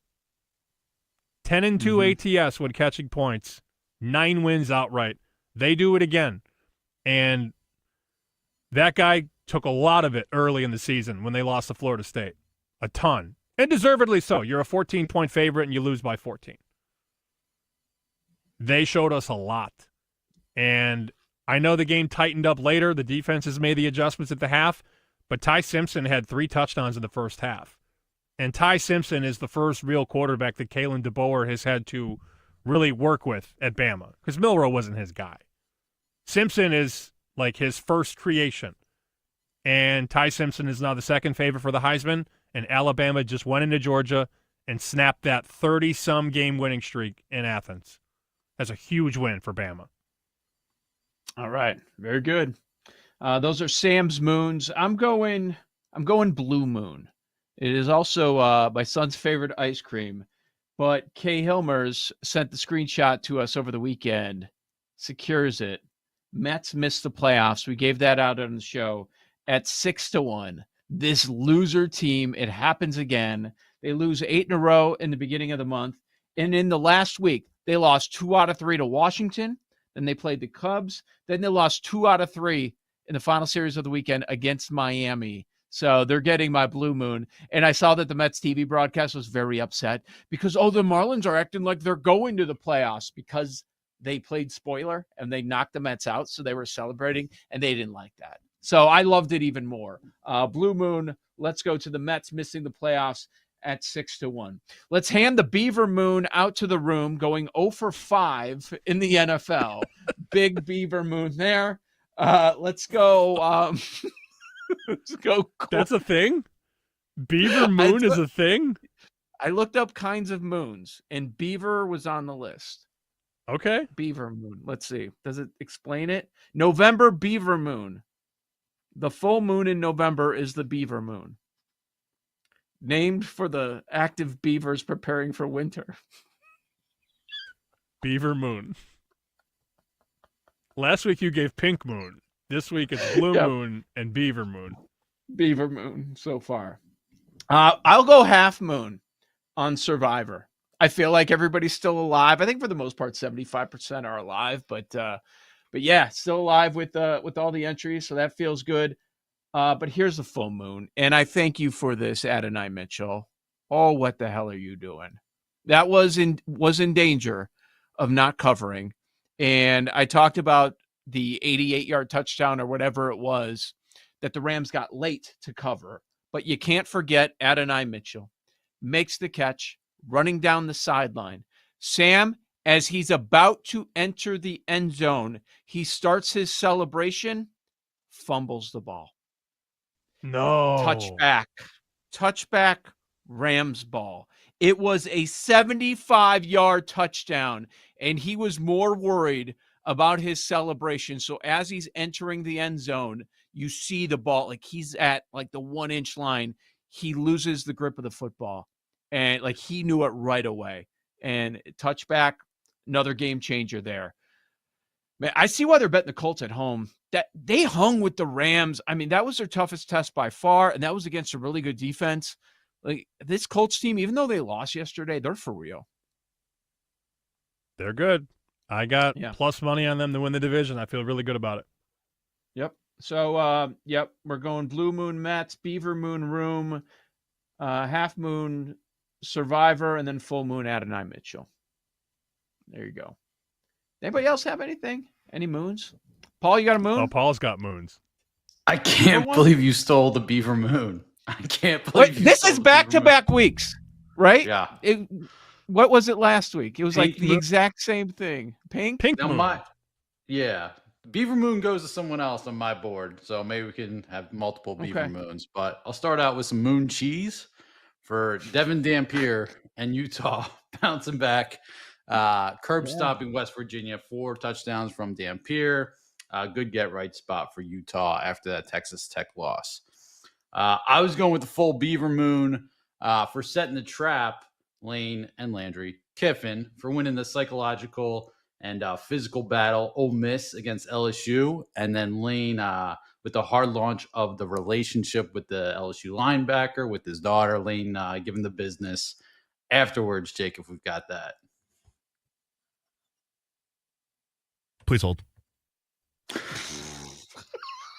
Speaker 15: 10-2 ATS when catching points. 9 wins outright. They do it again. And that guy took a lot of it early in the season when they lost to Florida State. A ton. And deservedly so. You're a 14-point favorite and you lose by 14. They showed us a lot. And I know the game tightened up later. The defenses made the adjustments at the half. But Ty Simpson had 3 touchdowns in the first half. And Ty Simpson is the first real quarterback that Kalen DeBoer has had to really work with at Bama. Because Milroe wasn't his guy. Simpson is like his first creation. And Ty Simpson is now the second favorite for the Heisman. And Alabama just went into Georgia and snapped that 30-some game winning streak in Athens. That's a huge win for Bama.
Speaker 14: All right. Very good. Those are Sam's moons. I'm going Blue Moon. It is also my son's favorite ice cream. But Kay Hilmers sent the screenshot to us over the weekend. Secures it. Mets missed the playoffs. We gave that out on the show at 6-1. This loser team, it happens again. They lose 8 in a row in the beginning of the month. And in the last week, they lost 2 out of 3 to Washington. Then they played the Cubs. Then they lost 2 out of 3 in the final series of the weekend against Miami. So they're getting my blue moon. And I saw that the Mets TV broadcast was very upset because, the Marlins are acting like they're going to the playoffs because they played spoiler and they knocked the Mets out. So they were celebrating and they didn't like that. So I loved it even more. Blue moon, let's go to the Mets missing the playoffs at 6-1. Let's hand the Beaver moon out to the room, going 0 for 5 in the NFL. Big Beaver moon there. Let's go. Let's go.
Speaker 15: That's a thing? Beaver moon is a thing?
Speaker 14: I looked up kinds of moons, and Beaver was on the list.
Speaker 15: Okay.
Speaker 14: Beaver moon. Let's see. Does it explain it? November Beaver moon. The full moon in November is the Beaver moon. Named for the active beavers preparing for winter.
Speaker 15: Beaver moon. Last week you gave pink moon. This week it's blue moon and beaver moon.
Speaker 14: Beaver moon so far. I'll go half moon on Survivor. I feel like everybody's still alive. I think for the most part, 75% are alive, but yeah, still alive with all the entries. So that feels good. But here's the full moon. And I thank you for this, Adonai Mitchell. Oh, what the hell are you doing? That was in danger of not covering. And I talked about the 88-yard touchdown or whatever it was that the Rams got late to cover. But you can't forget Adonai Mitchell makes the catch, running down the sideline. Sam, as he's about to enter the end zone, he starts his celebration, fumbles the ball.
Speaker 15: No.
Speaker 14: Touchback, Rams ball. It was a 75-yard touchdown, and he was more worried about his celebration. So as he's entering the end zone, you see the ball, like he's at like the 1-inch line. He loses the grip of the football, and like he knew it right away. And touchback, another game changer there. Man, I see why they're betting the Colts at home. That they hung with the Rams. I mean, that was their toughest test by far, and that was against a really good defense. Like this Colts team, even though they lost yesterday, they're for real.
Speaker 15: They're good. I got plus money on them to win the division. I feel really good about it.
Speaker 14: Yep. So, we're going Blue Moon Mets, Beaver Moon Room, Half Moon Survivor, and then Full Moon Adonai Mitchell. There you go. Anybody else have anything? Any moons? Paul, you got a moon?
Speaker 15: Oh, Paul's got moons.
Speaker 16: I can't believe you stole the Beaver moon. I can't believe
Speaker 14: this is back-to-back weeks, right?
Speaker 16: Yeah.
Speaker 14: What was it last week? It was
Speaker 16: Pink
Speaker 14: like the
Speaker 16: moon.
Speaker 14: exact same thing. Pink
Speaker 16: moon. Beaver moon goes to someone else on my board, so maybe we can have multiple Beaver moons. But I'll start out with some moon cheese for Devin Dampier and Utah bouncing back Curb stopping West Virginia, 4 touchdowns from Dampier. Good get right spot for Utah after that Texas Tech loss. I was going with the full Beaver Moon for setting the trap, Lane and Landry. Kiffin for winning the psychological and physical battle, Ole Miss against LSU. And then Lane with the hard launch of the relationship with the LSU linebacker, with his daughter. Lane giving the business afterwards, Jake, if we've got that.
Speaker 21: Please hold.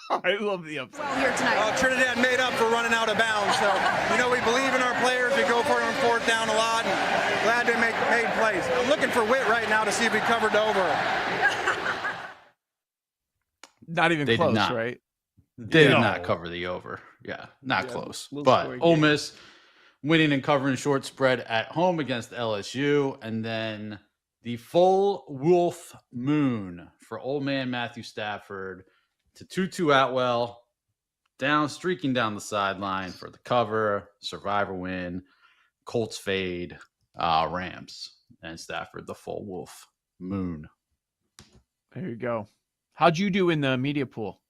Speaker 14: I love the upset.
Speaker 2: Well, here tonight.
Speaker 9: Trinidad made up for running out of bounds. So, we believe in our players. We go for it on 4th down a lot. And glad they made plays. I'm looking for Witt right now to see if we covered over.
Speaker 14: Not even close, right?
Speaker 16: They did not cover the over. Yeah, not close. But Ole Miss winning and covering short spread at home against LSU. And then the full Wolf Moon for old man Matthew Stafford to Tutu Atwell, streaking down the sideline for the cover, survivor win, Colts fade, Rams, and Stafford, the full Wolf Moon.
Speaker 14: There you go. How'd you do in the media pool?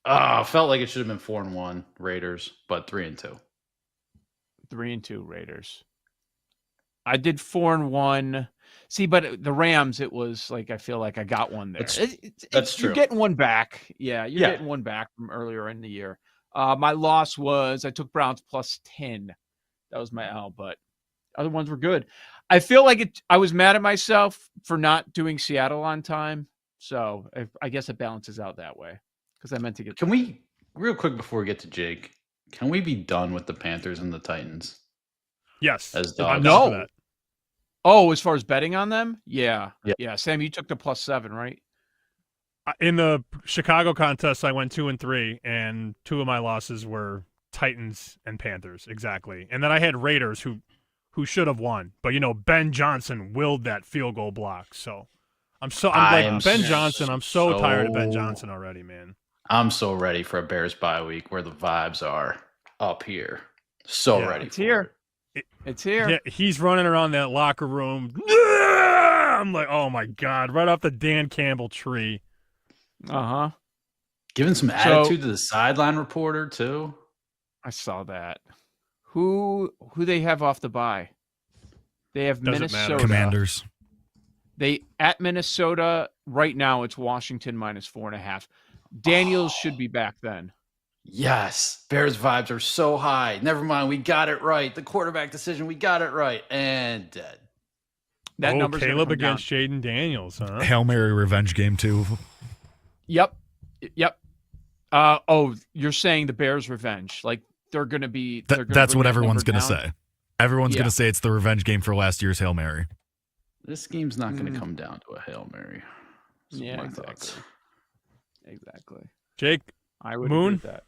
Speaker 16: Felt like it should have been 4-1 Raiders, but 3-2.
Speaker 14: 3-2 Raiders. I did 4-1. See, but the Rams, it was like I feel like I got one there.
Speaker 16: That's true.
Speaker 14: You're getting one back. Yeah, you're getting one back from earlier in the year. My loss was I took Browns +10. That was my L, but other ones were good. I feel like I was mad at myself for not doing Seattle on time. So I guess it balances out that way because I meant to get.
Speaker 16: Can we, real quick before we get to Jake, can we be done with the Panthers and the Titans?
Speaker 15: Yes.
Speaker 16: As dogs?
Speaker 14: No. Oh, as far as betting on them? Yeah. Sam, you took the +7, right?
Speaker 15: In the Chicago contest, I went 2-3, and 2 of my losses were Titans and Panthers, exactly. And then I had Raiders, who should have won, but Ben Johnson willed that field goal block. So I'm Ben Johnson. I'm so tired of Ben Johnson already, man.
Speaker 16: I'm so ready for a Bears bye week where the vibes are up here. Ready.
Speaker 14: It's here. It's here.
Speaker 15: Yeah, he's running around that locker room. I'm like, oh my God, right off the Dan Campbell tree.
Speaker 16: Giving some attitude to the sideline reporter too.
Speaker 14: I saw that. Who they have off the bye? They have Minnesota.
Speaker 21: Commanders.
Speaker 14: They at Minnesota right now. It's Washington -4.5. Daniels should be back then.
Speaker 16: Yes, Bears vibes are so high. Never mind, we got it right. The quarterback decision, we got it right, and dead.
Speaker 14: That number's
Speaker 15: Caleb against Jaden Daniels, huh?
Speaker 21: Hail Mary revenge game too.
Speaker 14: Yep. You're saying the Bears revenge? Like they're going to be?
Speaker 21: That's what everyone's going to say. Everyone's going to say it's the revenge game for last year's Hail Mary.
Speaker 16: This game's not going to come down to a Hail Mary.
Speaker 14: Yeah, exactly.
Speaker 15: Jake,
Speaker 14: I would
Speaker 15: Moon.
Speaker 14: agree with that.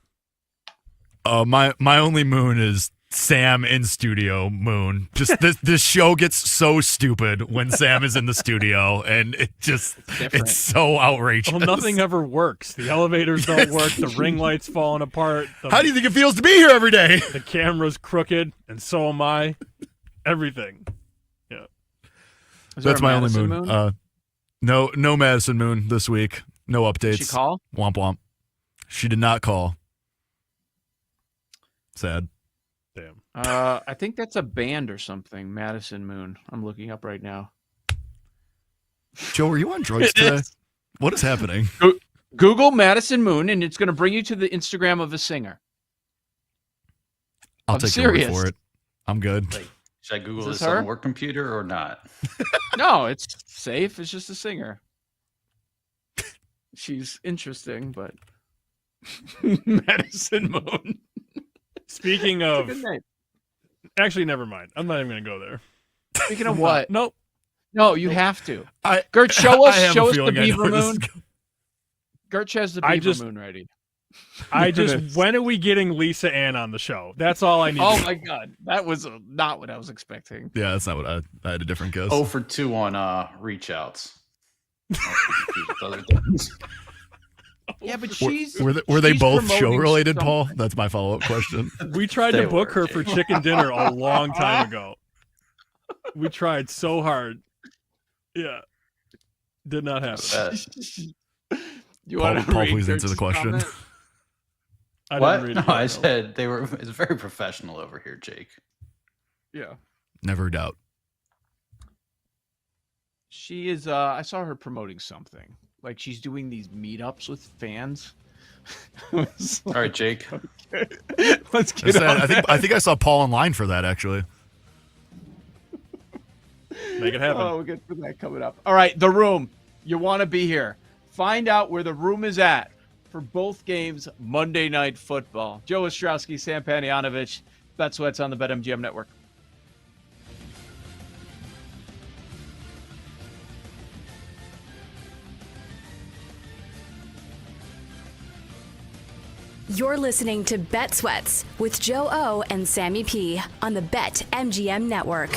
Speaker 21: My only moon is Sam in studio moon. Just this show gets so stupid when Sam is in the studio, and it's so outrageous.
Speaker 15: Well, nothing ever works. The elevators don't work. The ring light's falling apart.
Speaker 21: How do you think it feels to be here every day?
Speaker 15: The camera's crooked, and so am I. Everything. Yeah.
Speaker 21: That's my only moon. No Madison Moon this week. No updates.
Speaker 14: Did she call?
Speaker 21: Womp womp. She did not call. Sad.
Speaker 15: Damn.
Speaker 14: I think that's a band or something. Madison Moon. I'm looking up right now.
Speaker 21: Joe, are you on drugs today? What is happening?
Speaker 14: Google Madison Moon, and it's going to bring you to the Instagram of a singer.
Speaker 21: I'll take your word for it. I'm good.
Speaker 16: Wait, should I Google this on the work computer or not?
Speaker 14: No, it's safe. It's just a singer. She's interesting, but Madison Moon.
Speaker 15: Speaking of, actually, never mind. I'm not even going to go there.
Speaker 14: Speaking of what?
Speaker 15: Nope.
Speaker 14: No, you have to. Gert, show us the Beaver Moon. Gert has the Beaver Moon ready.
Speaker 15: When are we getting Lisa Ann on the show? That's all I need.
Speaker 14: Oh my God, that was not what I was expecting.
Speaker 21: Yeah, that's not what I had a different guess.
Speaker 16: 0 for 2 on reach outs.
Speaker 14: Yeah, but
Speaker 21: were they both show related, Paul? That's my follow up question.
Speaker 15: We tried to book her for chicken dinner a long time ago. We tried so hard. Yeah. Did not happen.
Speaker 14: You
Speaker 21: Paul,
Speaker 14: want to
Speaker 21: Paul
Speaker 14: read
Speaker 21: please answer
Speaker 14: Kurtz's
Speaker 21: the question.
Speaker 14: comment?
Speaker 15: I
Speaker 16: What?
Speaker 15: didn't read
Speaker 16: No,
Speaker 15: it yet,
Speaker 16: I
Speaker 15: no.
Speaker 16: said it's very professional over here, Jake.
Speaker 14: Yeah.
Speaker 21: Never doubt.
Speaker 14: She is. I saw her promoting something. Like she's doing these meetups with fans.
Speaker 16: All right, Jake.
Speaker 14: Okay. Let's get on
Speaker 21: I think I saw Paul in line for that actually.
Speaker 15: Make it happen.
Speaker 14: Oh, we'll get to that coming up. All right, the room. You want to be here. Find out where the room is at for both games Monday Night Football. Joe Ostrowski, Sam Panayonovich, Bet Sweats on the BetMGM Network.
Speaker 3: You're listening to Bet Sweats with Joe O and Sammy P on the BetMGM Network.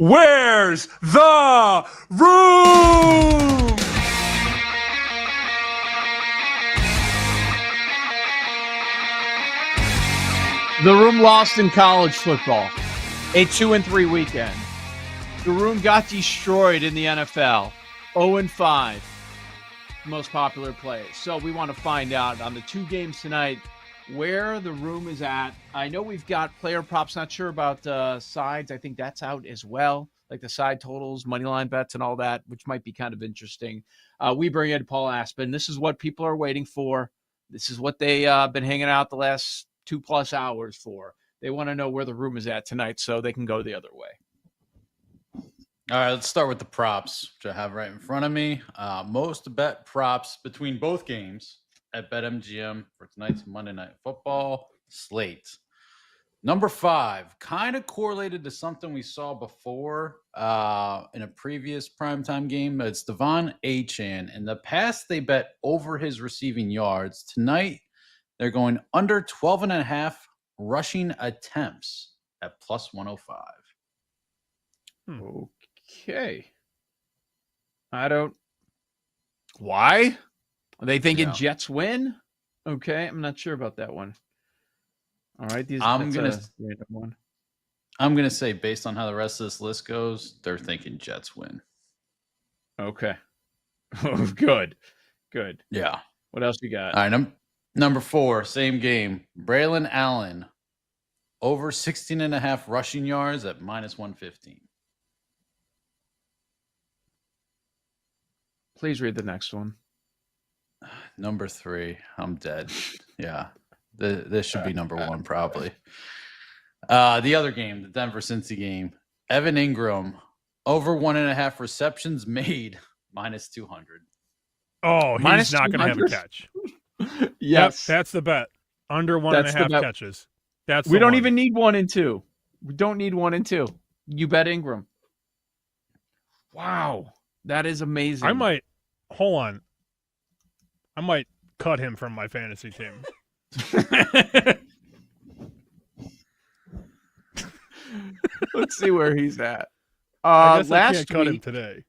Speaker 7: Where's the room?
Speaker 14: The room lost in college football. A 2-3 weekend. The room got destroyed in the NFL. 0-5. Most popular plays. So we want to find out on the 2 games tonight where the room is at. I know we've got player props. Not sure about sides. I think that's out as well. Like the side totals, money line bets, and all that, which might be kind of interesting. We bring in Paul Aspen. This is what people are waiting for. This is what they been hanging out the last 2+ hours for. They want to know where the room is at tonight so they can go the other way.
Speaker 16: All right, let's start with the props, which I have right in front of me. Most bet props between both games at BetMGM for tonight's Monday Night Football slate. Number 5, kind of correlated to something we saw before in a previous primetime game. It's Devon Achane. In the past, they bet over his receiving yards. Tonight, they're going under 12.5 rushing attempts at plus 105.
Speaker 14: Okay. Why? Are they thinking Jets win? Okay, I'm not sure about that one. All right, I'm
Speaker 16: gonna say based on how the rest of this list goes, they're thinking Jets win.
Speaker 14: Okay. Oh, good.
Speaker 16: Yeah.
Speaker 14: What else you got?
Speaker 16: All right, number 4, same game. Braylon Allen over 16.5 rushing yards at minus 115.
Speaker 14: Please read the next one.
Speaker 16: Number 3, I'm dead. Yeah, this should be number 1 probably. The other game, the Denver-Cincy game, Evan Ingram over 1.5 receptions made minus 200.
Speaker 15: Oh, he's not going to have a catch.
Speaker 14: Yes,
Speaker 15: yep, that's the bet. Under 1.5 catches.
Speaker 14: We don't even need 1 and 2. We don't need 1 and 2. You bet Ingram. Wow, that is amazing.
Speaker 15: Hold on. I might cut him from my fantasy team.
Speaker 14: Let's see where he's at.
Speaker 15: I guess I can't cut him today.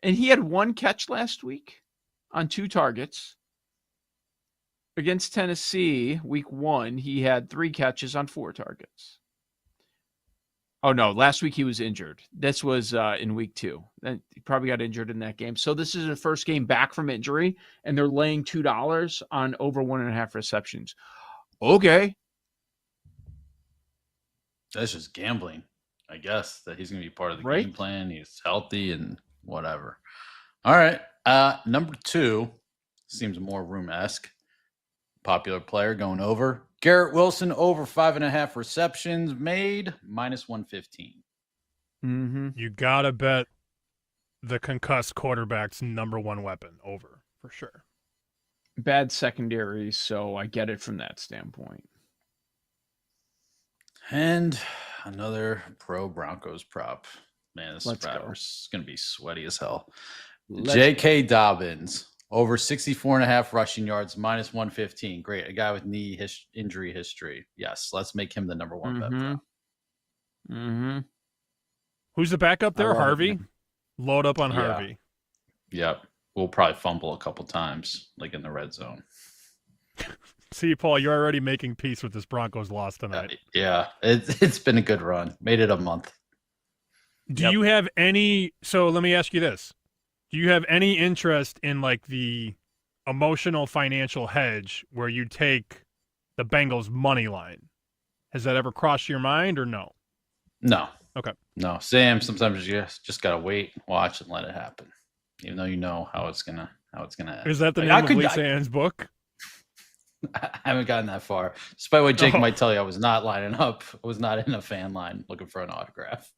Speaker 14: And he had 1 catch last week on 2 targets. Against Tennessee, week 1, he had 3 catches on 4 targets. Oh, no, last week he was injured. This was in week 2. Then he probably got injured in that game. So this is the first game back from injury, and they're laying $2 on over 1.5 receptions. Okay.
Speaker 16: That's just gambling, I guess, that he's going to be part of the game plan. He's healthy and whatever. All right. Number 2 seems more room-esque. Popular player going over. Garrett Wilson over 5.5 receptions made minus 115.
Speaker 14: Mm-hmm.
Speaker 15: You got to bet the concussed quarterback's number 1 weapon over for sure.
Speaker 14: Bad secondary, so I get it from that standpoint.
Speaker 16: And another pro Broncos prop. Man, this is going to be sweaty as hell. J.K. Dobbins over 64.5 rushing yards, minus 115. Great. A guy with knee injury history. Yes, let's make him the number 1 bet prop.
Speaker 14: Mm-hmm.
Speaker 15: Who's the backup there? Harvey? Load up on Harvey.
Speaker 16: Yep. We'll probably fumble a couple times, like in the red zone.
Speaker 15: See, Paul, you're already making peace with this Broncos loss tonight.
Speaker 16: Yeah, it's been a good run. Made it a month.
Speaker 15: Do you have any – so let me ask you this. Do you have any interest in like the emotional financial hedge where you take the Bengals money line? Has that ever crossed your mind or no?
Speaker 16: No.
Speaker 15: Okay.
Speaker 16: No. Sam, sometimes you just got to wait, watch, and let it happen. Even though you know how it's gonna end.
Speaker 15: Is that the name of Lisa Ann's book?
Speaker 16: I haven't gotten that far. Despite what Jake might tell you, I was not lining up. I was not in a fan line looking for an autograph.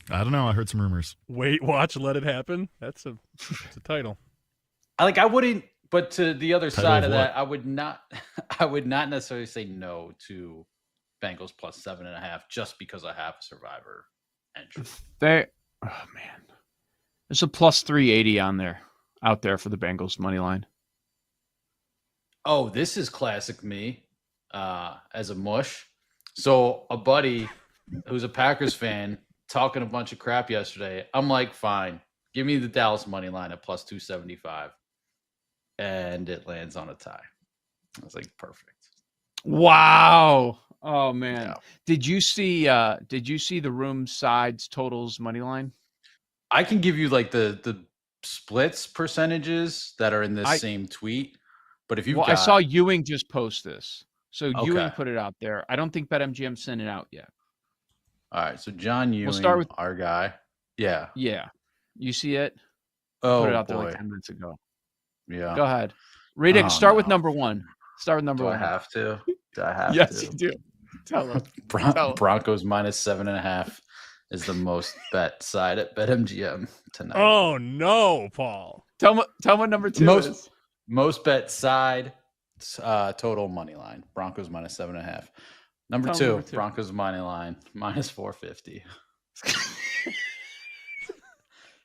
Speaker 21: I don't know. I heard some rumors.
Speaker 15: Wait, watch, let it happen. That's a title.
Speaker 16: I wouldn't. But to the other side of that, I would not necessarily say no to Bengals plus 7.5 just because I have a Survivor entry.
Speaker 14: Oh man, there's a plus 380 out there for the Bengals money line.
Speaker 16: Oh, this is classic me as a mush. So a buddy who's a Packers fan talking a bunch of crap yesterday. I'm like, fine, give me the Dallas money line at plus 275, and it lands on a tie. I was like, perfect.
Speaker 14: Wow. Oh man.
Speaker 16: Yeah.
Speaker 14: Did you see the room sides totals money line?
Speaker 16: I can give you like the splits percentages that are in this same tweet. But if you
Speaker 14: I saw Ewing just post this. So Ewing put it out there. I don't think BetMGM sent it out yet.
Speaker 16: All right. So John Ewing,
Speaker 14: we'll start with
Speaker 16: our guy. Yeah.
Speaker 14: Yeah. You see it?
Speaker 16: Oh,
Speaker 14: put it out there
Speaker 16: boy.
Speaker 14: like 10 minutes ago.
Speaker 16: Yeah.
Speaker 14: Go ahead. Read it. Start with number one. Start with number
Speaker 16: Do
Speaker 14: one.
Speaker 16: I have to? Do I have
Speaker 14: yes,
Speaker 16: to?
Speaker 14: you do. Tell them.
Speaker 16: Broncos minus 7.5 is the most bet side at BetMGM tonight.
Speaker 15: Oh no, Paul.
Speaker 14: Tell me what number two is.
Speaker 16: Most bet side total money line. Broncos minus 7.5. Number two, Broncos money line minus 450.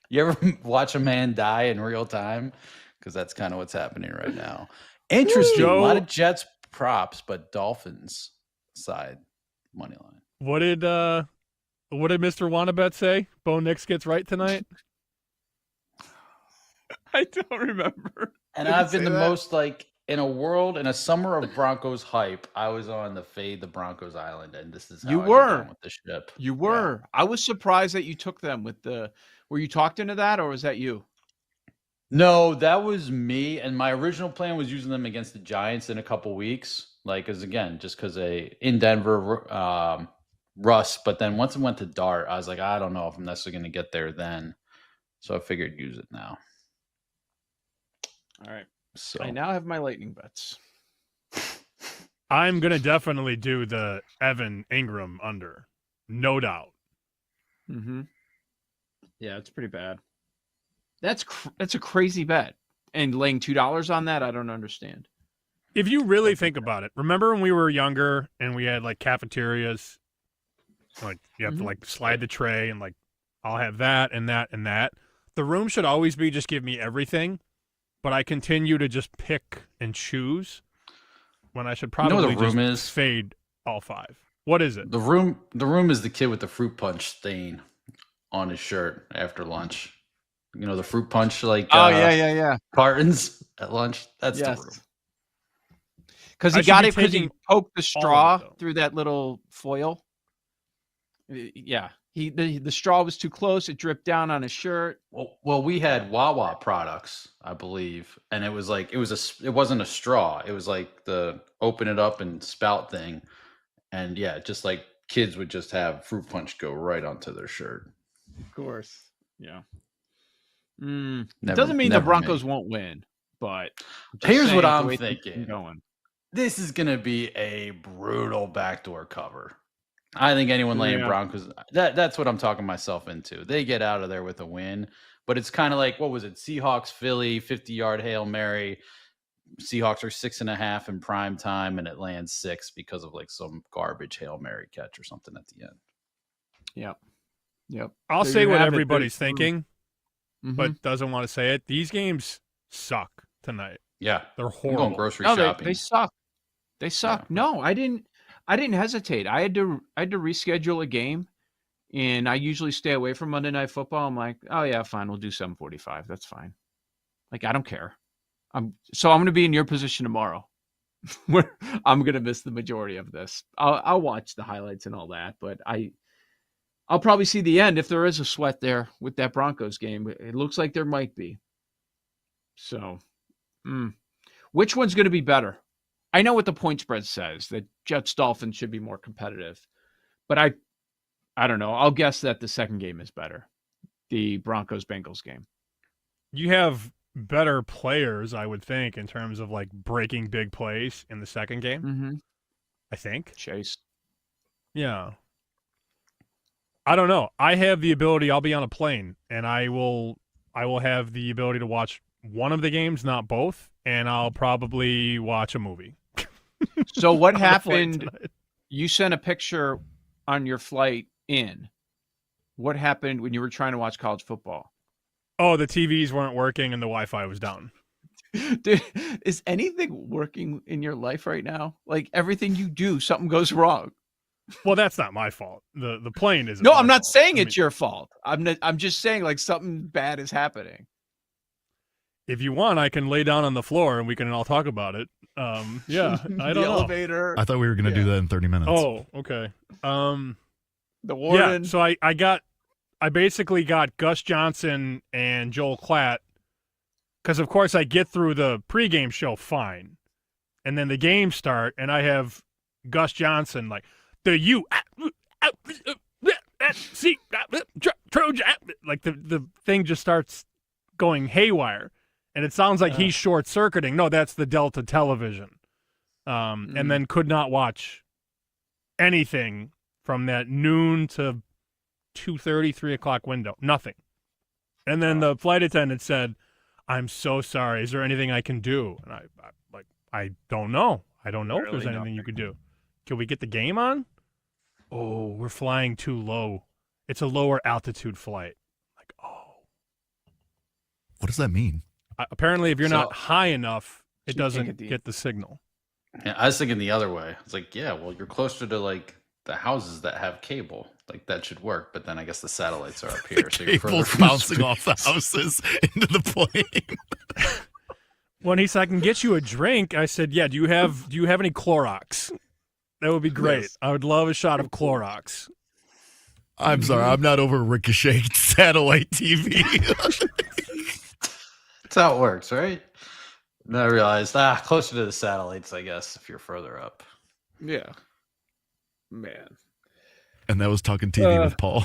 Speaker 16: You ever watch a man die in real time? Because that's kind of what's happening right now. Interesting. A lot of Jets props, but Dolphins side money line.
Speaker 15: What did Mr. Wannabet say? Bo Nix gets right tonight?
Speaker 14: I don't remember.
Speaker 16: And I've been the most in a summer of Broncos hype, I was on the fade the Broncos island, and this is how
Speaker 14: you
Speaker 16: I
Speaker 14: were
Speaker 16: get with the ship.
Speaker 14: You were. Yeah. I was surprised that you took them with the. Were you talked into that, or was that you?
Speaker 16: No, that was me. And my original plan was using them against the Giants in a couple weeks, just because in Denver, Russ. But then once it went to Dart, I was like, I don't know if I'm necessarily going to get there then. So I figured use it now.
Speaker 14: All right. So I now have my lightning bets.
Speaker 15: I'm going to definitely do the Evan Ingram under. No doubt.
Speaker 14: Mm-hmm. Yeah, it's pretty bad. That's a crazy bet. And laying $2 on that, I don't understand.
Speaker 15: If you really think about it, remember when we were younger and we had cafeterias? You have to slide the tray and I'll have that and that and that. The room should always be just give me everything, but I continue to just pick and choose when I should probably just fade all five. What is it?
Speaker 16: The room is the kid with the fruit punch stain on his shirt after lunch. You know, the fruit punch cartons at lunch. That's the room.
Speaker 14: Because he got it because he poked the straw through that little foil. Yeah. The straw was too close. It dripped down on his shirt.
Speaker 16: Well, we had Wawa products, I believe, and it was it wasn't a straw. It was like the open it up and spout thing, and yeah, just like kids would just have fruit punch go right onto their shirt.
Speaker 14: Of course, yeah. It doesn't mean the Broncos won't win, but
Speaker 16: here's what I'm thinking. This is gonna be a brutal backdoor cover. I think anyone laying Broncos, that's what I'm talking myself into. They get out of there with a win, but it's kind of like, what was it? Seahawks, Philly, 50-yard Hail Mary. Seahawks are 6.5 in prime time, and it lands 6 because of some garbage Hail Mary catch or something at the end.
Speaker 14: Yep.
Speaker 15: I'll say what everybody's thinking, but doesn't want to say it. These games suck tonight.
Speaker 16: Yeah.
Speaker 15: They're horrible.
Speaker 16: I'm going grocery shopping.
Speaker 14: They suck. They suck. Yeah. No, I didn't hesitate. I had to reschedule a game, and I usually stay away from Monday Night Football. I'm like, oh yeah, fine, we'll do 7:45. That's fine. I don't care. I'm going to be in your position tomorrow, where I'm going to miss the majority of this. I'll watch the highlights and all that, but I'll probably see the end if there is a sweat there with that Broncos game. It looks like there might be. So, which one's going to be better? I know what the point spread says, that Jets-Dolphins should be more competitive. But I don't know. I'll guess that the second game is better. The Broncos-Bengals game.
Speaker 15: You have better players, I would think, in terms of breaking big plays in the second game.
Speaker 14: Mm-hmm.
Speaker 15: I think.
Speaker 14: Chase.
Speaker 15: Yeah. I don't know. I have the ability, I'll be on a plane, and I will have the ability to watch one of the games, not both, and I'll probably watch a movie.
Speaker 14: So what happened? You sent a picture on your flight in. What happened when you were trying to watch college football?
Speaker 15: Oh, the TVs weren't working and the Wi-Fi was down.
Speaker 14: Dude, is anything working in your life right now? Everything you do, something goes wrong.
Speaker 15: Well, that's not my fault. The plane isn't.
Speaker 14: No,
Speaker 15: my
Speaker 14: I'm not
Speaker 15: fault.
Speaker 14: saying it's your fault. I'm just saying like something bad is happening.
Speaker 15: If you want, I can lay down on the floor and we can all talk about it. Yeah, I don't know.
Speaker 14: Elevator.
Speaker 21: I thought we were going to do that in 30 minutes.
Speaker 15: Oh, okay.
Speaker 14: The warden.
Speaker 15: Yeah, so I basically got Gus Johnson and Joel Klatt because, of course, I get through the pregame show fine. And then the games start, and I have Gus Johnson like, Trojan, like the thing just starts going haywire. And it sounds like he's short-circuiting. No, that's the Delta television. And then could not watch anything from that noon to 2:30, 3 o'clock window. Nothing. And then the flight attendant said, "I'm so sorry. Is there anything I can do?" And I don't know. I don't know if there's anything you could do. Can we get the game on? Oh, we're flying too low. It's a lower altitude flight. Like, oh.
Speaker 21: What does that mean?
Speaker 15: Apparently, if you're not high enough, it doesn't get the signal.
Speaker 16: Yeah, I was thinking the other way. It's like, yeah, well, you're closer to like the houses that have cable. Like that should work. But then I guess the satellites are up here. So you're
Speaker 21: Cable's bouncing off the houses into the plane.
Speaker 15: When he said, "I can get you a drink," I said, "Yeah. Do you have any Clorox? That would be great. Yes. I would love a shot of Clorox."
Speaker 21: I'm sorry, I'm not over Ricochet satellite TV.
Speaker 16: That's how it works, right? And then I realized, closer to the satellites, I guess, if you're further up.
Speaker 14: Yeah. Man.
Speaker 21: And that was Talking TV with Paul.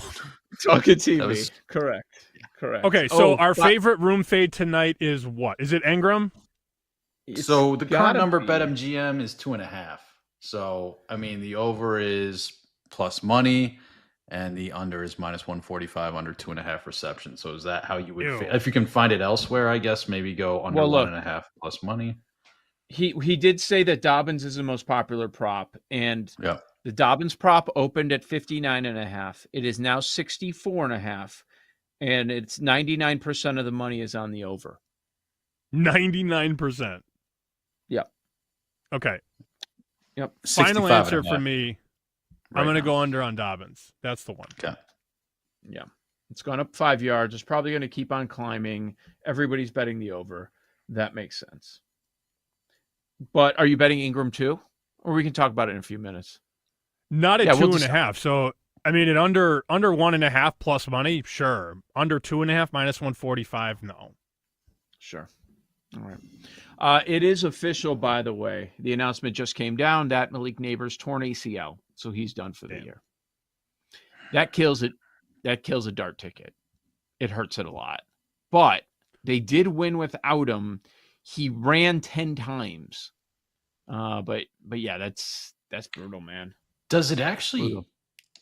Speaker 14: Talking TV. Correct.
Speaker 15: Okay, so our favorite room fade tonight is what? Is it Engram?
Speaker 16: So the current number BetMGM is 2.5. So, I mean, the over is plus money, and the under is minus 145 under 2.5 receptions. So is that how you would if you can find it elsewhere, I guess maybe go under 1.5 plus money.
Speaker 14: He did say that Dobbins is the most popular prop, and the Dobbins prop opened at 59.5. It is now 64.5, and it's 99% of the money is on the over.
Speaker 15: 99%.
Speaker 14: Yep.
Speaker 15: Okay.
Speaker 14: Yep.
Speaker 15: Final answer for me. I'm going to go under on Dobbins. That's the one.
Speaker 16: Okay.
Speaker 14: Yeah. It's gone up 5 yards. It's probably going to keep on climbing. Everybody's betting the over. That makes sense. But are you betting Ingram too? Or we can talk about it in a few minutes.
Speaker 15: Not at 2.5. So, I mean, at under 1.5 plus money, sure. Under 2.5 minus 145, no.
Speaker 14: Sure. All right. It is official, by the way. The announcement just came down that Malik Neighbors torn ACL, so he's done for the year. That kills it. That kills a dart ticket. It hurts it a lot. But they did win without him. He ran 10 times. But yeah, that's brutal, man.
Speaker 16: Does it actually,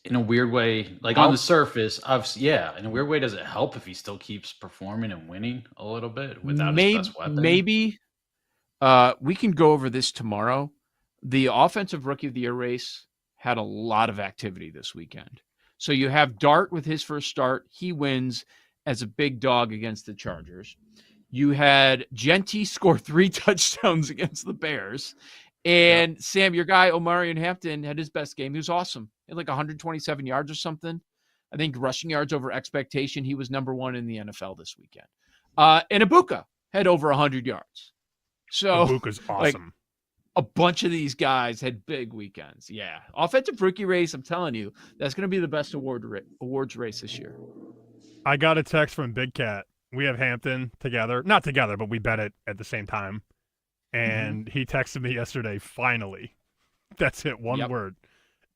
Speaker 16: in a weird way, like on the surface, obviously, in a weird way, does it help if he still keeps performing and winning a little bit without his best weapon?
Speaker 14: Maybe. We can go over this tomorrow. The offensive rookie of the year race had a lot of activity this weekend. So you have Dart with his first start. He wins as a big dog against the Chargers. You had Genty score 3 touchdowns against the Bears. And Sam, your guy, Omarion Hampton, had his best game. He was awesome. He had like 127 yards or something. I think rushing yards over expectation. He was number 1 in the NFL this weekend. And Ibuka had over 100 yards. So
Speaker 15: Ibuka's awesome.
Speaker 14: A bunch of these guys had big weekends. Yeah. Offensive rookie race, I'm telling you, that's going to be the best awards race this year.
Speaker 15: I got a text from Big Cat. We have Hampton together. Not together, but we bet it at the same time. And he texted me yesterday, finally. That's it, one word.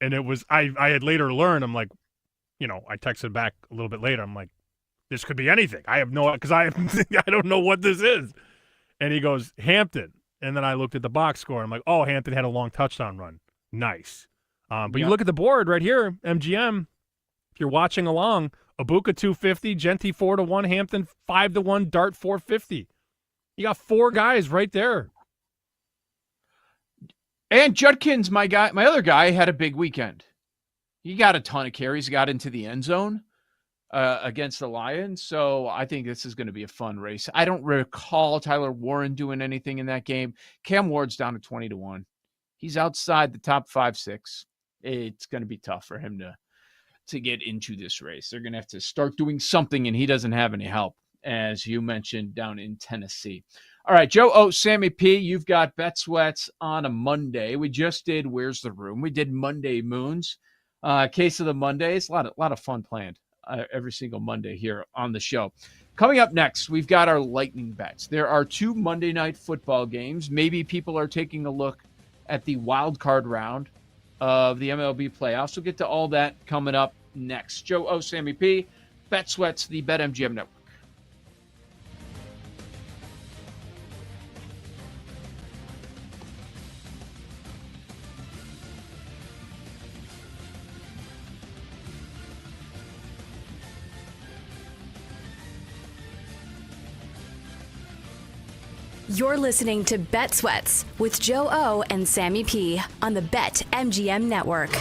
Speaker 15: And it was, I had later learned, I'm like, I texted back a little bit later. I'm like, this could be anything. I have no, because I don't know what this is. And he goes, Hampton. And then I looked at the box score. I'm like, oh, Hampton had a long touchdown run. Nice. But you look at the board right here, MGM, if you're watching along, Ibuka 250, Genty 4-1, Hampton 5-1, Dart 450. You got 4 guys right there.
Speaker 14: And Judkins, my other guy, had a big weekend. He got a ton of carries, he got into the end zone against the Lions. So I think this is going to be a fun race. I don't recall Tyler Warren doing anything in that game. Cam Ward's down to 20-1. He's outside the top 5-6.
Speaker 4: it's going to be tough for him to get into this race. They're going to have to start doing something, and he doesn't have any help, as you mentioned, down in Tennessee. All right, Joe O, Sammy P, you've got Bet Sweats on a Monday. We just did Where's the Room? We did Monday Moons. Case of the Mondays. A lot of fun planned every single Monday here on the show. Coming up next, we've got our lightning bets. There are 2 Monday night football games. Maybe people are taking a look at the wild card round of the MLB playoffs. We'll get to all that coming up next. Joe O, Sammy P, Bet Sweats, the BetMGM Network.
Speaker 3: You're listening to Bet Sweats with Joe O and Sammy P on the BetMGM Network.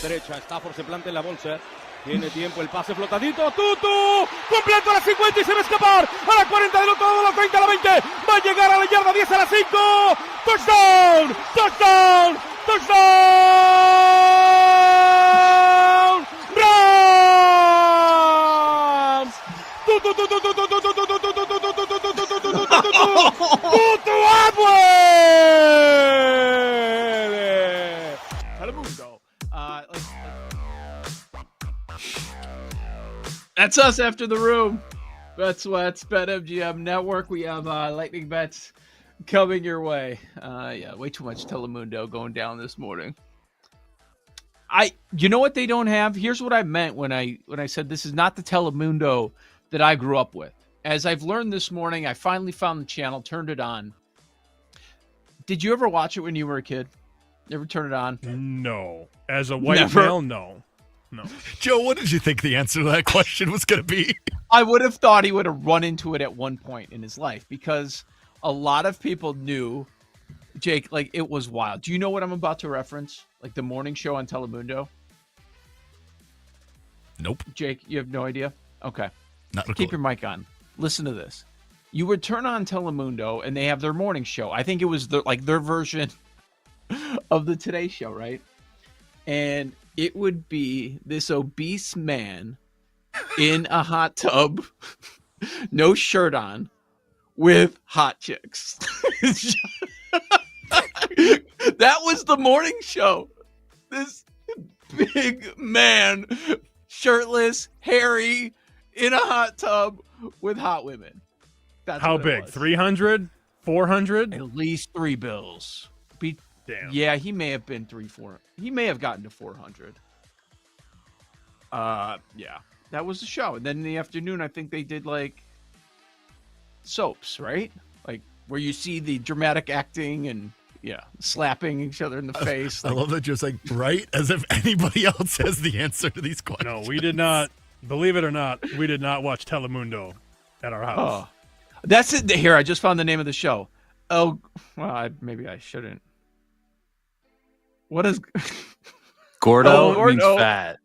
Speaker 6: derecha. Stafford se plantea en la bolsa. Tiene tiempo el pase flotadito. ¡Tutu! Completo a la 50 y se va a escapar. A la 40 del otro lado, a la 30, a la 20. Va a llegar a la yarda 10, a la 5. ¡Touchdown! ¡Touchdown! ¡Touchdown! ¡Rams! ¡Tutu! Atwell! Telemundo.
Speaker 4: That's us after the room. That's BetMGM Network. We have lightning bets coming your way. Way too much Telemundo going down this morning. You know what they don't have? Here's what I meant when I said this is not the Telemundo that I grew up with. As I've learned this morning, I finally found the channel, turned it on. Did you ever watch it when you were a kid? You ever turn it on?
Speaker 15: No. As a white male, no. No.
Speaker 21: Joe, what did you think the answer to that question was going to be?
Speaker 4: I would have thought he would have run into it at one point in his life because a lot of people knew, Jake, like it was wild. Do you know what I'm about to reference? Like the morning show on Telemundo?
Speaker 21: Nope.
Speaker 4: Jake, you have no idea? Okay.
Speaker 21: Not
Speaker 4: Keep your mic on. Listen to this. You would turn on Telemundo and they have their morning show. I think it was their version of the Today Show, right? And it would be this obese man in a hot tub, no shirt on, with hot chicks. That was the morning show. This big man, shirtless, hairy, in a hot tub with hot women. That's
Speaker 15: how big? 300? 400?
Speaker 4: At least 3 bills.
Speaker 15: Damn.
Speaker 4: Yeah, he may have been 300. He may have gotten to 400. Yeah, that was the show. And then in the afternoon, I think they did like soaps, right? Like where you see the dramatic acting and slapping each other in the face.
Speaker 21: I love that Joe's like, right? As if anybody else has the answer to these questions.
Speaker 15: No, we did not. Believe it or not, we did not watch Telemundo at our house.
Speaker 4: Oh, that's it. Here, I just found the name of the show. Oh, well, maybe I shouldn't. What is
Speaker 16: Gordo means fat.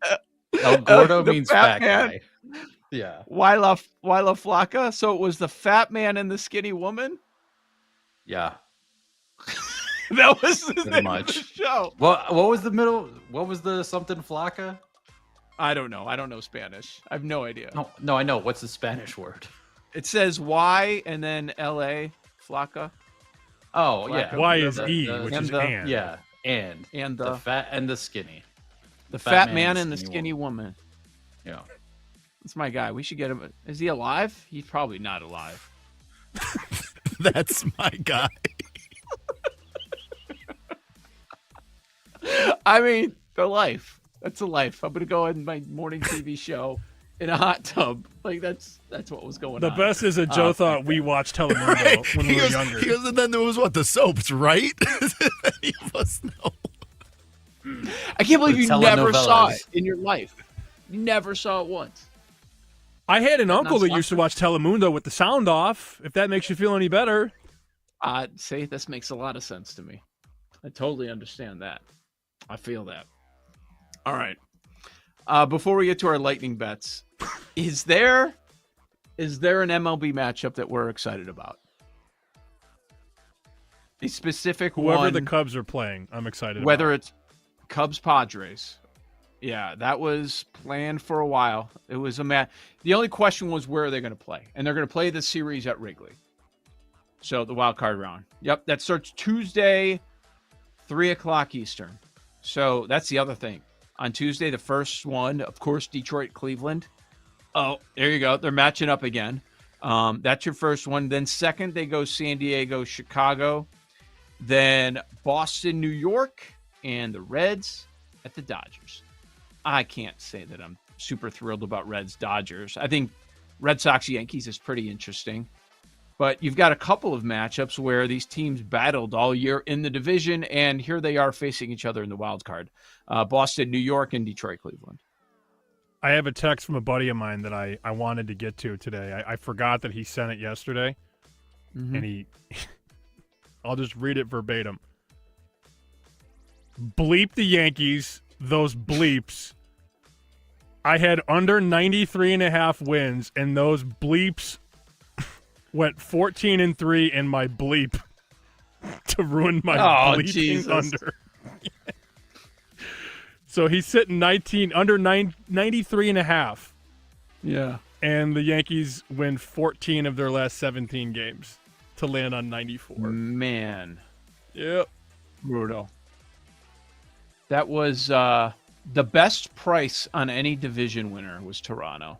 Speaker 16: El Gordo means fat guy. Yeah.
Speaker 4: Wyla Flocka. So it was the fat man and the skinny woman.
Speaker 16: Yeah.
Speaker 4: That was the
Speaker 16: Pretty
Speaker 4: name
Speaker 16: much.
Speaker 4: of the show.
Speaker 16: What was the middle? What was the something Flocka?
Speaker 4: I don't know. I don't know Spanish. I have no idea.
Speaker 16: No, I know. What's the Spanish word?
Speaker 4: It says Y and then L-A, Flocka.
Speaker 16: Oh,
Speaker 4: Flocka.
Speaker 16: yeah.
Speaker 15: Y is E, which is and.
Speaker 16: Yeah, and
Speaker 4: the
Speaker 16: fat and the skinny.
Speaker 4: The fat man and the skinny woman.
Speaker 16: Yeah.
Speaker 4: That's my guy. We should get him. Is he alive? He's probably not alive.
Speaker 21: That's my guy.
Speaker 4: I mean, the life. That's a life. I'm gonna go in my morning TV show in a hot tub. Like that's what was going on.
Speaker 15: The best is that Joe thought we watched Telemundo
Speaker 21: Right.
Speaker 15: when we were younger.
Speaker 21: And then there was the soaps, right? Any of us know.
Speaker 4: I can't believe
Speaker 16: The
Speaker 4: you never saw
Speaker 16: telenovelas.
Speaker 4: it in your life. You never saw it once.
Speaker 15: I had an uncle that used to watch Telemundo with the sound off, if that makes you feel any better.
Speaker 4: See, this makes a lot of sense to me. I totally understand that. I feel that. All right. Before we get to our lightning bets, is there an MLB matchup that we're excited about? A specific
Speaker 15: Whoever
Speaker 4: one,
Speaker 15: the Cubs are playing, I'm excited
Speaker 4: whether
Speaker 15: about.
Speaker 4: it's Cubs Padres. Yeah, that was planned for a while. It was a match. The only question was where are they going to play? And they're going to play the series at Wrigley. So the wild card round. Yep, that starts Tuesday, 3:00 Eastern. So that's the other thing. On Tuesday, the first one, of course, Detroit, Cleveland. Oh, there you go. They're matching up again. That's your first one. Then second, they go San Diego, Chicago. Then Boston, New York, and the Reds at the Dodgers. I can't say that I'm super thrilled about Reds, Dodgers. I think Red Sox, Yankees is pretty interesting. But you've got a couple of matchups where these teams battled all year in the division, and here they are facing each other in the wild card. Boston, New York, and Detroit, Cleveland.
Speaker 15: I have a text from a buddy of mine that I wanted to get to today. I forgot that he sent it yesterday, and he I'll just read it verbatim. Bleep the Yankees. those bleeps. I had under 93.5 wins, and those bleeps went 14-3 in my bleep to ruin my bleeping
Speaker 4: Jesus.
Speaker 15: under. So he's sitting 93.5.
Speaker 4: Yeah.
Speaker 15: And the Yankees win 14 of their last 17 games to land on 94.
Speaker 4: Man.
Speaker 15: Yep.
Speaker 4: Brutal. That was the best price on any division winner was Toronto.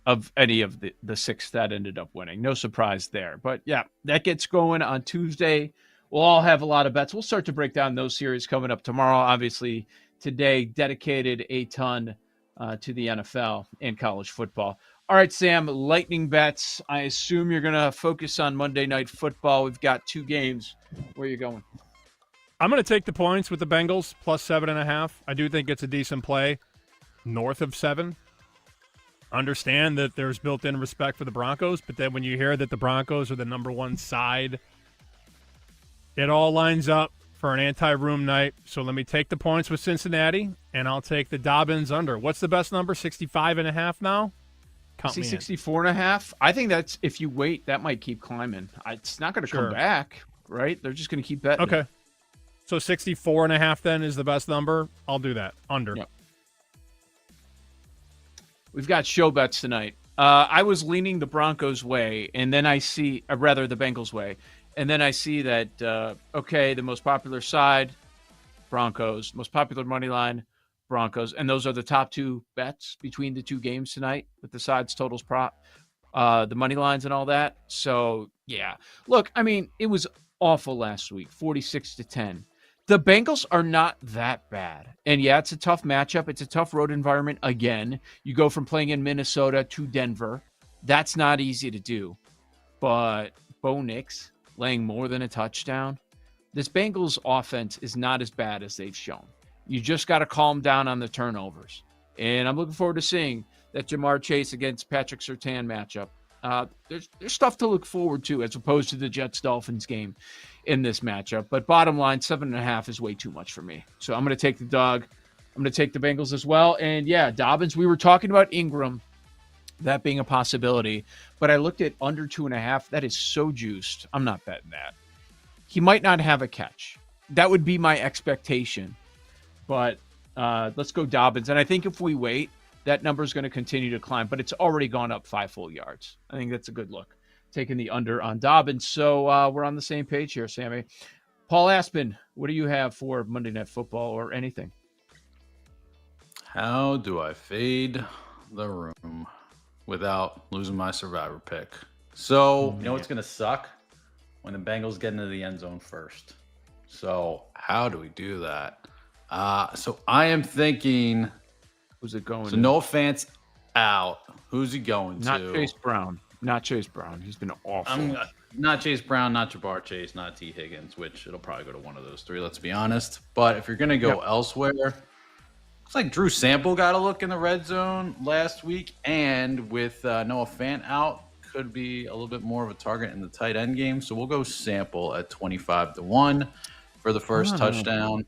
Speaker 4: Of any of the six that ended up winning. No surprise there. But yeah, that gets going on Tuesday. We'll all have a lot of bets. We'll start to break down those series coming up tomorrow. Obviously, today dedicated a ton to the NFL and college football. All right, Sam, lightning bets. I assume you're going to focus on Monday Night Football. We've got two games. Where are you going?
Speaker 15: I'm going to take the points with the Bengals plus 7.5. I do think it's a decent play north of 7. Understand that there's built-in respect for the Broncos, but then when you hear that the Broncos are the number one side, it all lines up for an anti-room night. So let me take the points with Cincinnati, and I'll take the Dobbins under. What's the best number? 65.5 now?
Speaker 4: See 64.5. I think that's, if you wait, that might keep climbing. It's not going to come back, right? They're just going to keep betting.
Speaker 15: Okay. So 64.5 then is the best number. I'll do that. Under.
Speaker 4: Yep. We've got show bets tonight. I was leaning the Broncos way, and then I see, rather the Bengals way, and then I see that, the most popular side, Broncos, most popular money line, Broncos, and those are the top two bets between the two games tonight with the sides, totals, prop, the money lines and all that. So, yeah. Look, I mean, it was awful last week, 46-10. The Bengals are not that bad. And yeah, it's a tough matchup. It's a tough road environment again. You go from playing in Minnesota to Denver. That's not easy to do. But Bo Nix laying more than a touchdown. This Bengals offense is not as bad as they've shown. You just got to calm down on the turnovers. And I'm looking forward to seeing that Jamar Chase against Patrick Surtain matchup. There's stuff to look forward to as opposed to the Jets-Dolphins game in this matchup. But bottom line, 7.5 is way too much for me. So I'm going to take the dog. I'm going to take the Bengals as well. And yeah, Dobbins, we were talking about Ingram, that being a possibility. But I looked at under 2.5. That is so juiced. I'm not betting that. He might not have a catch. That would be my expectation. But let's go Dobbins. And I think if we wait, that number is going to continue to climb, but it's already gone up 5 full yards. I think that's a good look, taking the under on Dobbins. So we're on the same page here, Sammy. Paul Aspen, what do you have for Monday Night Football or anything?
Speaker 16: How do I fade the room without losing my survivor pick? So, you know what's going to suck? When the Bengals get into the end zone first. So how do we do that? So I am thinking...
Speaker 4: Who's it going
Speaker 16: So
Speaker 4: to?
Speaker 16: Noah Fant's out. Who's he going
Speaker 4: Not
Speaker 16: to?
Speaker 4: Chase Brown. Not Chase Brown. He's been awful.
Speaker 16: Not Chase Brown, not Jabbar Chase, not T. Higgins, which it'll probably go to one of those three, let's be honest. But if you're going to go elsewhere, looks like Drew Sample got a look in the red zone last week. And with Noah Fant out, could be a little bit more of a target in the tight end game. So we'll go Sample at 25-1 for the first touchdown.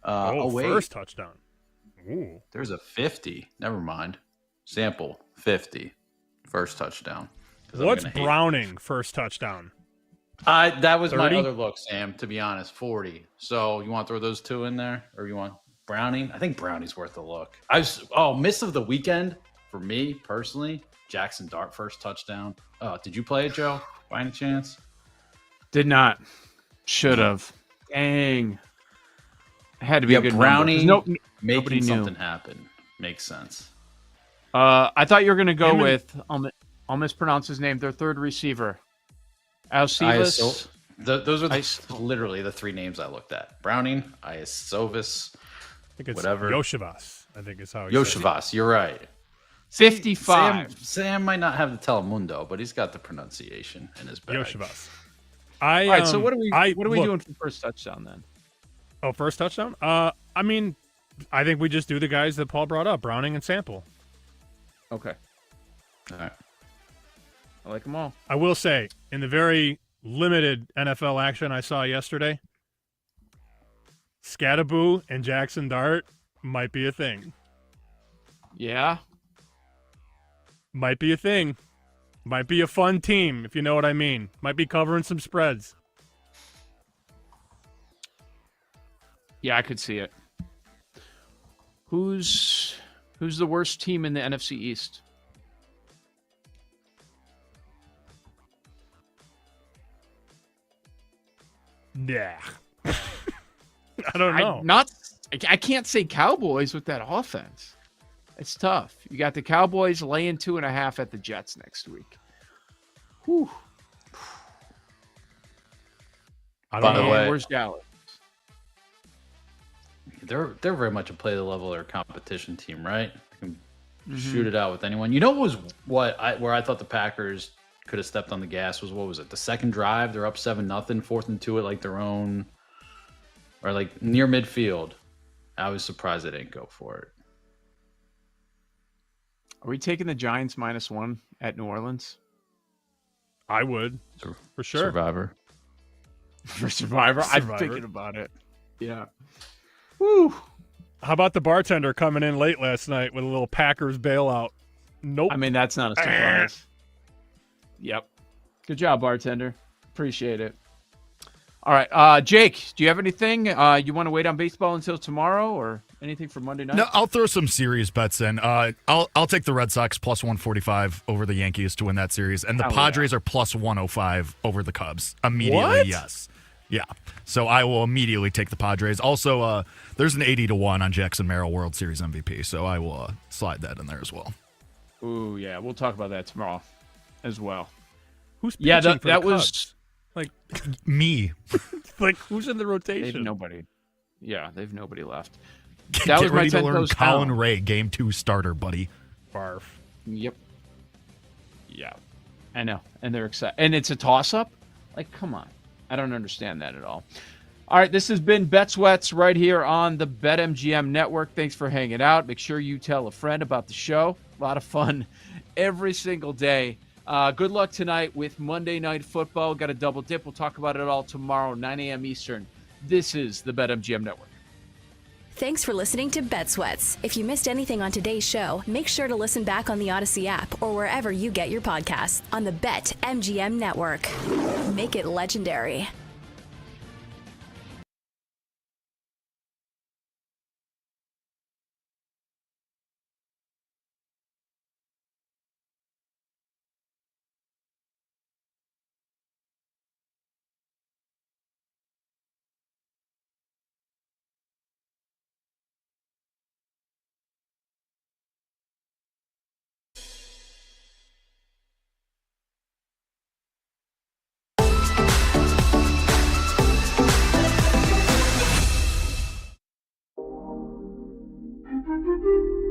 Speaker 15: First touchdown. Ooh.
Speaker 16: There's a 50. Never mind. Sample 50. First touchdown.
Speaker 15: What's Browning first touchdown?
Speaker 16: That was
Speaker 15: 30?
Speaker 16: my other look, Sam, to be honest. 40. So you want to throw those two in there? Or you want Browning? I think Browning's worth a look. Miss of the weekend for me personally. Jackson Dart first touchdown. Did you play it, Joe? By any chance?
Speaker 4: Did not. Should have. Dang. It had to be a good
Speaker 16: Browning.
Speaker 4: Nobody
Speaker 16: Making
Speaker 4: knew.
Speaker 16: something happen makes sense.
Speaker 4: I thought you were going to go with, I'll mispronounce his name, their third receiver. Alcivas.
Speaker 16: Those are literally the three names I looked at. Browning, Iasovis,
Speaker 15: I think it's
Speaker 16: whatever.
Speaker 15: Yoshivas, I think is how he says it.
Speaker 16: Yoshivas, you're right.
Speaker 4: 55.
Speaker 16: Sam might not have the Telemundo, but he's got the pronunciation in his bag.
Speaker 15: Yoshivas.
Speaker 4: All right, so what are we doing for first touchdown then?
Speaker 15: Oh, first touchdown? I mean, I think we just do the guys that Paul brought up, Browning and Sample.
Speaker 4: Okay.
Speaker 16: All right.
Speaker 4: I like them all.
Speaker 15: I will say, in the very limited NFL action I saw yesterday, Scatterboo and Jackson Dart might be a thing.
Speaker 4: Yeah.
Speaker 15: Might be a thing. Might be a fun team, if you know what I mean. Might be covering some spreads.
Speaker 4: Yeah, I could see it. Who's the worst team in the NFC East?
Speaker 15: Yeah. I don't know.
Speaker 4: I can't say Cowboys with that offense. It's tough. You got the Cowboys laying 2.5 at the Jets next week. Whew.
Speaker 16: I don't know.
Speaker 4: Where's Dallas?
Speaker 16: They're very much a play the level of their competition team, right? They can shoot it out with anyone. You know where I thought the Packers could have stepped on the gas was, what was it? The second drive, they're up 7-0, 4th and 2 at like their own, or like near midfield. I was surprised they didn't go for it.
Speaker 4: Are we taking the Giants -1 at New Orleans?
Speaker 15: I would, for sure.
Speaker 16: Survivor.
Speaker 4: For Survivor? I'm thinking about it. Yeah. Woo.
Speaker 15: How about the bartender coming in late last night with a little Packers bailout? Nope.
Speaker 4: I mean, that's not a surprise. Yep. Good job, bartender. Appreciate it. All right. Jake, do you have anything? You want to wait on baseball until tomorrow or anything for Monday night?
Speaker 21: No, I'll throw some serious bets in. I'll take the Red Sox +145 over the Yankees to win that series, and the Padres are +105 over the Cubs. Immediately,
Speaker 15: what?
Speaker 21: Yes. Yeah. So I will immediately take the Padres. Also, there's an 80-1 on Jackson Merrill World Series MVP, so I will slide that in there as well.
Speaker 4: Ooh, yeah. We'll talk about that tomorrow as well.
Speaker 15: Who's pitching for the
Speaker 4: that
Speaker 15: Cubs?
Speaker 4: was
Speaker 21: like me.
Speaker 15: Like, who's in the rotation?
Speaker 4: They've nobody. Yeah, they've nobody left.
Speaker 21: Get ready to learn Colin Ray, Game 2 starter, buddy.
Speaker 15: Barf.
Speaker 4: Yep. Yeah, I know. And they're excited. And it's a toss-up? Like, come on. I don't understand that at all. All right, this has been Bet Sweats right here on the BetMGM Network. Thanks for hanging out. Make sure you tell a friend about the show. A lot of fun every single day. Good luck tonight with Monday Night Football. Got a double dip. We'll talk about it all tomorrow, 9 a.m. Eastern. This is the BetMGM Network.
Speaker 3: Thanks for listening to Bet Sweats. If you missed anything on today's show, make sure to listen back on the Odyssey app or wherever you get your podcasts on the BetMGM Network. Make it legendary.
Speaker 12: Thank you.